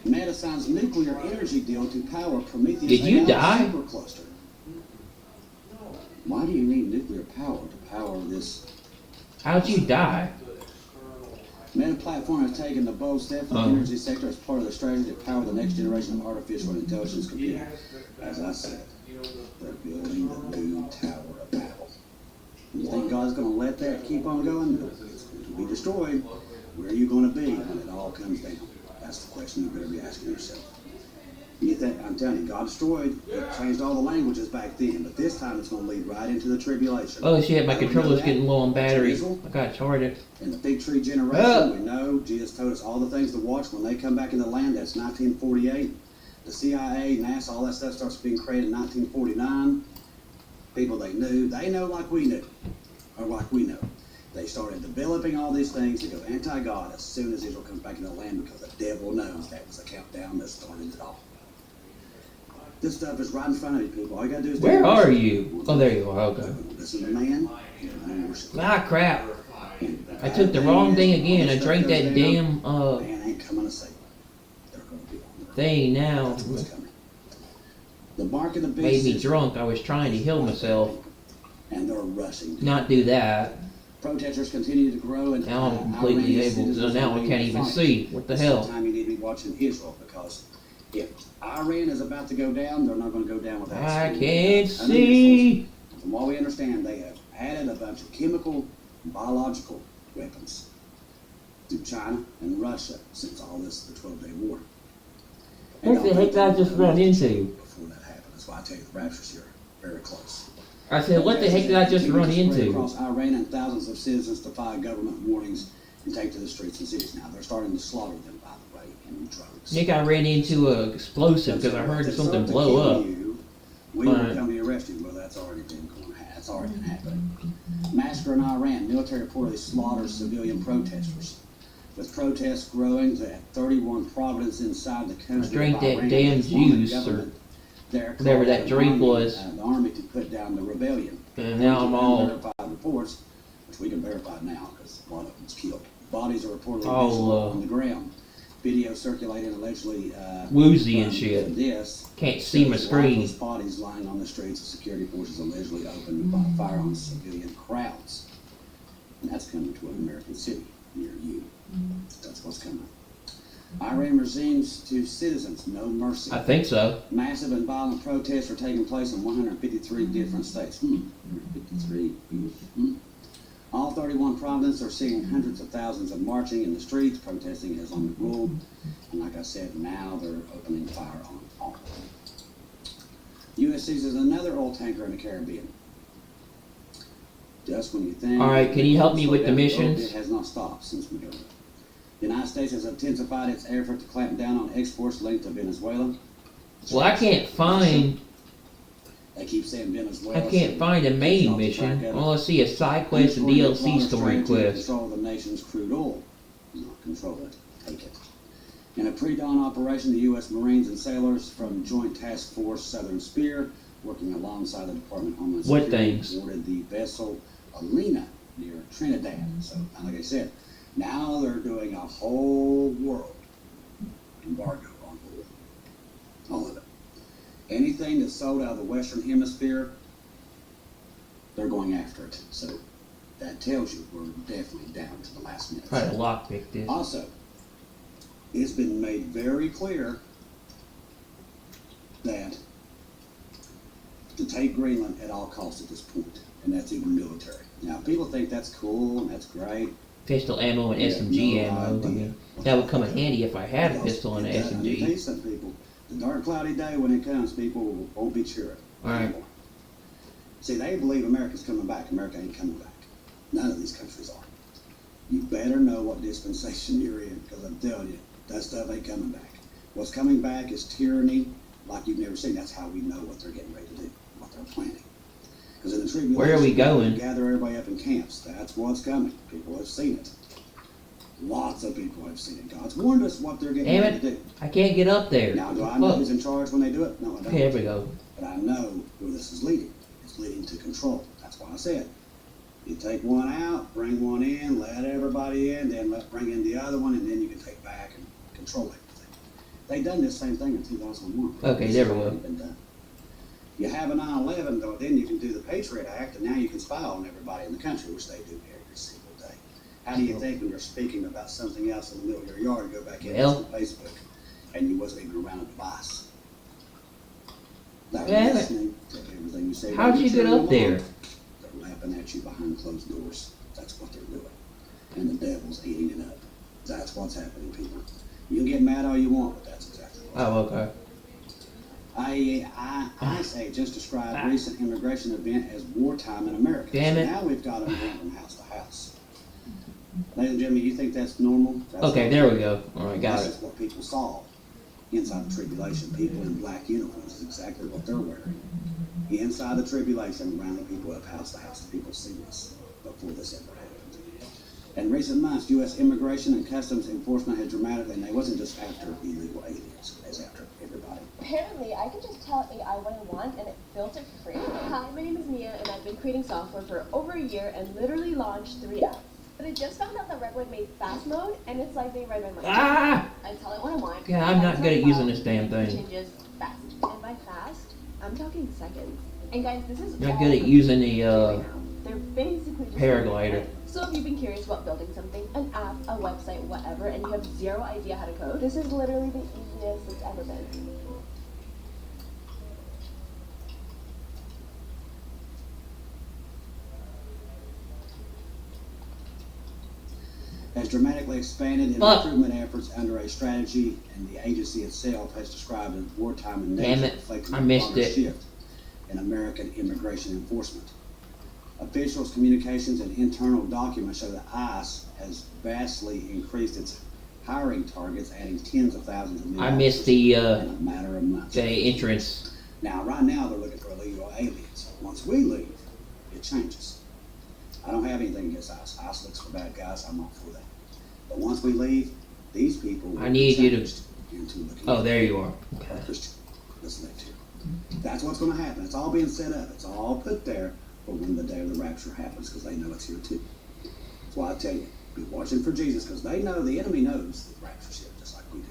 Meta signs nuclear energy deal to power Prometheus Did you AI die? supercluster. Why do you need nuclear power to power this? How'd you die? Meta platform has taken the bold step for the energy sector as part of the strategy to power the next generation of artificial intelligence computing. As I said, they're building the new Tower of Babel. You think God's going to let that keep on going? No, it's going to be destroyed. Where are you going to be when it all comes down? That's the question you better be asking yourself. You think, I'm telling you, God destroyed, it changed all the languages back then, but this time it's going to lead right into the tribulation. Oh shit, my controller's getting low on battery. I gotta charge it. In the fig tree generation, we know Jesus told us all the things to watch when they come back in the land. That's 1948. The CIA, NASA, all that stuff starts being created in 1949. People they know like we knew, or like we know. They started developing all these things to go anti-God as soon as Israel comes back into the land, because the devil knows that was a countdown that started it all. This stuff is right in front of you, people. All you gotta do is... Where are you? Oh, there you are. Okay. Listen to man. Ah, crap. I took the wrong thing again. I drank that damn, Man ain't coming to save you. They're gonna be on the thing now. The mark of the beast Made me is- drunk. I was trying to heal myself. And they're rushing. Not do that. Protesters continue to grow, and Now I'm completely able to. Now I can't even see. What the hell? Sometime you need to be watching Israel, because if Iran is about to go down, they're not going to go down without. I can't see. From what we understand, they have added a bunch of chemical, biological weapons to China and Russia since all this, the 12-day war. What the heck did I just run into? Before that happened, that's why I tell you the rapture's here, very close. I said, what the heck did I just run into? Across Iran, and thousands of citizens defy government warnings and take to the streets and cities now. They're starting to slaughter them, by the way, in droves. Nick, I ran into an explosive because I heard something blow up. We will come to arrest you. Well, that's already been going. That's already been happening. Massacre in Iran. Military reportedly slaughters civilian protesters. With protests growing to 31 provinces inside the country. I drank of that Iran, damn it's wanted juice or government there whatever called that drink was. The army to put down the rebellion. And now I'm all... Verified reports, which we can verify now because a lot of them was killed. Bodies are reportedly All, visible on the ground. Video circulating allegedly woozy and shit. This Can't see my screen. lifeless bodies lying on the streets. The security forces allegedly opened fire on civilian crowds, and that's coming to an American city near you. That's what's coming. Iran regimes to citizens no mercy. I think so. Massive and violent protests are taking place in 153 different states. 153. All 31 provinces are seeing hundreds of thousands of marching in the streets. Protesting is on the rule. And like I said, now they're opening fire on all. U.S. seizes another oil tanker in the Caribbean. Just when you think... All right, can you help me with the missions? It has not stopped since Maduro. The United States has intensified its effort to clamp down on exports linked to Venezuela. Well, I can't find They keep saying Venezuela. I can't find a main mission. All I see is side quests and DLC story quests. Control the nation's crude oil. Not control it, take it. In a pre-dawn operation, the U.S. Marines and sailors from Joint Task Force Southern Spear, working alongside the Department of Homeland Security, boarded the vessel Alina near Trinidad. So, like I said, now they're doing a whole world embargo on oil. All of it. Anything that's sold out of the Western Hemisphere, they're going after it. So that tells you we're definitely down to the last minute. Try to lockpick this. Also, it's been made very clear that to take Greenland at all costs at this point, and that's even military. Now, people think that's cool and that's great. Pistol ammo and SMG ammo. I mean, that would come in handy if I had a pistol and an SMG. Some people, the dark cloudy day when it comes, people won't be cheering. All right. See, they believe America's coming back. America ain't coming back. None of these countries are. You better know what dispensation you're in, because I'm telling you, that stuff ain't coming back. What's coming back is tyranny like you've never seen. That's how we know what they're getting ready to do, what they're planning. Because in the tribulation, where are we going? Gather everybody up in camps. That's what's coming. People have seen it. Lots of people have seen it. God's warned us what they're getting ready to do. I can't get up there. Now, do I know who's in charge when they do it? No, I don't. Okay, there we go. But I know where this is leading. It's leading to control. That's why I said, you take one out, bring one in, let everybody in, then bring in the other one, and then you can take back and control everything. They done this same thing in 2001. Okay, there we go. Been done. You have a 9/11, though, then you can do the Patriot Act, and now you can spy on everybody in the country, which they do every single day. How do you think when you're speaking about something else in the middle of your yard, go back in on Facebook, and you wasn't even around a device? They're listening to everything you say. How'd you get up there? They're lapping at you behind closed doors. That's what they're doing. And the devil's eating it up. That's what's happening, people. You can get mad all you want, but that's exactly what's happening. I say just describe recent immigration event as wartime in America. Damn it. So now we've got them going from house to house. Ladies and gentlemen, you think that's normal? That's okay, there we go. All right, got it. That's what people saw inside the tribulation. People in black uniforms is exactly what they're wearing. Inside the tribulation, rounding people up house to house. People see this before this ever happened. In recent months, U.S. immigration and customs enforcement has dramatically, and they wasn't just after illegal aliens, it's after everybody. Apparently, I can just tell AI what I want and it filters for free. Hi, my name is Mia and I've been creating software for over a year and literally launched 3 apps. But I just found out that Redwood made fast mode and it's like they read my mind. Ah! I tell it what I want. Yeah, I'm not good at using this damn thing. Changes fast. And by fast, I'm talking seconds. And guys, this is Not good at using the they're basically just paraglider. So if you've been curious about building something, an app, a website, whatever, and you have zero idea how to code, this is literally the easiest it's ever been. Has dramatically expanded in recruitment efforts under a strategy, and the agency itself has described as wartime in nature, reflecting a broader shift in American immigration enforcement. Officials' communications and internal documents show that ICE has vastly increased its hiring targets, adding tens of thousands of new officers in a matter of months. The entrance. Now, right now, they're looking for illegal aliens. Once we leave, it changes. I don't have anything against ICE. ICE looks for bad guys. I'm not for that. But once we leave, these people will I need you to. into looking Oh, there you are. Okay. Christian. Let's live here. That's what's going to happen. It's all being set up. It's all put there for when the day of the rapture happens, because they know it's here too. That's why I tell you, be watching for Jesus, because they know, the enemy knows the rapture's here, just like we do.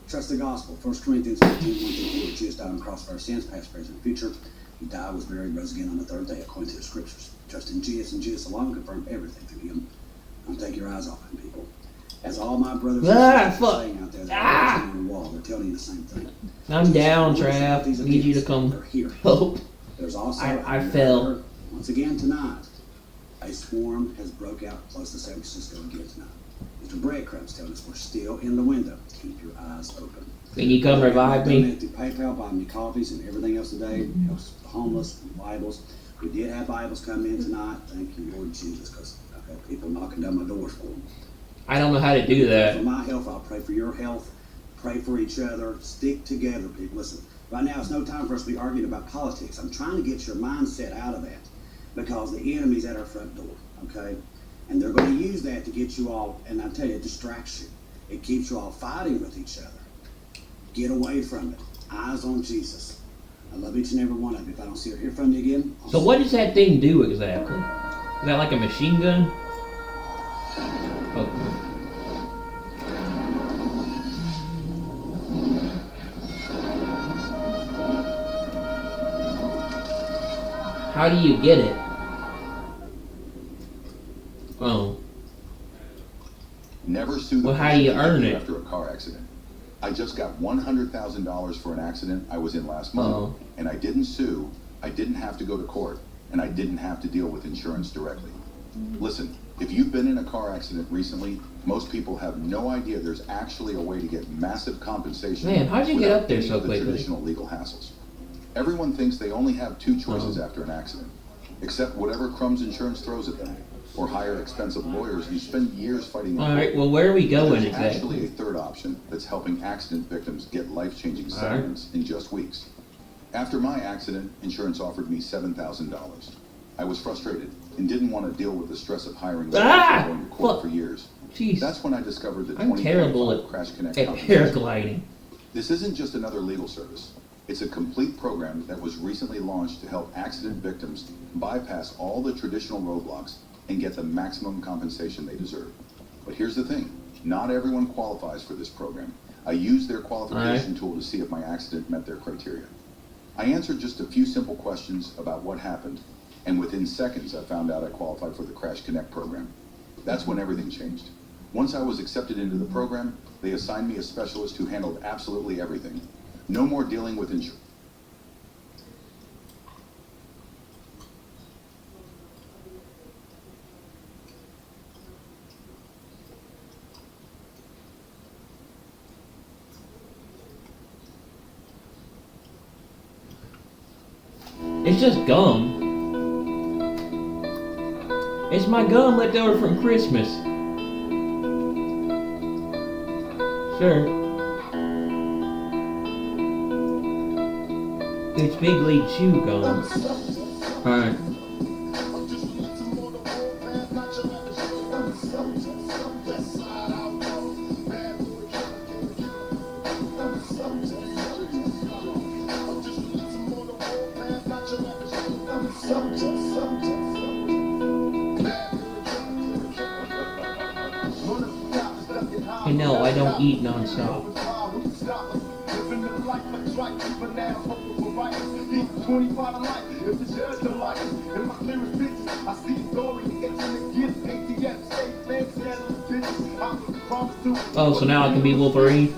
Trust the gospel. 1 Corinthians 15, 1-4, Jesus died on the cross for our sins, past, present, and future. He died, was buried, rose again on the third day, according to the scriptures. Trust in Jesus and Jesus alone, confirm everything through him. Don't take your eyes off him, people. As all my brothers and sisters are saying out there, they're on the wall. They're telling you the same thing. I'm down, Trav. I need you to come help. There's also I fell. Once again tonight, a swarm has broke out close to San Francisco again tonight. Mr. Breadcrumbs telling us we're still in the window. Keep your eyes open. Can you come revive me? Through PayPal, buy me coffees and everything else today. Helps the homeless and Bibles. We did have Bibles come in tonight. Thank you, Lord Jesus, because I've had people knocking down my doors for them. I don't know how to do that. For my health, I'll pray for your health. Pray for each other. Stick together, people. Listen, Right now, it's no time for us to be arguing about politics. I'm trying to get your mindset out of that because the enemy's at our front door, okay? And they're going to use that to get you all, and I tell you, it distracts you. It keeps you all fighting with each other. Get away from it. Eyes on Jesus. I love each and every one of you. If I don't see or hear from you again, So what does that thing do exactly? Is that like a machine gun? Oh. How do you get it? Oh. Never sue the Well, how do you earn it? after a car accident. I just got $100,000 for an accident I was in last month, and I didn't sue, I didn't have to go to court, and I didn't have to deal with insurance directly. Listen, if you've been in a car accident recently, most people have no idea there's actually a way to get massive compensation. Man, how'd you get up there so without any of the quickly? traditional legal hassles. Everyone thinks they only have two choices after an accident. Accept whatever crumbs insurance throws at them, or hire expensive lawyers you spend years fighting. All right, well, where are we going There's exactly? actually a third option that's helping accident victims get life-changing settlements in just weeks. After my accident, insurance offered me $7,000. I was frustrated and didn't want to deal with the stress of hiring lawyers and going to court for years. That's when I discovered the I'm terrible 2025 Crash Connect at compensation. paragliding. This isn't just another legal service. It's a complete program that was recently launched to help accident victims bypass all the traditional roadblocks and get the maximum compensation they deserve. But here's the thing, not everyone qualifies for this program. I used their qualification tool to see if my accident met their criteria. I answered just a few simple questions about what happened, and within seconds I found out I qualified for the Crash Connect program. That's when everything changed. Once I was accepted into the program, they assigned me a specialist who handled absolutely everything. No more dealing with insurance. It's just gum. It's my gum left over from Christmas. Sure. It's Big League Chew gum. Alright. Hey, no, I don't eat non-stop. Oh, so now I can be Wolverine?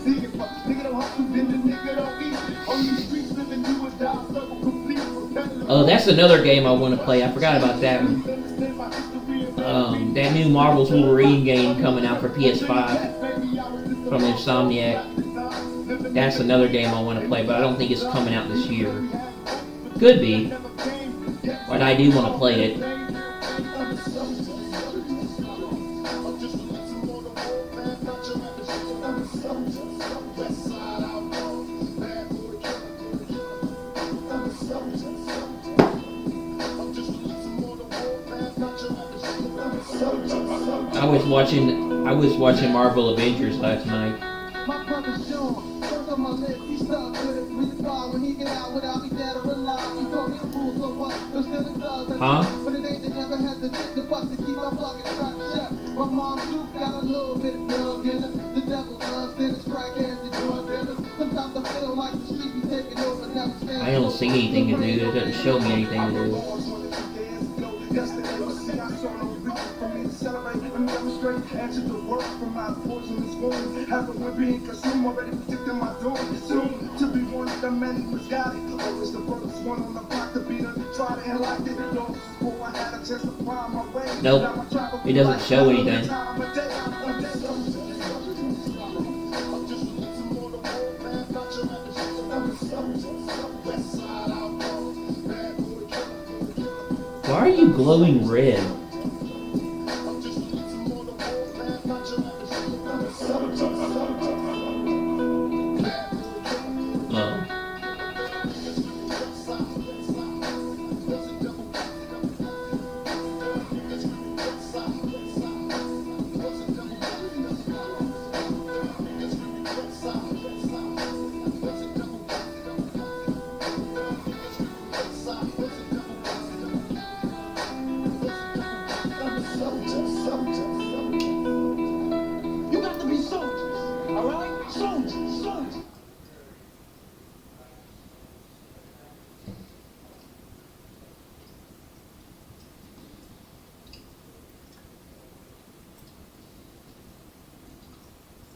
Oh, that's another game I want to play. I forgot about that one. That new Marvel's Wolverine game coming out for PS5 from Insomniac. That's another game I want to play, but I don't think it's coming out this year. Could be, but I do want to play it. I was watching Marvel Avengers last night. Huh? I don't see anything to do. It doesn't show me anything to do. Nope, it doesn't show anything. Why are you glowing red? Oh.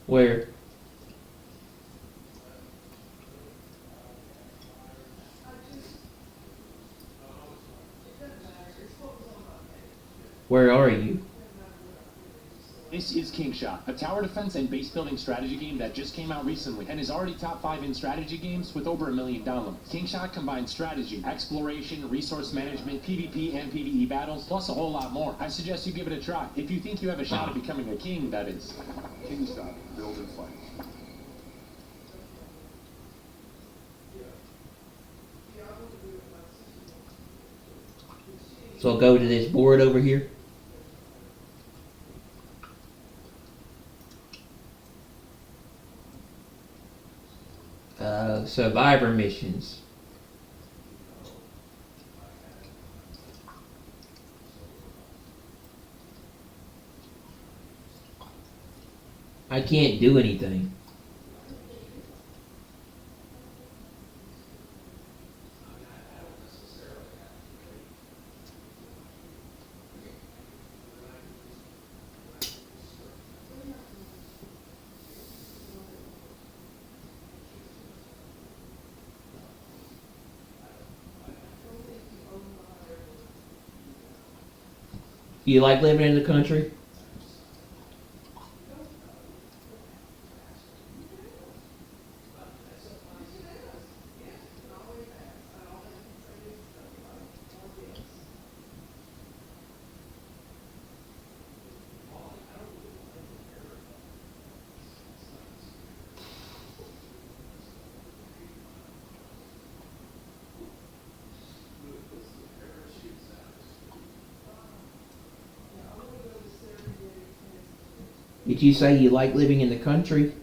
Where? Where are you? This is Kingshot, a tower defense and base building strategy game that just came out recently and is already top 5 in strategy games with over 1 million downloads. Kingshot combines strategy, exploration, resource management, PvP and PvE battles, plus a whole lot more. I suggest you give it a try, if you think you have a shot at becoming a king, that is. Kingshot, build and fight. So I'll go to this board over here. Survivor missions. I can't do anything. You like living in the country? Did you say you like living in the country?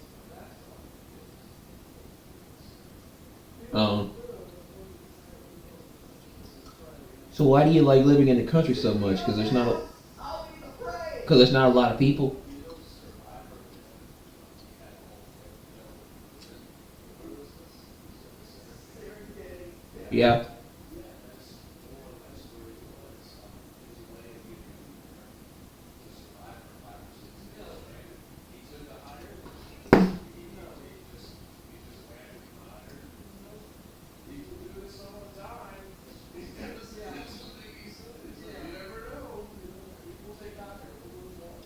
So why do you like living in the country so much? Because there's not a lot of people. Yeah.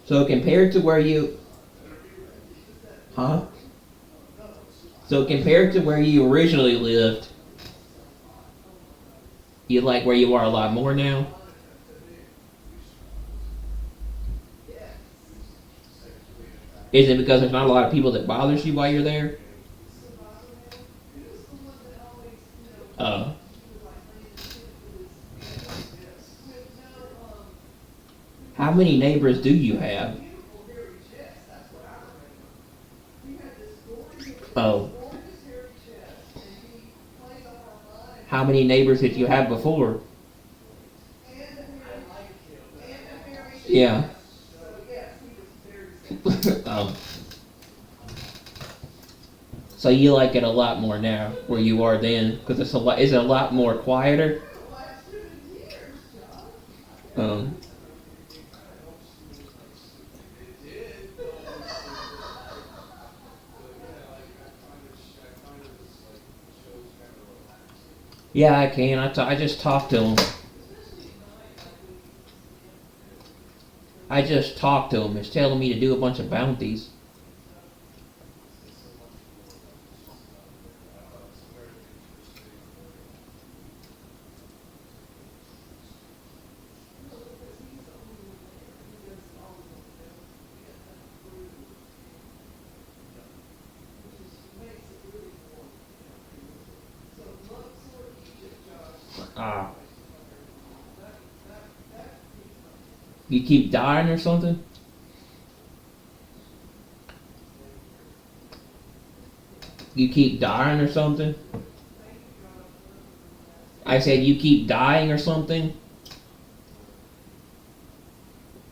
So compared to where you, So compared to where you originally lived, you like where you are a lot more now? Is it because there's not a lot of people that bothers you while you're there? How many neighbors do you have? Oh. How many neighbors did you have before? Yeah. So you like it a lot more now where you are then, because is it a lot more quieter? Yeah, I can. I just talked to him. I just talked to him. It's telling me to do a bunch of bounties. You keep dying or something? You keep dying or something? I said you keep dying or something?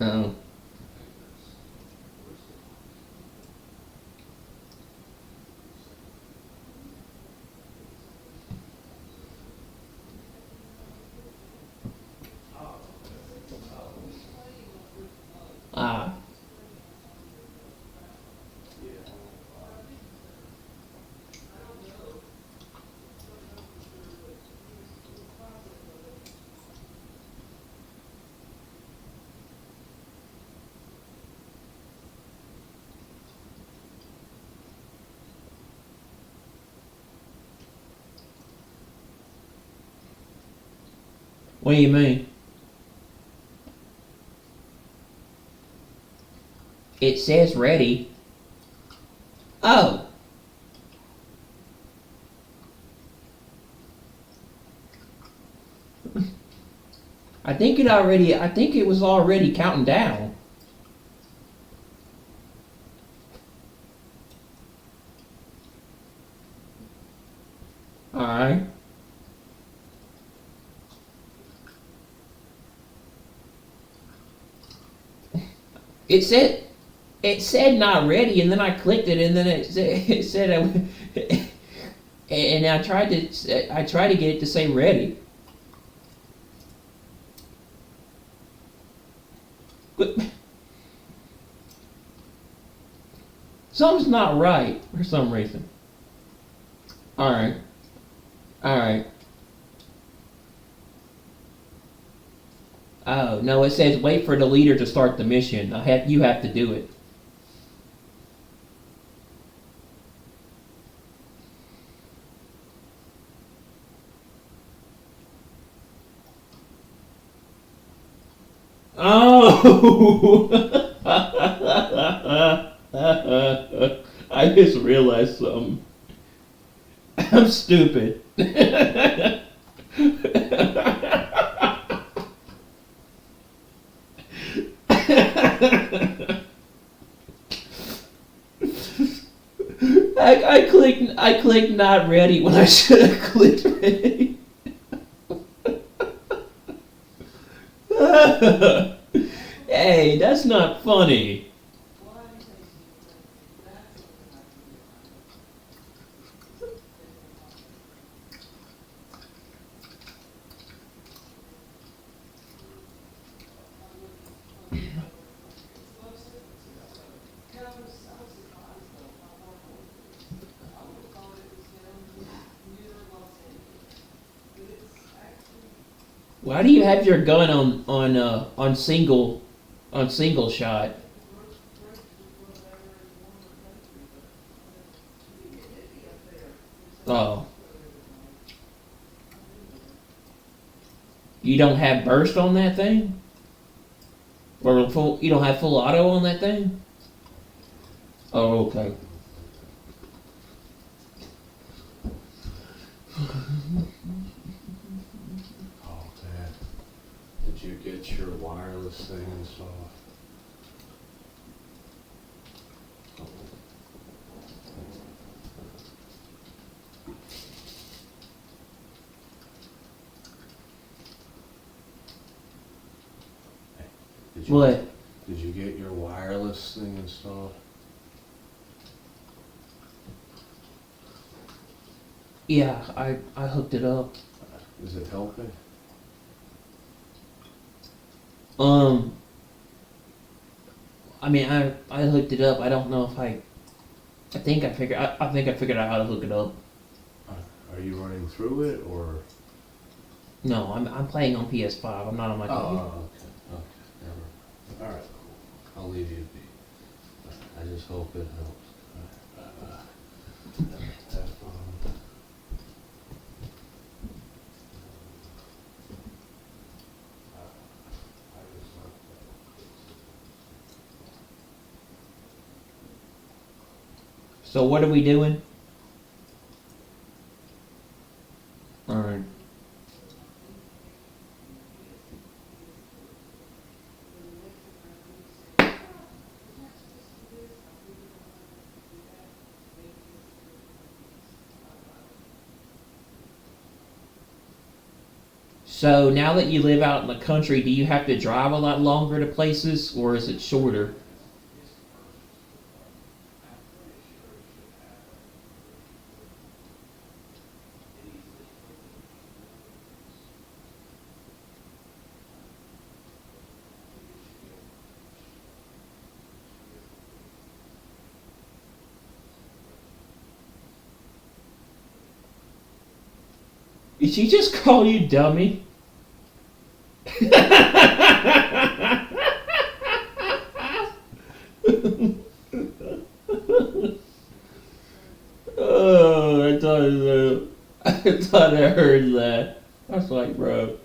Oh. What do you mean? It says ready. Oh. I think it was already counting down. Alright. It said not ready, and then I clicked it, and then it said and I tried to get it to say ready. But something's not right for some reason. Alright. Alright. Oh, no, it says wait for the leader to start the mission. You have to do it. Oh! I just realized something. I'm stupid. I clicked not ready when I should have clicked ready. Hey, that's not funny. Why do you have your gun on single shot? Oh. You don't have burst on that thing? Or you don't have full auto on that thing? Oh, okay. Oh, Dad, did you get your wireless thing installed? What? Did you get your wireless thing installed? Yeah, I hooked it up. Is it helping? I mean, I hooked it up. I don't know if I think I figured out how to hook it up. Are you running through it or? No, I'm playing on PS5. I'm not on my computer. Oh, okay. Never. All right, cool. I'll leave you be. I just hope it helps. So what are we doing? All right. So now that you live out in the country, do you have to drive a lot longer to places, or is it shorter? Did she just call you dummy? Oh, I thought I heard that. I was like, bro.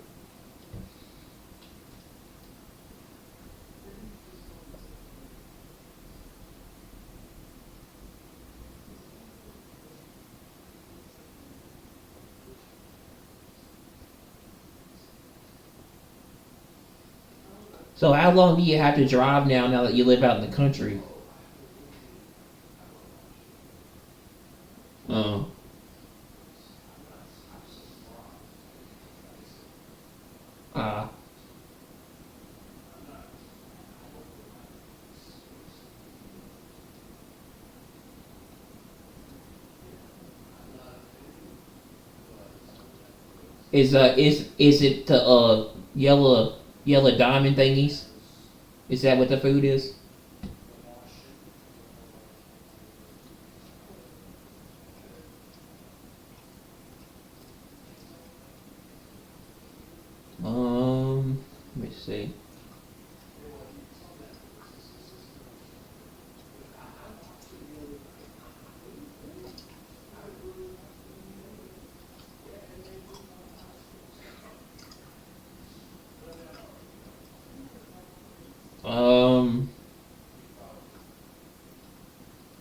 So how long do you have to drive now that you live out in the country? Oh. Ah. Is it the yellow diamond thingies? Is that what the food is? Let me see.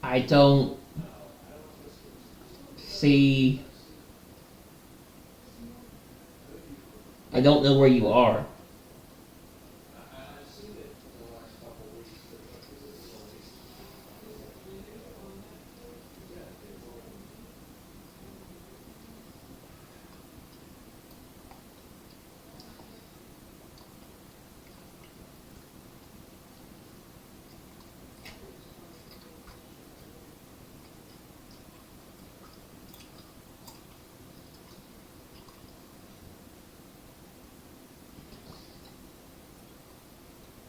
I don't see. I don't know where you are.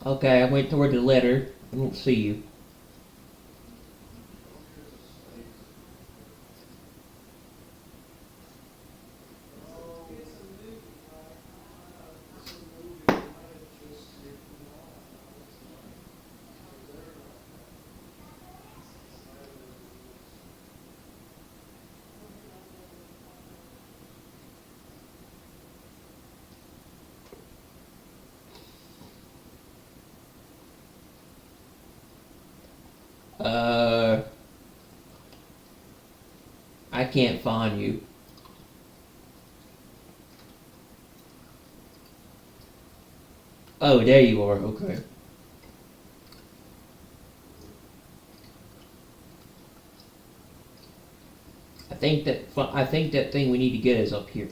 Okay, I went toward the letter. I don't see you. I can't find you. Oh, there you are. Okay. I think that thing we need to get is up here.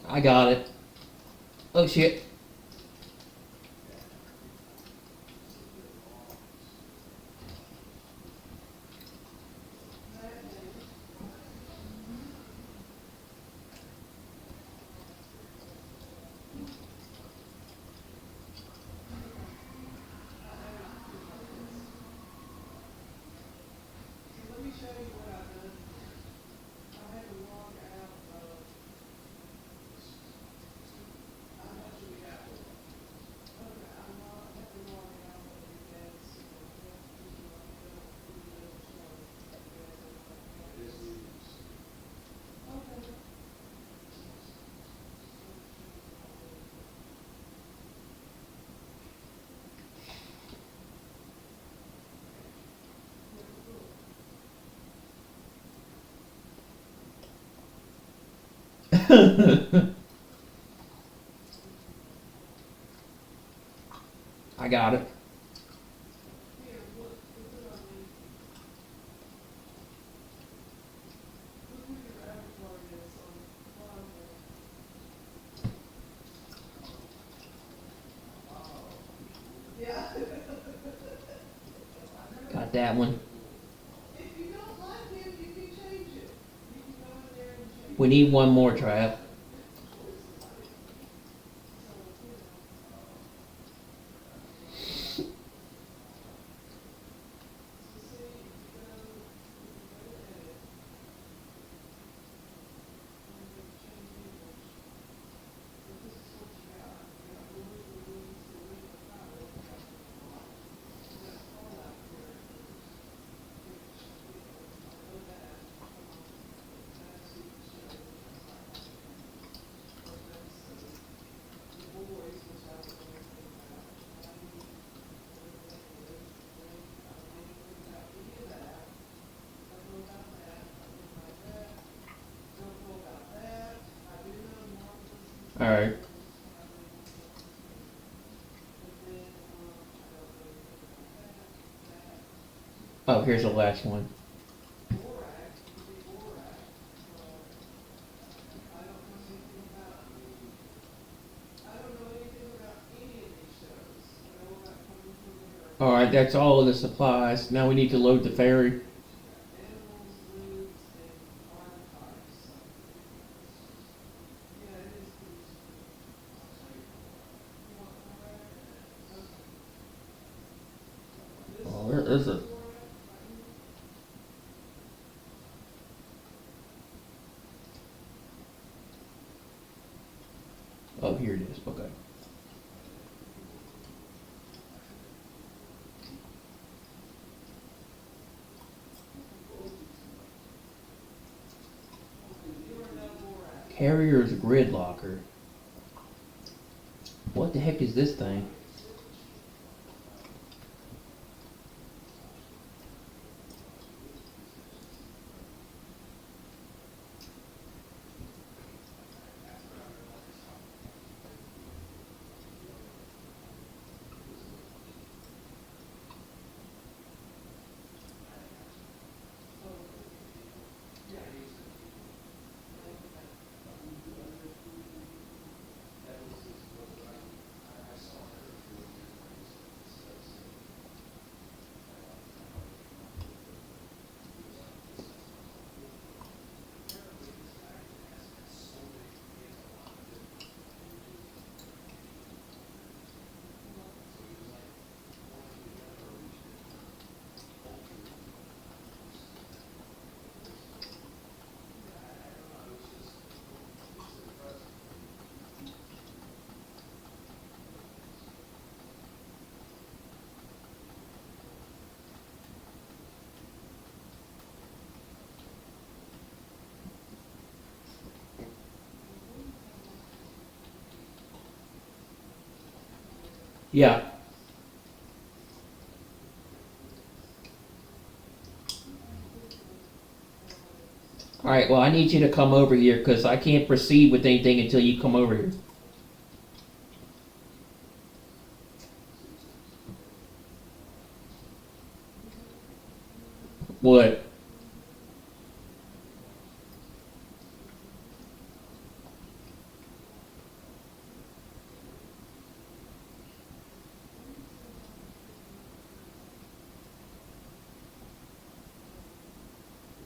I got it. Oh shit. I got it. Got that one. We need one more, Trav. Alright. Oh, here's the last one. Alright, that's all of the supplies. Now we need to load the ferry. Oh, where is it? Oh, here it is. Okay. Carrier's grid locker. What the heck is this thing? Yeah. Alright, well, I need you to come over here because I can't proceed with anything until you come over here. What?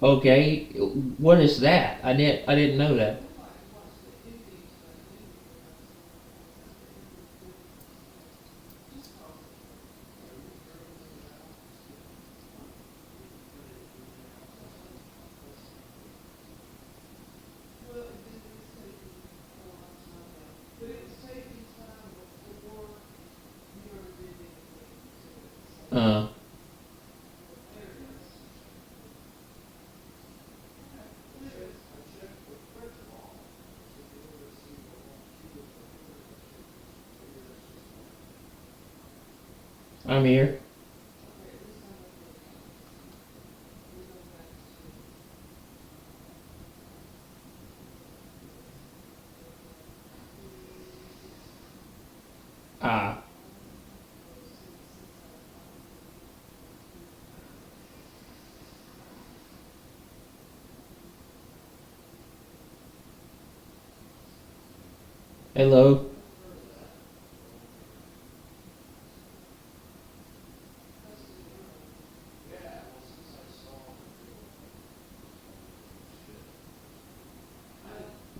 Okay, what is that? I didn't know that. Uh. I'm here. Ah. Hello.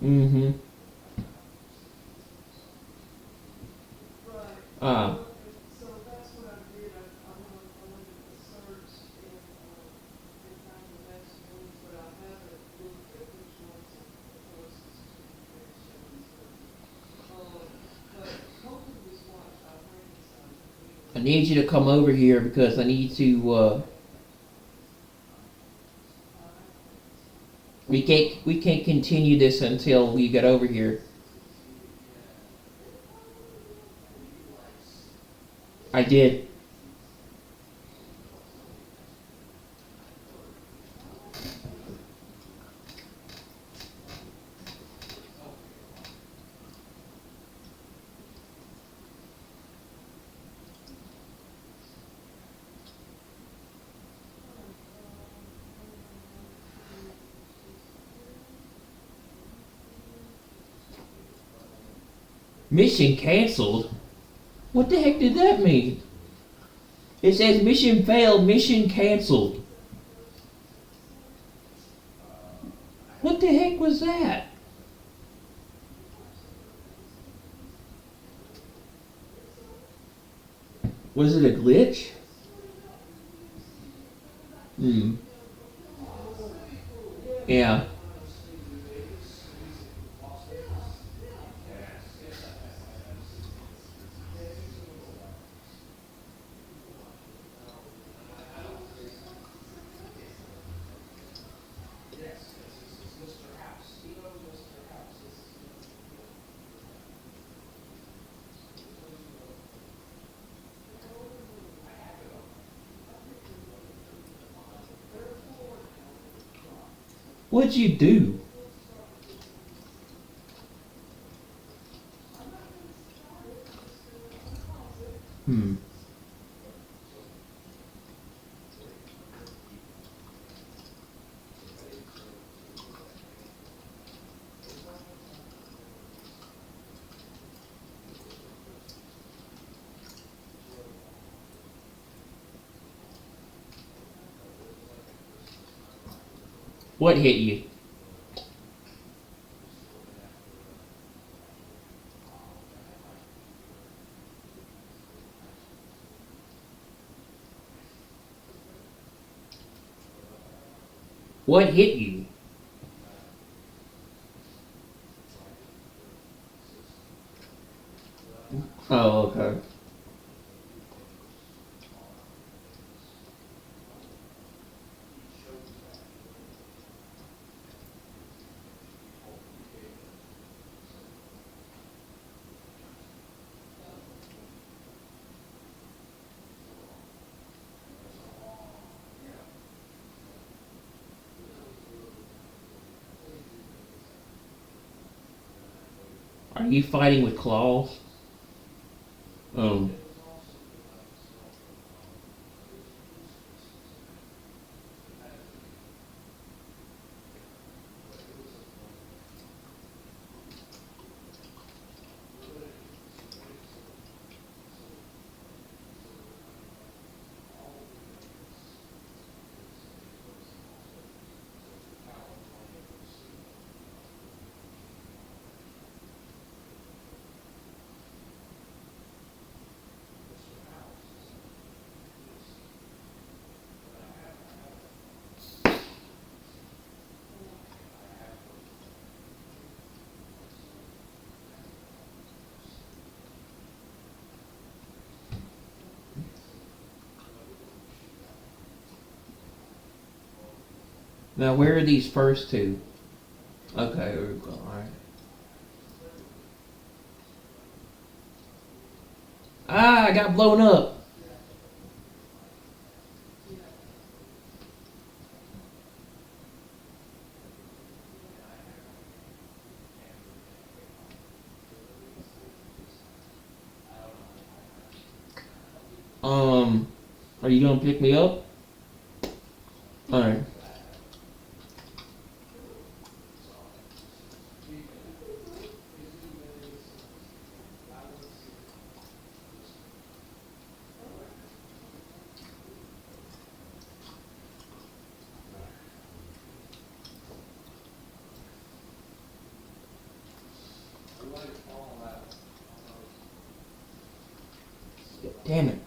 Mm-hmm. Ah. I need you to come over here because I need to, we can't continue this until we get over here. I did. Mission canceled? What the heck did that mean? It says mission failed, mission canceled. What the heck was that? Was it a glitch? Yeah. What'd you do? What hit you? What hit you? Oh, okay. Are you fighting with claws? Now, where are these first two? Okay, we're going. Alright. Ah, I got blown up. Are you gonna pick me up? Alright. Damn it.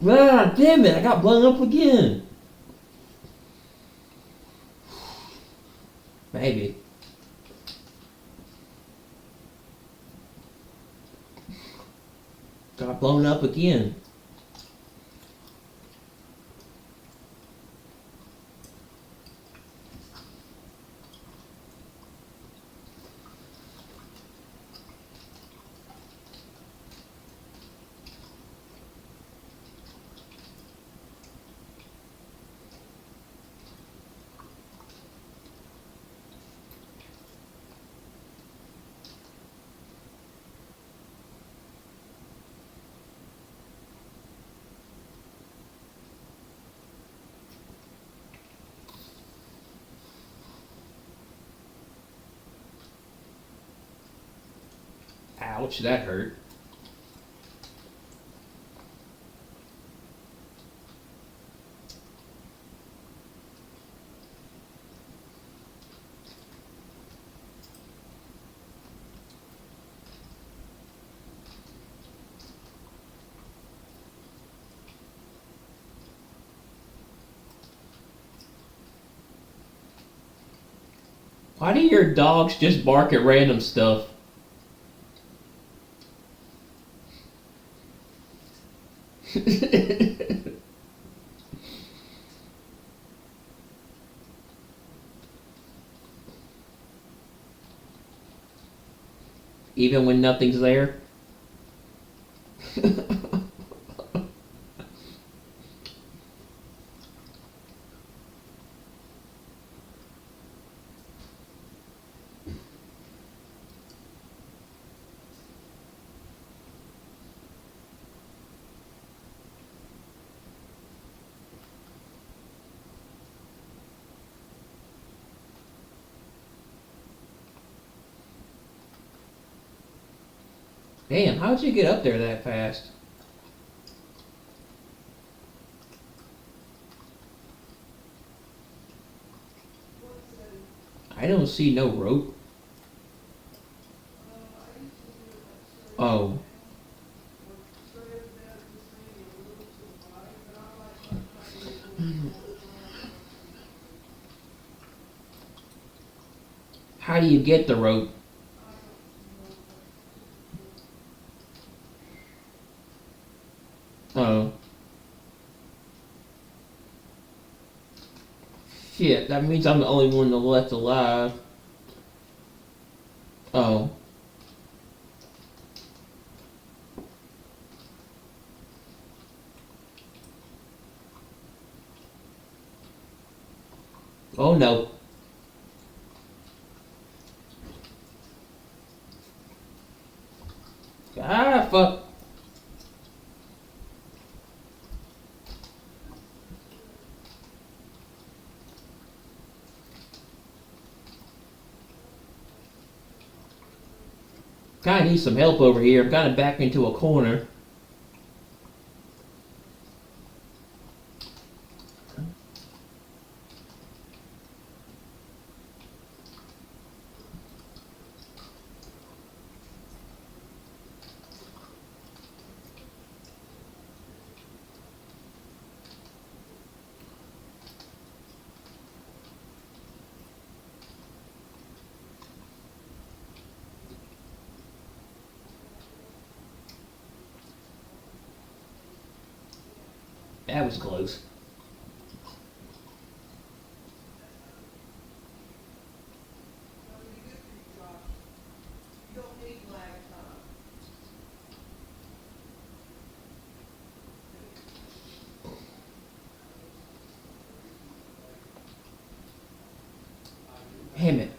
Ah, damn it, I got blown up again. Maybe. Got blown up again. Ouch, that hurt. Why do your dogs just bark at random stuff? Even when nothing's there? Damn, how'd you get up there that fast? I don't see no rope. Oh. How do you get the rope? Oh. Shit, that means I'm the only one left alive. Oh. Oh no. Ah, fuck. Kinda need some help over here. I'm kinda backed into a corner. That was close. Damn it.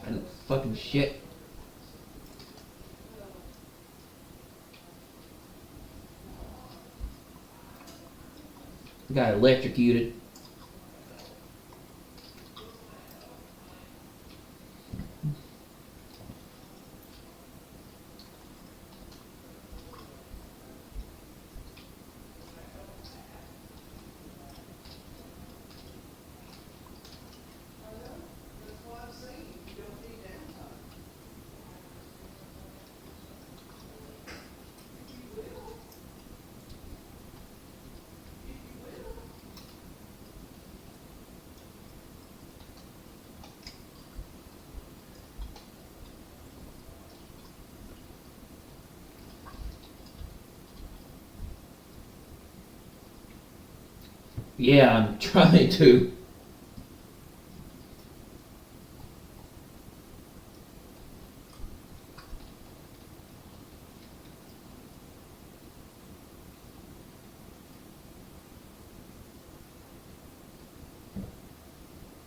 I don't fucking shit. Got electrocuted. Yeah, I'm trying to.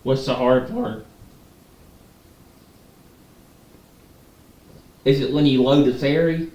What's the hard part? Is it when you load the ferry?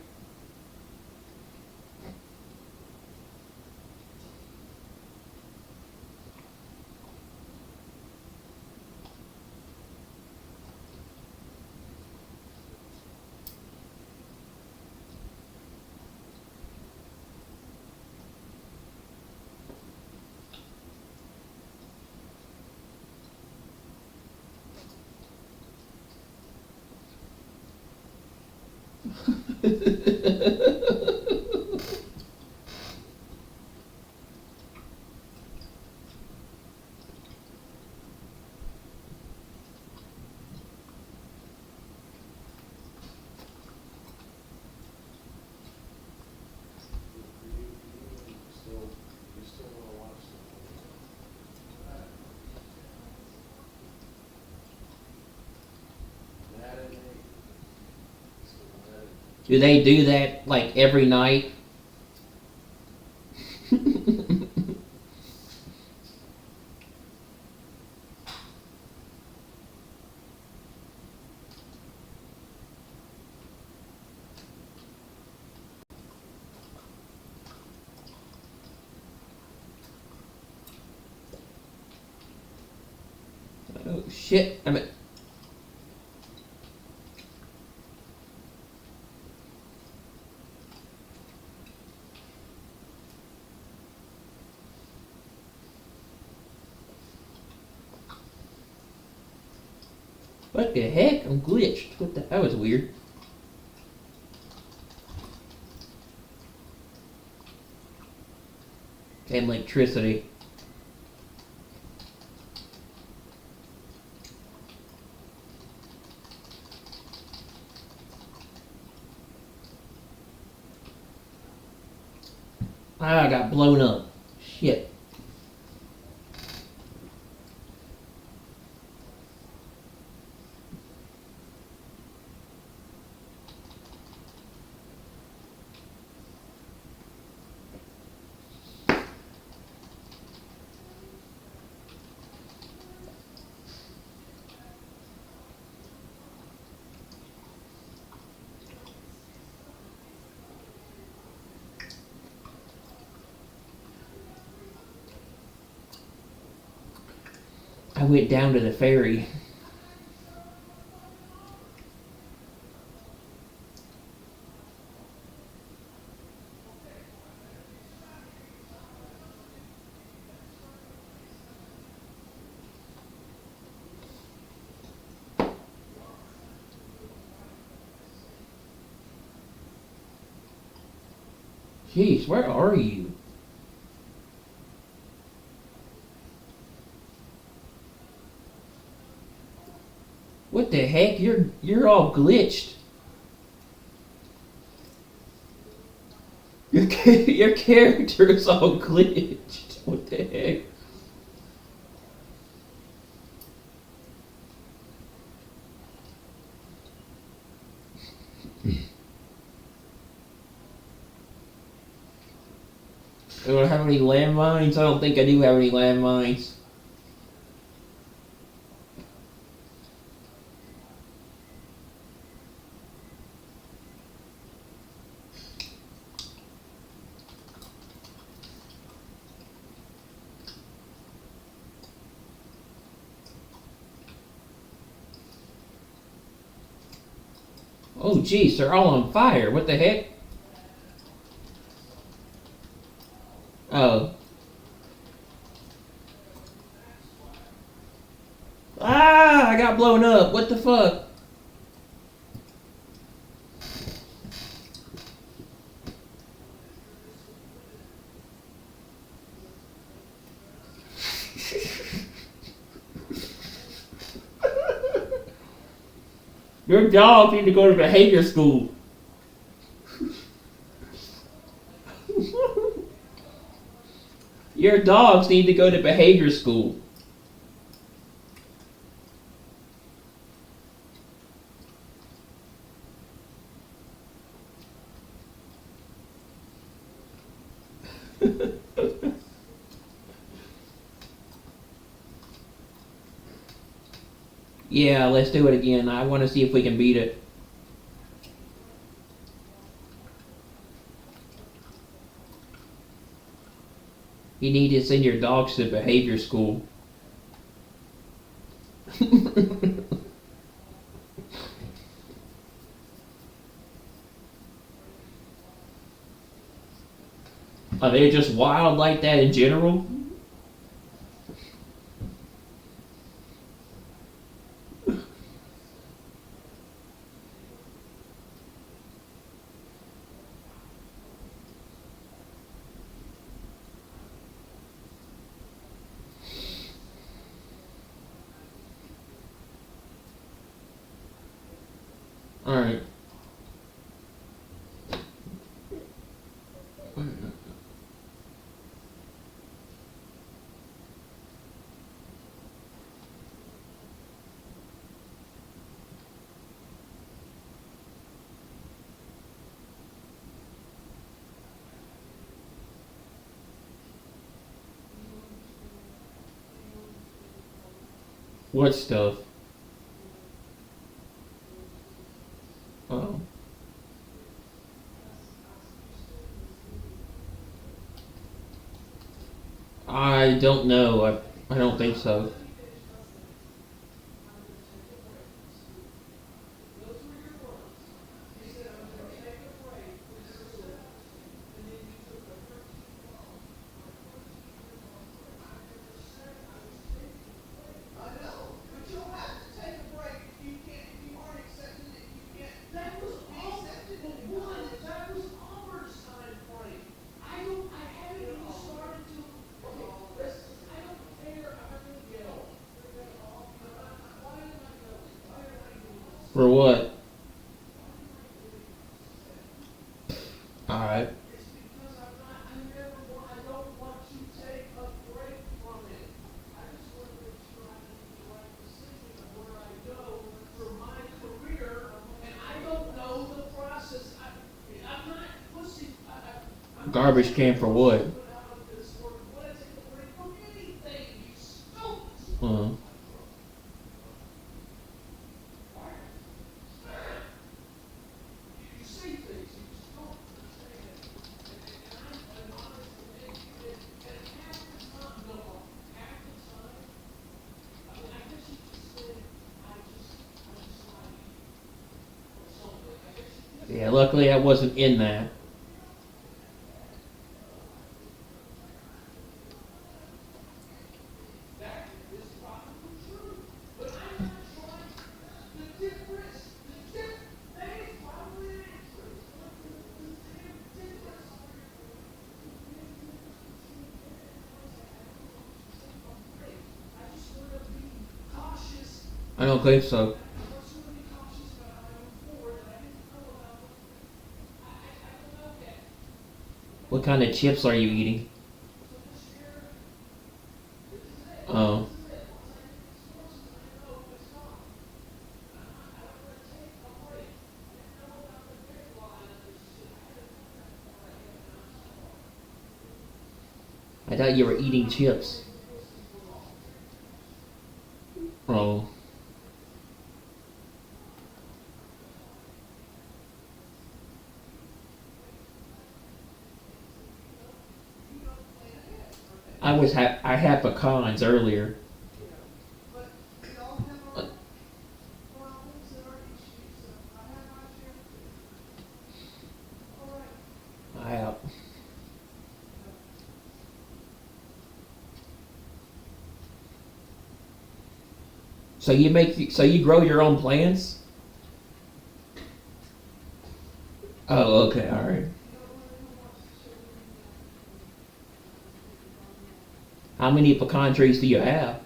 Do they do that like every night? Oh shit, I mean. What the heck? I'm glitched. What the? That was weird. And electricity. I got blown up. Shit. I went down to the ferry. Jeez, where are you? What the heck? You're all glitched. Your character is all glitched. What the heck? Do I have any landmines? I don't think I do have any landmines. Oh geez, they're all on fire. What the heck? Oh. Ah, I got blown up. What the fuck? Your dog need to go to behavior school. Your dogs need to go to behavior school. Yeah, let's do it again. I want to see if we can beat it. You need to send your dogs to behavior school. Are they just wild like that in general? Alright. What stuff? Oh. I don't know. I don't think so. For what? Alright. Garbage can for what? Yeah, luckily I wasn't in that. I don't think so. What kind of chips are you eating? Oh. I thought you were eating chips. Oh. I had pecans earlier. I have. So you grow your own plants? Oh, okay, all right. How many pecan trees do you have?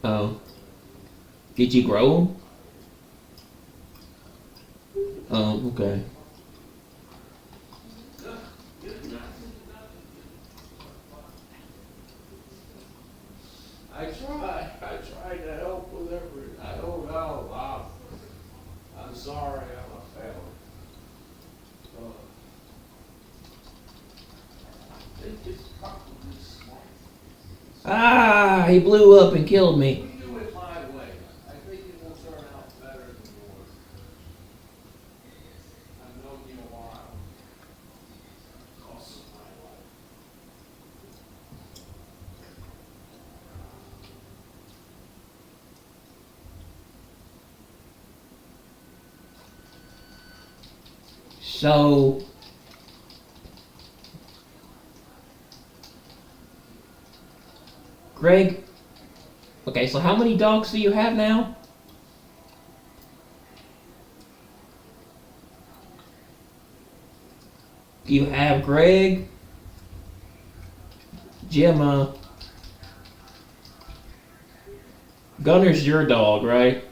Oh. Did you grow them? Oh, okay. I tried to help with everything. I don't know. I'm sorry, I'm a failure. Ah, he blew up and killed me. Do it my way. I think it will turn out better than yours. I've known you a while. Cost of my life. So, Greg, okay, so how many dogs do you have now? You have Greg, Gemma, Gunner's your dog, right?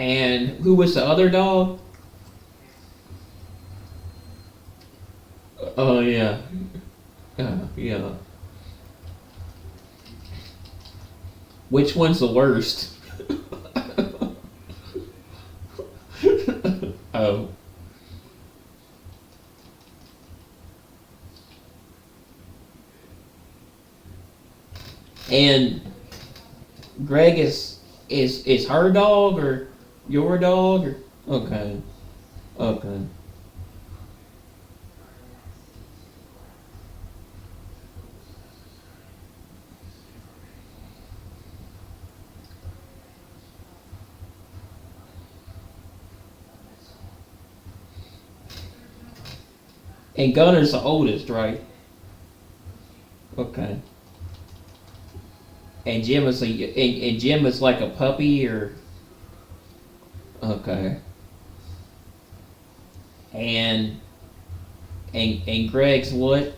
And who was the other dog? Oh yeah. Yeah. Which one's the worst? Oh. And Greg is her dog or your dog or okay. Okay. And Gunner's the oldest, right? Okay. And Jim is like a puppy or okay. And Greg's what?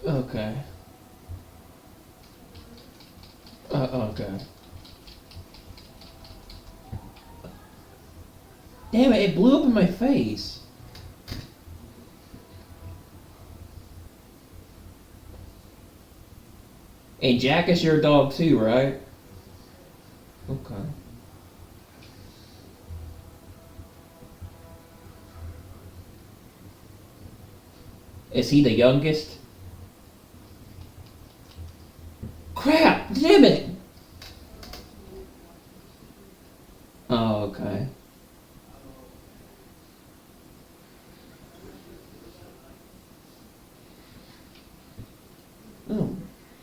Okay. Okay. Damn it, it blew up in my face. And Jack is your dog too, right? Okay. Is he the youngest? Crap! Damn it! Oh, okay. Oh,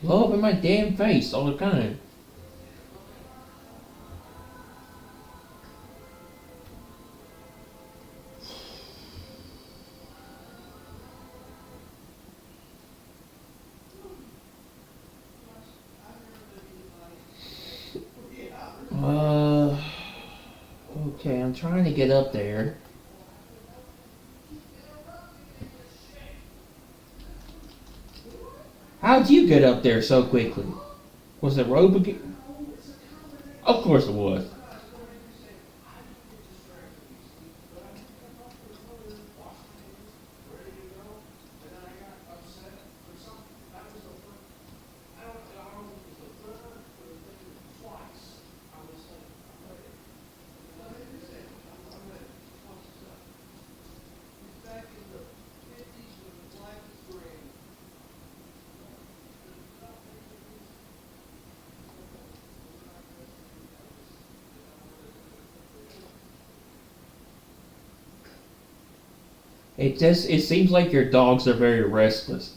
blow up in my damn face all the time. Okay, I'm trying to get up there. How'd you get up there so quickly? Was it rope again? Of course it was. It seems like your dogs are very restless.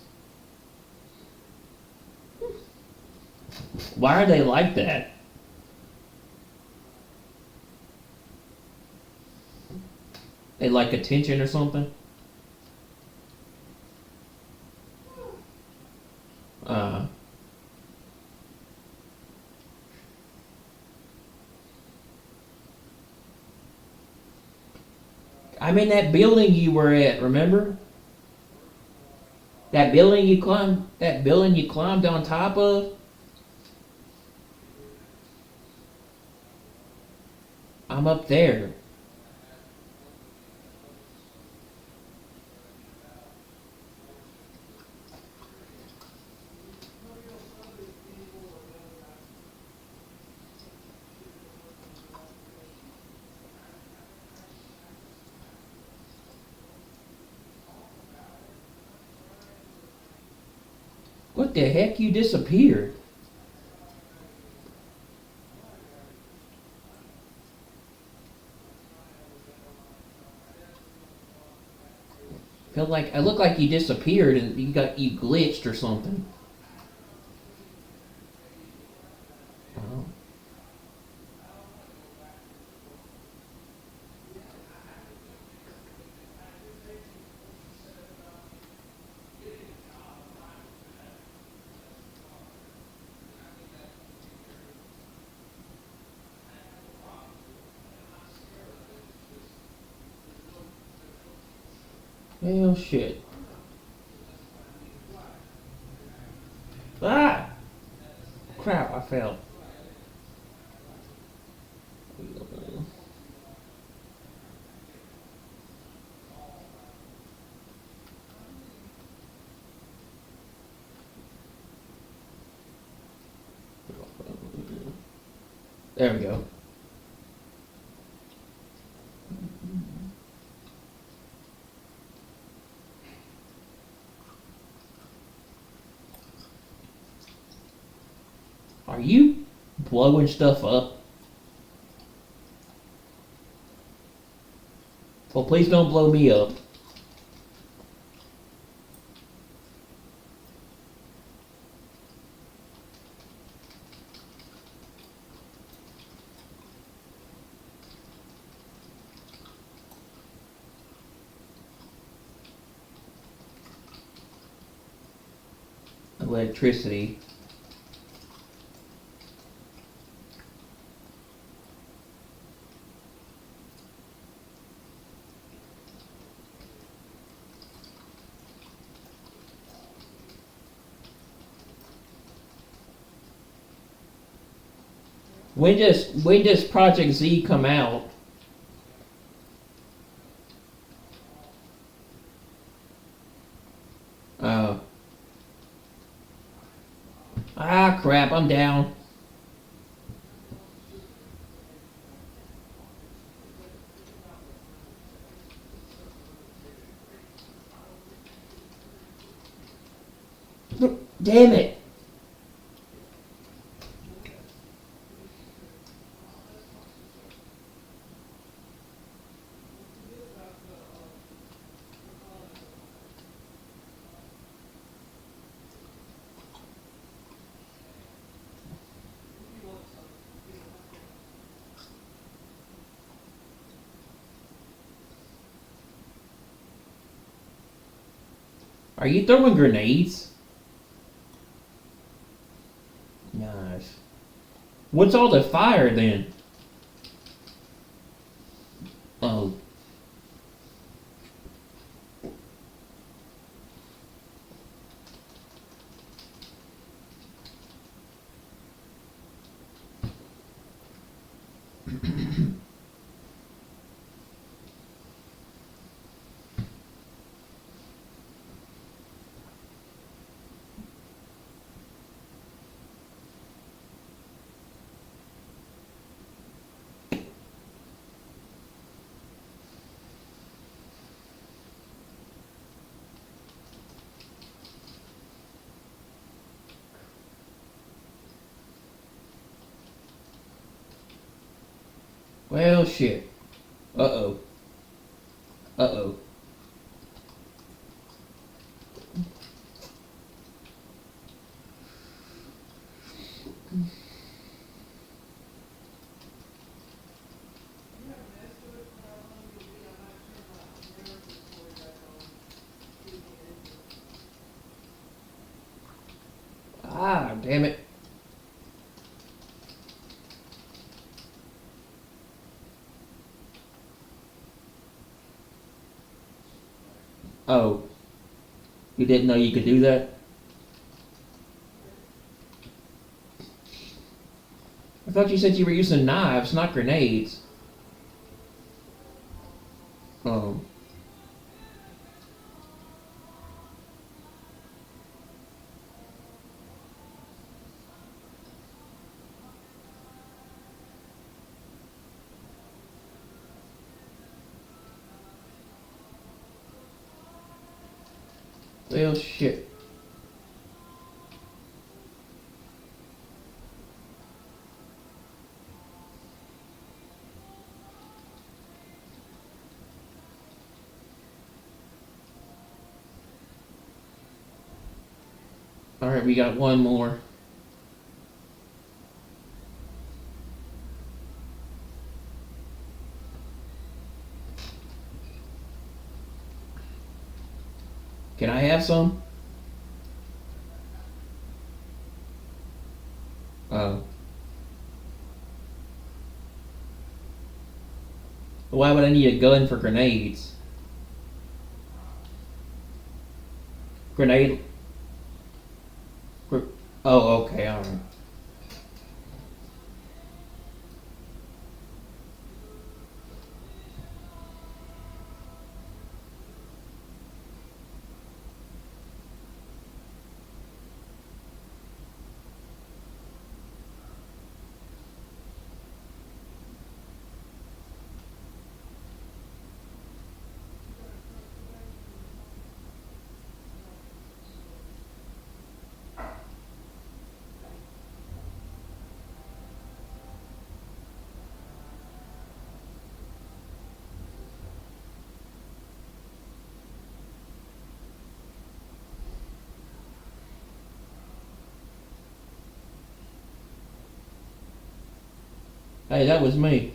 Why are they like that? They like attention or something? I'm in that building you were at, remember? That building you climbed on top of? I'm up there. What the heck? You disappeared. I look like you disappeared and you glitched or something. Oh. Well, shit. Ah! Crap, I fell. There we go. Are you blowing stuff up? Well, please don't blow me up. Electricity. When does Project Z come out? Oh. Ah, crap, I'm down. Damn it. Are you throwing grenades? Nice. What's all the fire then? Oh. Well, shit. Uh-oh. Uh-oh. Ah, damn it. Oh. You didn't know you could do that? I thought you said you were using knives, not grenades. Oh. Well, shit. Alright, we got one more. Can I have some? Oh. Why would I need a gun for grenades? Grenade? Oh, okay, alright. Hey, that was me.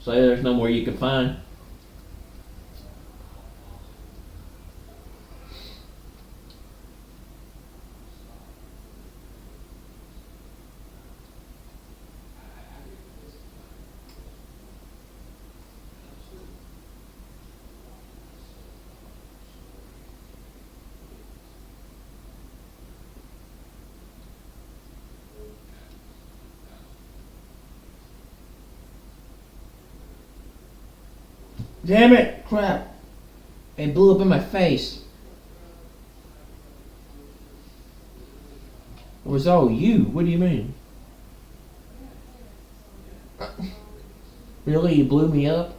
So there's no more you can find. Damn it! Crap! It blew up in my face. It was all you. What do you mean? Really? You blew me up?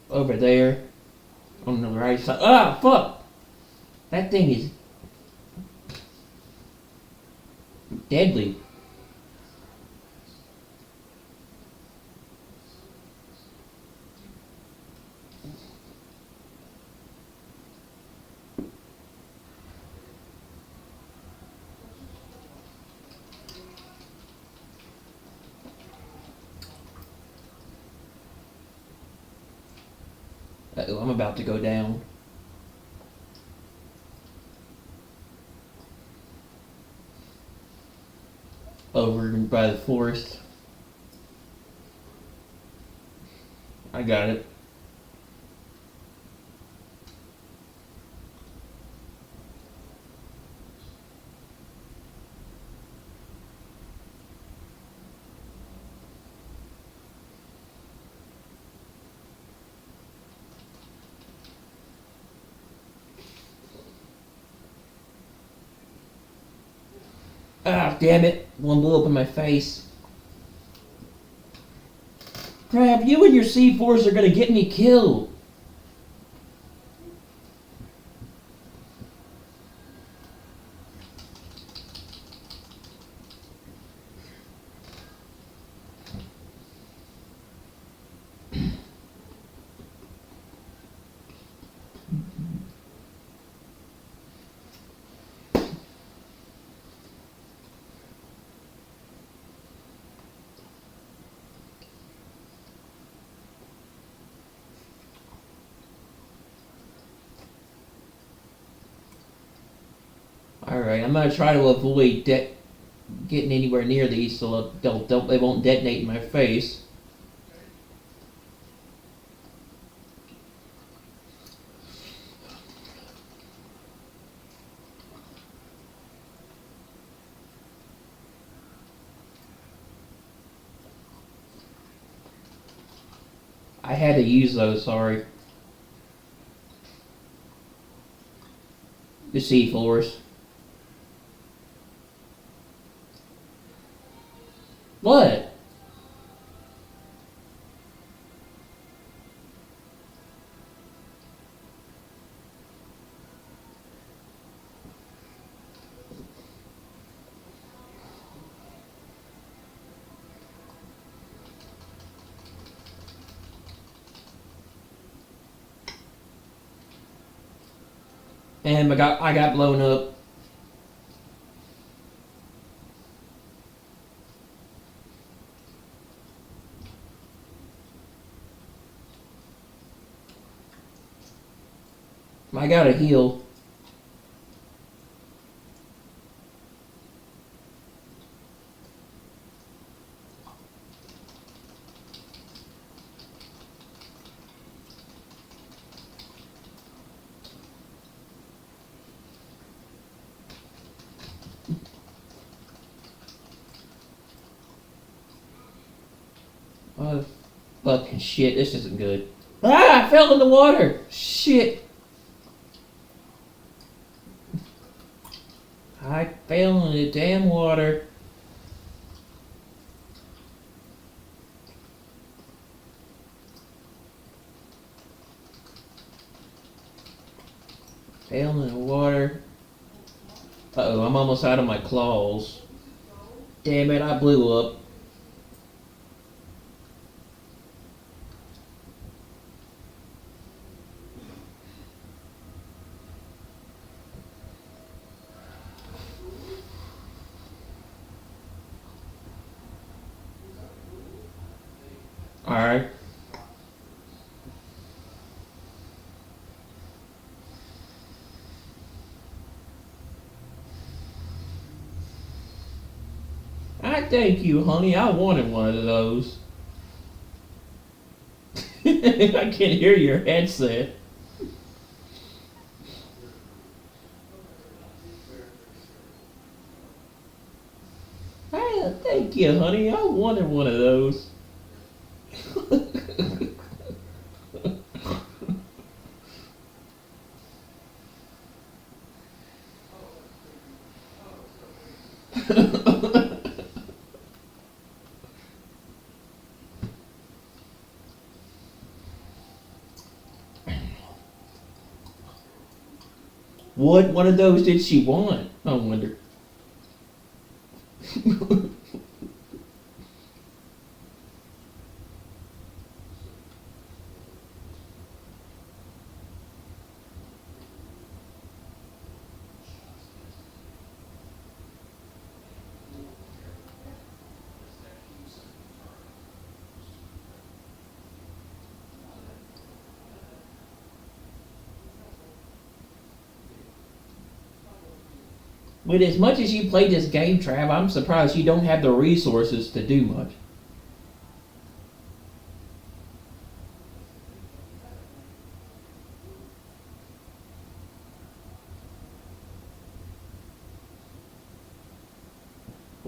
Over there. On the right side. Ah, fuck! That thing is deadly. Uh-oh, I'm about to go down. Over by the forest. I got it. Ah, damn it. One blew up in my face. Crap, you and your C4s are gonna get me killed. Alright, I'm gonna try to avoid getting anywhere near these so they won't detonate in my face. I had to use those, sorry. The C4s. What? And I got blown up. I gotta heal. Oh, fucking shit, this isn't good. Ah, I fell in the water! Shit! I fell in the damn water. Fell in the water. Uh-oh, I'm almost out of my claws. Damn it, I blew up. Alright. I thank you, honey. I wanted one of those. I can hear your headset. Hey, thank you, honey. I wanted one of those. What one of those did she want? I wonder. With as much as you play this game, Trav, I'm surprised you don't have the resources to do much.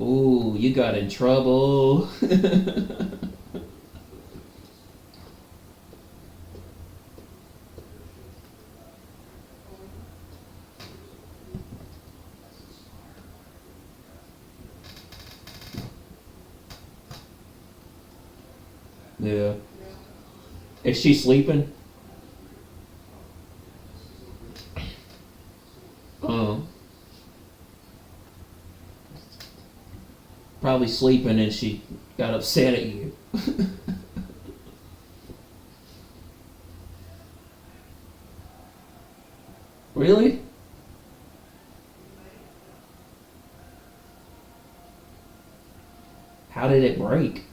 Ooh, you got in trouble. Yeah. Is she sleeping? Probably sleeping and she got upset at you. Really? How did it break?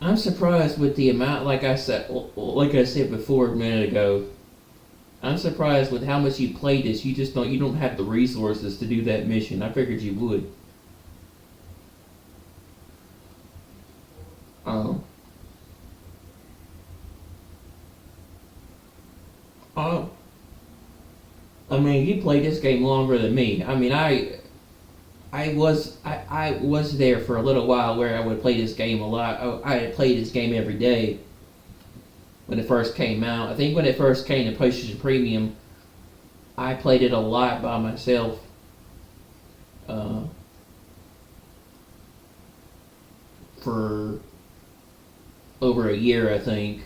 I'm surprised with the amount, like I said before a minute ago. I'm surprised with how much you played this. You don't have the resources to do that mission. I figured you would. Oh. I mean, you played this game longer than me. I mean, I was there for a little while where I would play this game a lot. I had played this game every day when it first came out. I think when it first came to PlayStation Premium, I played it a lot by myself. For over a year, I think.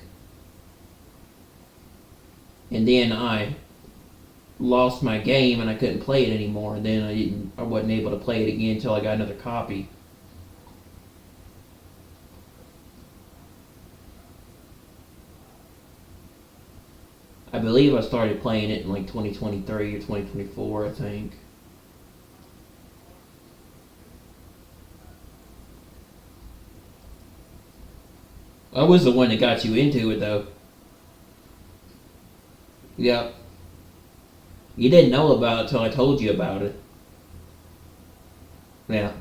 And then I lost my game and I couldn't play it anymore, and then I wasn't able to play it again until I got another copy. I believe I started playing it in like 2023 or 2024, I think. I was the one that got you into it, though. Yep. You didn't know about it until I told you about it. Yeah.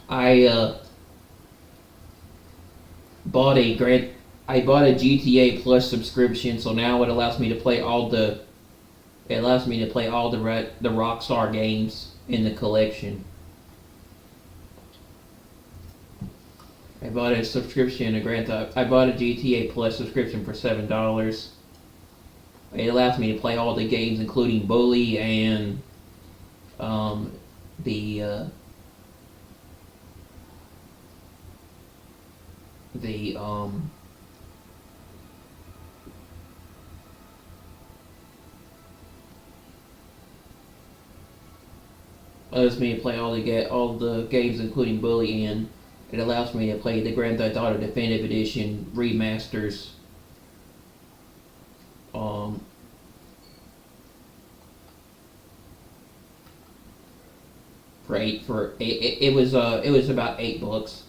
I bought a GTA Plus subscription, so now it allows me to play all the Rockstar games in the collection. I bought a subscription, I bought a GTA Plus subscription for $7. It allows me to play all the games, including Bully and allows me to play all the games, including Bully, and it allows me to play the Grand Theft Auto Definitive Edition remasters. It was about $8.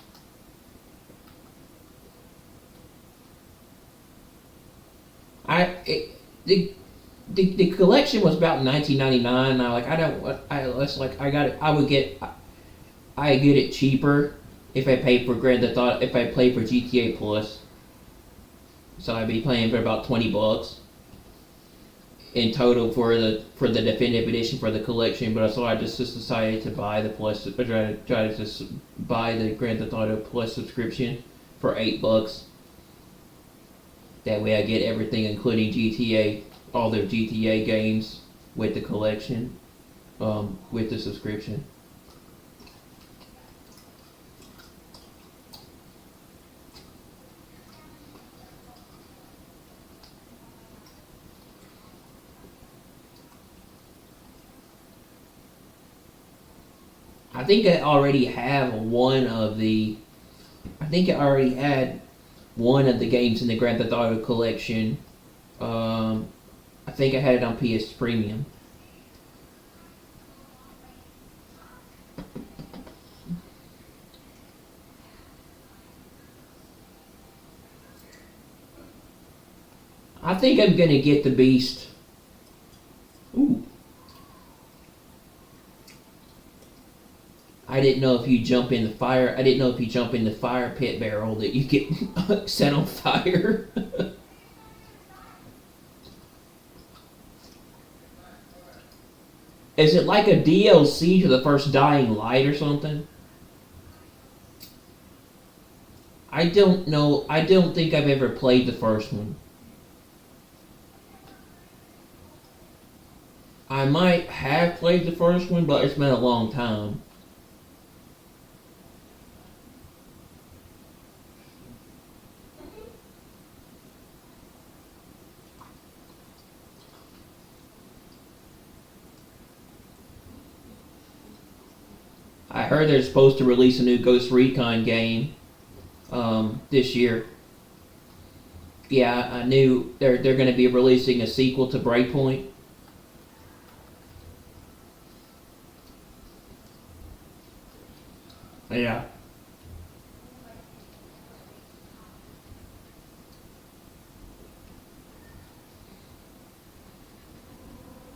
The collection was about $19.99. I get it cheaper if I pay for if I play for GTA Plus. So I'd be paying for about $20 in total for the definitive edition for the collection. But so I just decided to buy the Plus, try to just buy the Grand Theft Auto Plus subscription for $8. That way I get everything, including GTA, all the GTA games with the collection, with the subscription. I think I already had one of the games in the Grand Theft Auto collection. I think I had it on PS Premium. I think I'm gonna get the Beast. Ooh. I didn't know if you jump in the fire. I didn't know if you jump in the fire pit barrel that you get set on fire. Is it like a DLC to the first Dying Light or something? I don't know. I don't think I've ever played the first one. I might have played the first one, but it's been a long time. I heard they're supposed to release a new Ghost Recon game this year. Yeah, I knew they're going to be releasing a sequel to Breakpoint. Yeah.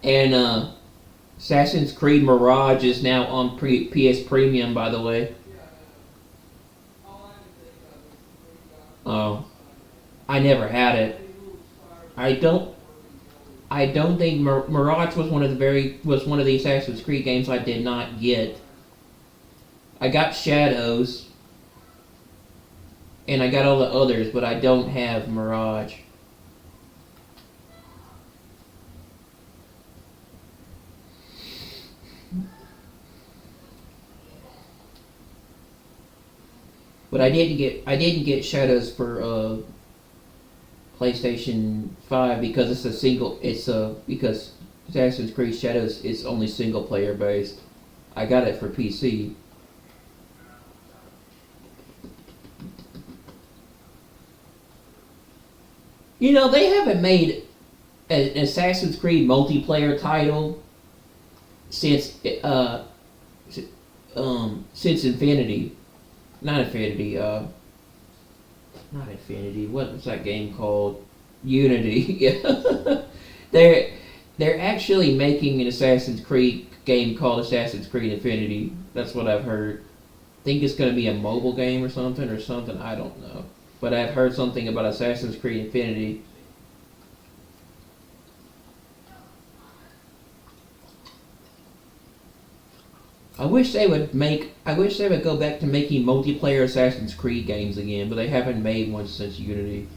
And Assassin's Creed Mirage is now on PS Premium, by the way. Oh, I never had it. I don't think Mirage was one of the Assassin's Creed games I did not get. I got Shadows, and I got all the others, but I don't have Mirage. But I didn't get Shadows for PlayStation 5 because because Assassin's Creed Shadows is only single player based. I got it for PC. You know, they haven't made an Assassin's Creed multiplayer title since Infinity. Not Infinity, what was that game called? Unity. They're actually making an Assassin's Creed game called Assassin's Creed Infinity. That's what I've heard. think it's going to be a mobile game or something, I don't know. But I've heard something about Assassin's Creed Infinity. I wish they would go back to making multiplayer Assassin's Creed games again, but they haven't made one since Unity.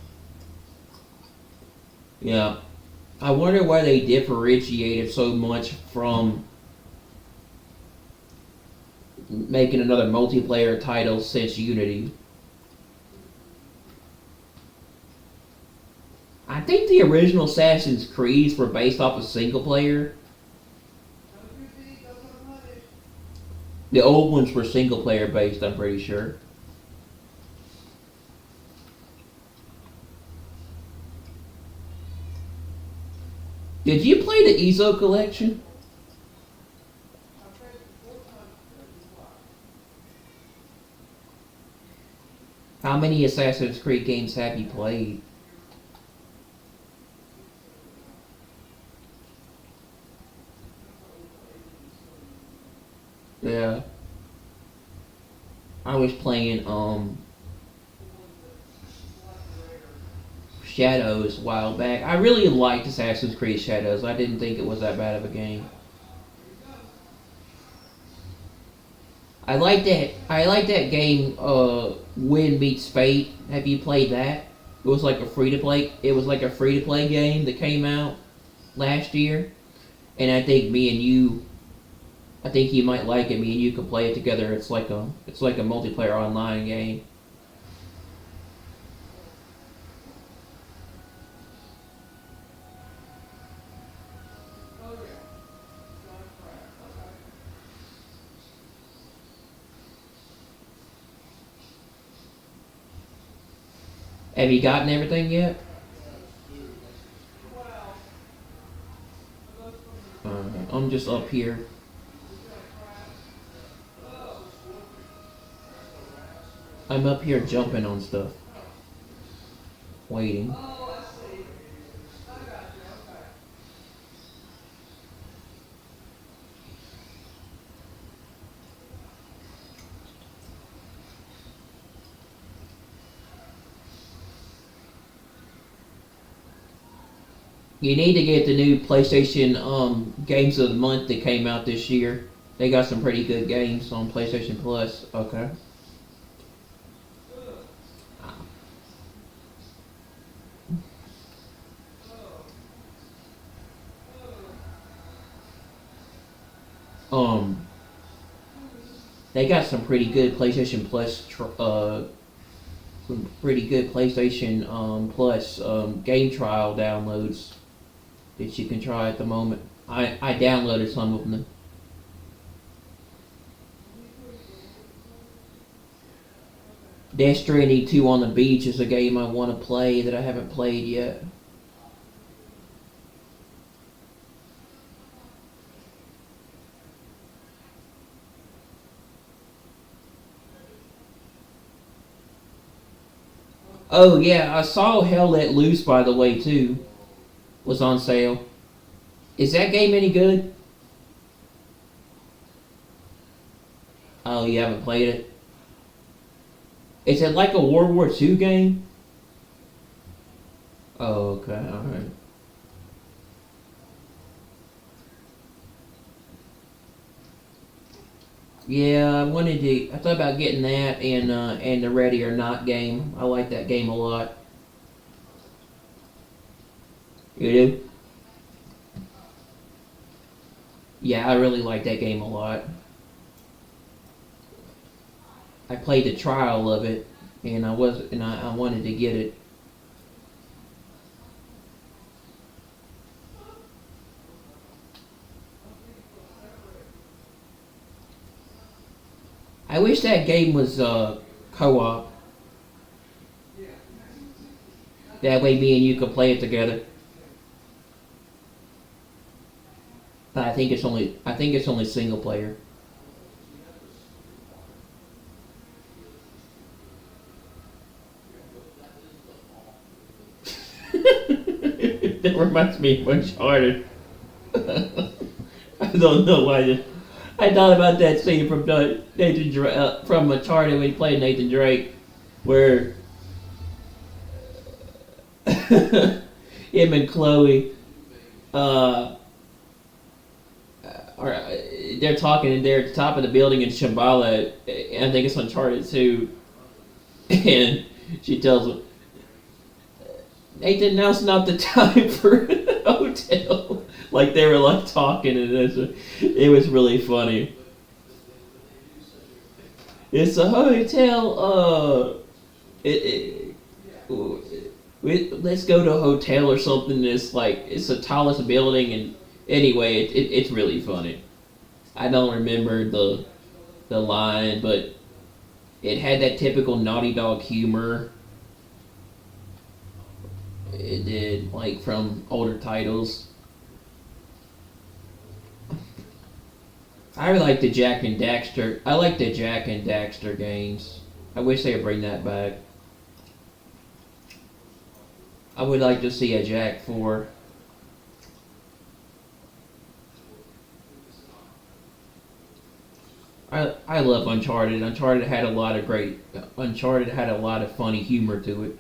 Yeah. I wonder why they differentiated so much from making another multiplayer title since Unity. I think the original Assassin's Creeds were based off of single player. The old ones were single player based, I'm pretty sure. Did you play the EZO collection? How many Assassin's Creed games have you played? Yeah. I was playing Shadows a while back. I really liked Assassin's Creed Shadows. I didn't think it was that bad of a game. I like that game, Wind Meets Fate. Have you played that? It was like a free to play game that came out last year. And I think you might like it. Me and you could play it together. It's like a multiplayer online game. Have you gotten everything yet? I'm just up here. I'm up here jumping on stuff. Waiting. You need to get the new PlayStation Games of the Month that came out this year. They got some pretty good games on PlayStation Plus. Okay. They got some pretty good PlayStation Plus game trial downloads that you can try at the moment. I downloaded some of them. Death Stranding 2 on the Beach is a game I want to play that I haven't played yet. Oh yeah, I saw Hell Let Loose, by the way, too. Was on sale. Is that game any good? Oh, you haven't played it? Is it like a World War II game? Oh, okay, alright. Yeah, I thought about getting that and the Ready or Not game. I like that game a lot. You do? Yeah, I really like that game a lot. I played the trial of it, and I wanted to get it. I wish that game was co-op. That way, me and you could play it together. But I think it's only single player. That reminds me of Uncharted. I don't know I thought about that scene from from Uncharted when he played Nathan Drake, where him and Chloe, they're talking and they're at the top of the building in Shambhala, and I think it's Uncharted 2, and she tells him, Nathan, now's not the time for a hotel. Like they were like talking, and it was really funny. It's a hotel. Let's go to a hotel or something. That's like it's the tallest building, and anyway, it's really funny. I don't remember the line, but it had that typical Naughty Dog humor. It did, like from older titles. I like the Jack and Daxter. I like the Jack and Daxter games. I wish they would bring that back. I would like to see a Jack 4. I love Uncharted. Uncharted had a lot of funny humor to it,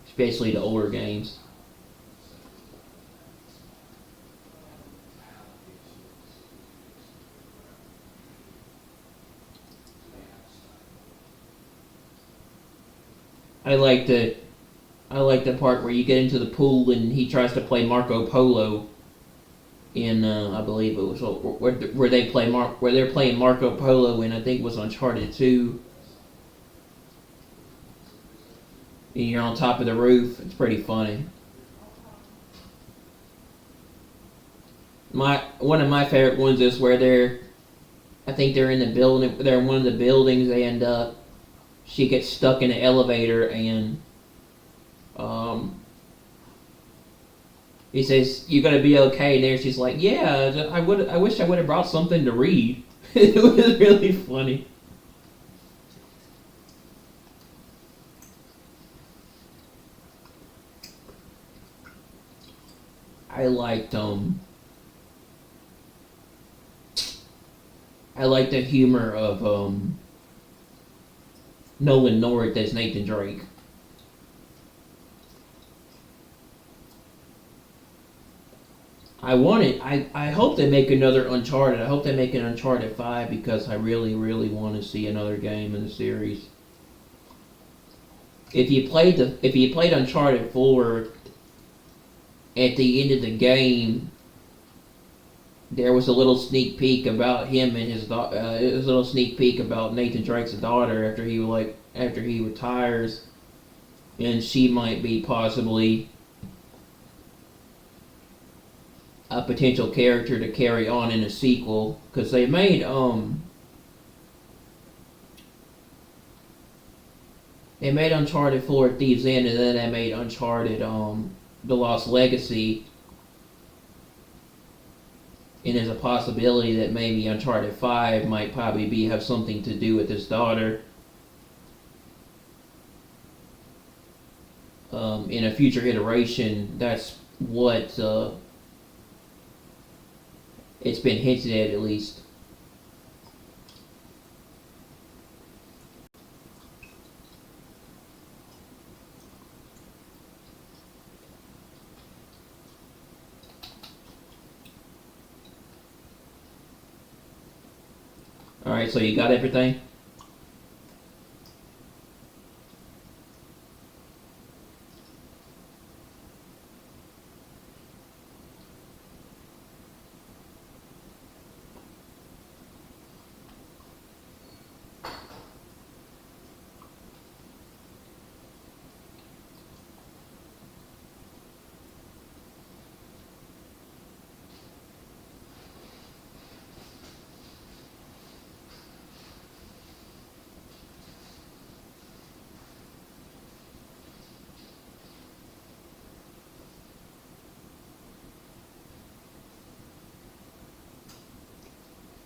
especially the older games. I like the part where you get into the pool and he tries to play Marco Polo. In I believe it was where they're playing Marco Polo, and I think it was Uncharted 2. And you're on top of the roof. It's pretty funny. One of my favorite ones is where I think they're in the building. They're in one of the buildings, and she gets stuck in an elevator, and he says, "You gonna be okay?" And there she's like, "Yeah, I wish I would have brought something to read." It was really funny. I liked the humor of Nolan North as Nathan Drake. I hope they make another Uncharted. I hope they make an Uncharted 5 because I really, really want to see another game in the series. If you played Uncharted 4, at the end of the game, there was a little sneak peek about him and his daughter. It was a little sneak peek about Nathan Drake's daughter after he retires, and she might be possibly a potential character to carry on in a sequel, because they made Uncharted 4 at Thieves End, and then they made Uncharted The Lost Legacy, and there's a possibility that maybe Uncharted 5 might probably have something to do with his daughter in a future iteration. That's what it's been hinted at least. Alright, so you got everything?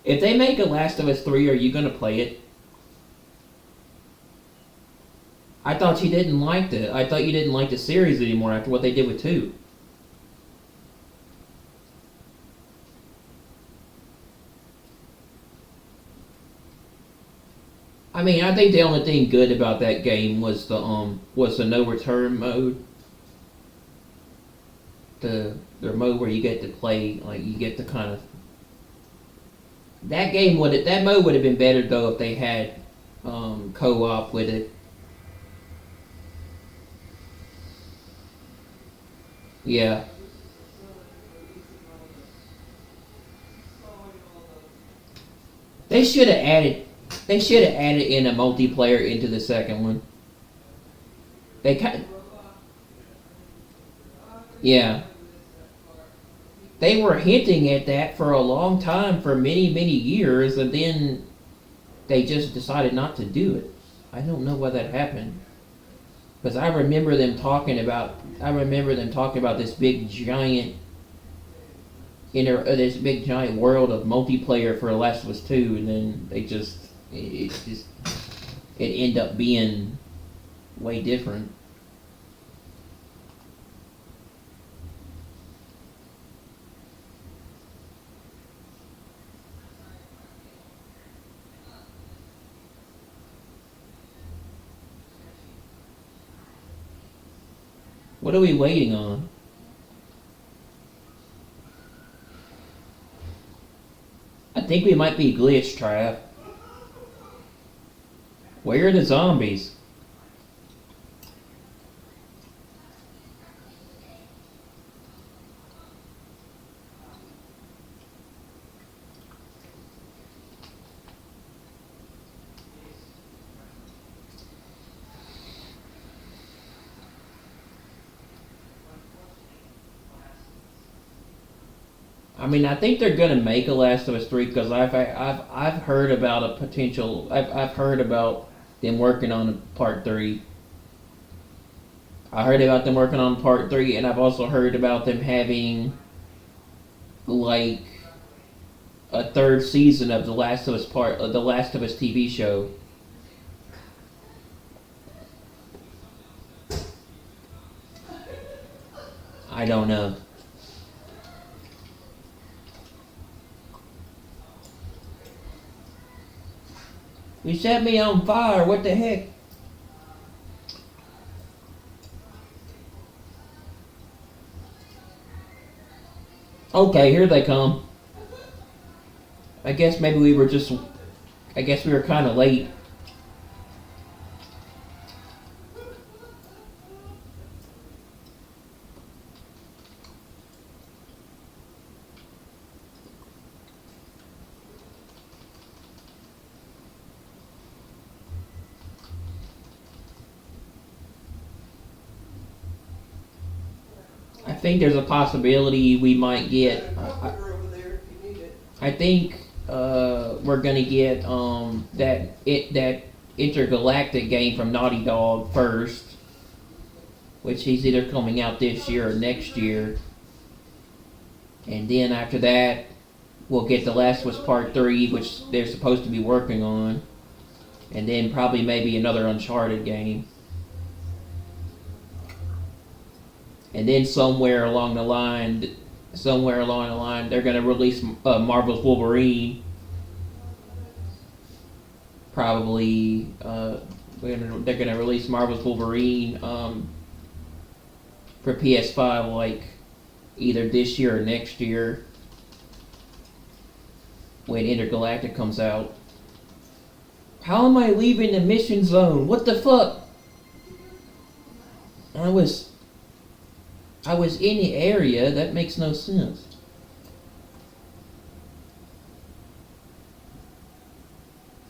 If they make a Last of Us 3, are you going to play it? I thought you didn't like the series anymore after what they did with 2. I mean, I think the only thing good about that game was the no return mode. The mode where you get to play, like you get to kind of. That mode would have been better though if they had co-op with it. Yeah. They should have added in a multiplayer into the second one. Yeah. They were hinting at that for a long time, for many, many years, and then they just decided not to do it. I don't know why that happened. Because I remember them talking about this big giant world of multiplayer for Last of Us 2, and then it ended up being way different. What are we waiting on? I think we might be glitched, Trav. Where are the zombies? I mean, I think they're gonna make a Last of Us 3 because I've heard about a potential. I've heard about them working on part 3. I heard about them working on part 3, and I've also heard about them having like a third season of the Last of Us TV show. I don't know. You set me on fire, what the heck? Okay, here they come. I guess maybe we were kind of late. I think there's a possibility we might get. I think we're gonna get that intergalactic game from Naughty Dog first, which is either coming out this year or next year, and then after that we'll get The Last of Us Part 3, which they're supposed to be working on, and then probably maybe another Uncharted game. And then somewhere along the line, they're going to release Marvel's Wolverine. Probably, they're going to release Marvel's Wolverine for PS5, like either this year or next year when Intergalactic comes out. How am I leaving the mission zone? What the fuck? I was in the area. That makes no sense.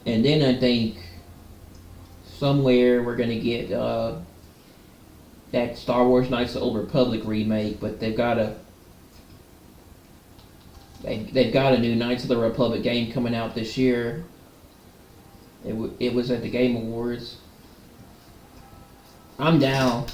And then I think somewhere we're gonna get that Star Wars Knights of the Old Republic remake, but they've got a new Knights of the Republic game coming out this year. It was at the Game Awards. I'm down.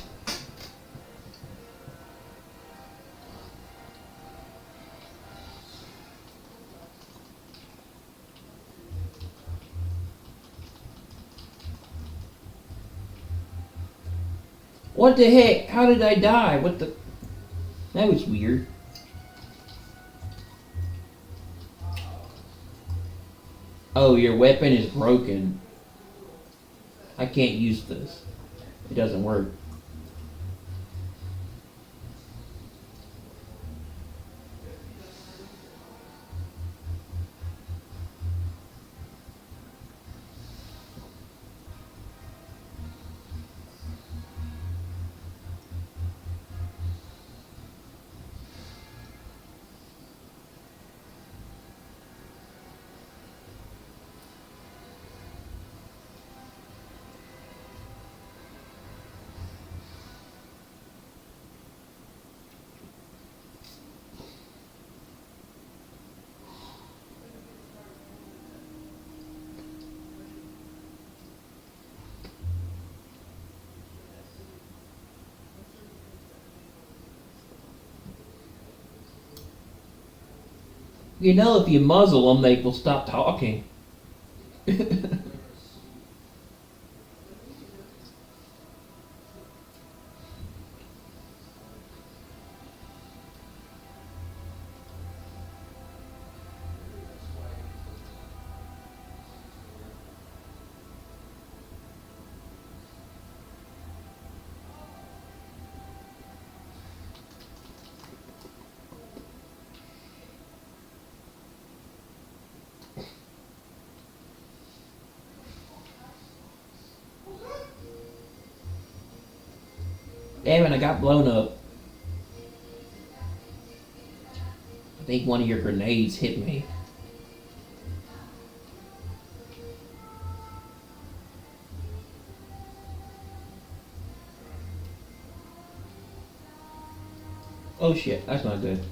What the heck? How did I die? What the... That was weird. Oh, your weapon is broken. I can't use this. It doesn't work. You know, if you muzzle them, they will stop talking. Damn it, I got blown up. I think one of your grenades hit me. Oh shit, that's not good.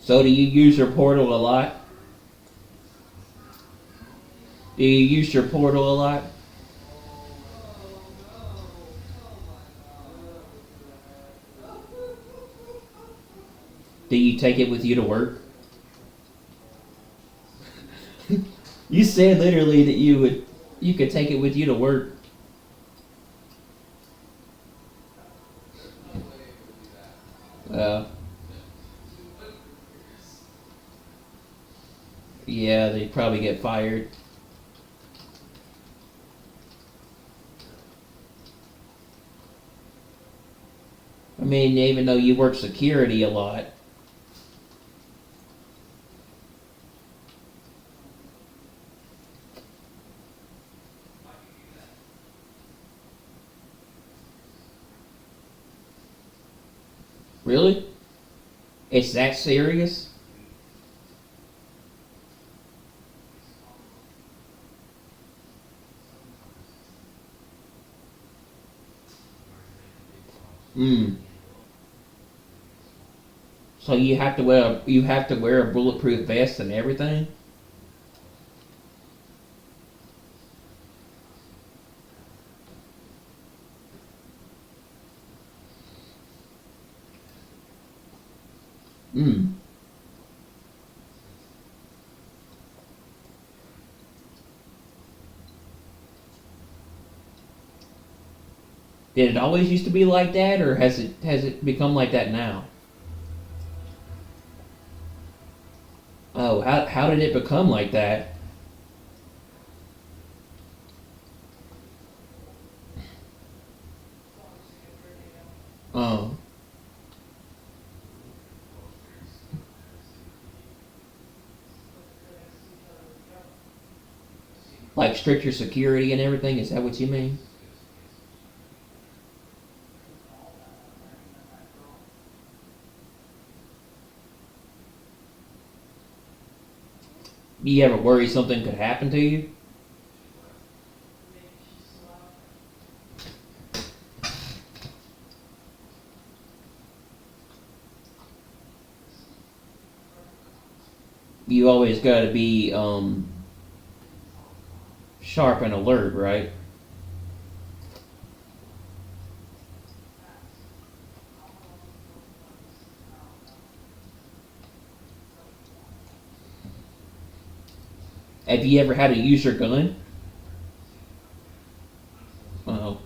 So do you use your portal a lot? Do you use your portal a lot? Do you take it with you to work? You said literally that you could take it with you to work. Yeah, they'd probably get fired. I mean, even though you work security a lot. Really? It's that serious? So you have to wear a bulletproof vest and everything? Did it always used to be like that, or has it become like that now? Oh, how did it become like that? Oh. Like stricter security and everything, is that what you mean? Do you ever worry something could happen to you? You always got to be sharp and alert, right? Have you ever had to use your gun? Oh.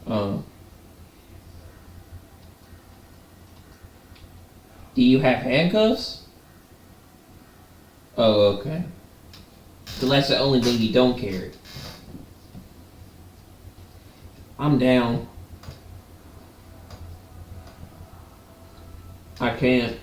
Do you have handcuffs? Oh, okay. So that's the only thing you don't carry. I'm down. I can't.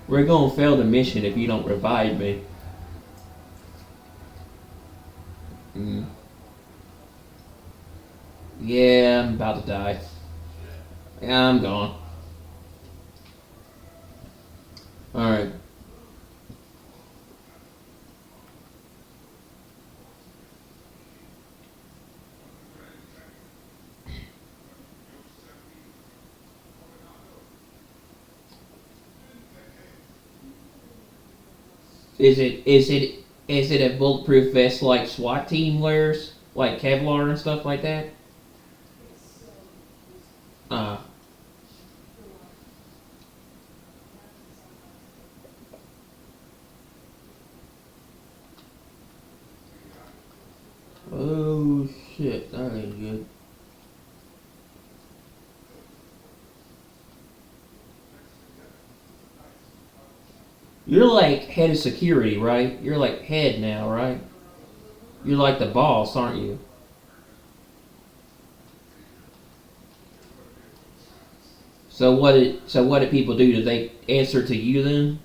We're gonna fail the mission if you don't revive me. Yeah, I'm about to die. Yeah, I'm gone. Alright. Is it a bulletproof vest like SWAT team wears? Like Kevlar and stuff like that? Oh shit, that ain't good. You're like head of security, right? You're like head now, right? You're like the boss, aren't you? So what do people do? Do they answer to you then?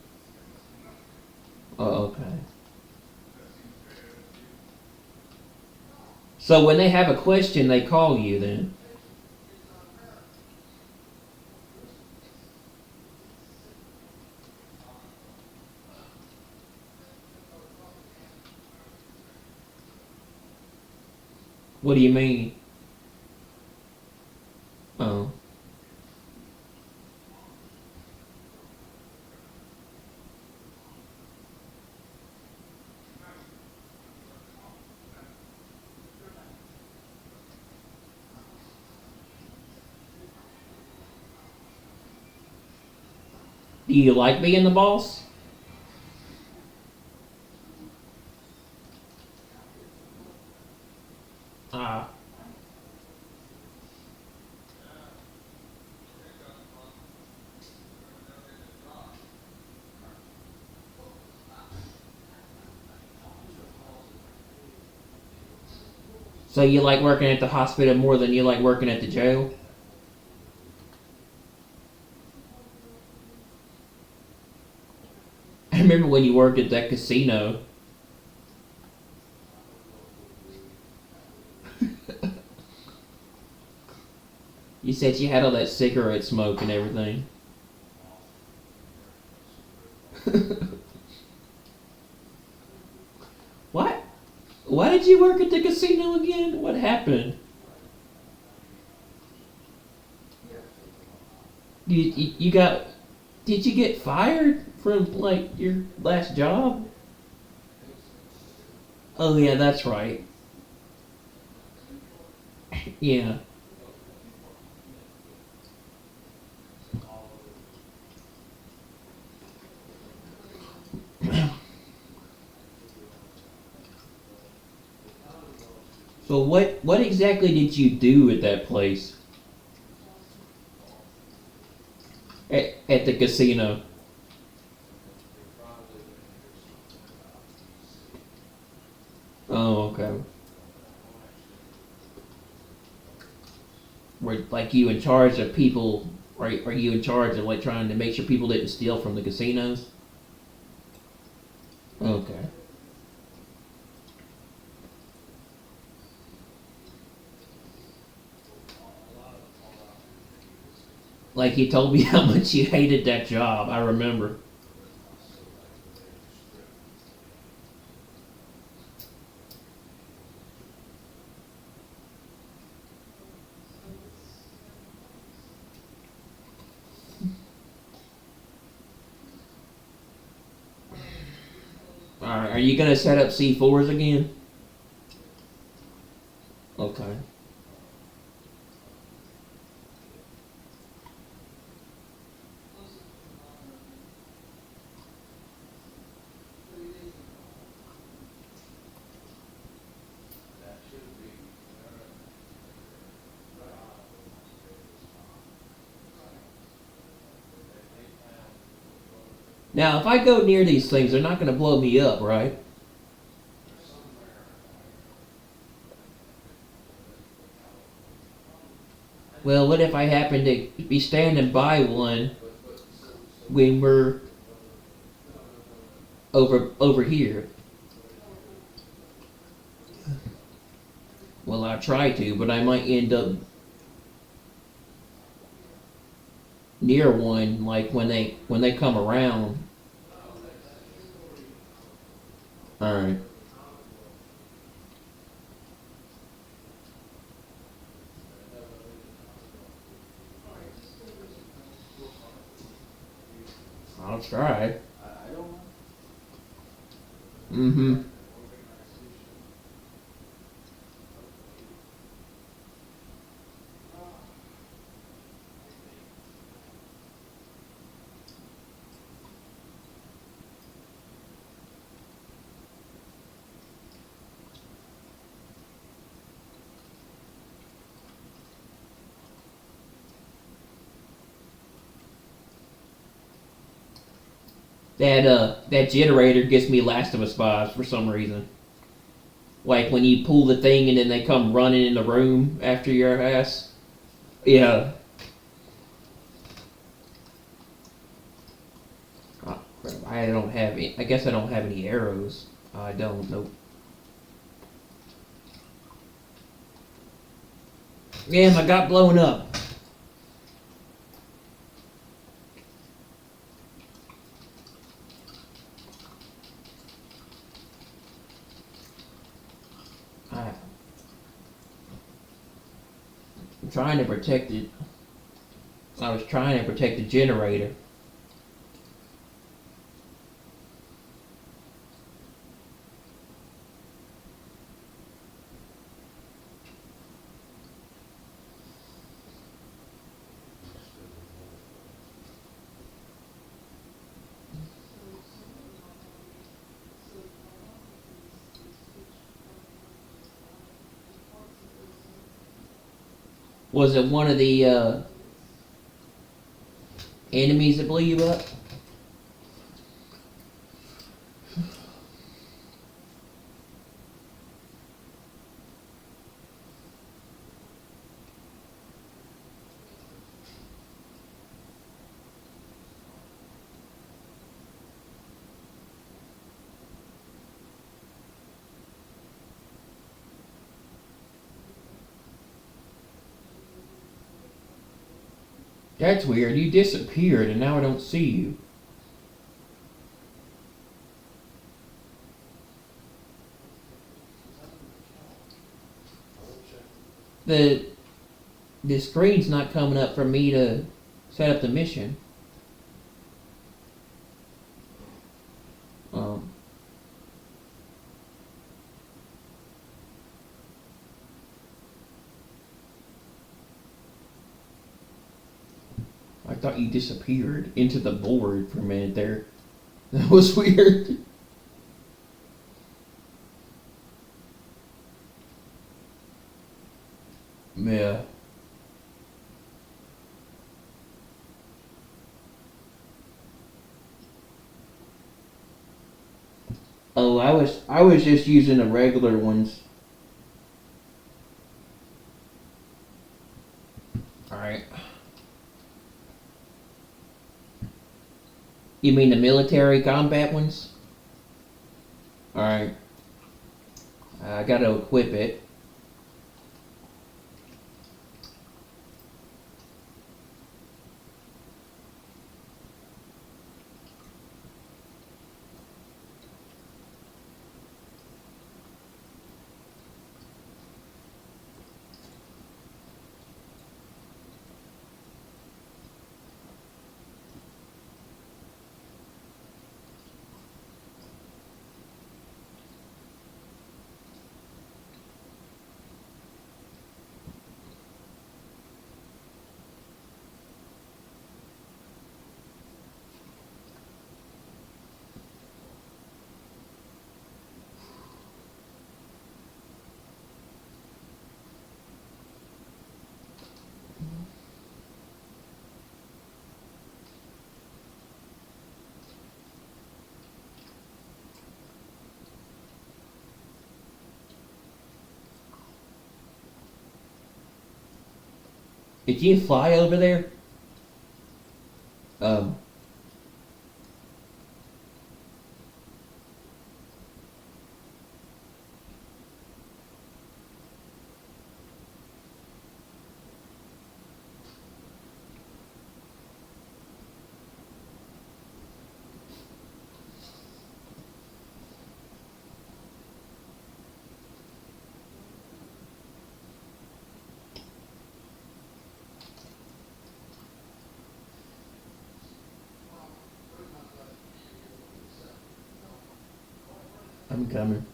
Oh, okay. So when they have a question, they call you then? What do you mean? Oh. Do you like being the boss? So you like working at the hospital more than you like working at the jail? I remember when you worked at that casino. You said you had all that cigarette smoke and everything. What? Why did you work at the casino again? What happened? You got... Did you get fired from, like, your last job? Oh, yeah, that's right. Yeah. So what exactly did you do at that place? At the casino? Oh, okay. Were like you in charge of people? Are you in charge of like trying to make sure people didn't steal from the casinos? Okay. Like he told me how much you hated that job. I remember. Alright, are you gonna set up C4s again? Okay. Now, if I go near these things, they're not going to blow me up, right? Well, what if I happen to be standing by one when we're over here? Well, I try to, but I might end up near one, like when they come around. All right. I'll try. Mm-hmm. That generator gets me Last of Us vibes for some reason. Like when you pull the thing and then they come running in the room after your ass. Yeah. Oh, crap. I don't have any. I guess I don't have any arrows. I don't. Nope. Damn, I got blown up. I'm trying to protect it. I was trying to protect the generator. Was it one of the enemies that blew you up? That's weird. You disappeared and now I don't see you. The screen's not coming up for me to set up the mission. I thought you disappeared into the board for a minute there. That was weird. Yeah. Oh, I was just using the regular ones. Alright. You mean the military combat ones? Alright. I gotta equip it. Did you fly over there? I'm coming.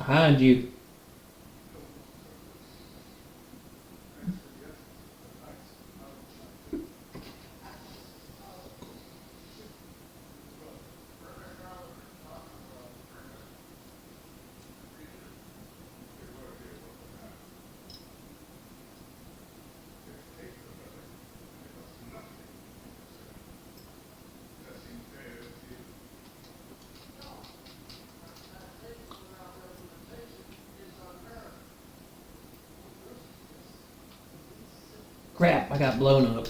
Behind you. Crap, I got blown up.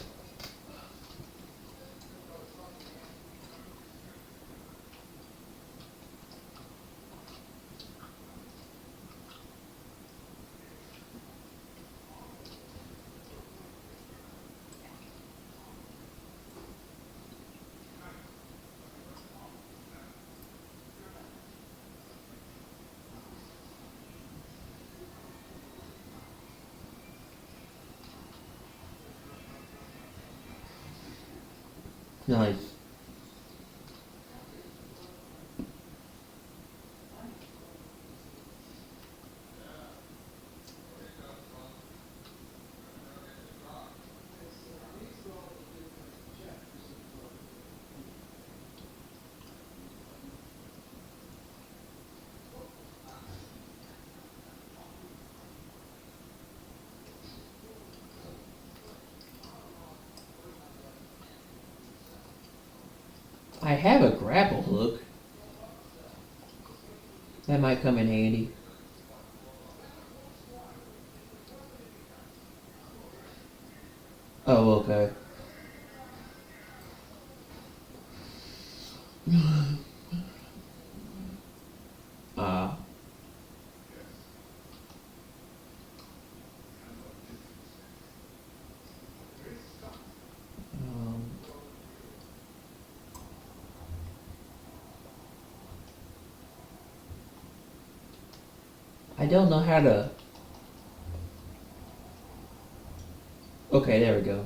Nice. I have a grapple hook. That might come in handy. Oh, okay. I don't know how to... Okay, there we go.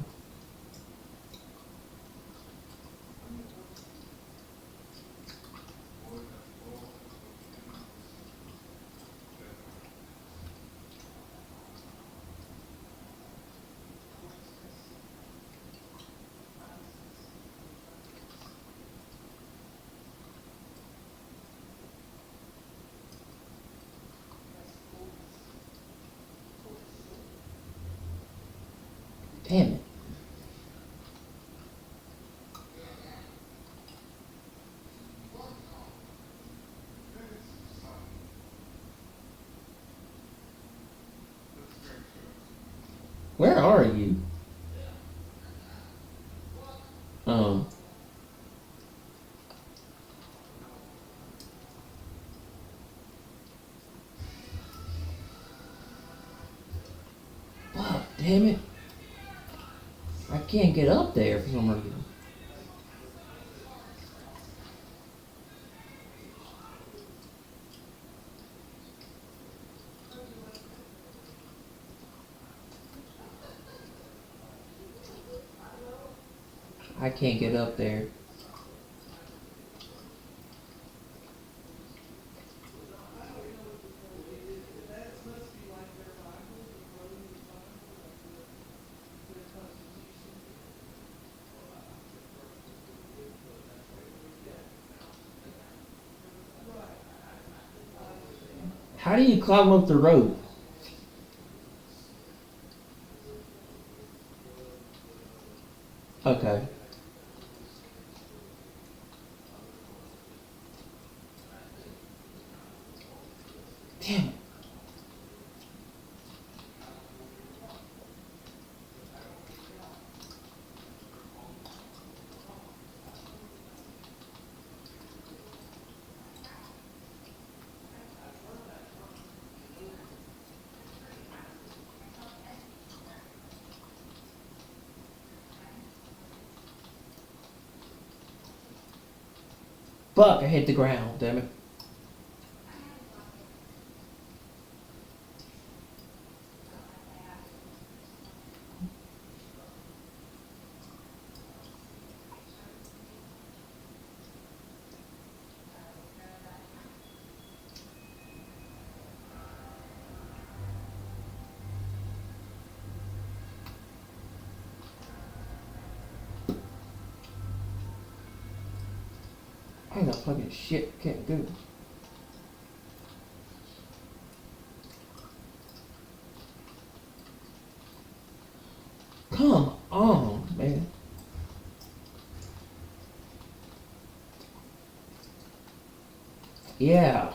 Damn it. Where are you? Fuck, damn it. I can't get up there for some reason. I can't get up there. How do you climb up the rope? Okay. Damn it. Fuck, I hit the ground, damn it. I ain't no fucking shit, can't do it. Come on, man. Yeah.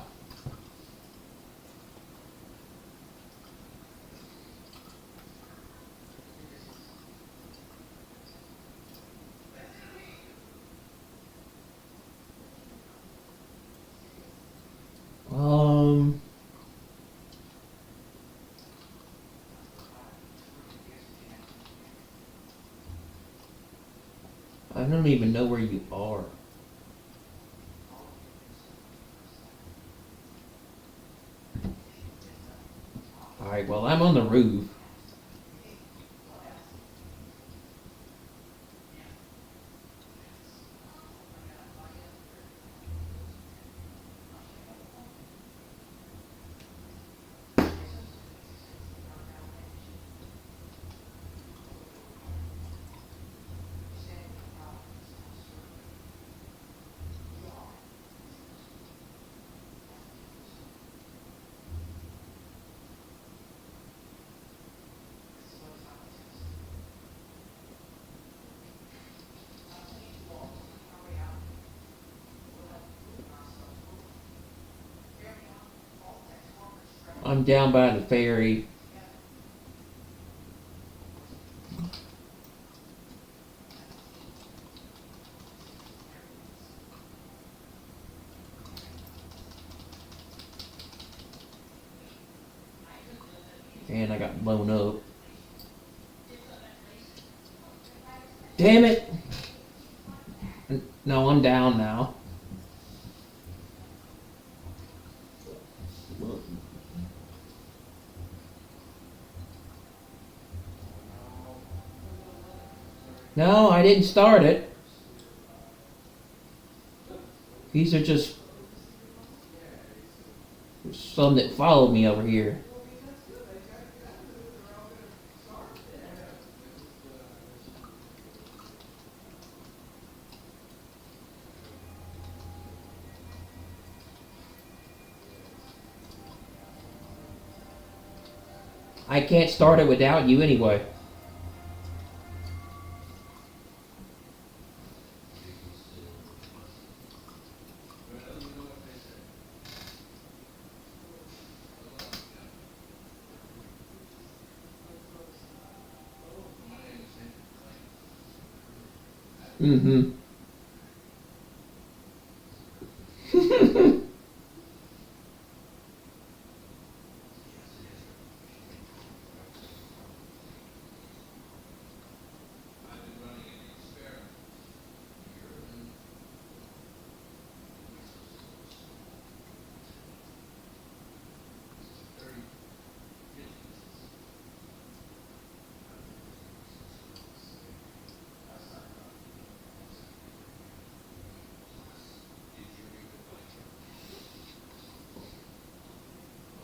I don't even know where you are. Alright, well, I'm on the roof. I'm down by the ferry. And I got blown up. Damn it! No, I'm down now. No, I didn't start it. These are just some that followed me over here. I can't start it without you anyway. Mm-hmm.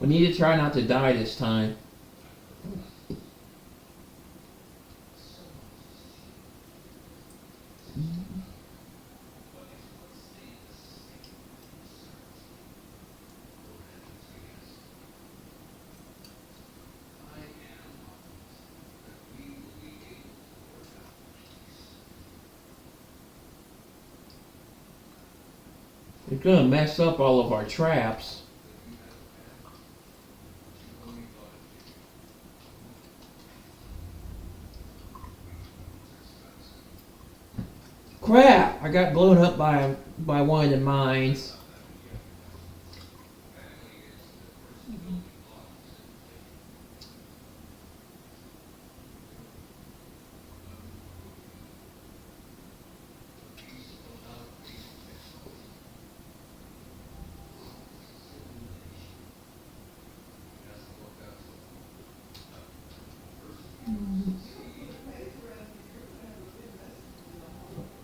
We need to try not to die this time. It's gonna mess up all of our traps. Crap! I got blown up by one of the mines.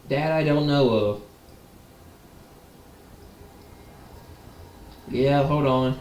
That I don't know of. Yeah, hold on.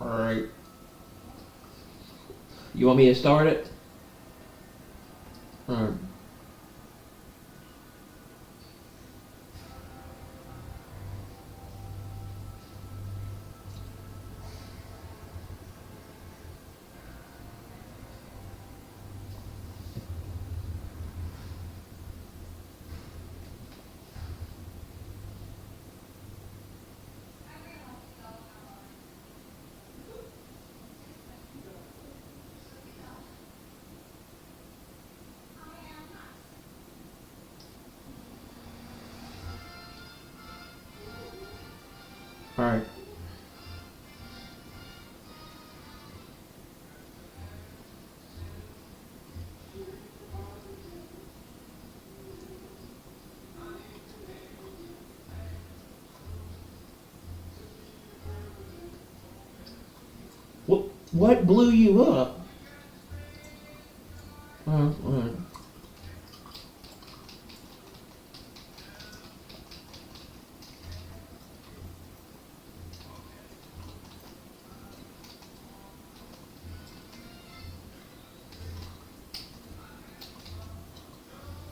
Alright. You want me to start it? Alright. Alright. What blew you up? Alright.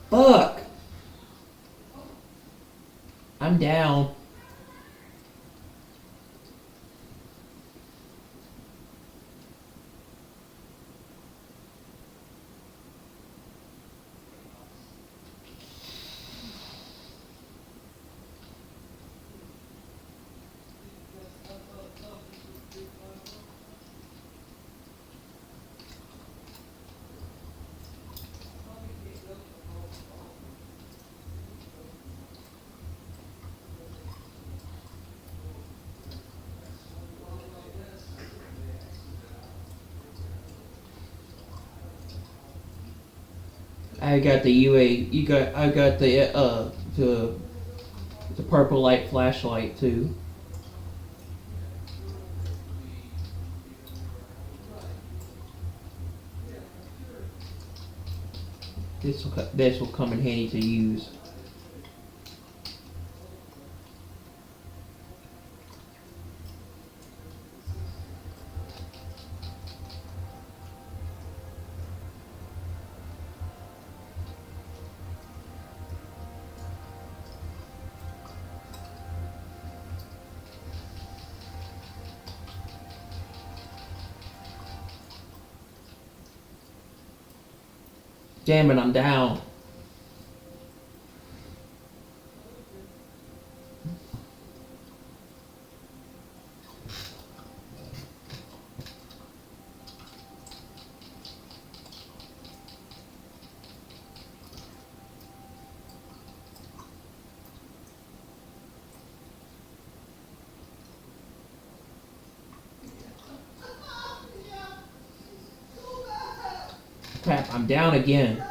Fuck! I'm down. I got the I got the purple light flashlight too. This will come in handy to use. Damn it, I'm down. Crap, I'm down again.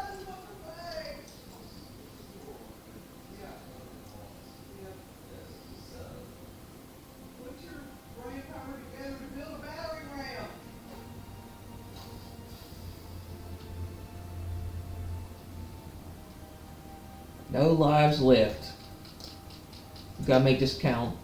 No lives left. Gotta make this count.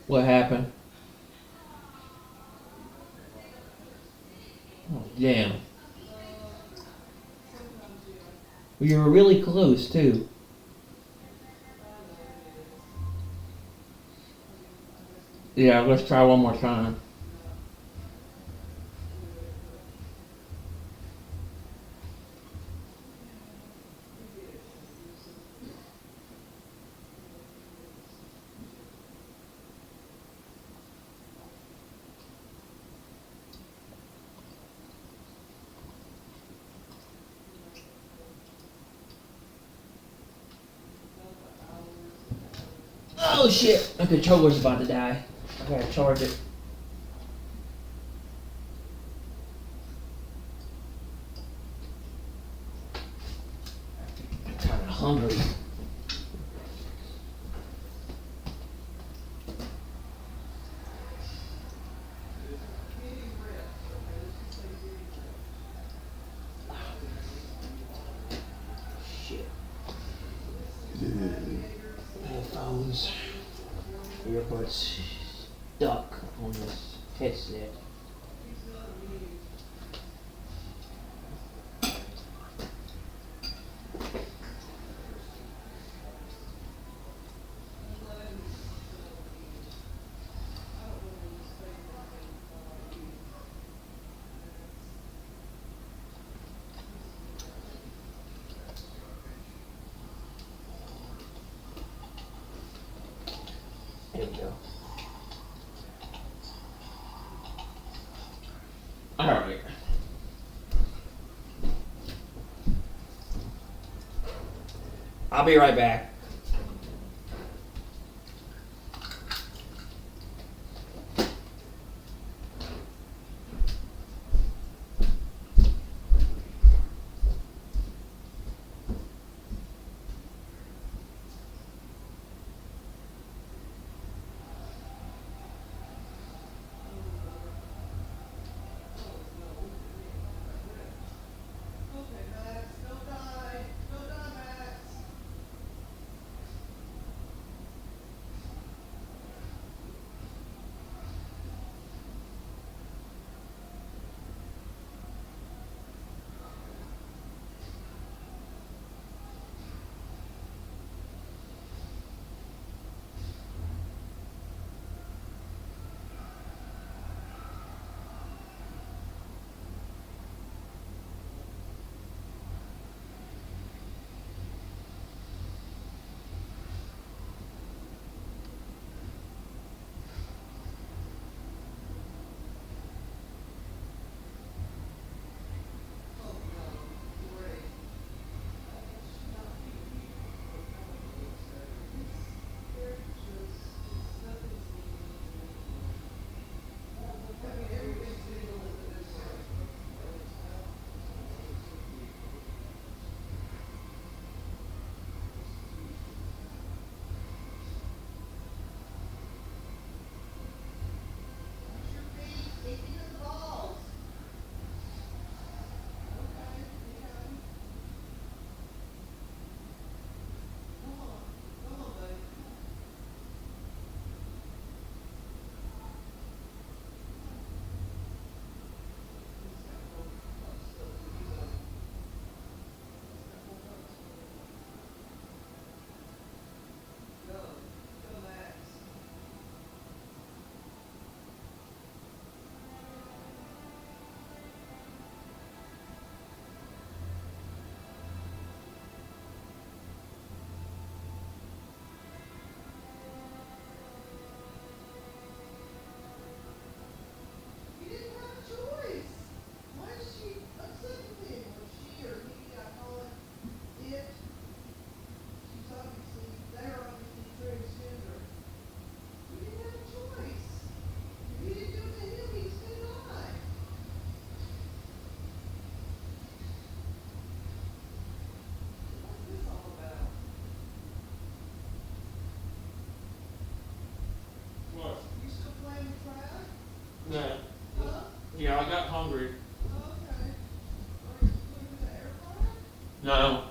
What happened? Oh, damn. We were really close, too. Yeah, let's try one more time. Oh shit! My controller's about to die. I gotta charge it. I'm kinda hungry. Shit. Headphones. Earbuds stuck on this headset. There we go. Alright. I'll be right back. hungry. No.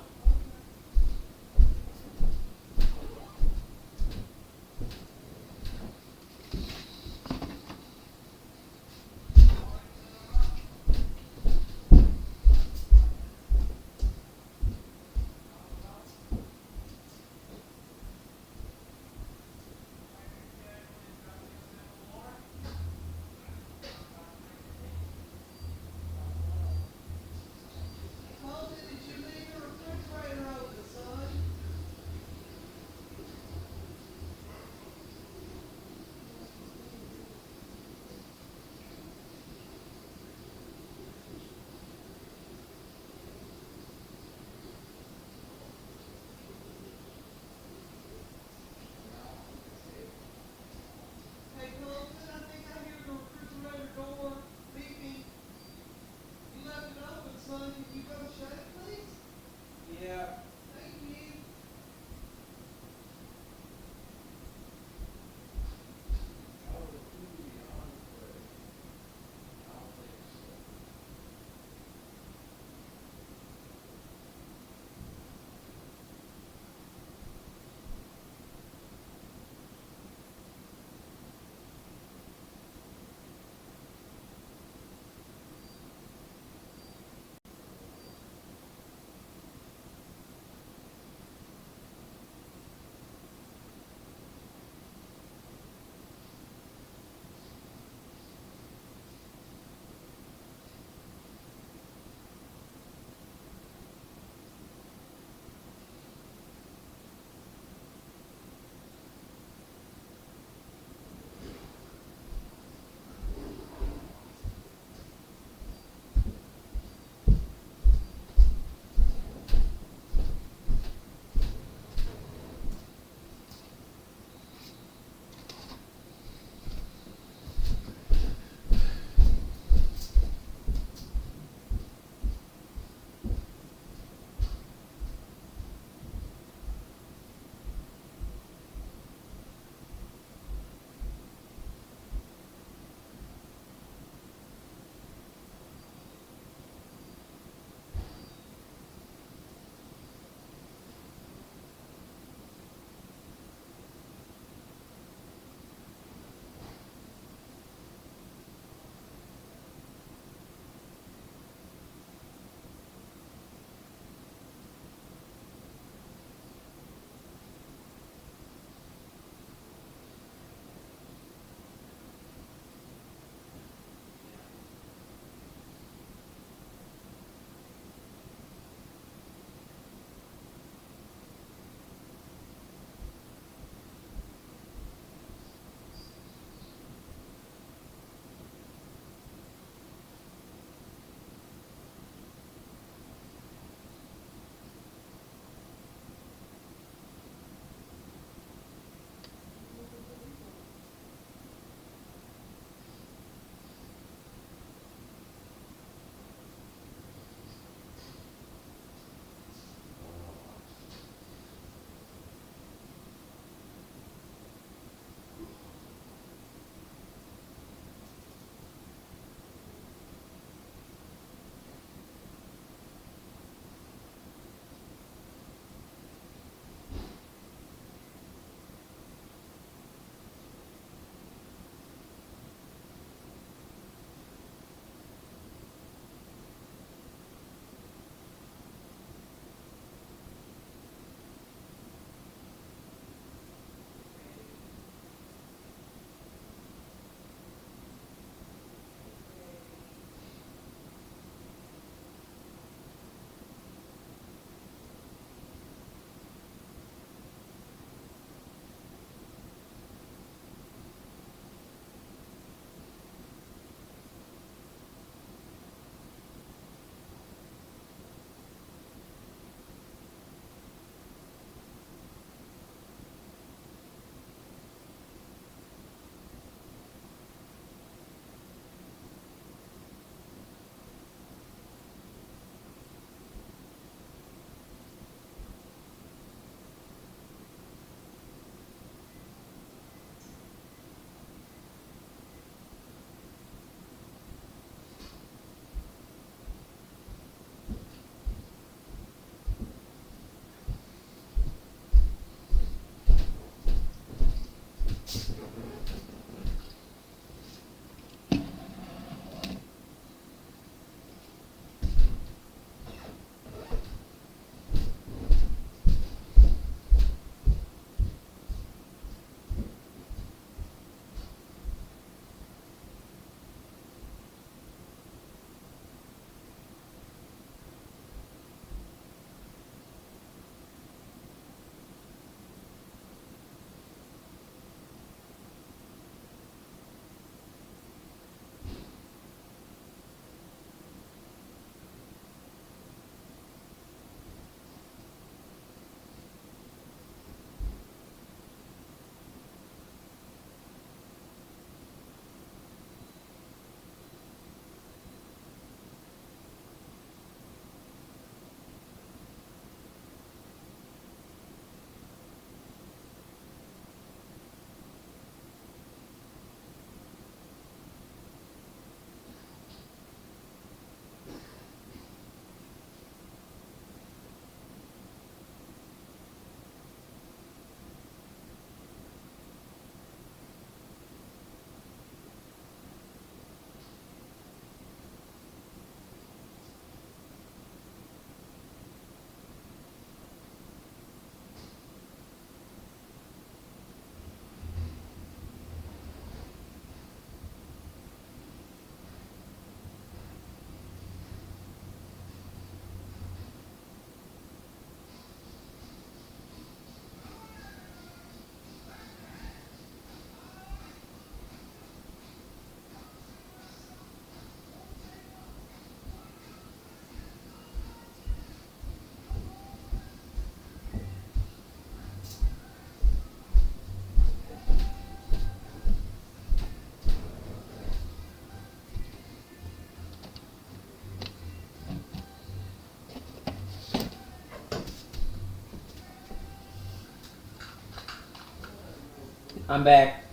I'm back.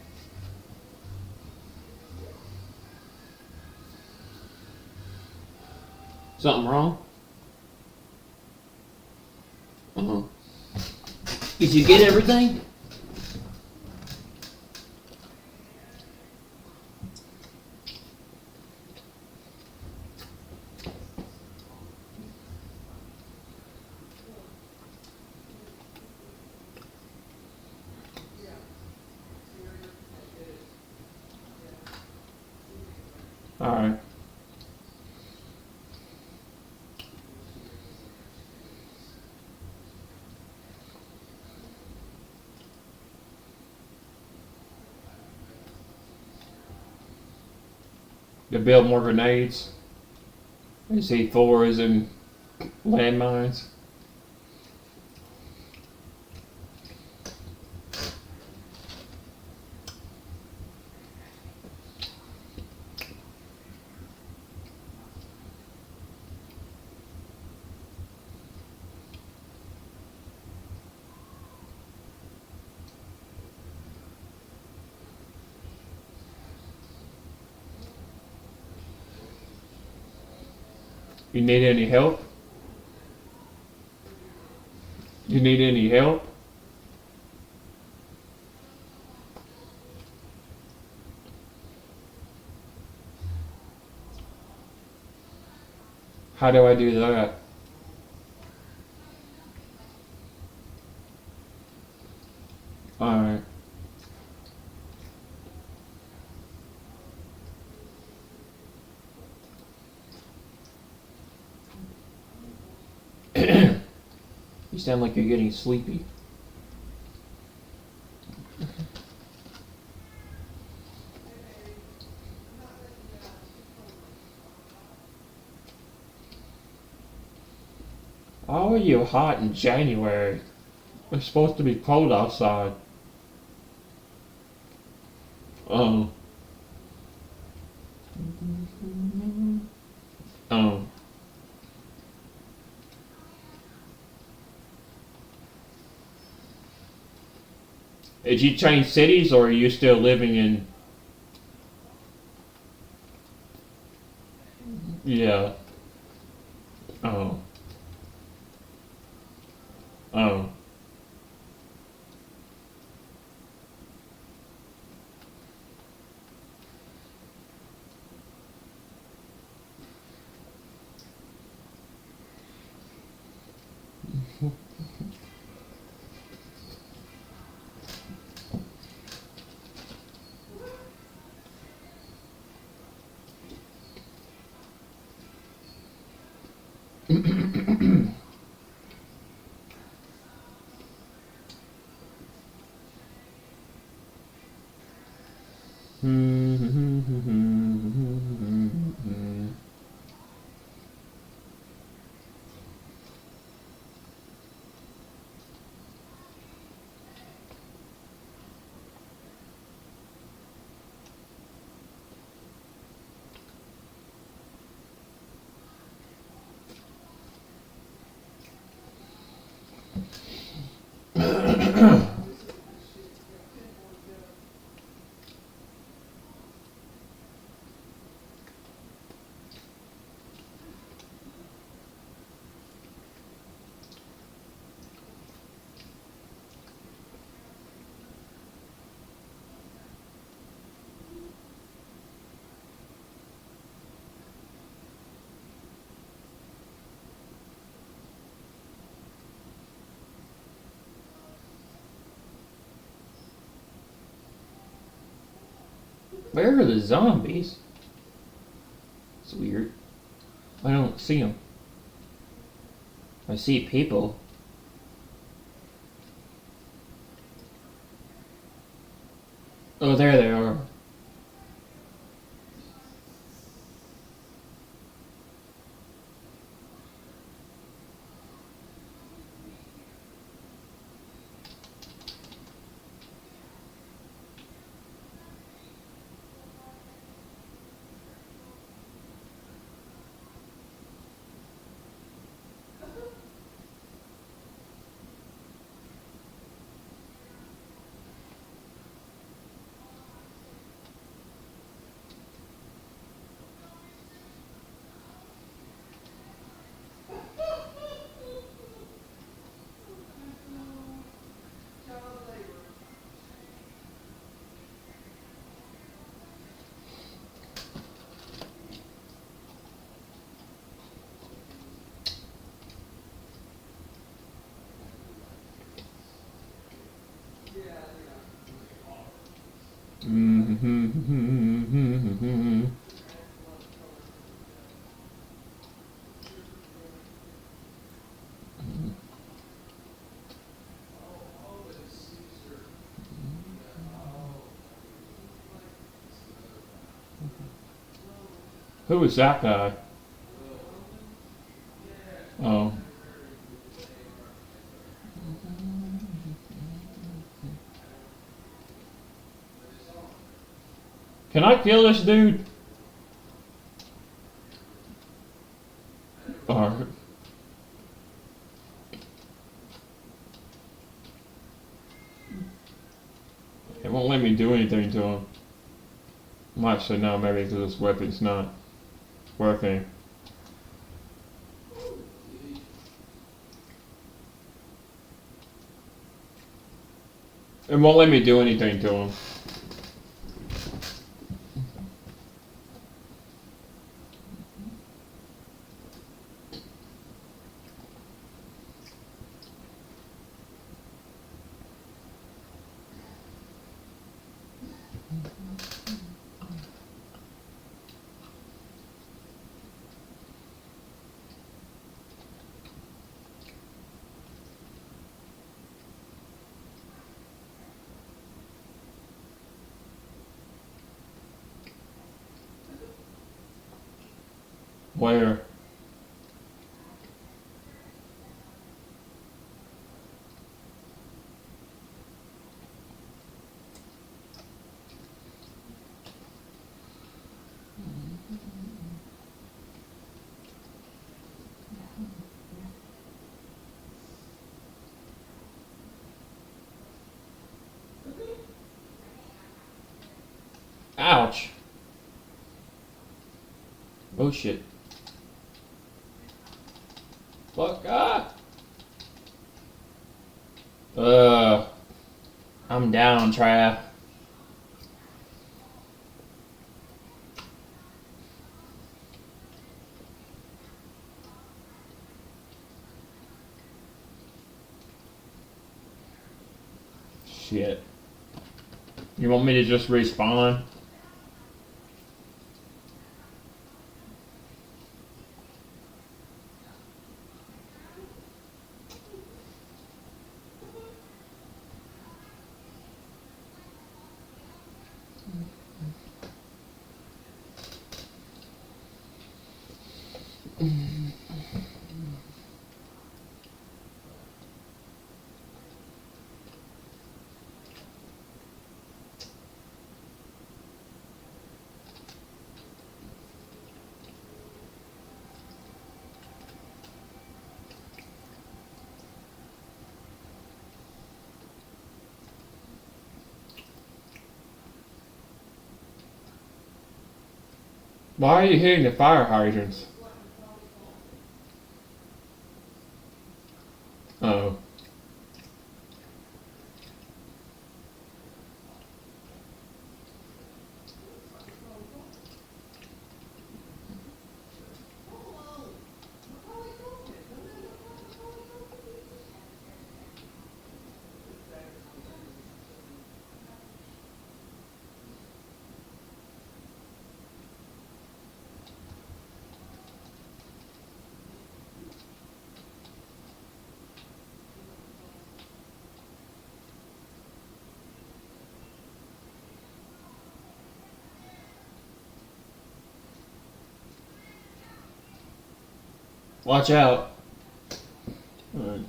Something wrong? Did you get everything? All right. To build more grenades. C4s and landmines. You need any help? You need any help? How do I do that? Alright. You sound like you're getting sleepy. How are you hot in January? It's supposed to be cold outside. Um. Did you change cities or are you still living in... Yeah. Oh. Oh. Where are the zombies? It's weird. I don't see them. I see people. Oh, there they are. Who is that guy? Oh. Can I kill this dude? Or it won't let me do anything to him. Might say no, maybe because this weapon's not working. It won't let me do anything to him. Where? Ouch. Oh shit. Fuck up. I'm down, Trav. Shit. You want me to just respawn? Why are you hitting the fire hydrants? Oh. Watch out. Alright.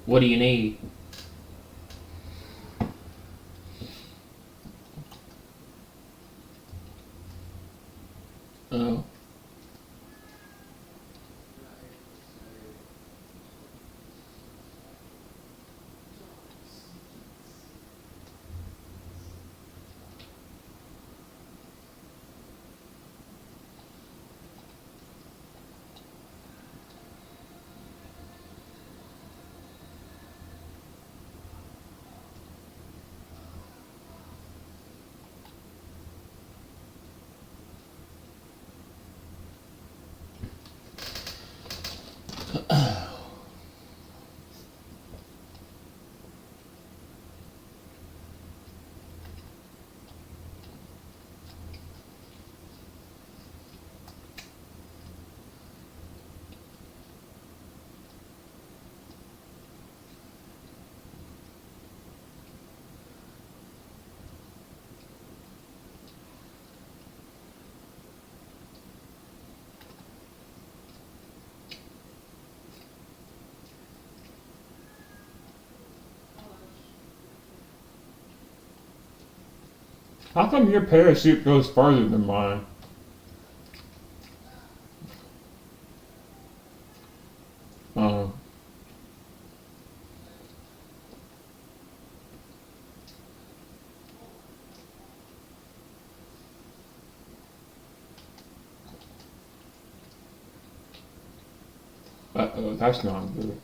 What do you need? Oh. How come your parachute goes farther than mine? Uh, Uh-oh, that's not good.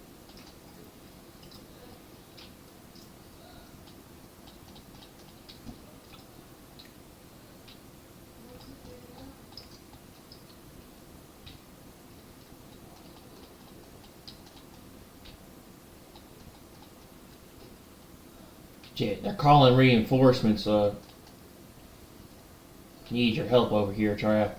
Shit, they're calling reinforcements. Need your help over here, Trap.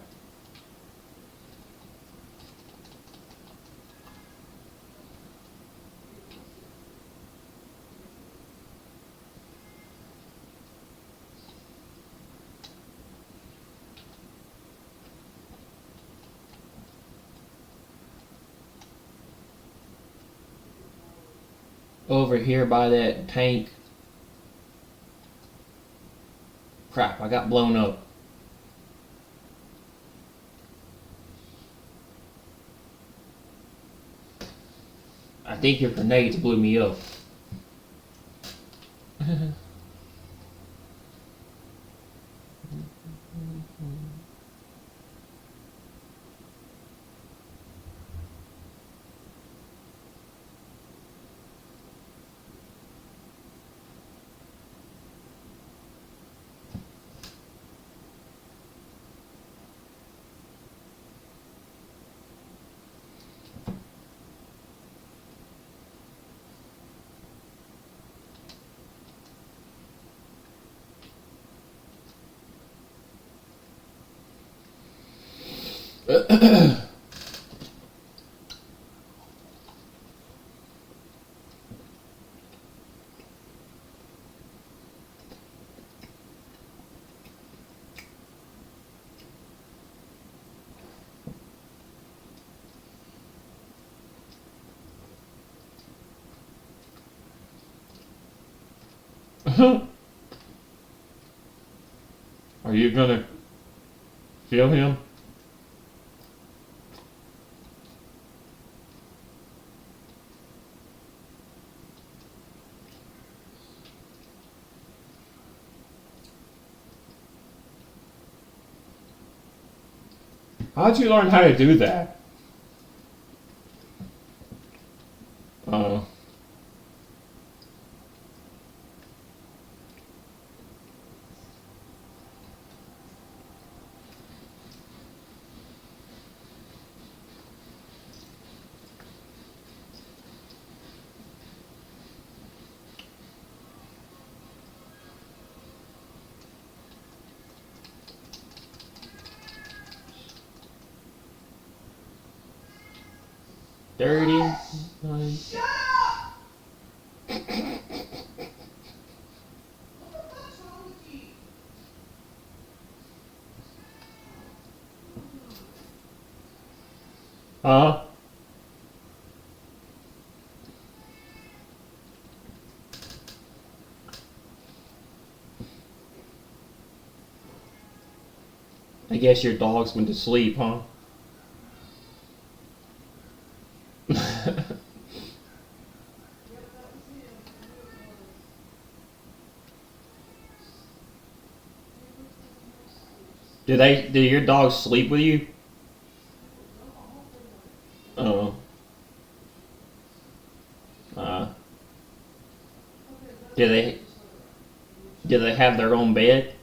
Over here by that tank. Crap, I got blown up. I think your grenades blew me up. Are you gonna kill him? How'd you learn how to do that? Dirty. Nice. Huh? I guess your dogs went to sleep, huh? Do your dogs sleep with you? Oh. Do they have their own bed?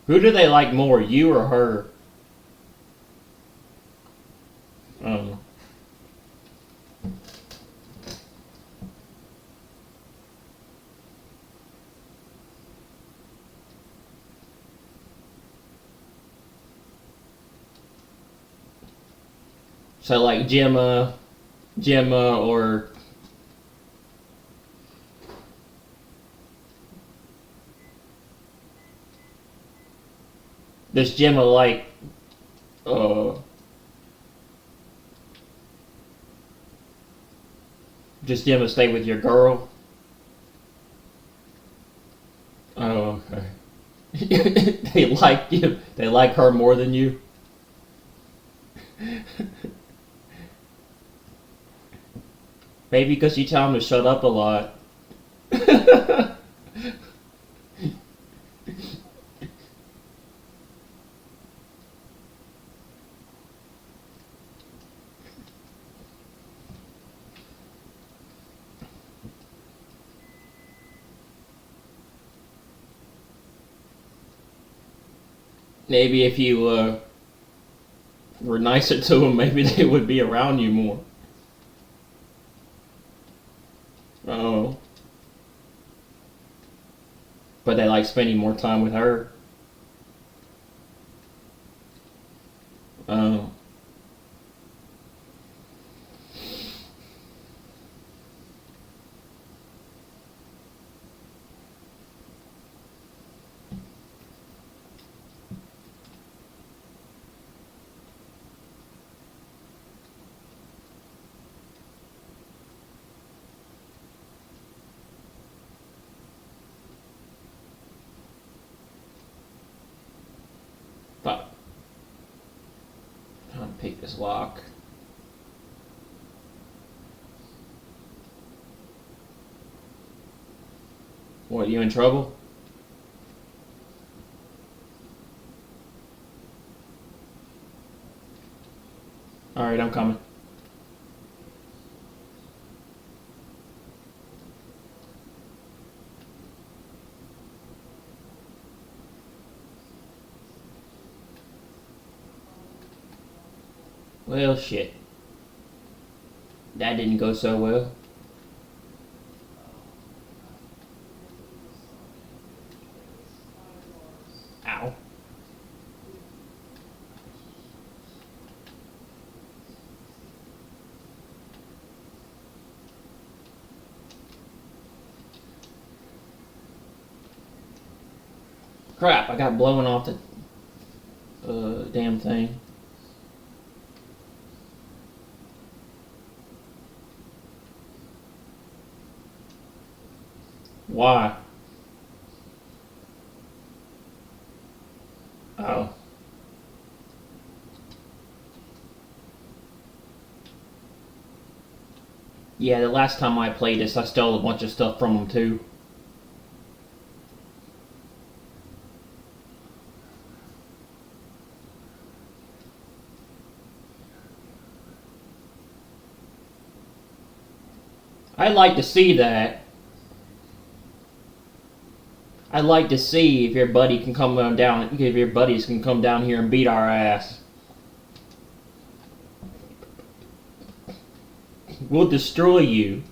Who do they like more, you or her? So like Gemma, or does Gemma like Just didn't stay with your girl? Oh, okay. They like you. They like her more than you. Maybe because you tell them to shut up a lot. Maybe if you were nicer to them, maybe they would be around you more. Oh. But they like spending more time with her. Oh. But I'm trying to pick this lock. What, you in trouble? Alright, I'm coming. Well, shit. That didn't go so well. Ow. Crap, I got blown off the damn thing. Why? Oh. Yeah, the last time I played this, I stole a bunch of stuff from them too. I'd like to see that. I'd like to see if your buddy can come on down, if your buddies can come down here and beat our ass. We'll destroy you.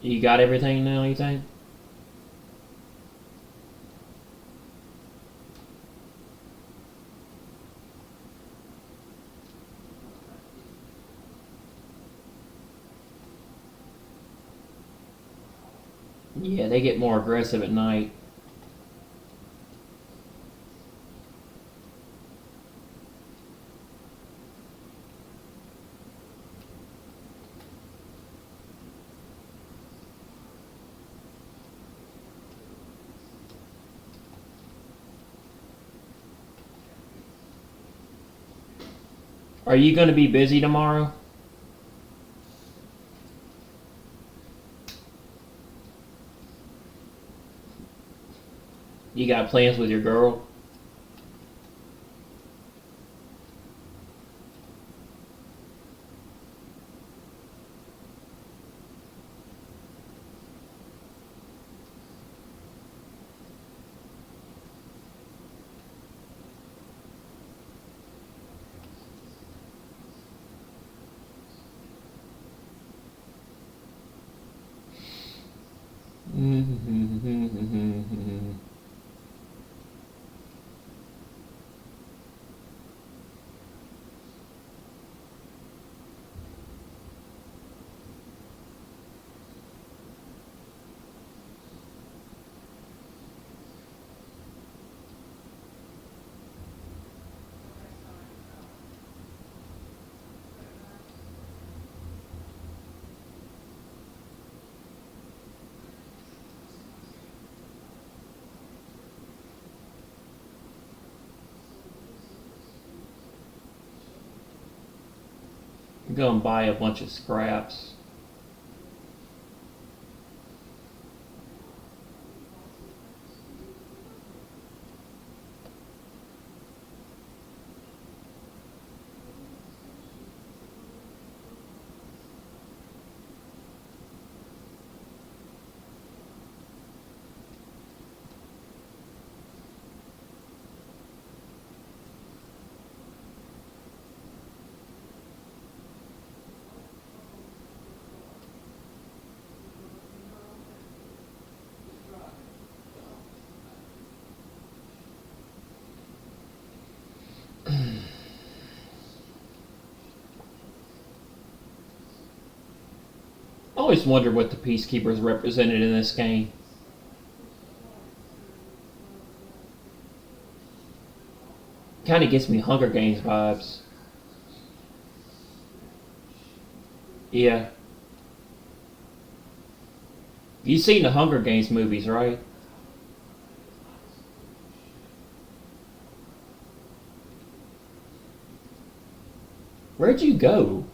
You got everything now, you think? Yeah, they get more aggressive at night. Are you going to be busy tomorrow? You got plans with your girl? Go and buy a bunch of scraps. I always wonder what the Peacekeepers represented in this game. Kind of gives me Hunger Games vibes. Yeah. You've seen the Hunger Games movies, right? Where'd you go?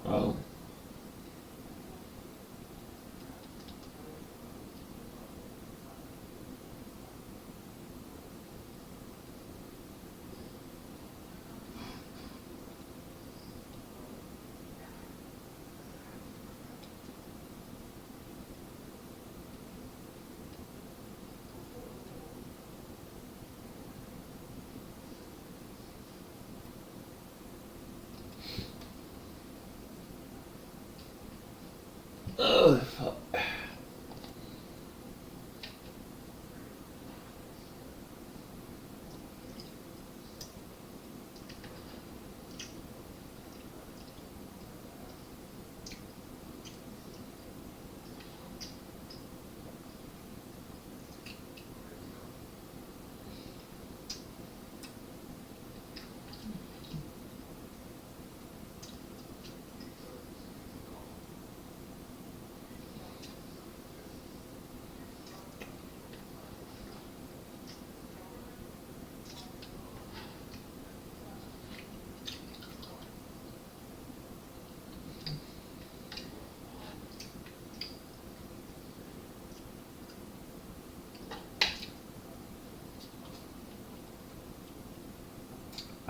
Oh. Ugh, fuck.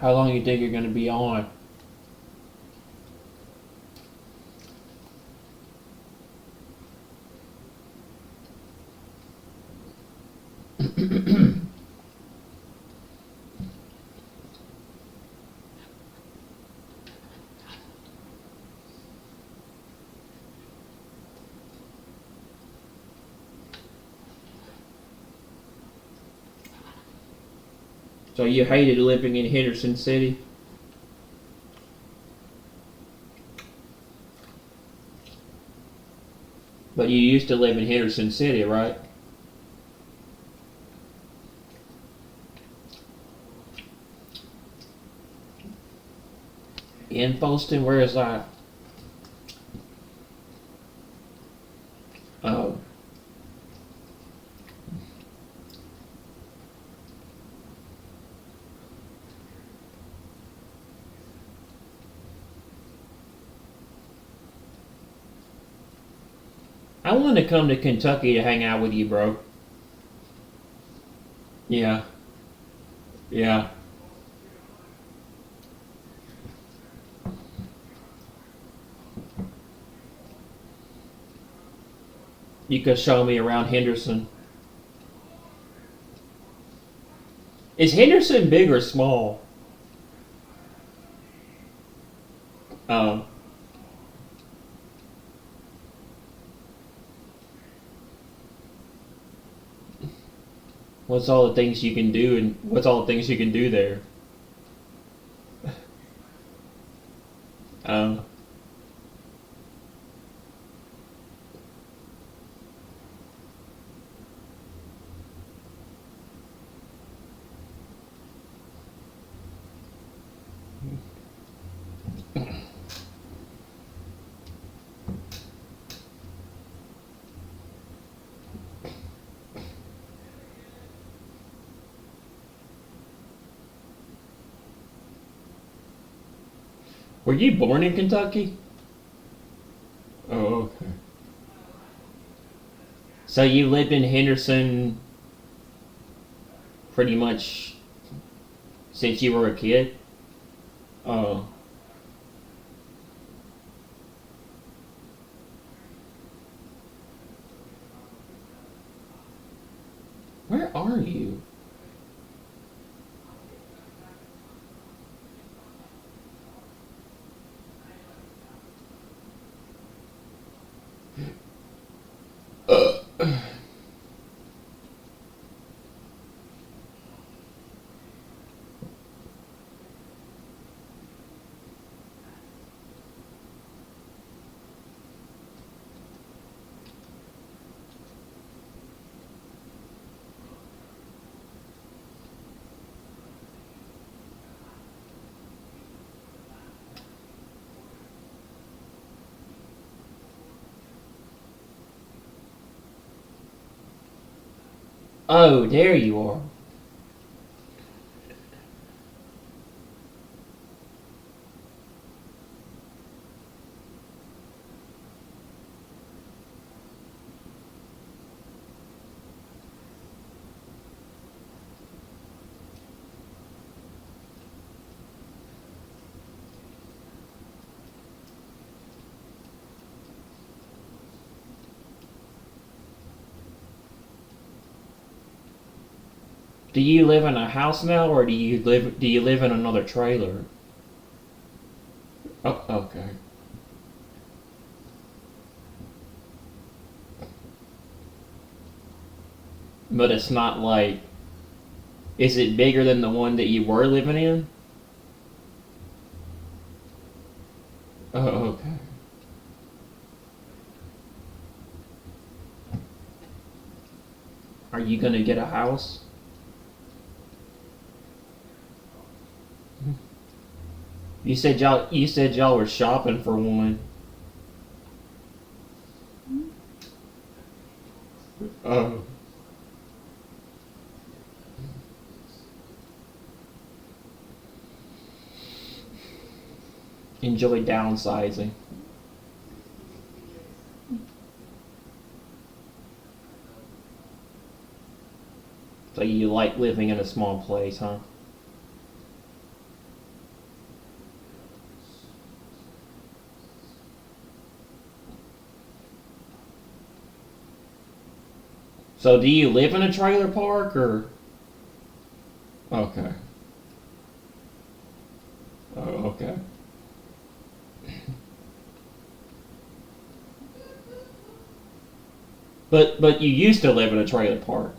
How long you think you're going to be on? So you hated living in Henderson City? But you used to live in Henderson City, right? In Poston, where is that? Oh. I want to come to Kentucky to hang out with you, bro. Yeah. Yeah. You could show me around Henderson. Is Henderson big or small? What's all the things you can do, and what's all the things you can do there? Were you born in Kentucky? Oh, okay. So you lived in Henderson pretty much since you were a kid? Oh. Where are you? Oh, there you are. Do you live in a house now, or do you live in another trailer? Oh, okay. But it's not like, is it bigger than the one that you were living in? Oh, okay. Are you gonna get a house? You said y'all were shopping for one. Oh. Enjoy downsizing. So you like living in a small place, huh? So do you live in a trailer park, or? Okay. Oh, okay. But you used to live in a trailer park.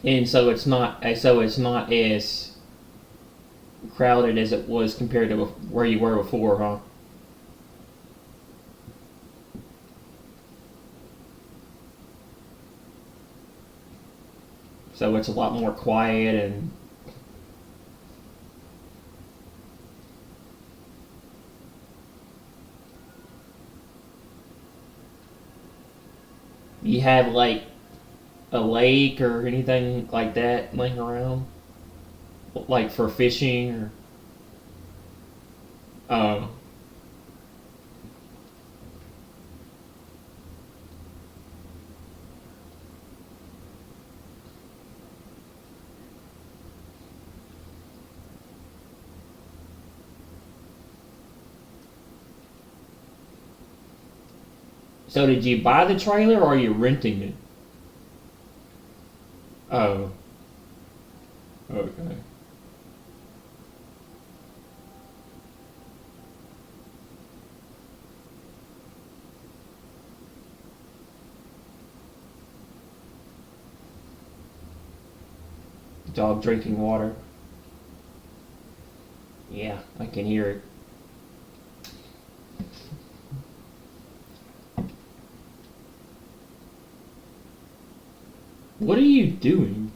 And so it's not as crowded as it was compared to where you were before, huh? So it's a lot more quiet and you have like a lake or anything like that laying around, like for fishing or So did you buy the trailer or are you renting it? Oh. Okay. Dog drinking water. Yeah, I can hear it. What are you doing?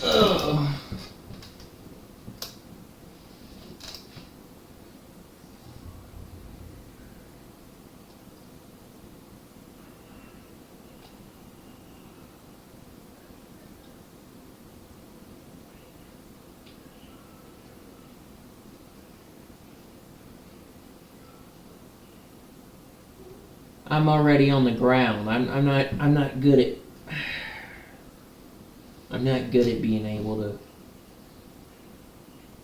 Ugh. I'm already on the ground. I'm not good at I'm not good at being able to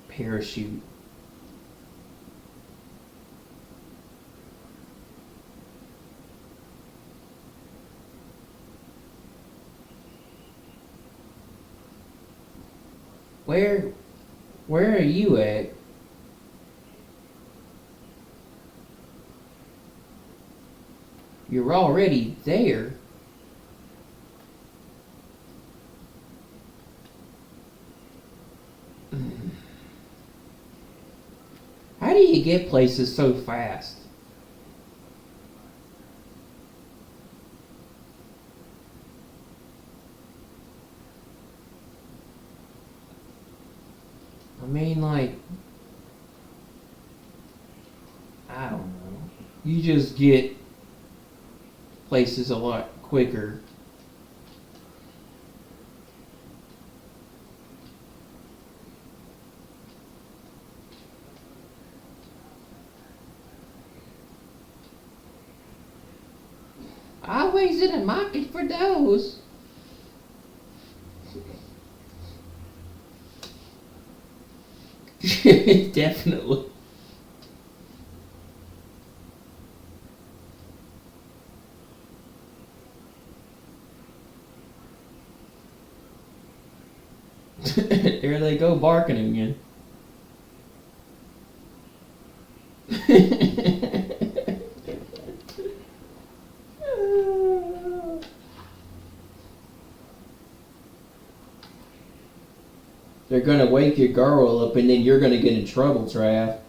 parachute. Where are you at? You're already there. How do you get places so fast? I mean, like, I don't know. You just get places a lot quicker. Always in a market for those. Definitely. There they go barking again. They're gonna wake your girl up and then you're gonna get in trouble, Trav.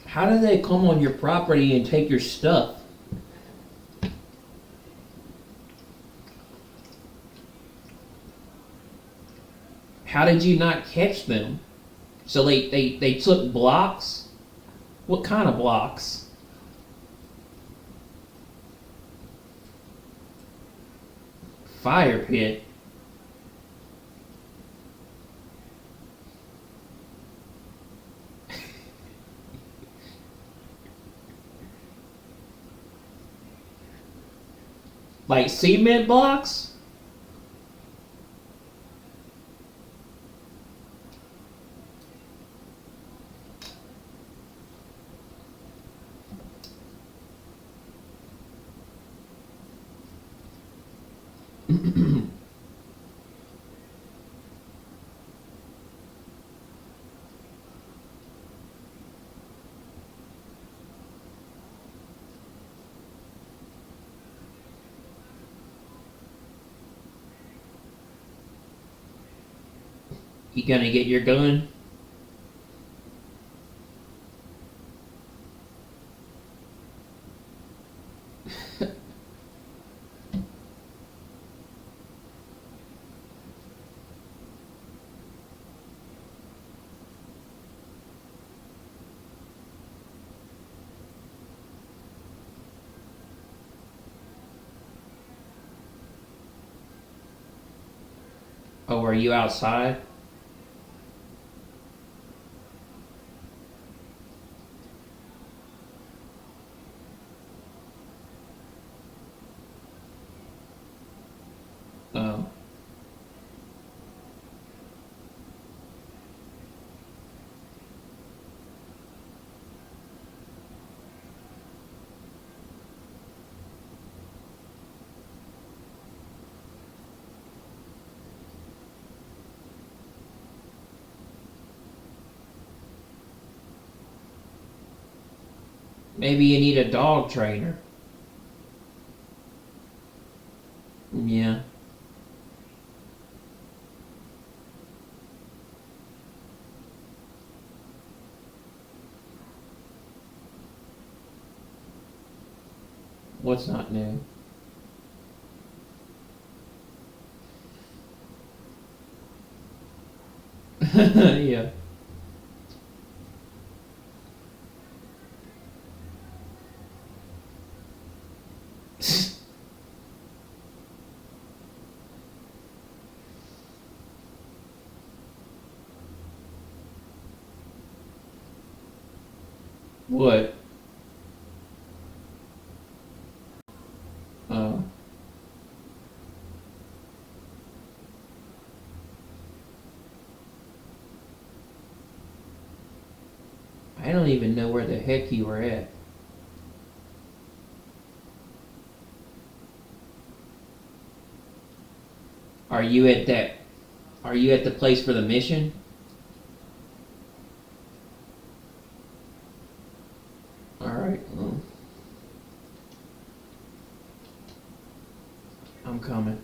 How do they come on your property and take your stuff? How did you not catch them? So they took blocks? What kind of blocks? Fire pit. Like cement blocks? You gonna get your gun? Oh, are you outside? Oh. Maybe you need a dog trainer. Yeah. What's not new? Yeah. What? Oh. I don't even know where the heck you were at. Are you at that? Are you at the place for the mission? Alright, well. I'm coming.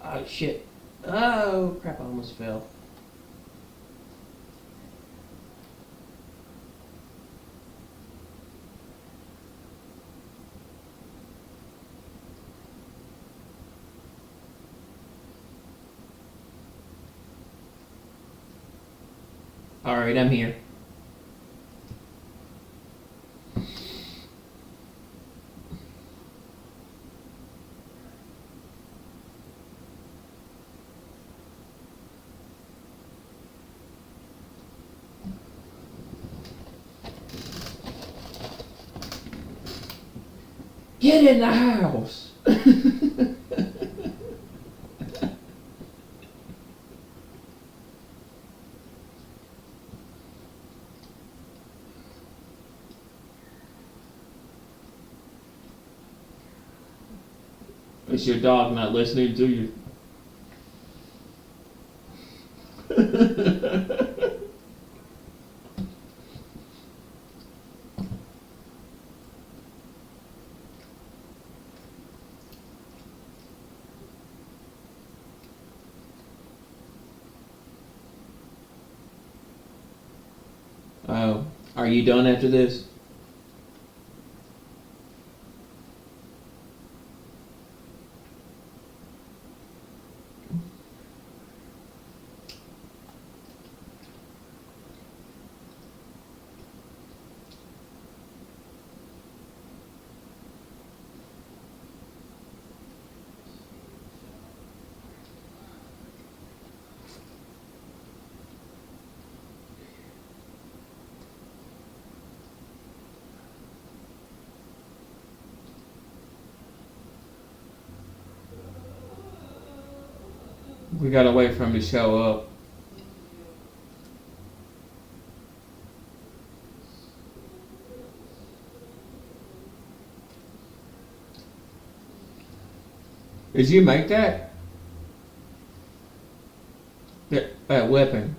Oh shit. Oh crap, I almost fell. Alright, I'm here. Get in the house! Is your dog not listening to you? Oh, are you done after this? We gotta wait for him to show up. Did you make that? That weapon.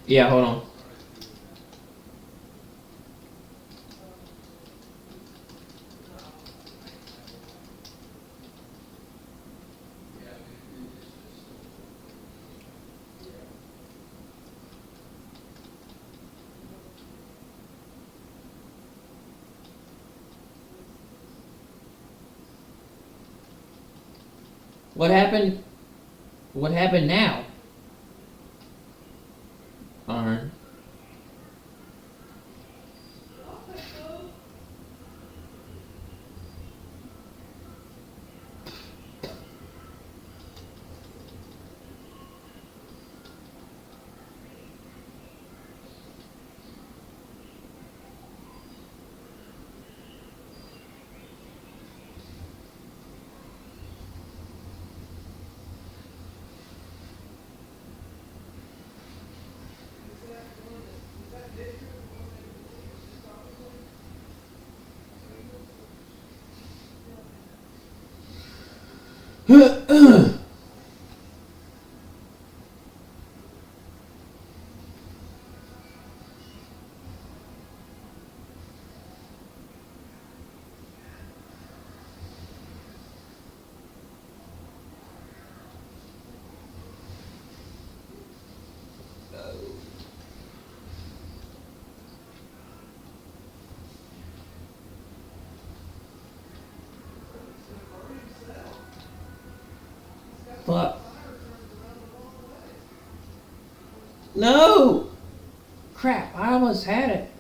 Yeah, hold on. What happened? What happened now? Alright. Fuck. No! Crap, I almost had it.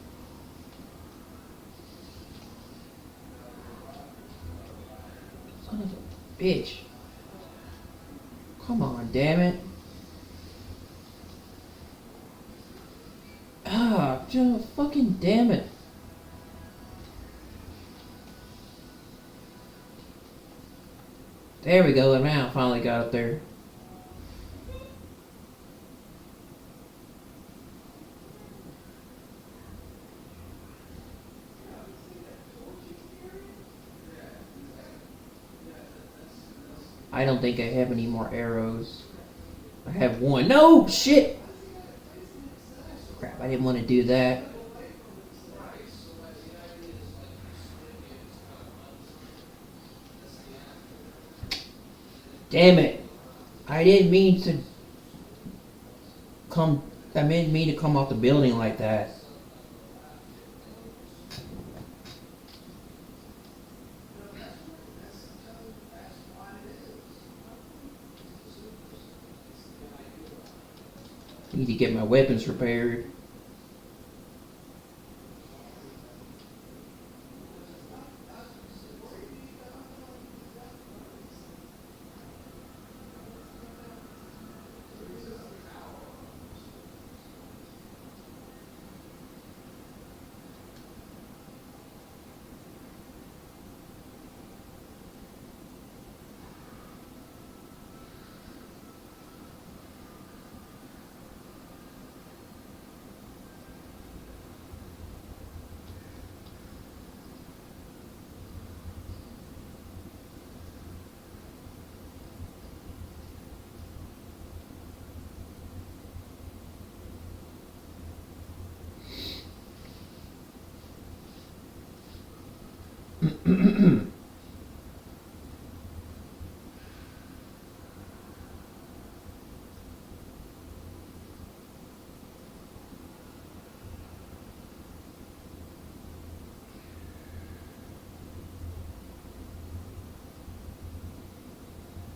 Son of a bitch. Come on, damn it. Ah, just fucking damn it. There we go, and now I finally got up there. I don't think I have any more arrows. I have one. No! Shit! Crap, I didn't want to do that. Damn it. I didn't mean to come. I didn't mean to come off the building like that. Need to get my weapons repaired.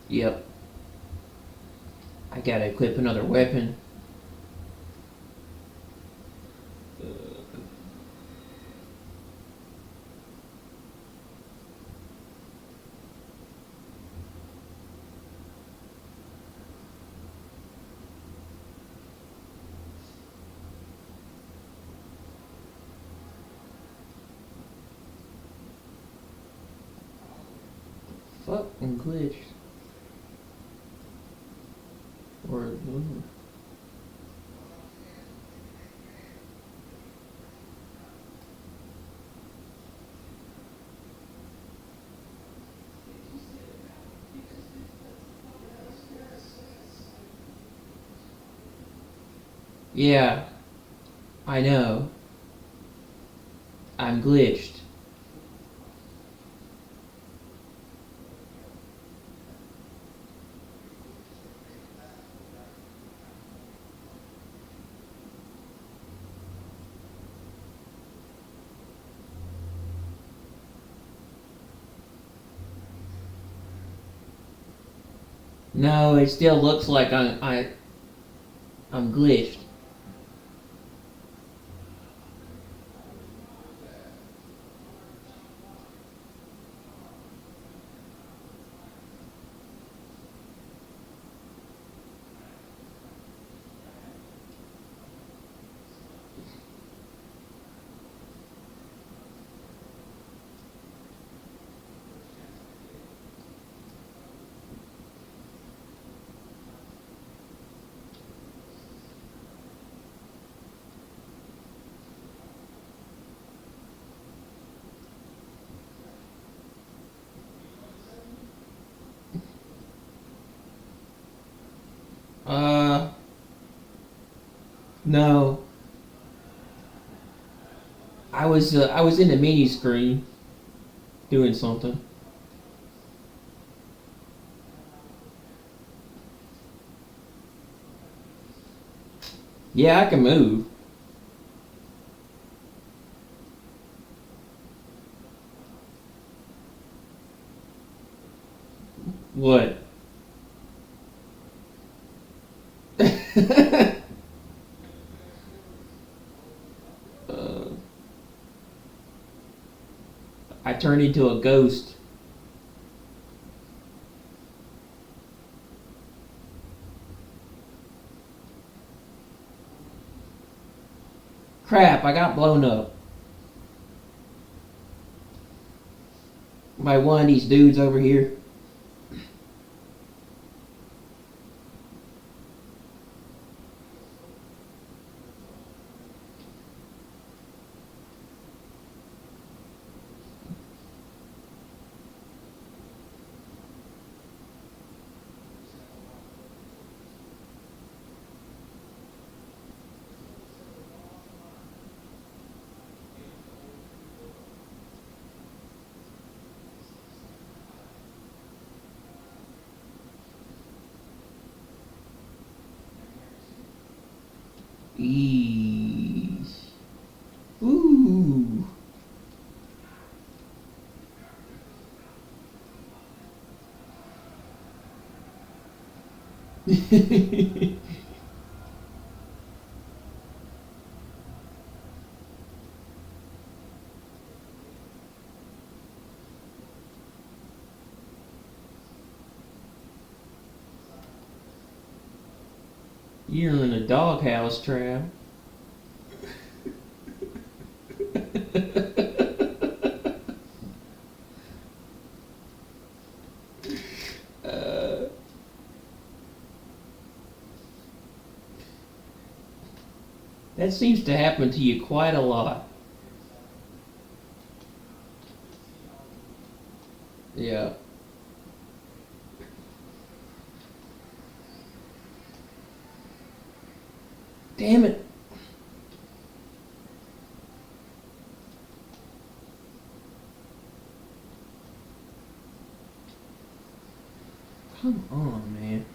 Yep. I gotta equip another weapon. fucking glitched. Or yeah, I know. I'm glitched. No, it still looks like I'm glitched. No. I was in the menu screen doing something. Yeah, I can move. What? I turned into a ghost. Crap, I got blown up by one of these dudes over here. Eesh. Ooh. You're in a doghouse trap. That seems to happen to you quite a lot. Yeah. Damn it. Come on, man.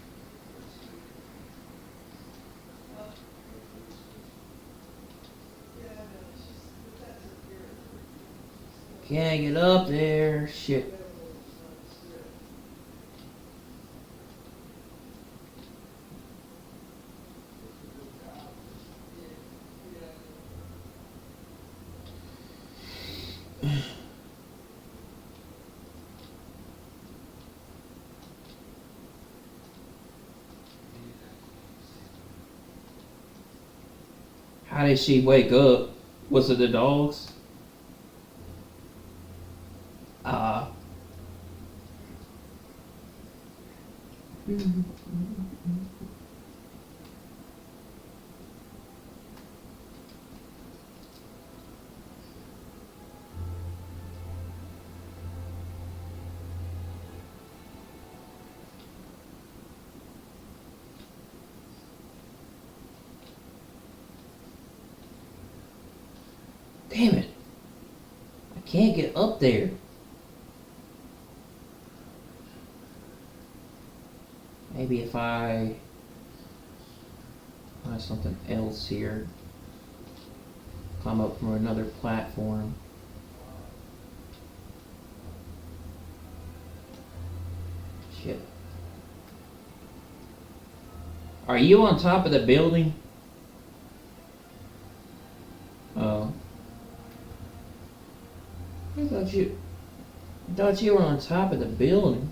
Can't get up there. Shit. How did she wake up? Was it the dogs? Damn it. I can't get up there. Maybe if I find something else here. Climb up from another platform. Shit. Are you on top of the building? Oh. I thought you were on top of the building.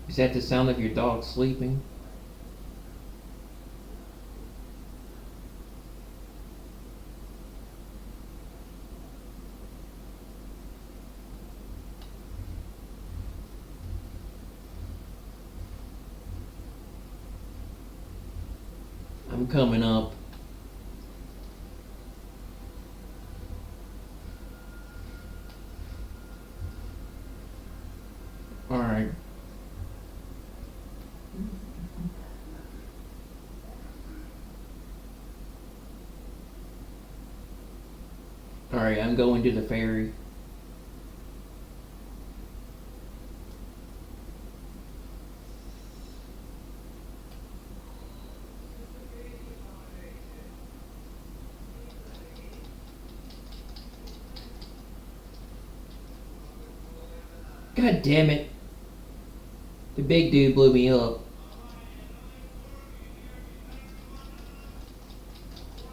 Is that the sound of your dog sleeping? I'm coming up. Alright. Alright, I'm going to the ferry. God damn it. The big dude blew me up.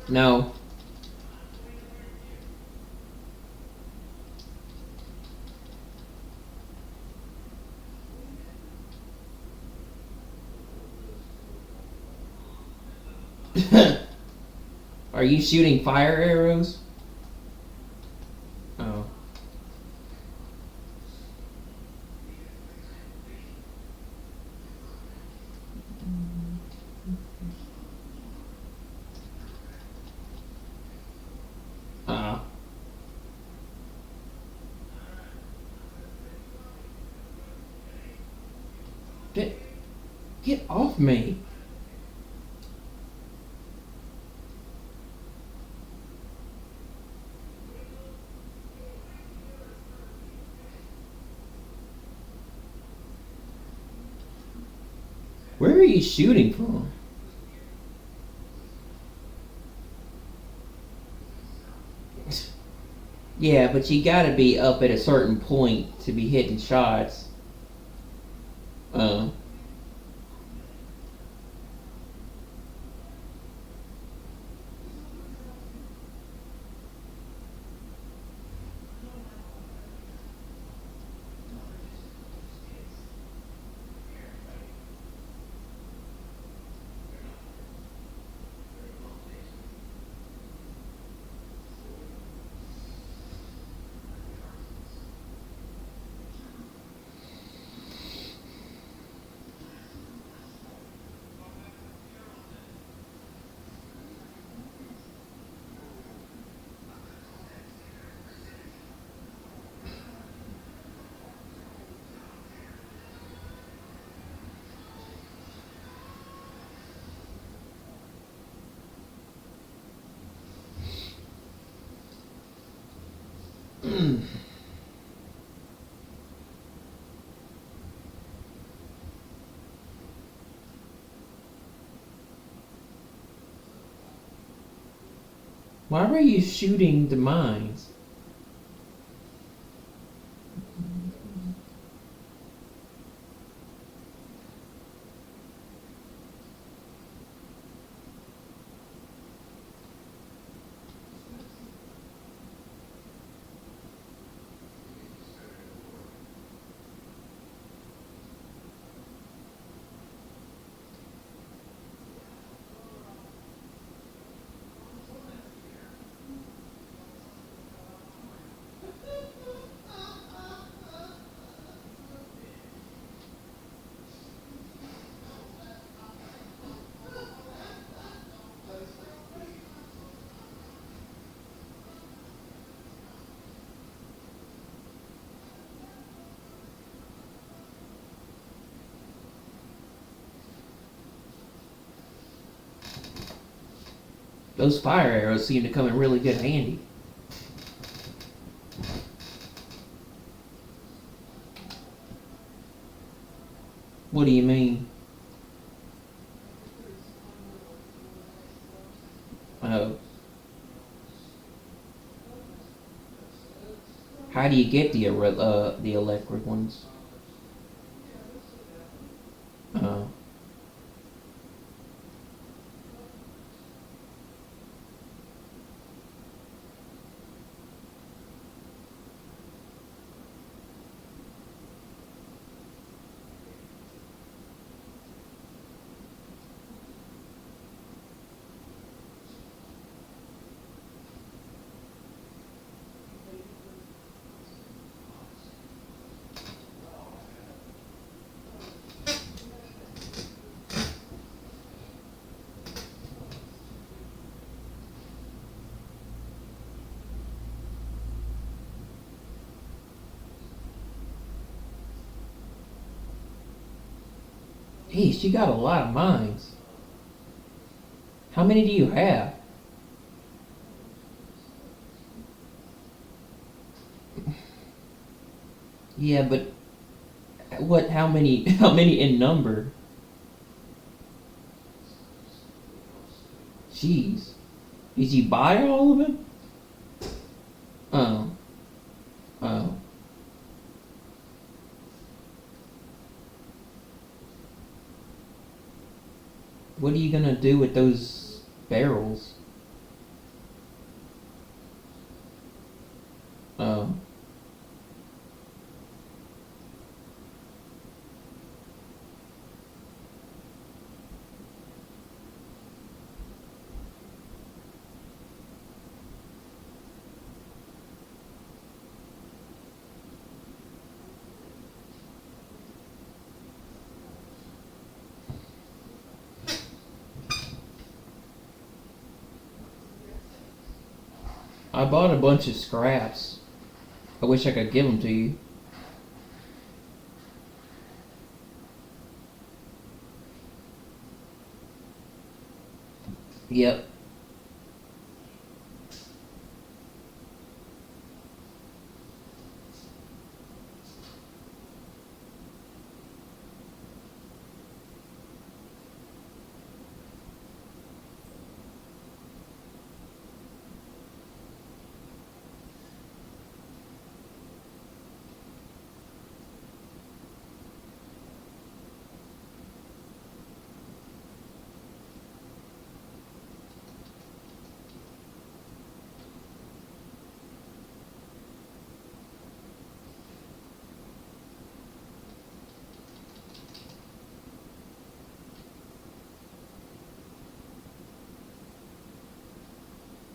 No. Are you shooting fire arrows? Oh. Get off me. Where are you shooting from? Yeah, but you gotta be up at a certain point to be hitting shots. Why were you shooting the mines? Those fire arrows seem to come in really good handy. What do you mean? Oh. How do you get the electric ones? Oh. Geez, you got a lot of mines. How many do you have? Yeah, but what? How many? How many in number? Jeez, did you buy all of them? Oh, oh. What are you gonna do with those barrels? Oh. I bought a bunch of scraps. I wish I could give them to you. Yep.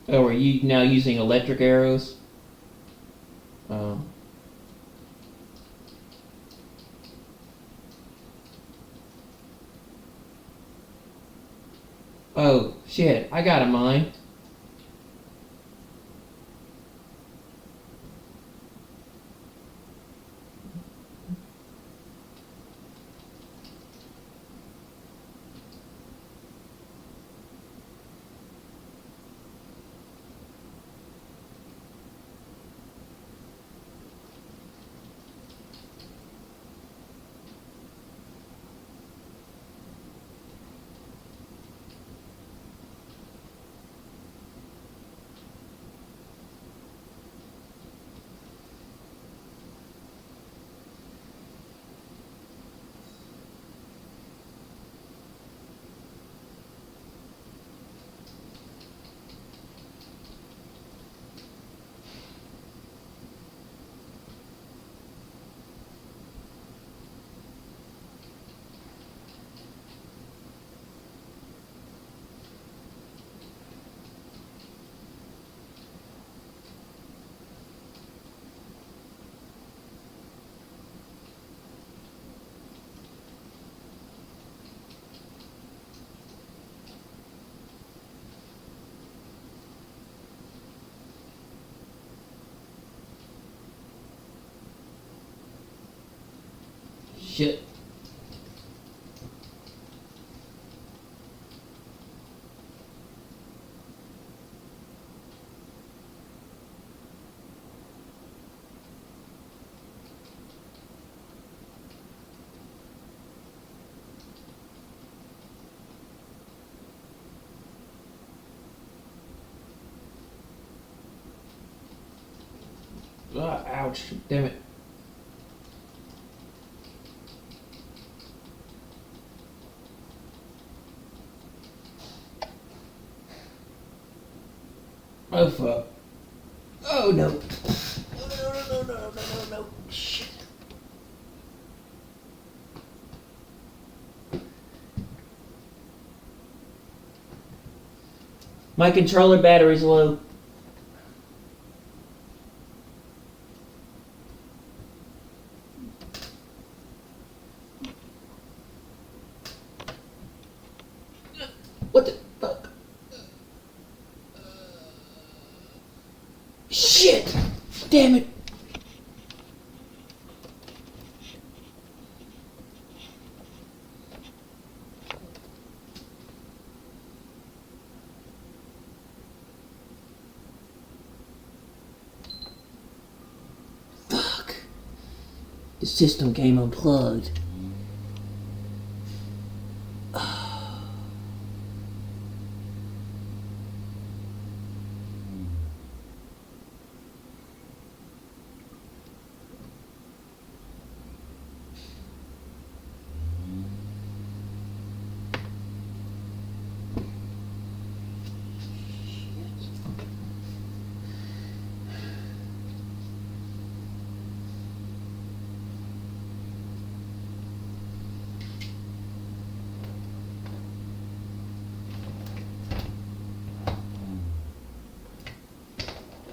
Oh, are you now using electric arrows? Oh. Oh, shit, I got a mine. Shit. Ouch. Damn it. Oh fuck. Oh no. No. Shit. My controller battery's low. What the fuck? Shit! Damn it! Fuck. The system came unplugged.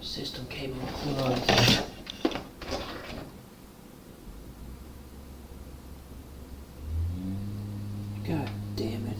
System came unplugged. God damn it.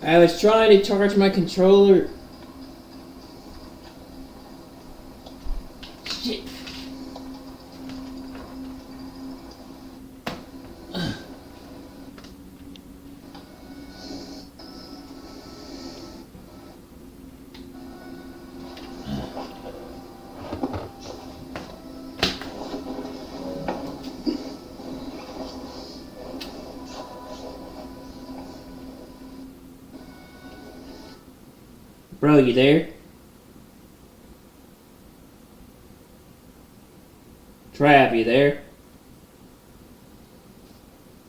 I was trying to charge my controller. Shit. Bro, you there? Trav, you there?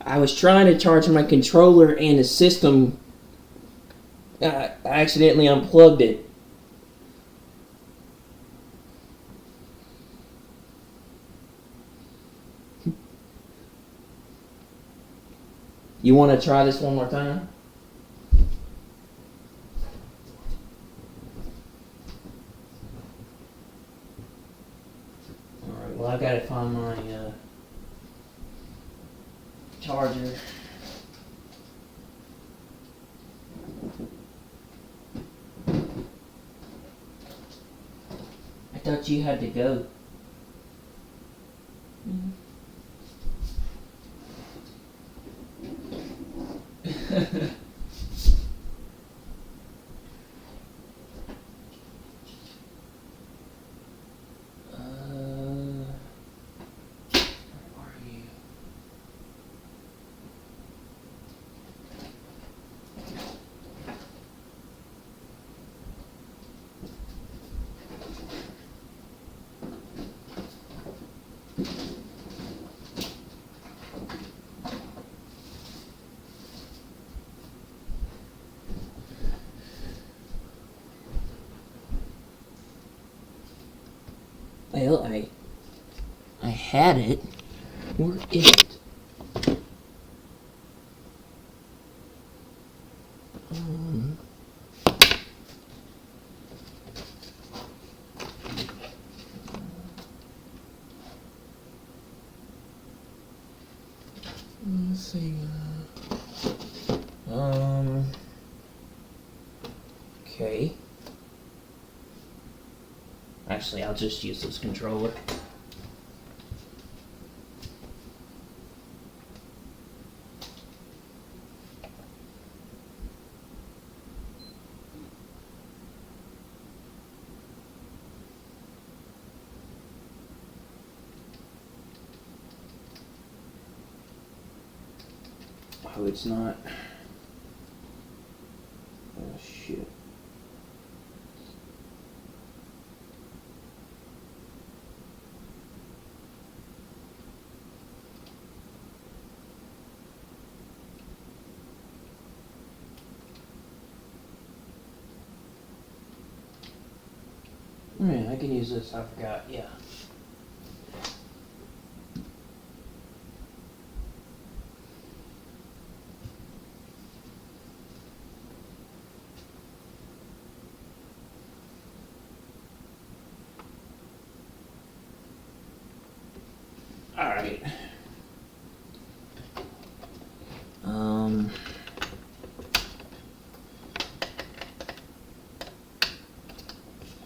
I was trying to charge my controller and the system. I accidentally unplugged it. You want to try this one more time? Alright, well I gotta find my charger. I thought you had to go. Well, I had it. Where is it? Let's see. Okay. Actually, I'll just use this controller. Oh, it's not. Oh, shit. Alright, I can use this, I forgot, yeah. Alright.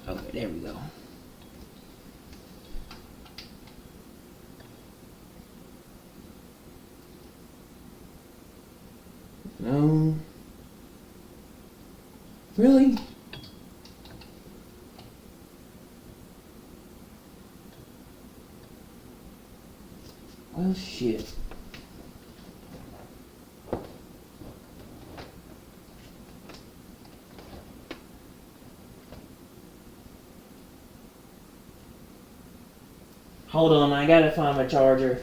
Okay, there we go. No. Really? Well, shit. Hold on, I gotta find my charger.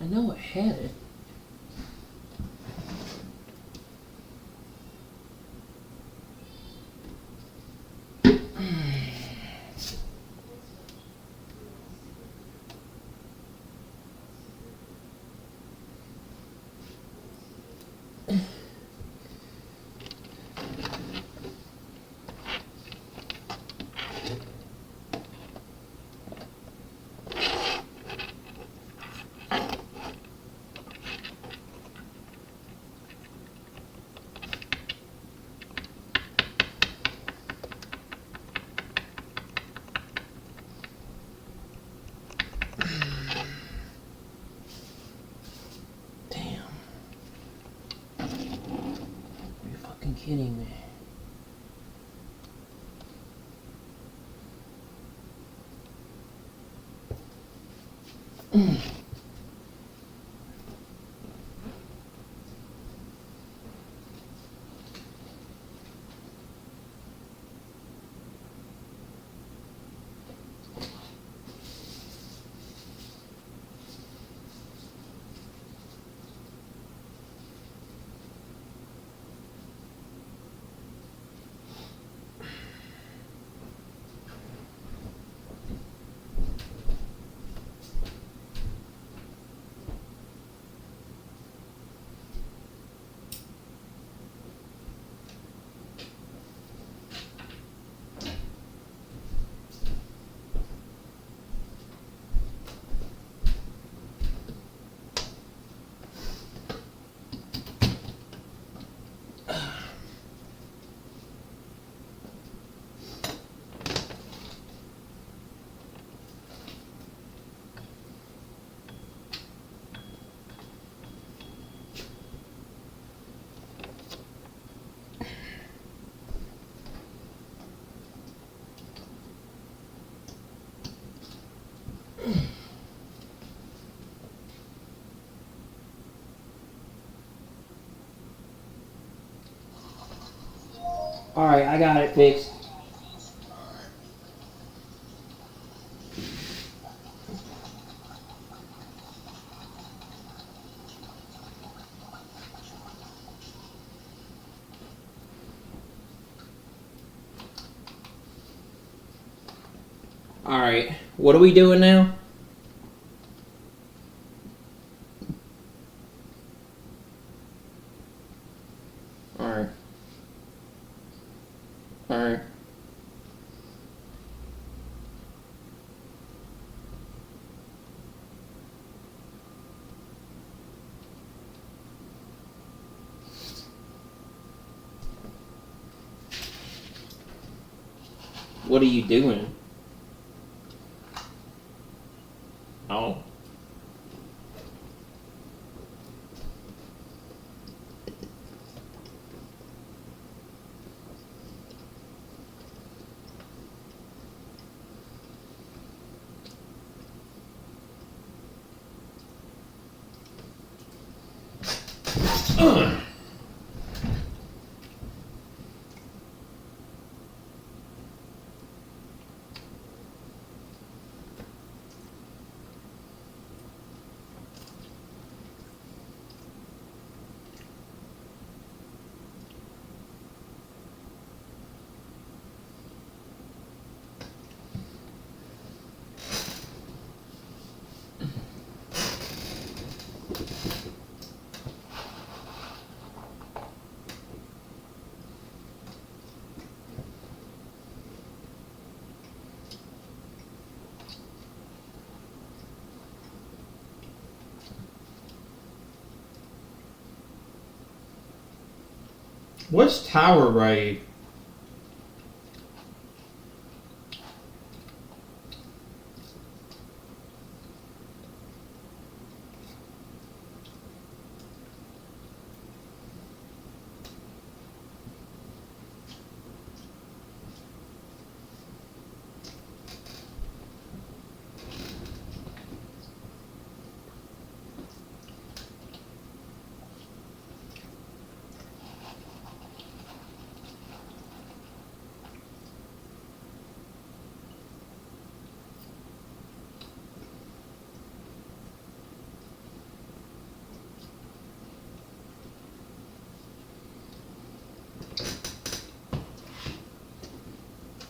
I know I had it. Kidding me. Alright, I got it fixed. Alright, what are we doing now? Alright. Alright. What are you doing? Oh. What's Tower Raid?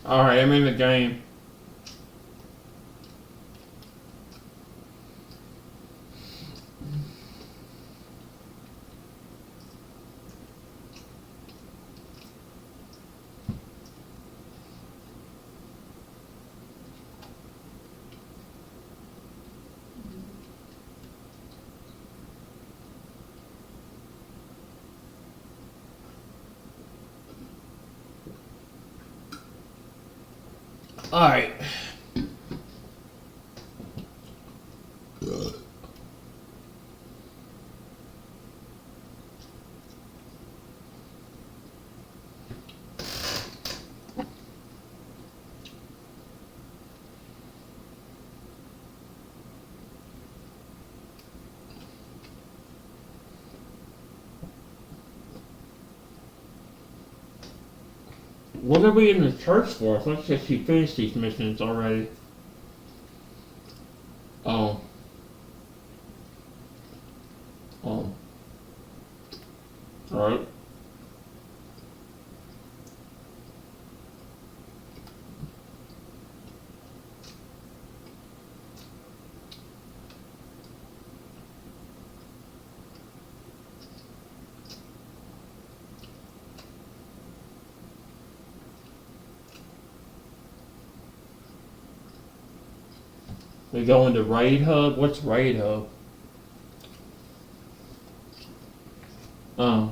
Alright, I'm in the game. Alright. What are we in the church for? I thought she finished these missions already. Oh. Oh. Alright. We go into Raid Hub? What's Raid Hub? Oh.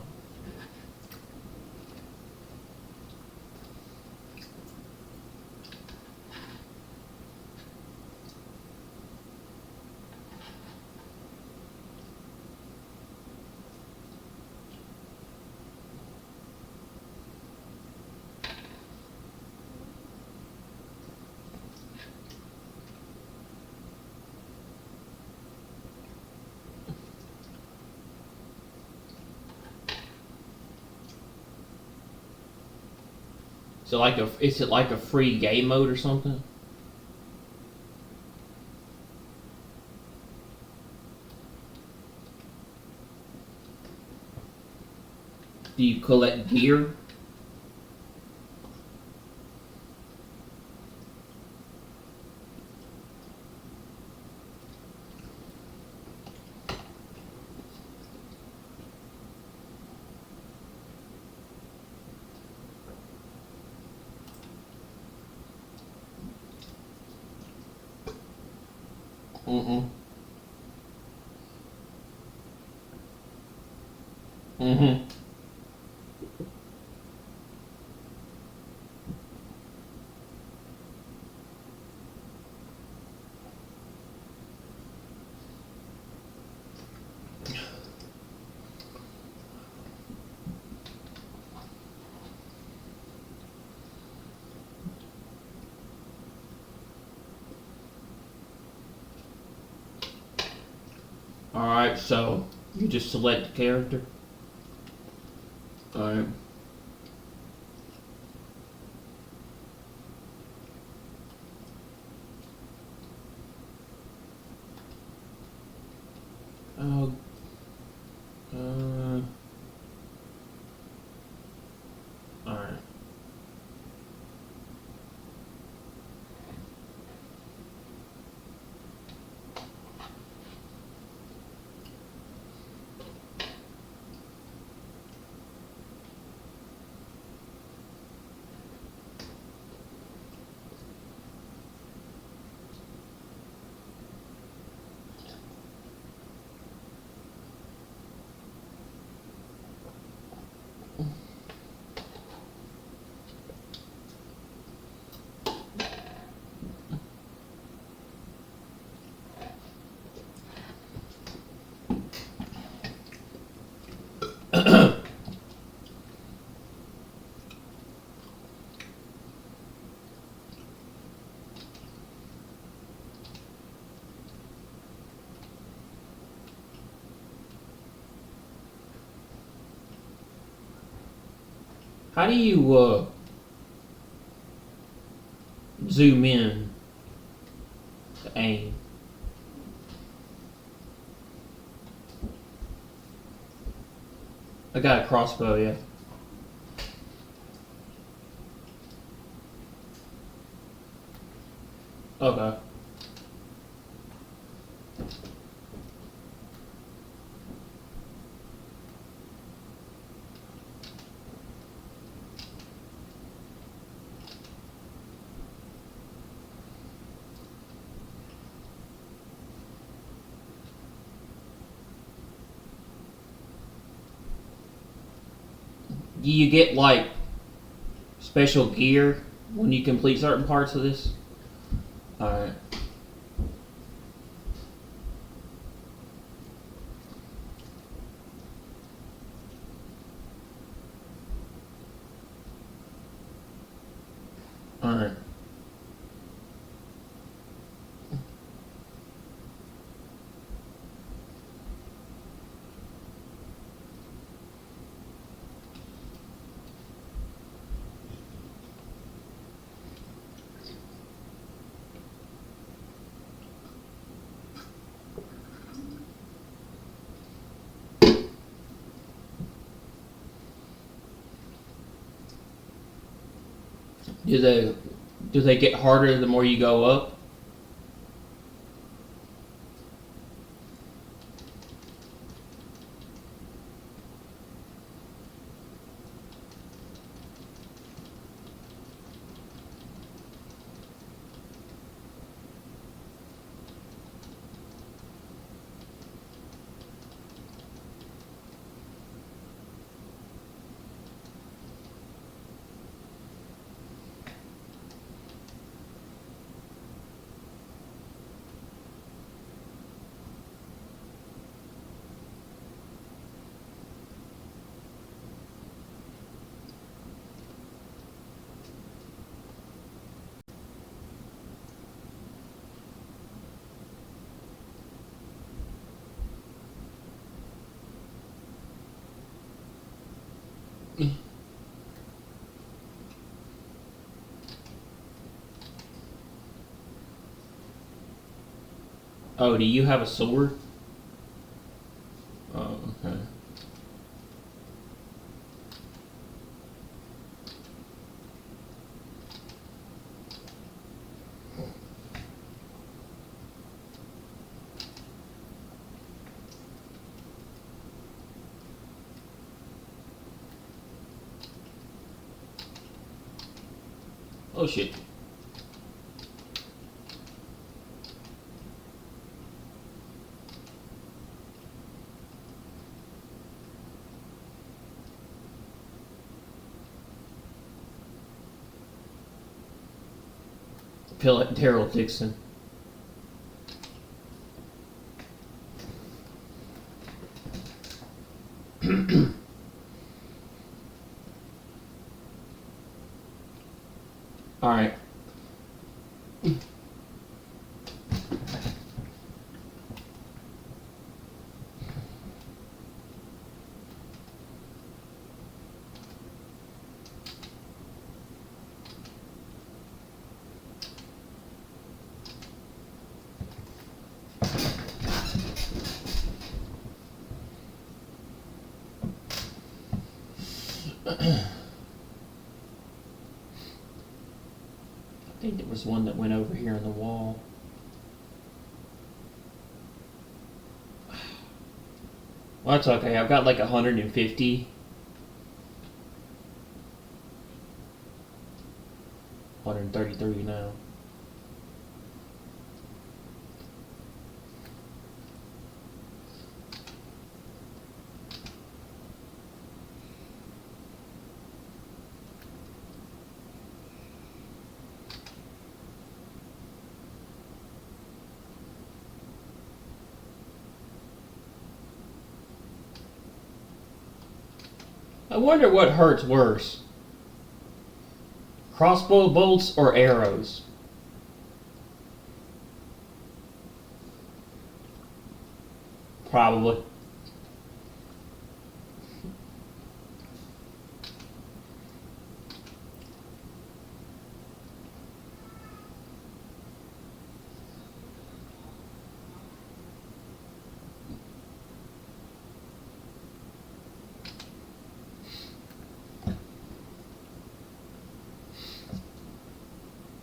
Is it like a free game mode or something? Do you collect gear? Mm-mm. Mm-hmm. Alright, so you just select the character. Alright. Oh. Alright. How do you zoom in to aim? I got a crossbow, yeah. Okay. Do you get like special gear when you complete certain parts of this? Alright. Alright. Do they get harder the more you go up? Oh, do you have a sword? Oh, okay. Oh shit. Feel like Daryl Dixon. All right. I think there was one that went over here in the wall. Well, that's okay. I've got like 150. 133 now. I wonder what hurts worse. Crossbow bolts or arrows? Probably.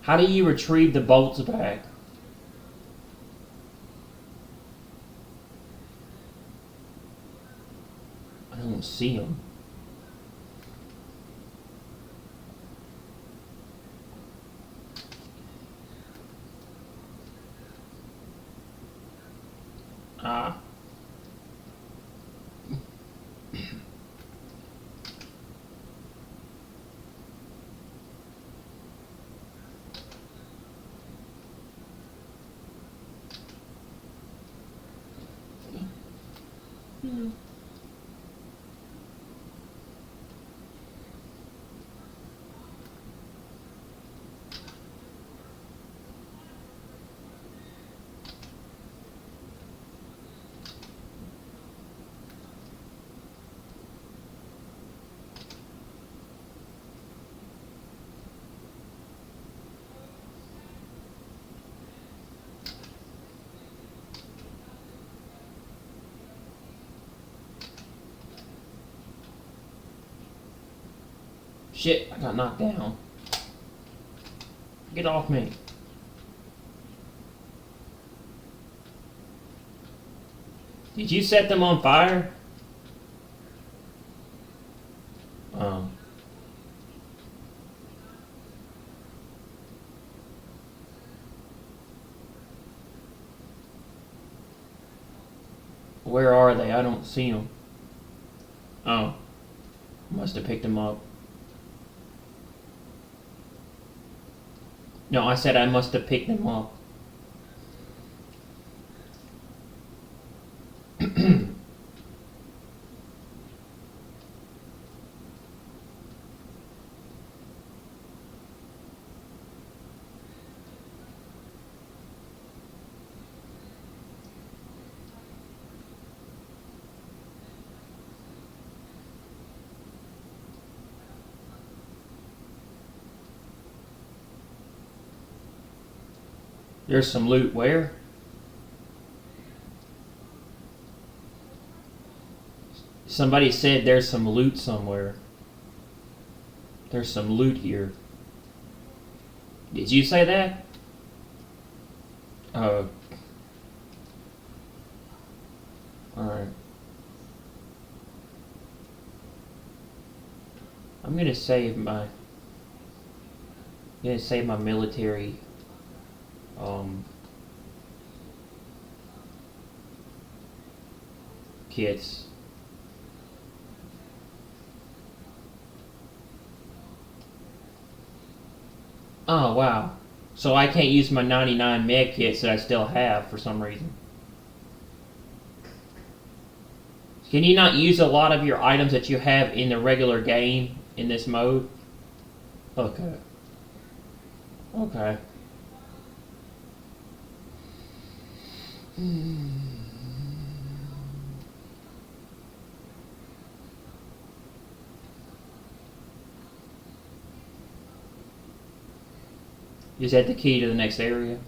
How do you retrieve the bolts back? don't see them. Ah. Shit, I got knocked down. Get off me. Did you set them on fire? Oh. Where are they? I don't see them. Oh. Must have picked them up. No, I said I must have picked them up. There's some loot where? Somebody said there's some loot somewhere. There's some loot here. Did you say that? Oh. Alright. I'm gonna save my military kits. Oh wow. So I can't use my 99 med kits that I still have for some reason. Can you not use a lot of your items that you have in the regular game in this mode? Okay. Okay. Is that the key to the next area?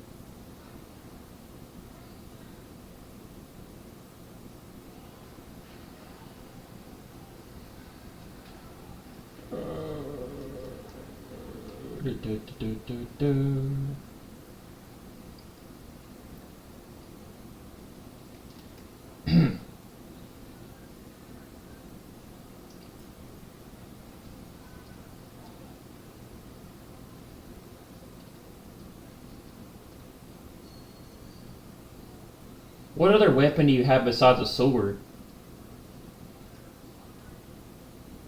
What other weapon do you have besides a sword?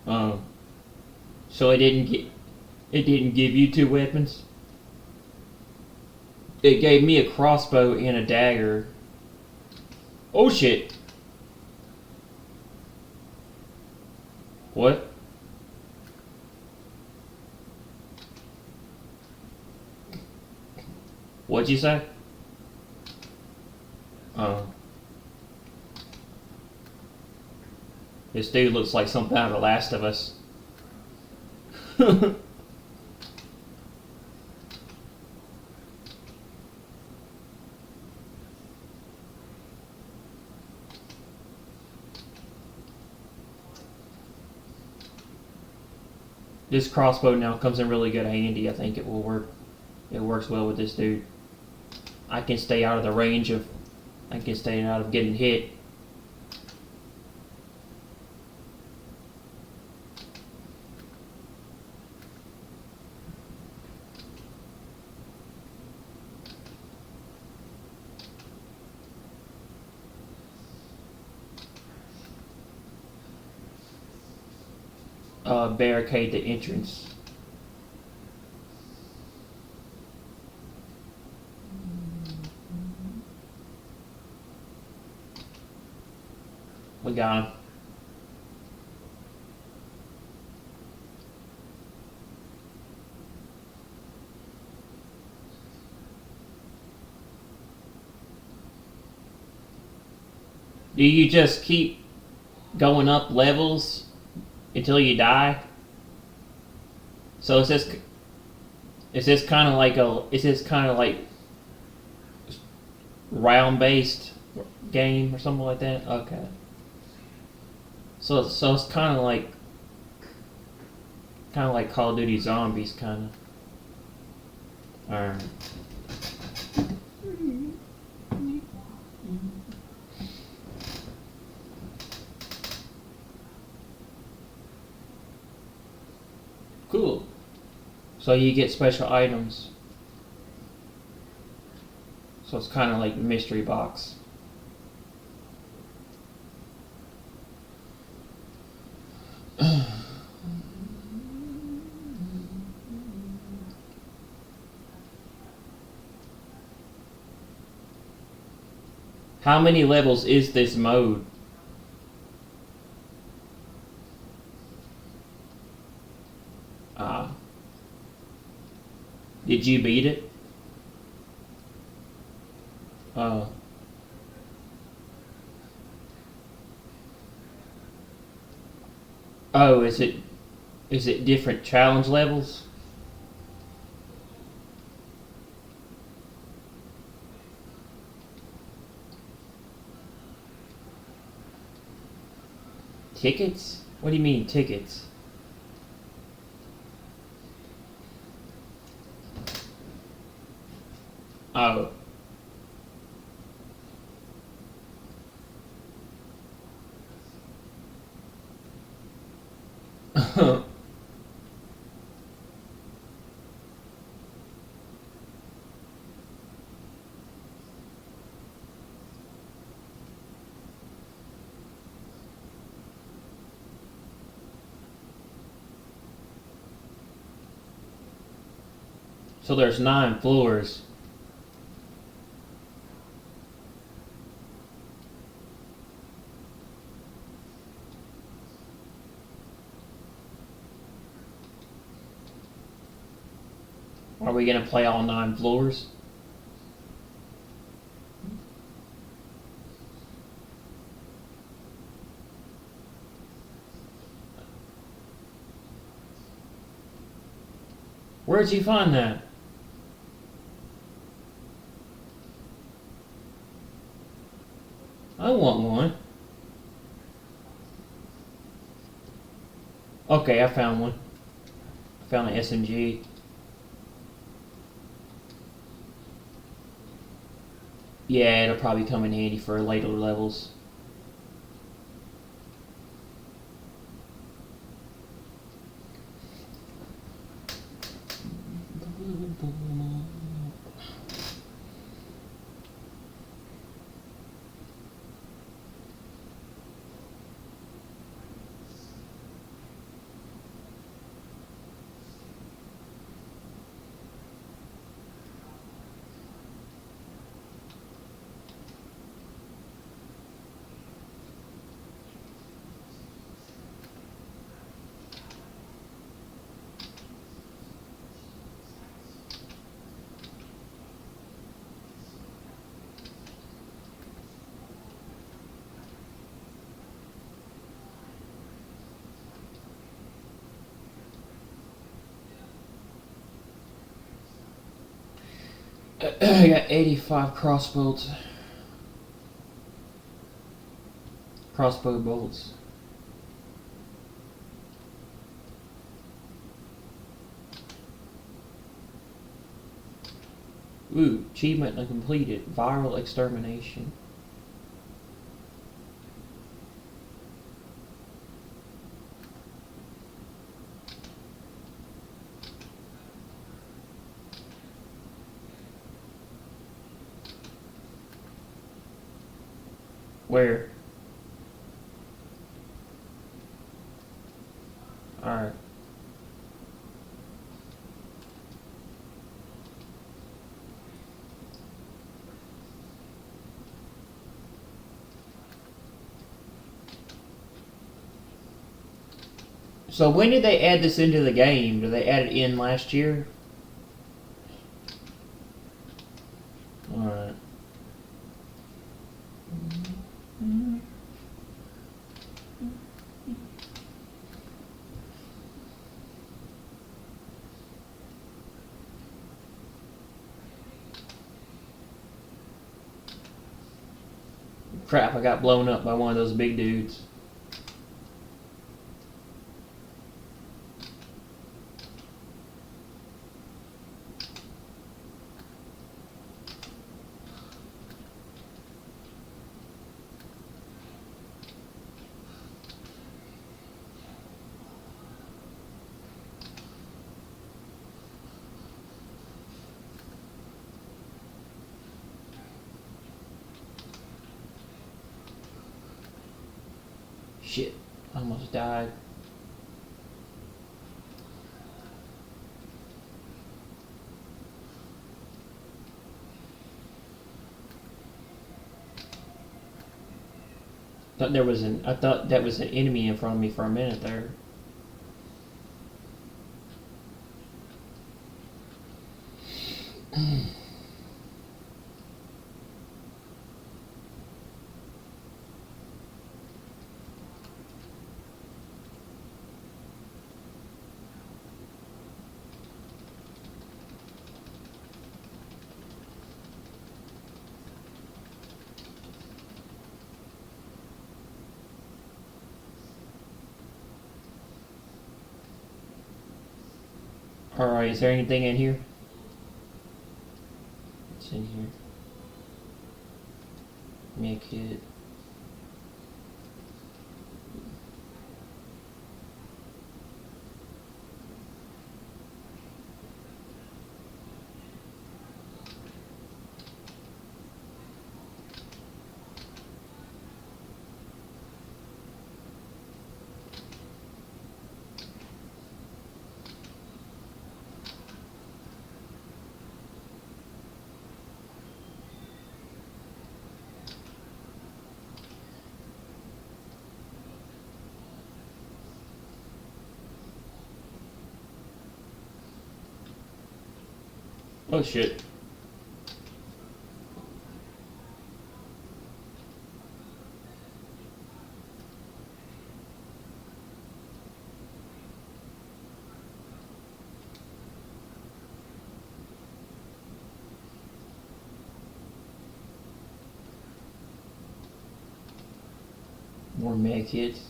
Oh. So it didn't give you two weapons? It gave me a crossbow and a dagger. Oh shit. What? What'd you say? Oh. This dude looks like something out of The Last of Us. This crossbow now comes in really good handy. I think it will work. It works well with this dude. I can stay out of the range of... I can stay out of getting hit. barricade the entrance. We got him. Do you just keep going up levels until you die? So is this kind of like round based game or something like that? Okay. So it's kind of like Call of Duty Zombies kind of. All right. Cool. So you get special items. So it's kind of like mystery box. How many levels is this mode? Did you beat it? Oh. Oh, is it different challenge levels? Tickets? What do you mean tickets? Oh. So there's 9 floors. Are we gonna play all 9 floors? Where'd you find that? I want one. Okay, I found one. I found an SMG. Yeah, it'll probably come in handy for later levels. I got 85 crossbow bolts. Ooh, achievement completed. Viral extermination. Where? Alright. Alright. So when did they add this into the game? Did they add it in last year? Alright. Crap, I got blown up by one of those big dudes. Shit, I almost died. I thought that was an enemy in front of me for a minute there. Alright, is there anything in here? What's in here? Make it. Oh shit. More med kits.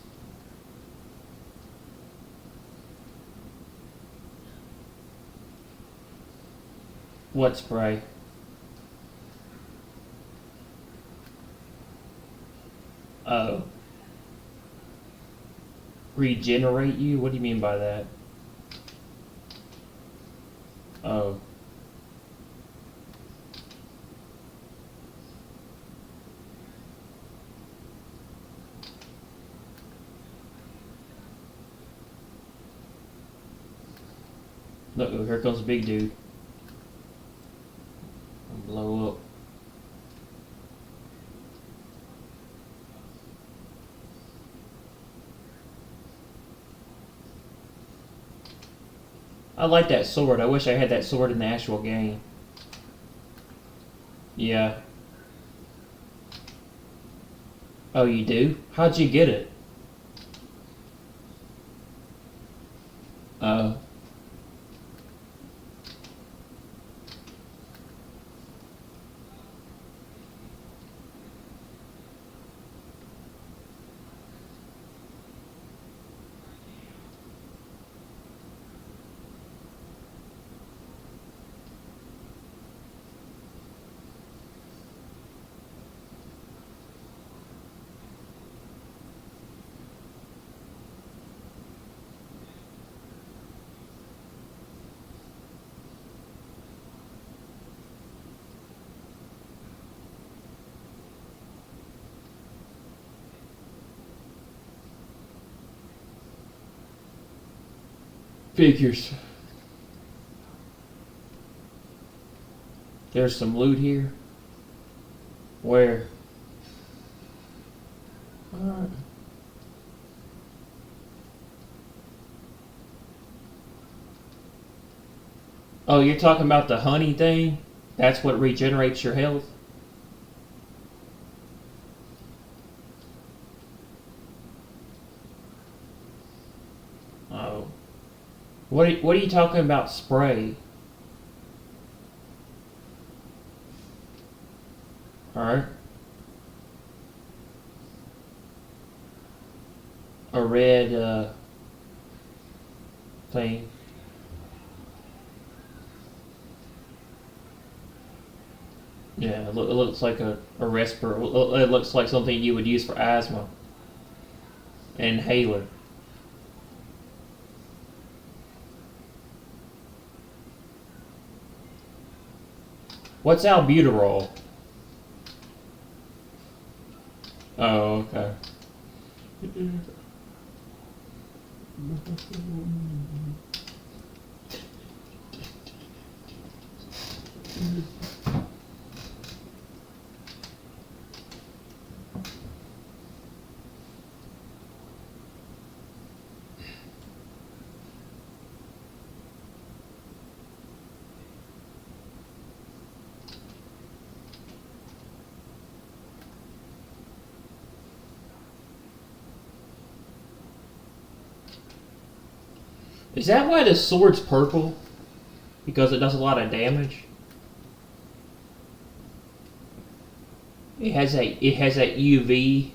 What spray? Oh. Regenerate you? What do you mean by that? Oh. Look, here comes the big dude. Blow up. I like that sword. I wish I had that sword in the actual game. Yeah. Oh, you do? How'd you get it? Oh. Figures. There's some loot here. Where? Alright. Oh, you're talking about the honey thing? That's what regenerates your health? Oh. What are you talking about spray? Alright. A red thing. Yeah, it looks like a respirator. It looks like something you would use for asthma. Inhaler. What's albuterol? Oh, okay. Is that why the sword's purple? Because it does a lot of damage? It has that UV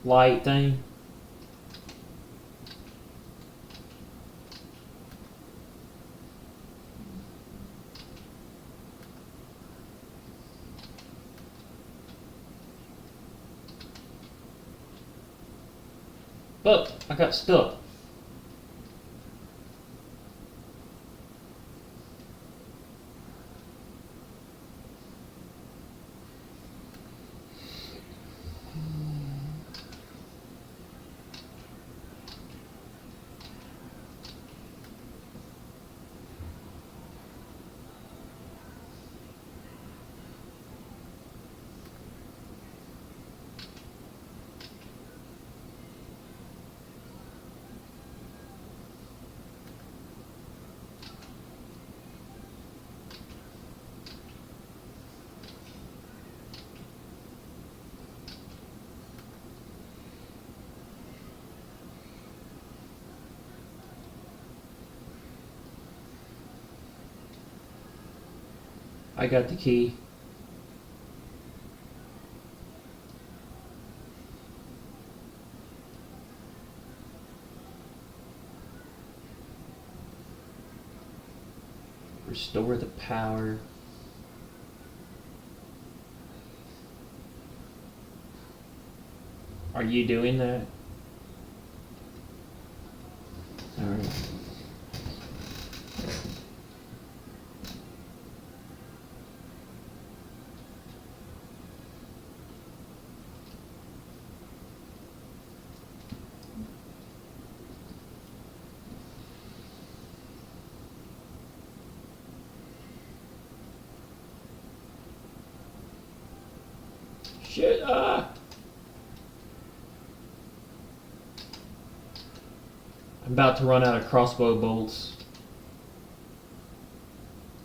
light thing. Look, I got stuck. I got the key. Restore the power. Are you doing that? Alright. Shit, I'm about to run out of crossbow bolts.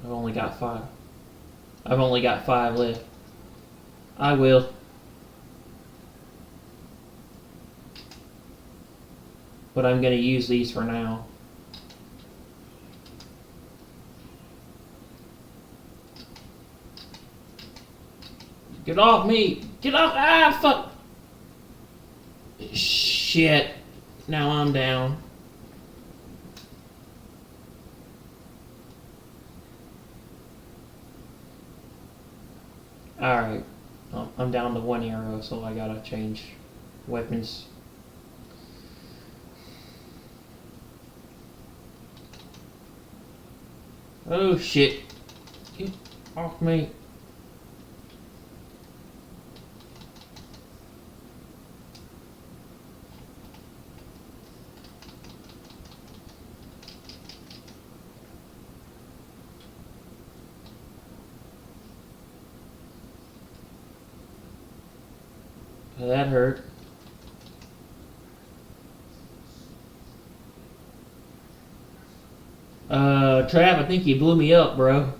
I've only got 5. I've only got 5 left. I will. But I'm gonna use these for now. Get off me! Get off! Ah, fuck! Shit. Now I'm down. Alright. I'm down to 1 arrow, so I gotta change weapons. Oh shit. Get off me. That hurt. Trav, I think you blew me up, bro.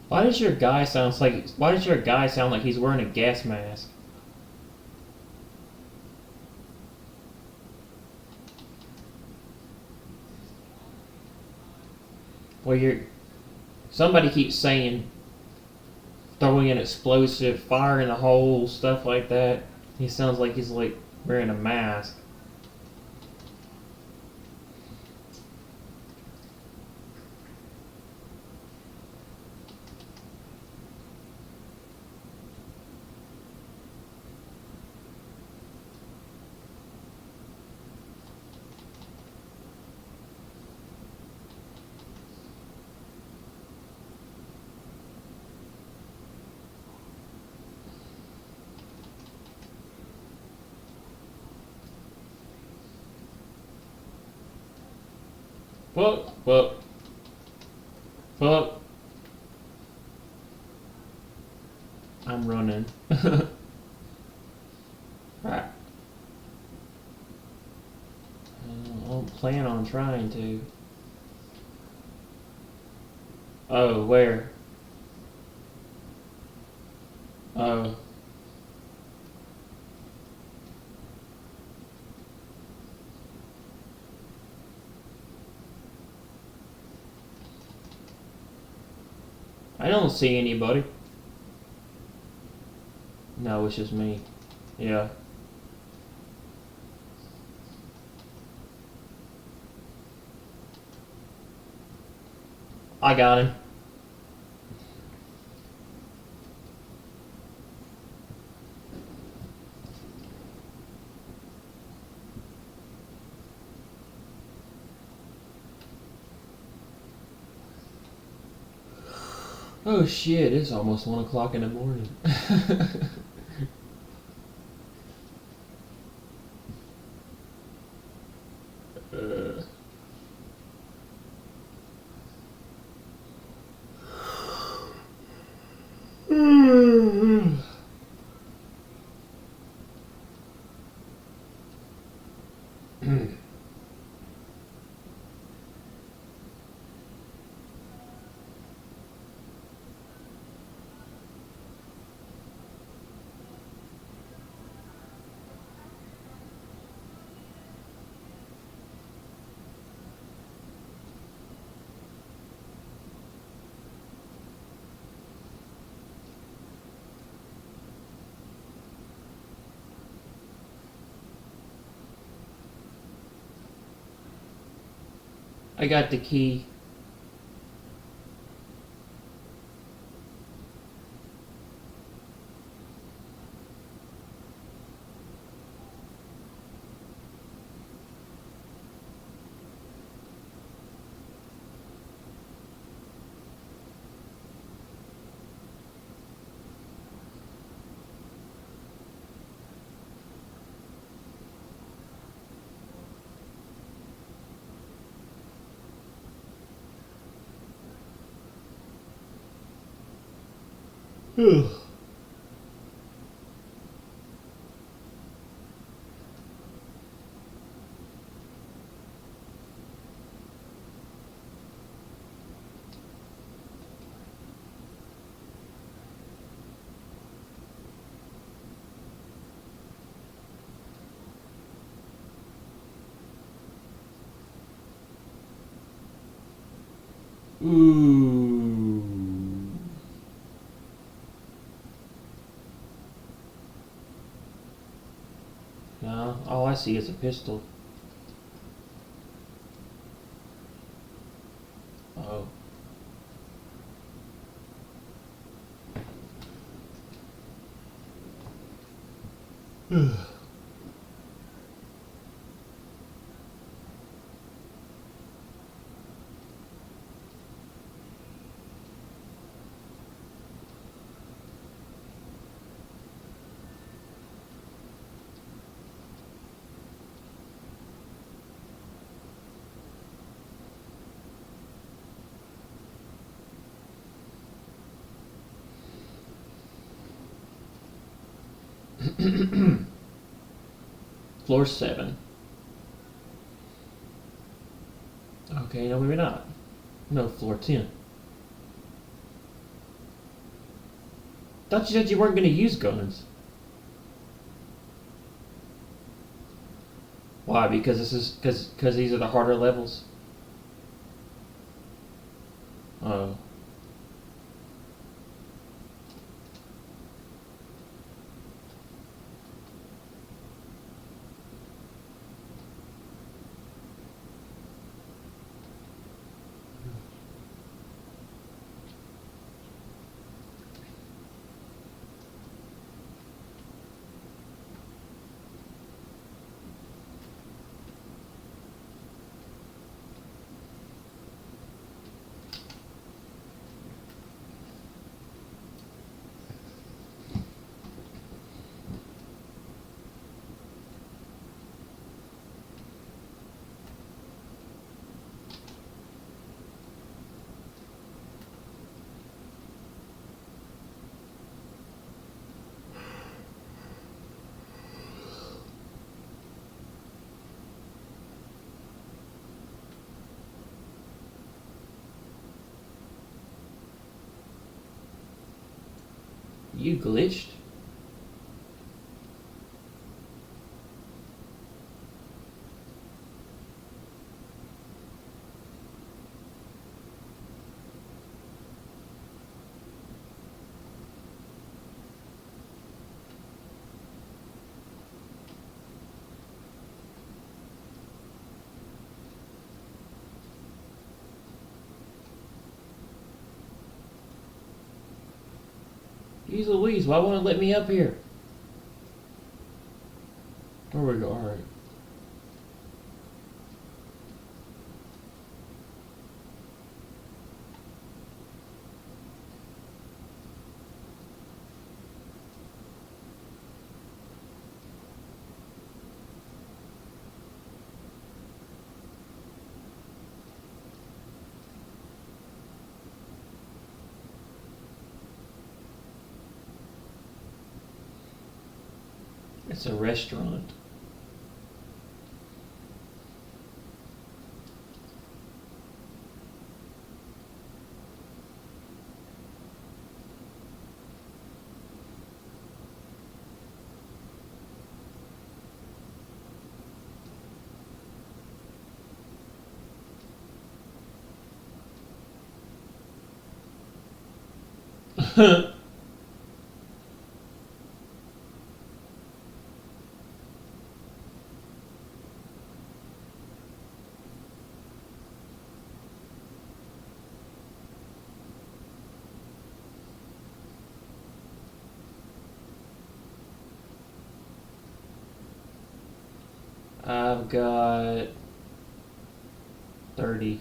Why does your guy sound like he's wearing a gas mask? Well, somebody keeps saying throwing an explosive, fire in the hole, stuff like that. He sounds like he's like wearing a mask. Fuck. I'm running. Right. I don't plan on trying to. Oh, where? Oh. I don't see anybody. No, it's just me. Yeah. I got him. Oh shit, it's almost 1 o'clock in the morning. I got the key. Ugh. Ooh. No, all I see is a pistol. Oh. Floor 7. Okay, no, maybe not. No, floor 10. Thought you said you weren't going to use guns. Why? Because this is because these are the harder levels. Oh. You glitched? Jeez Louise, why won't it let me up here? Where we go? Alright. It's a restaurant. I've got 30.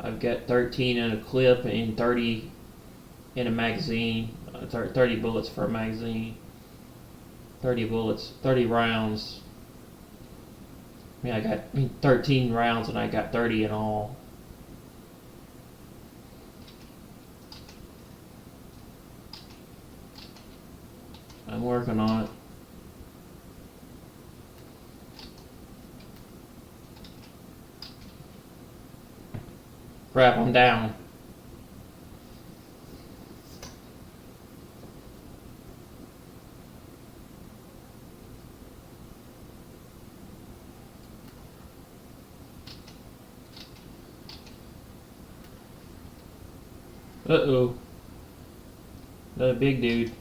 I've got 13 in a clip and 30 in a magazine. 30 bullets for a magazine. 30 bullets, 30 rounds. I got 13 rounds and I got 30 in all. I'm working on it. Crap, I'm down. Uh-oh. Another big dude.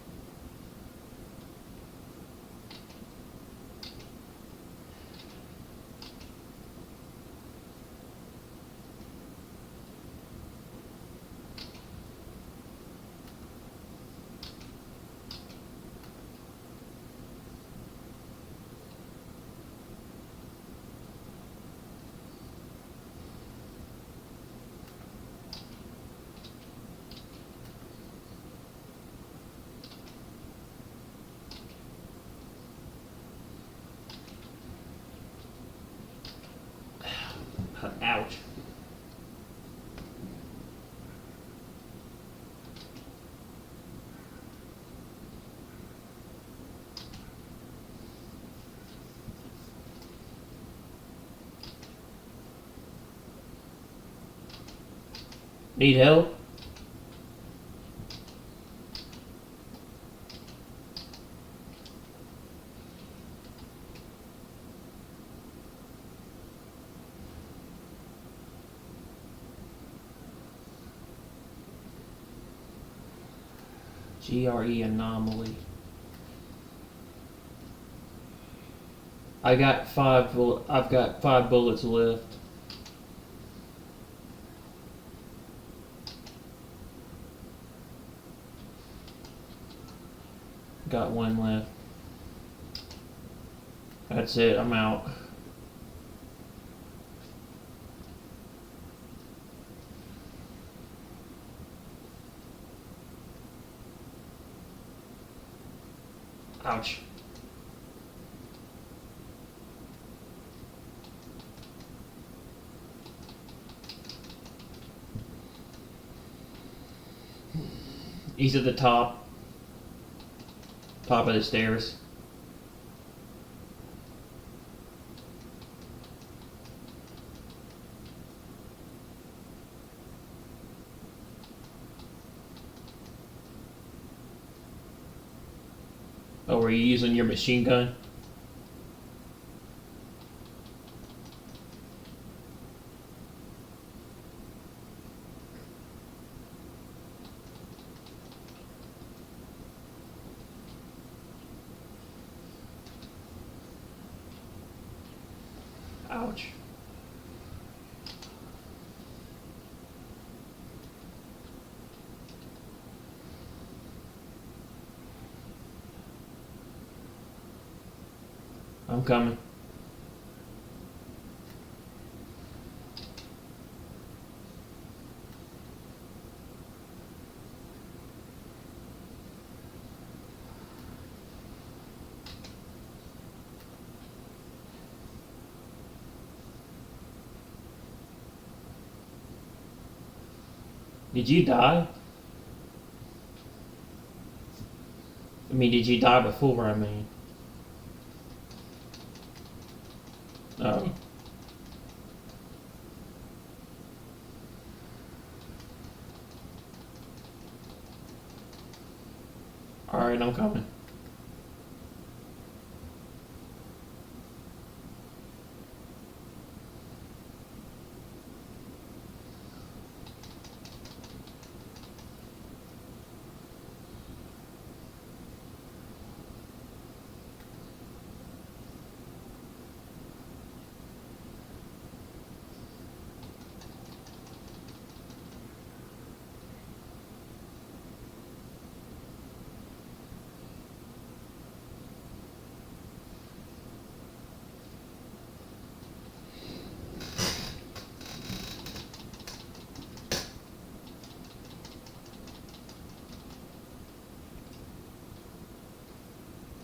Ouch. Need help? GRE anomaly. I've got 5 bullets left. Got 1 left. That's it, I'm out. Ouch. He's at the top of the stairs. Oh, were you using your machine gun? Ouch. I'm coming. Did you die? I mean, did you die before, I mean? Oh. Alright, I'm coming.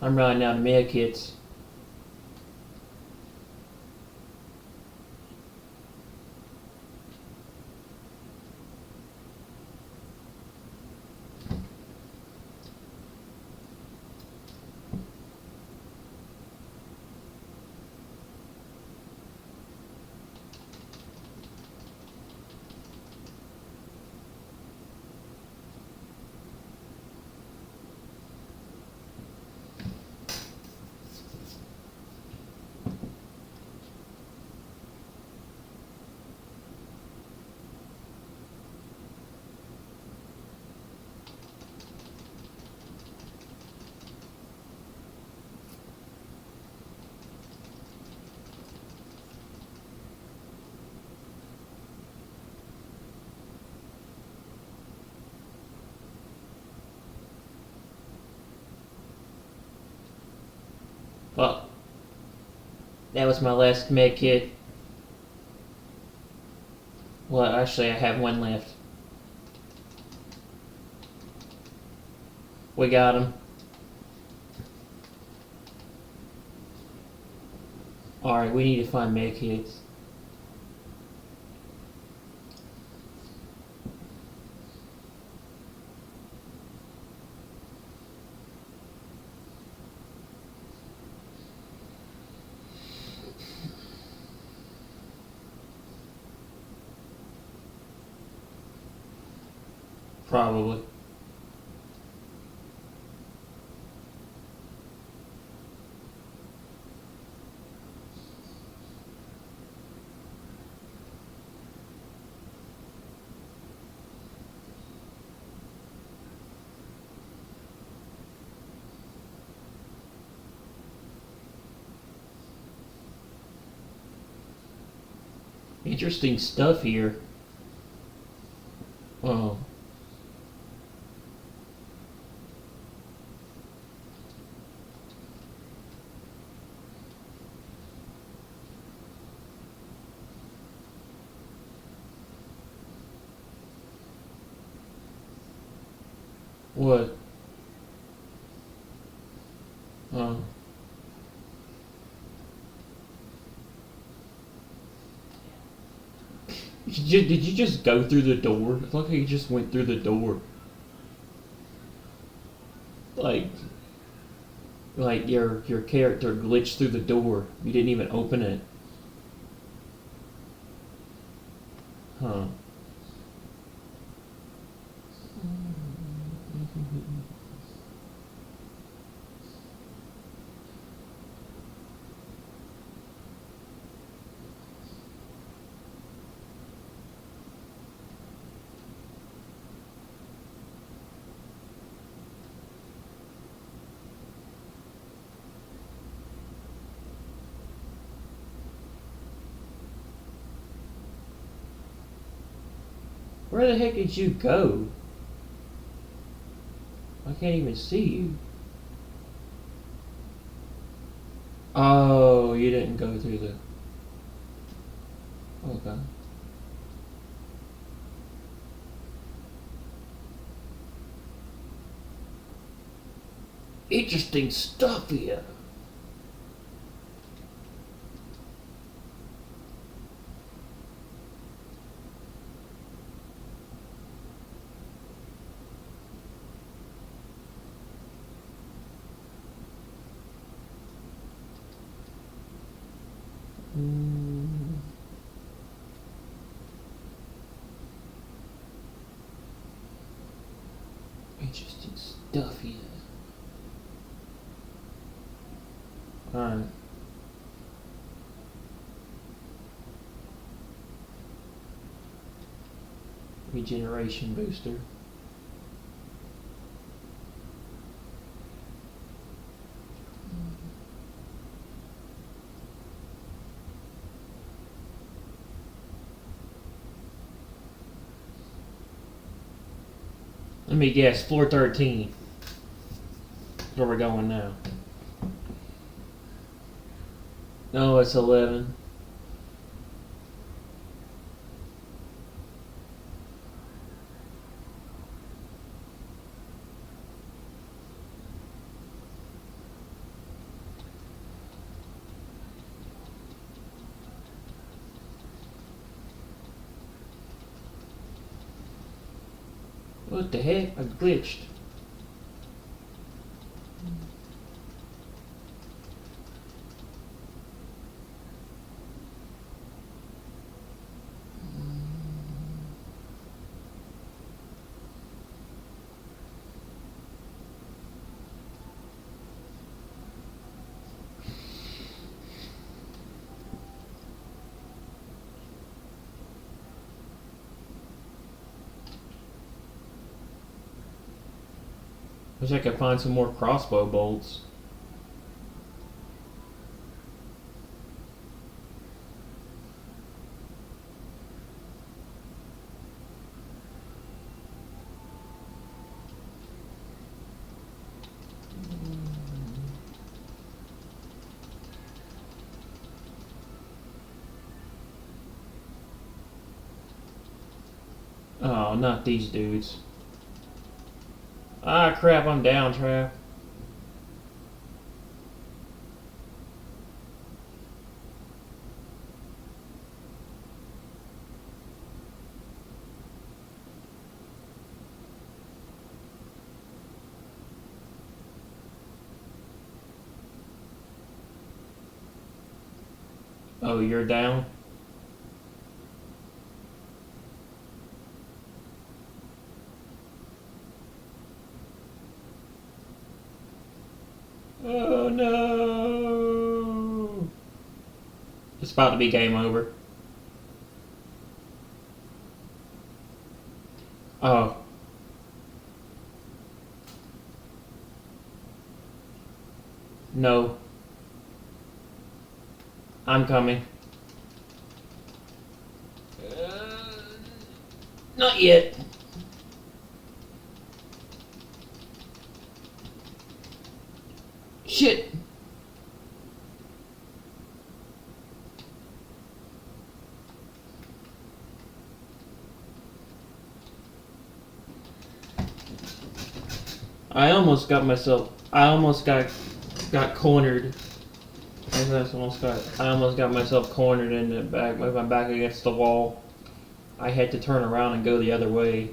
I'm running out of med kits. Well, that was my last med kit. Well, actually, I have one left. We got him. Alright, we need to find med kits. Probably. Interesting stuff here. Oh. What? Oh. Did you just go through the door? It looked like you just went through the door. Like your character glitched through the door. You didn't even open it. Huh. Where the heck did you go? I can't even see you. Oh, you didn't go through the... Okay. Interesting stuff here. Interesting stuff here. Alright. Regeneration booster. Let me guess, floor 13. That's where we're going now. No, it's 11. What the heck? I glitched. Wish I could find some more crossbow bolts. Oh, not these dudes. Ah, crap, I'm down, Trav. Oh, you're down? Oh no! It's about to be game over. Oh. No. I'm coming. Not yet. Shit. I almost got cornered. I almost got myself cornered in the back with my back against the wall. I had to turn around and go the other way.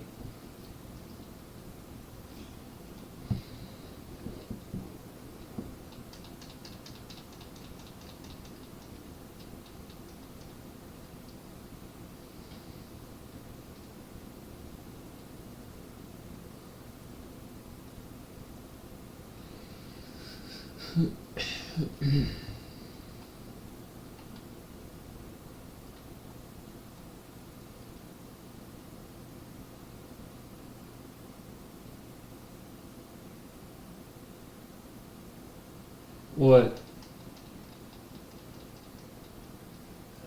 What?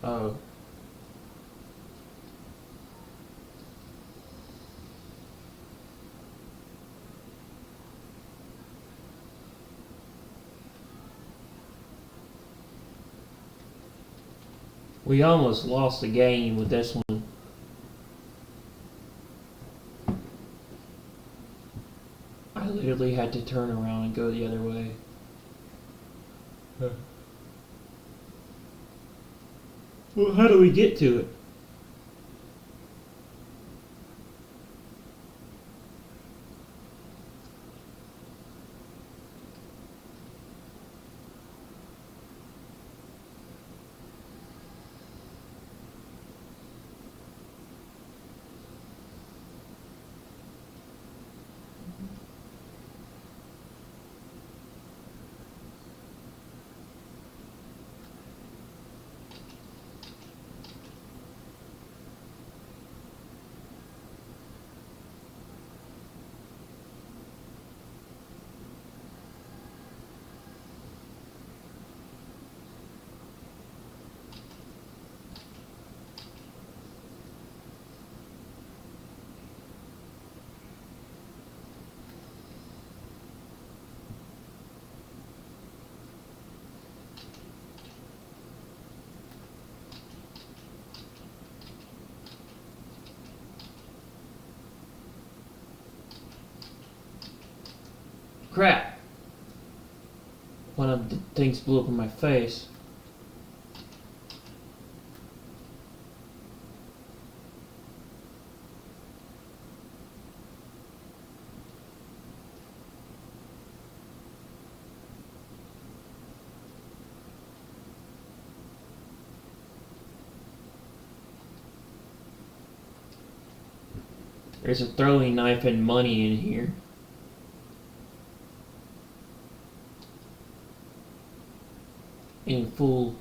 Oh. We almost lost the game with this one. I literally had to turn around and go the other way. Well, how do we get to it? Crap! One of the things blew up in my face. There's a throwing knife and money in here. In full,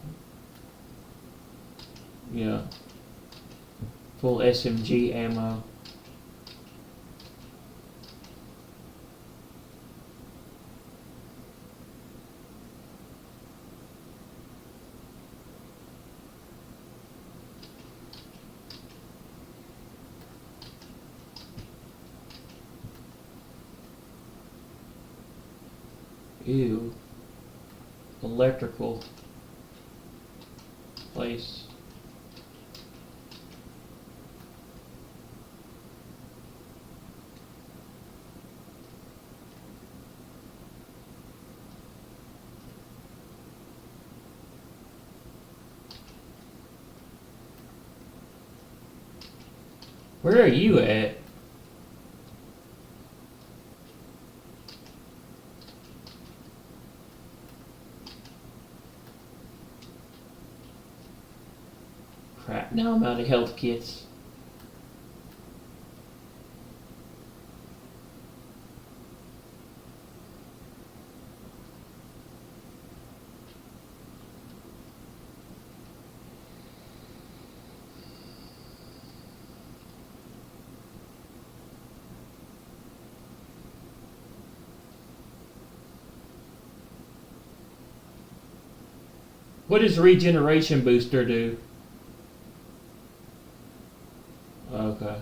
yeah, full SMG ammo. Ew. Electrical place. Where are you at? Crap, now I'm out of health kits. What does regeneration booster do? Okay.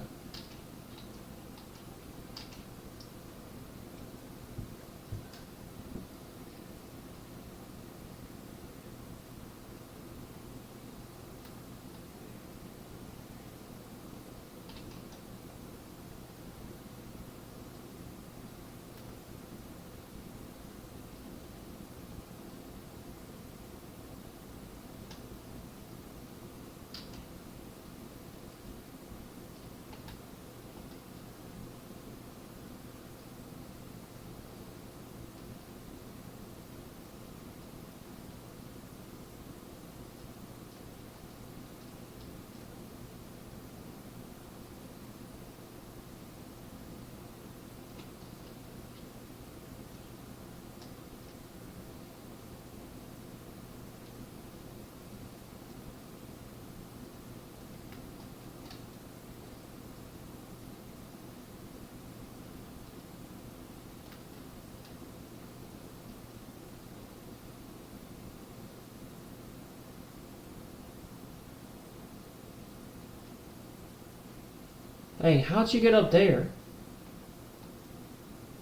Hey, how'd you get up there?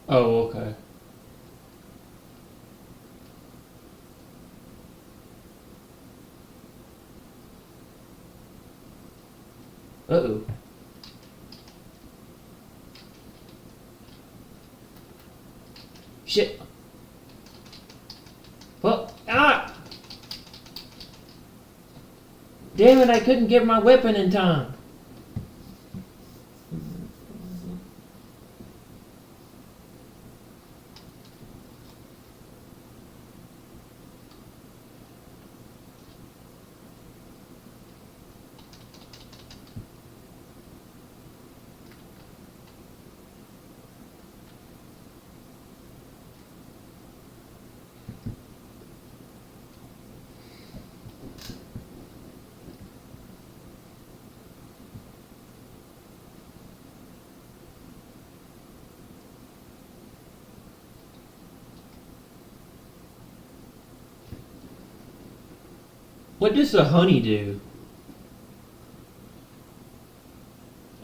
Oh, okay. Uh-oh. Shit. Well, damn it, I couldn't get my weapon in time. What does the honey do?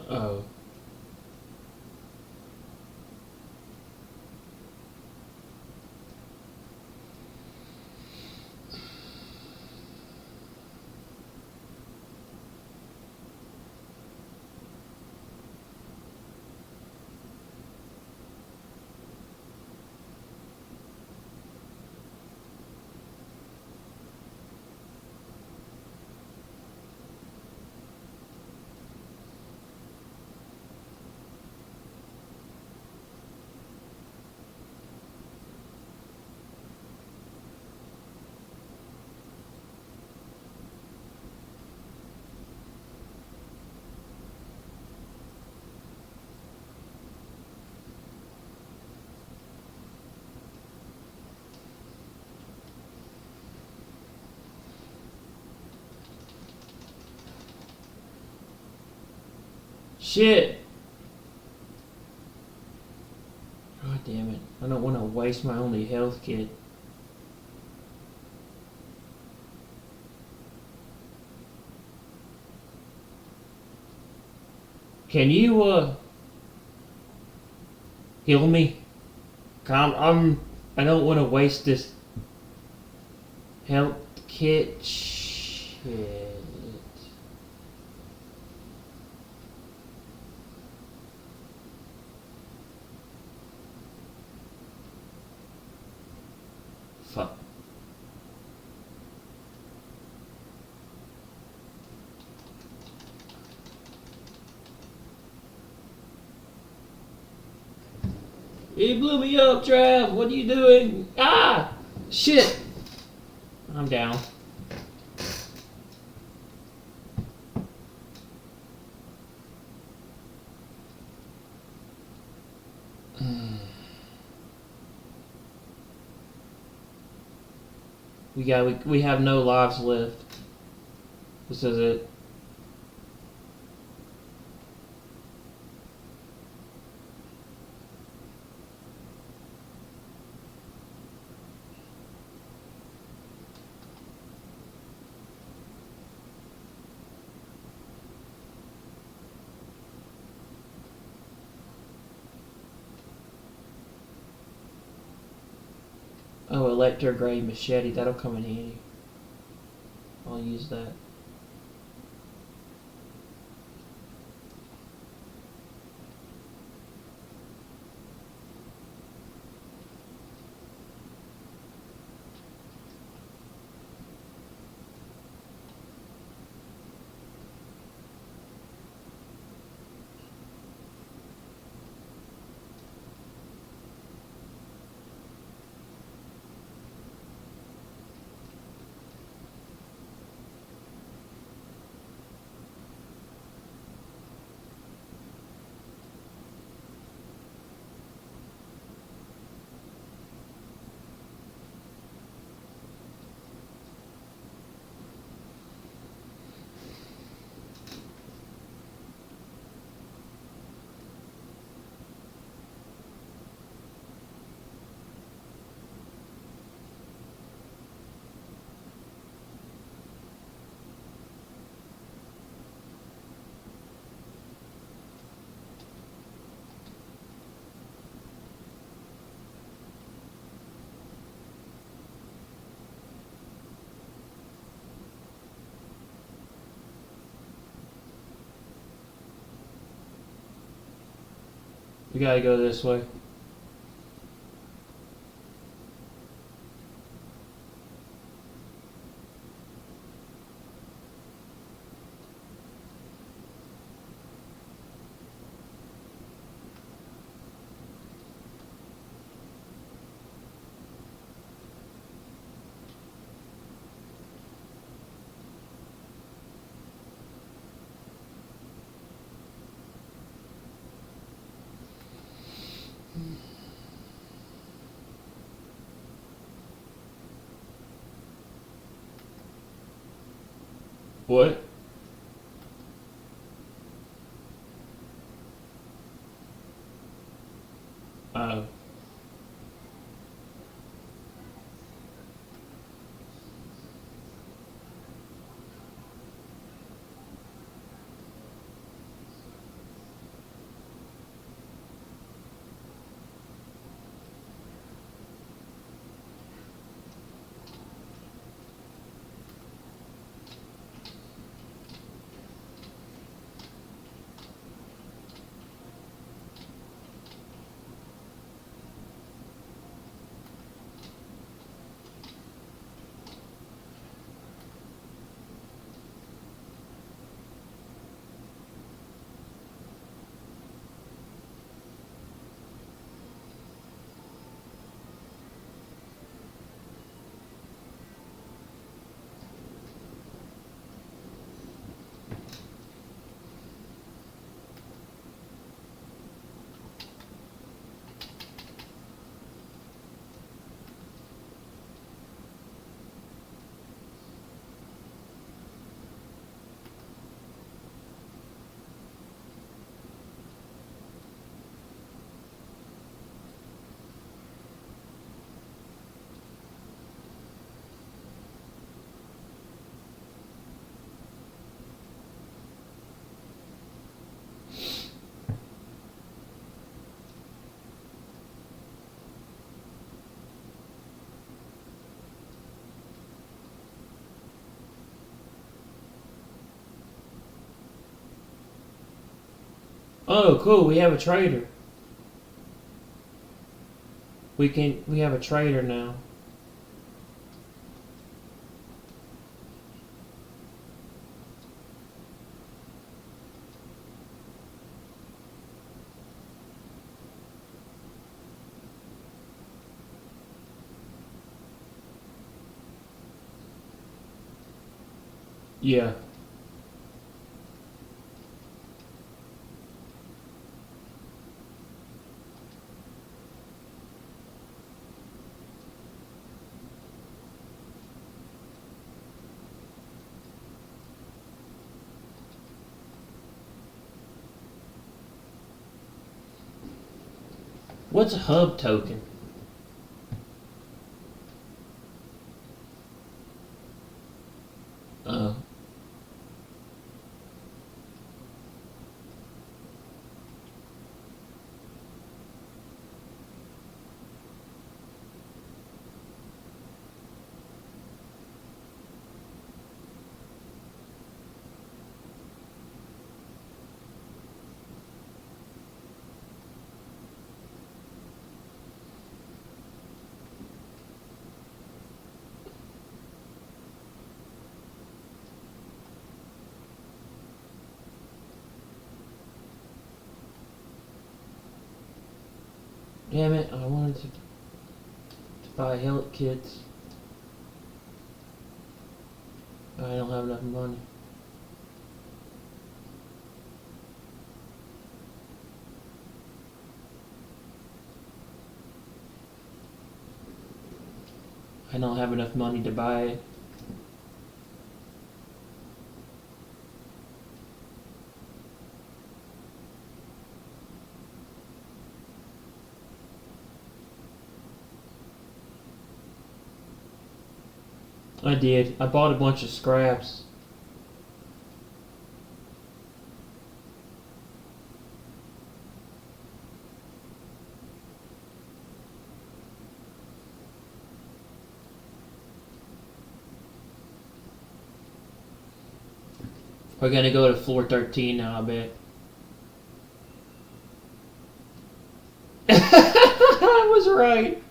Oh. Shit! God damn it. I don't want to waste my only health kit. Can you, heal me? I don't want to waste this health kit. Shit. Fuck. He blew me up, Trav. What are you doing? Ah! Shit! I'm down. We have no lives left. This is it. Oh, electro grade machete. That'll come in handy. I'll use that. We gotta go this way. What? Oh. Oh, cool. We have a trader. We have a trader now. Yeah. What's a hub token? Oh. Damn it, I wanted to buy help kits. I don't have enough money. I don't have enough money to buy it. I did. I bought a bunch of scraps. We're gonna go to floor 13 now, I bet. I was right.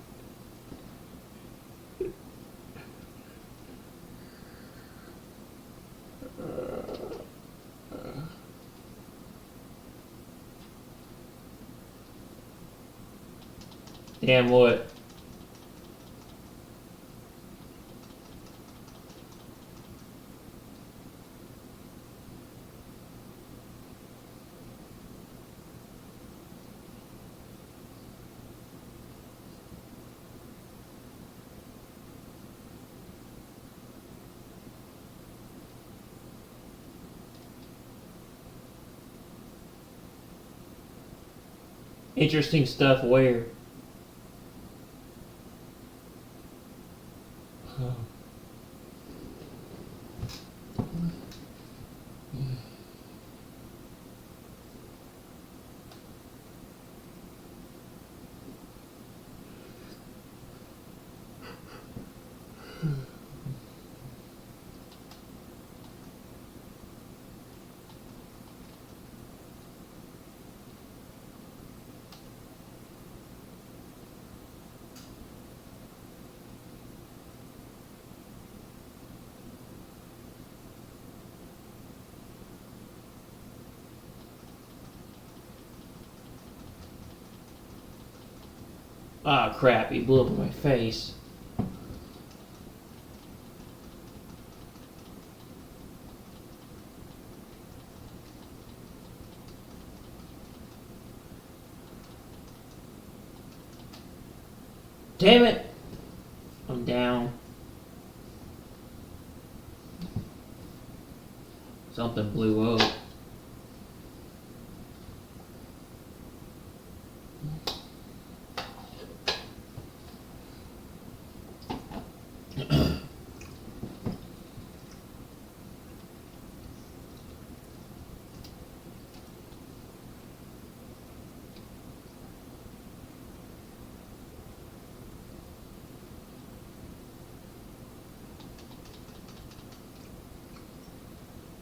Damn what? Interesting stuff where? Oh. Ah, crap, he blew up in my face. Damn it! I'm down. Something blew up.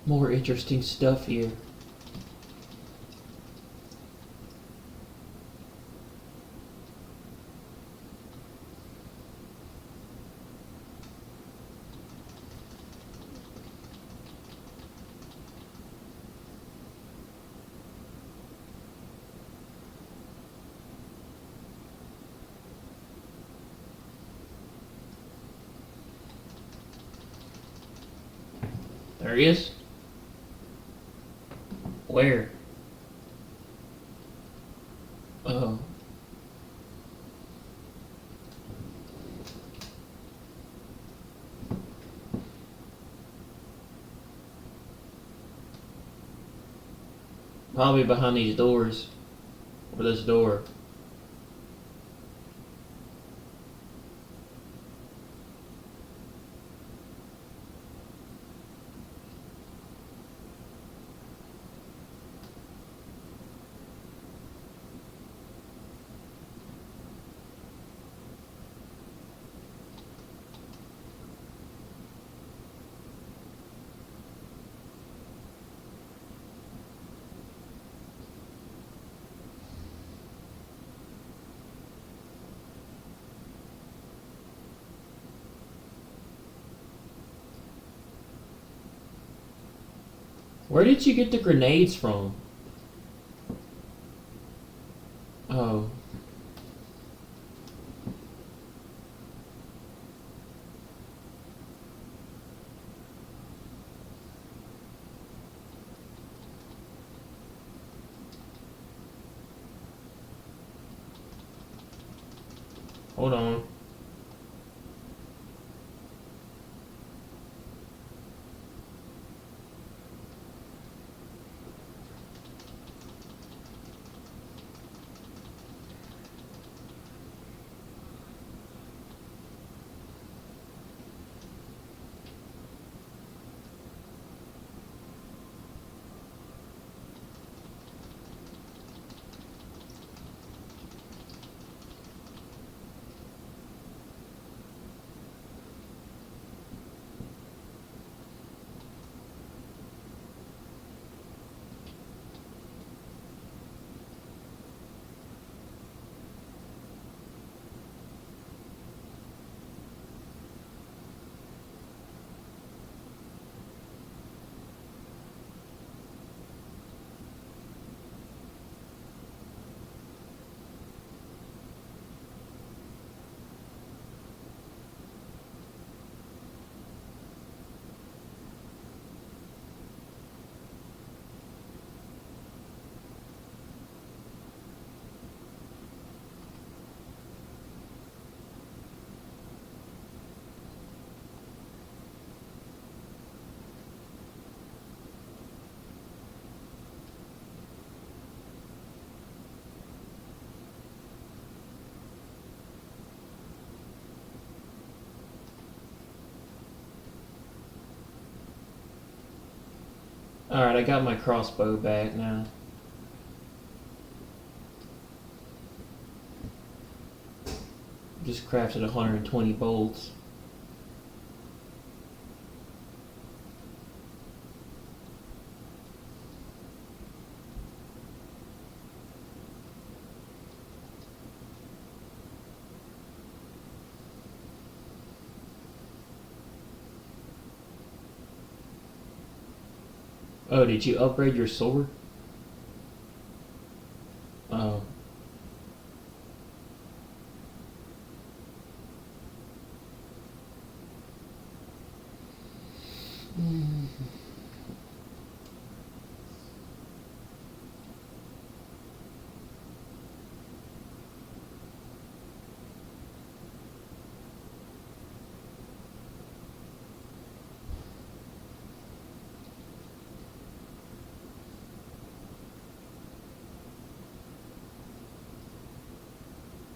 More interesting stuff here. There he is. Where? Oh. Probably behind these doors. Or this door. Where did you get the grenades from? Oh. Hold on. Alright, I got my crossbow back now. Just crafted 120 bolts. Oh, did you upgrade your sword? Oh.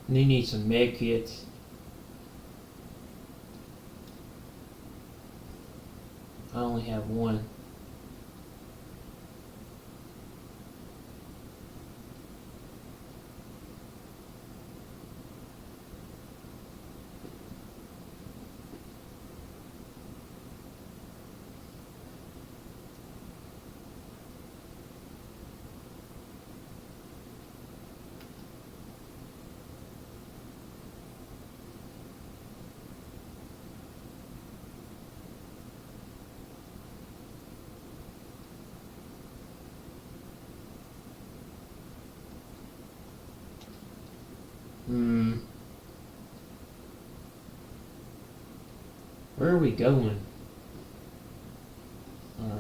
And you need some med kits. I only have one. Where are we going? Alright.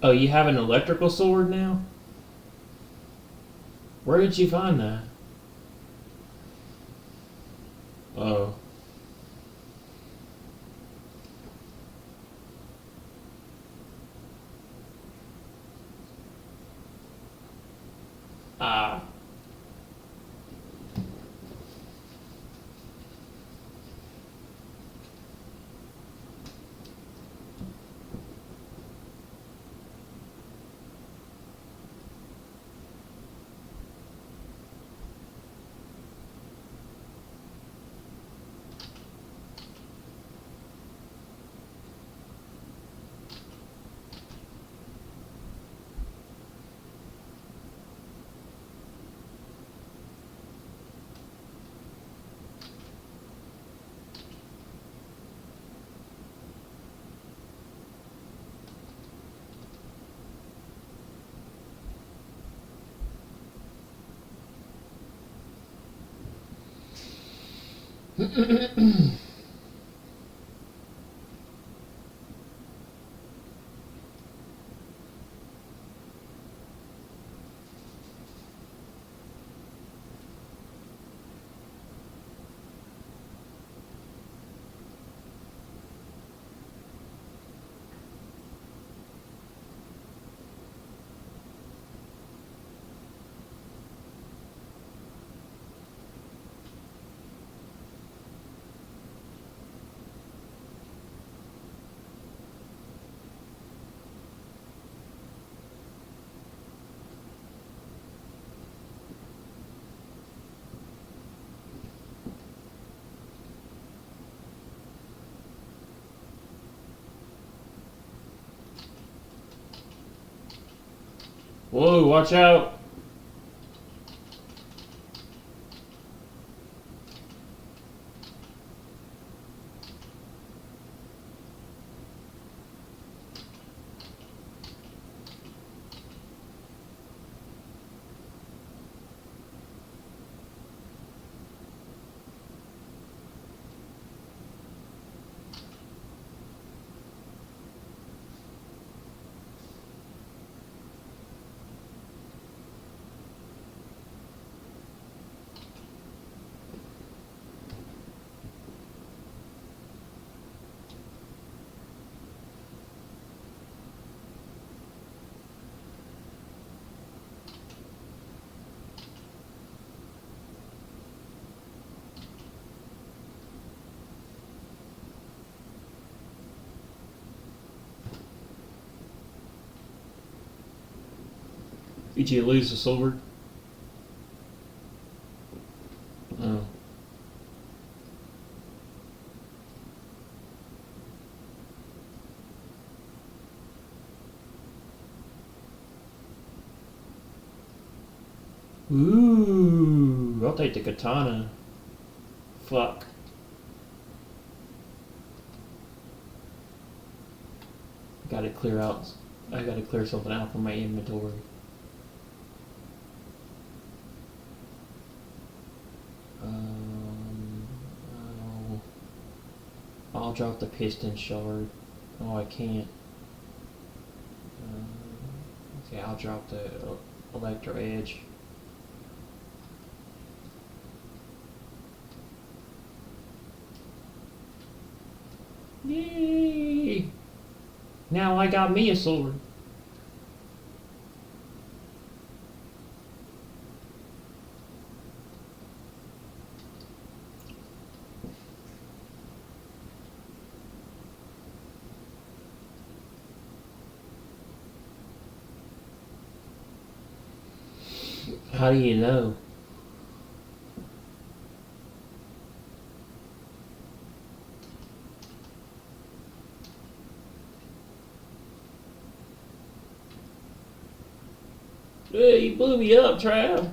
Oh, you have an electrical sword now? Where did you find that? Oh. Ah. Whoa, watch out. Did you lose the sword? Oh. Ooh, I'll take the katana. Fuck. Gotta clear out. I gotta clear something out from my inventory. Oh. I'll drop the piston shard. Oh, I can't. Okay, I'll drop the electro edge. Yay! Now I got me a sword. How do you know? Hey, you blew me up, Trav.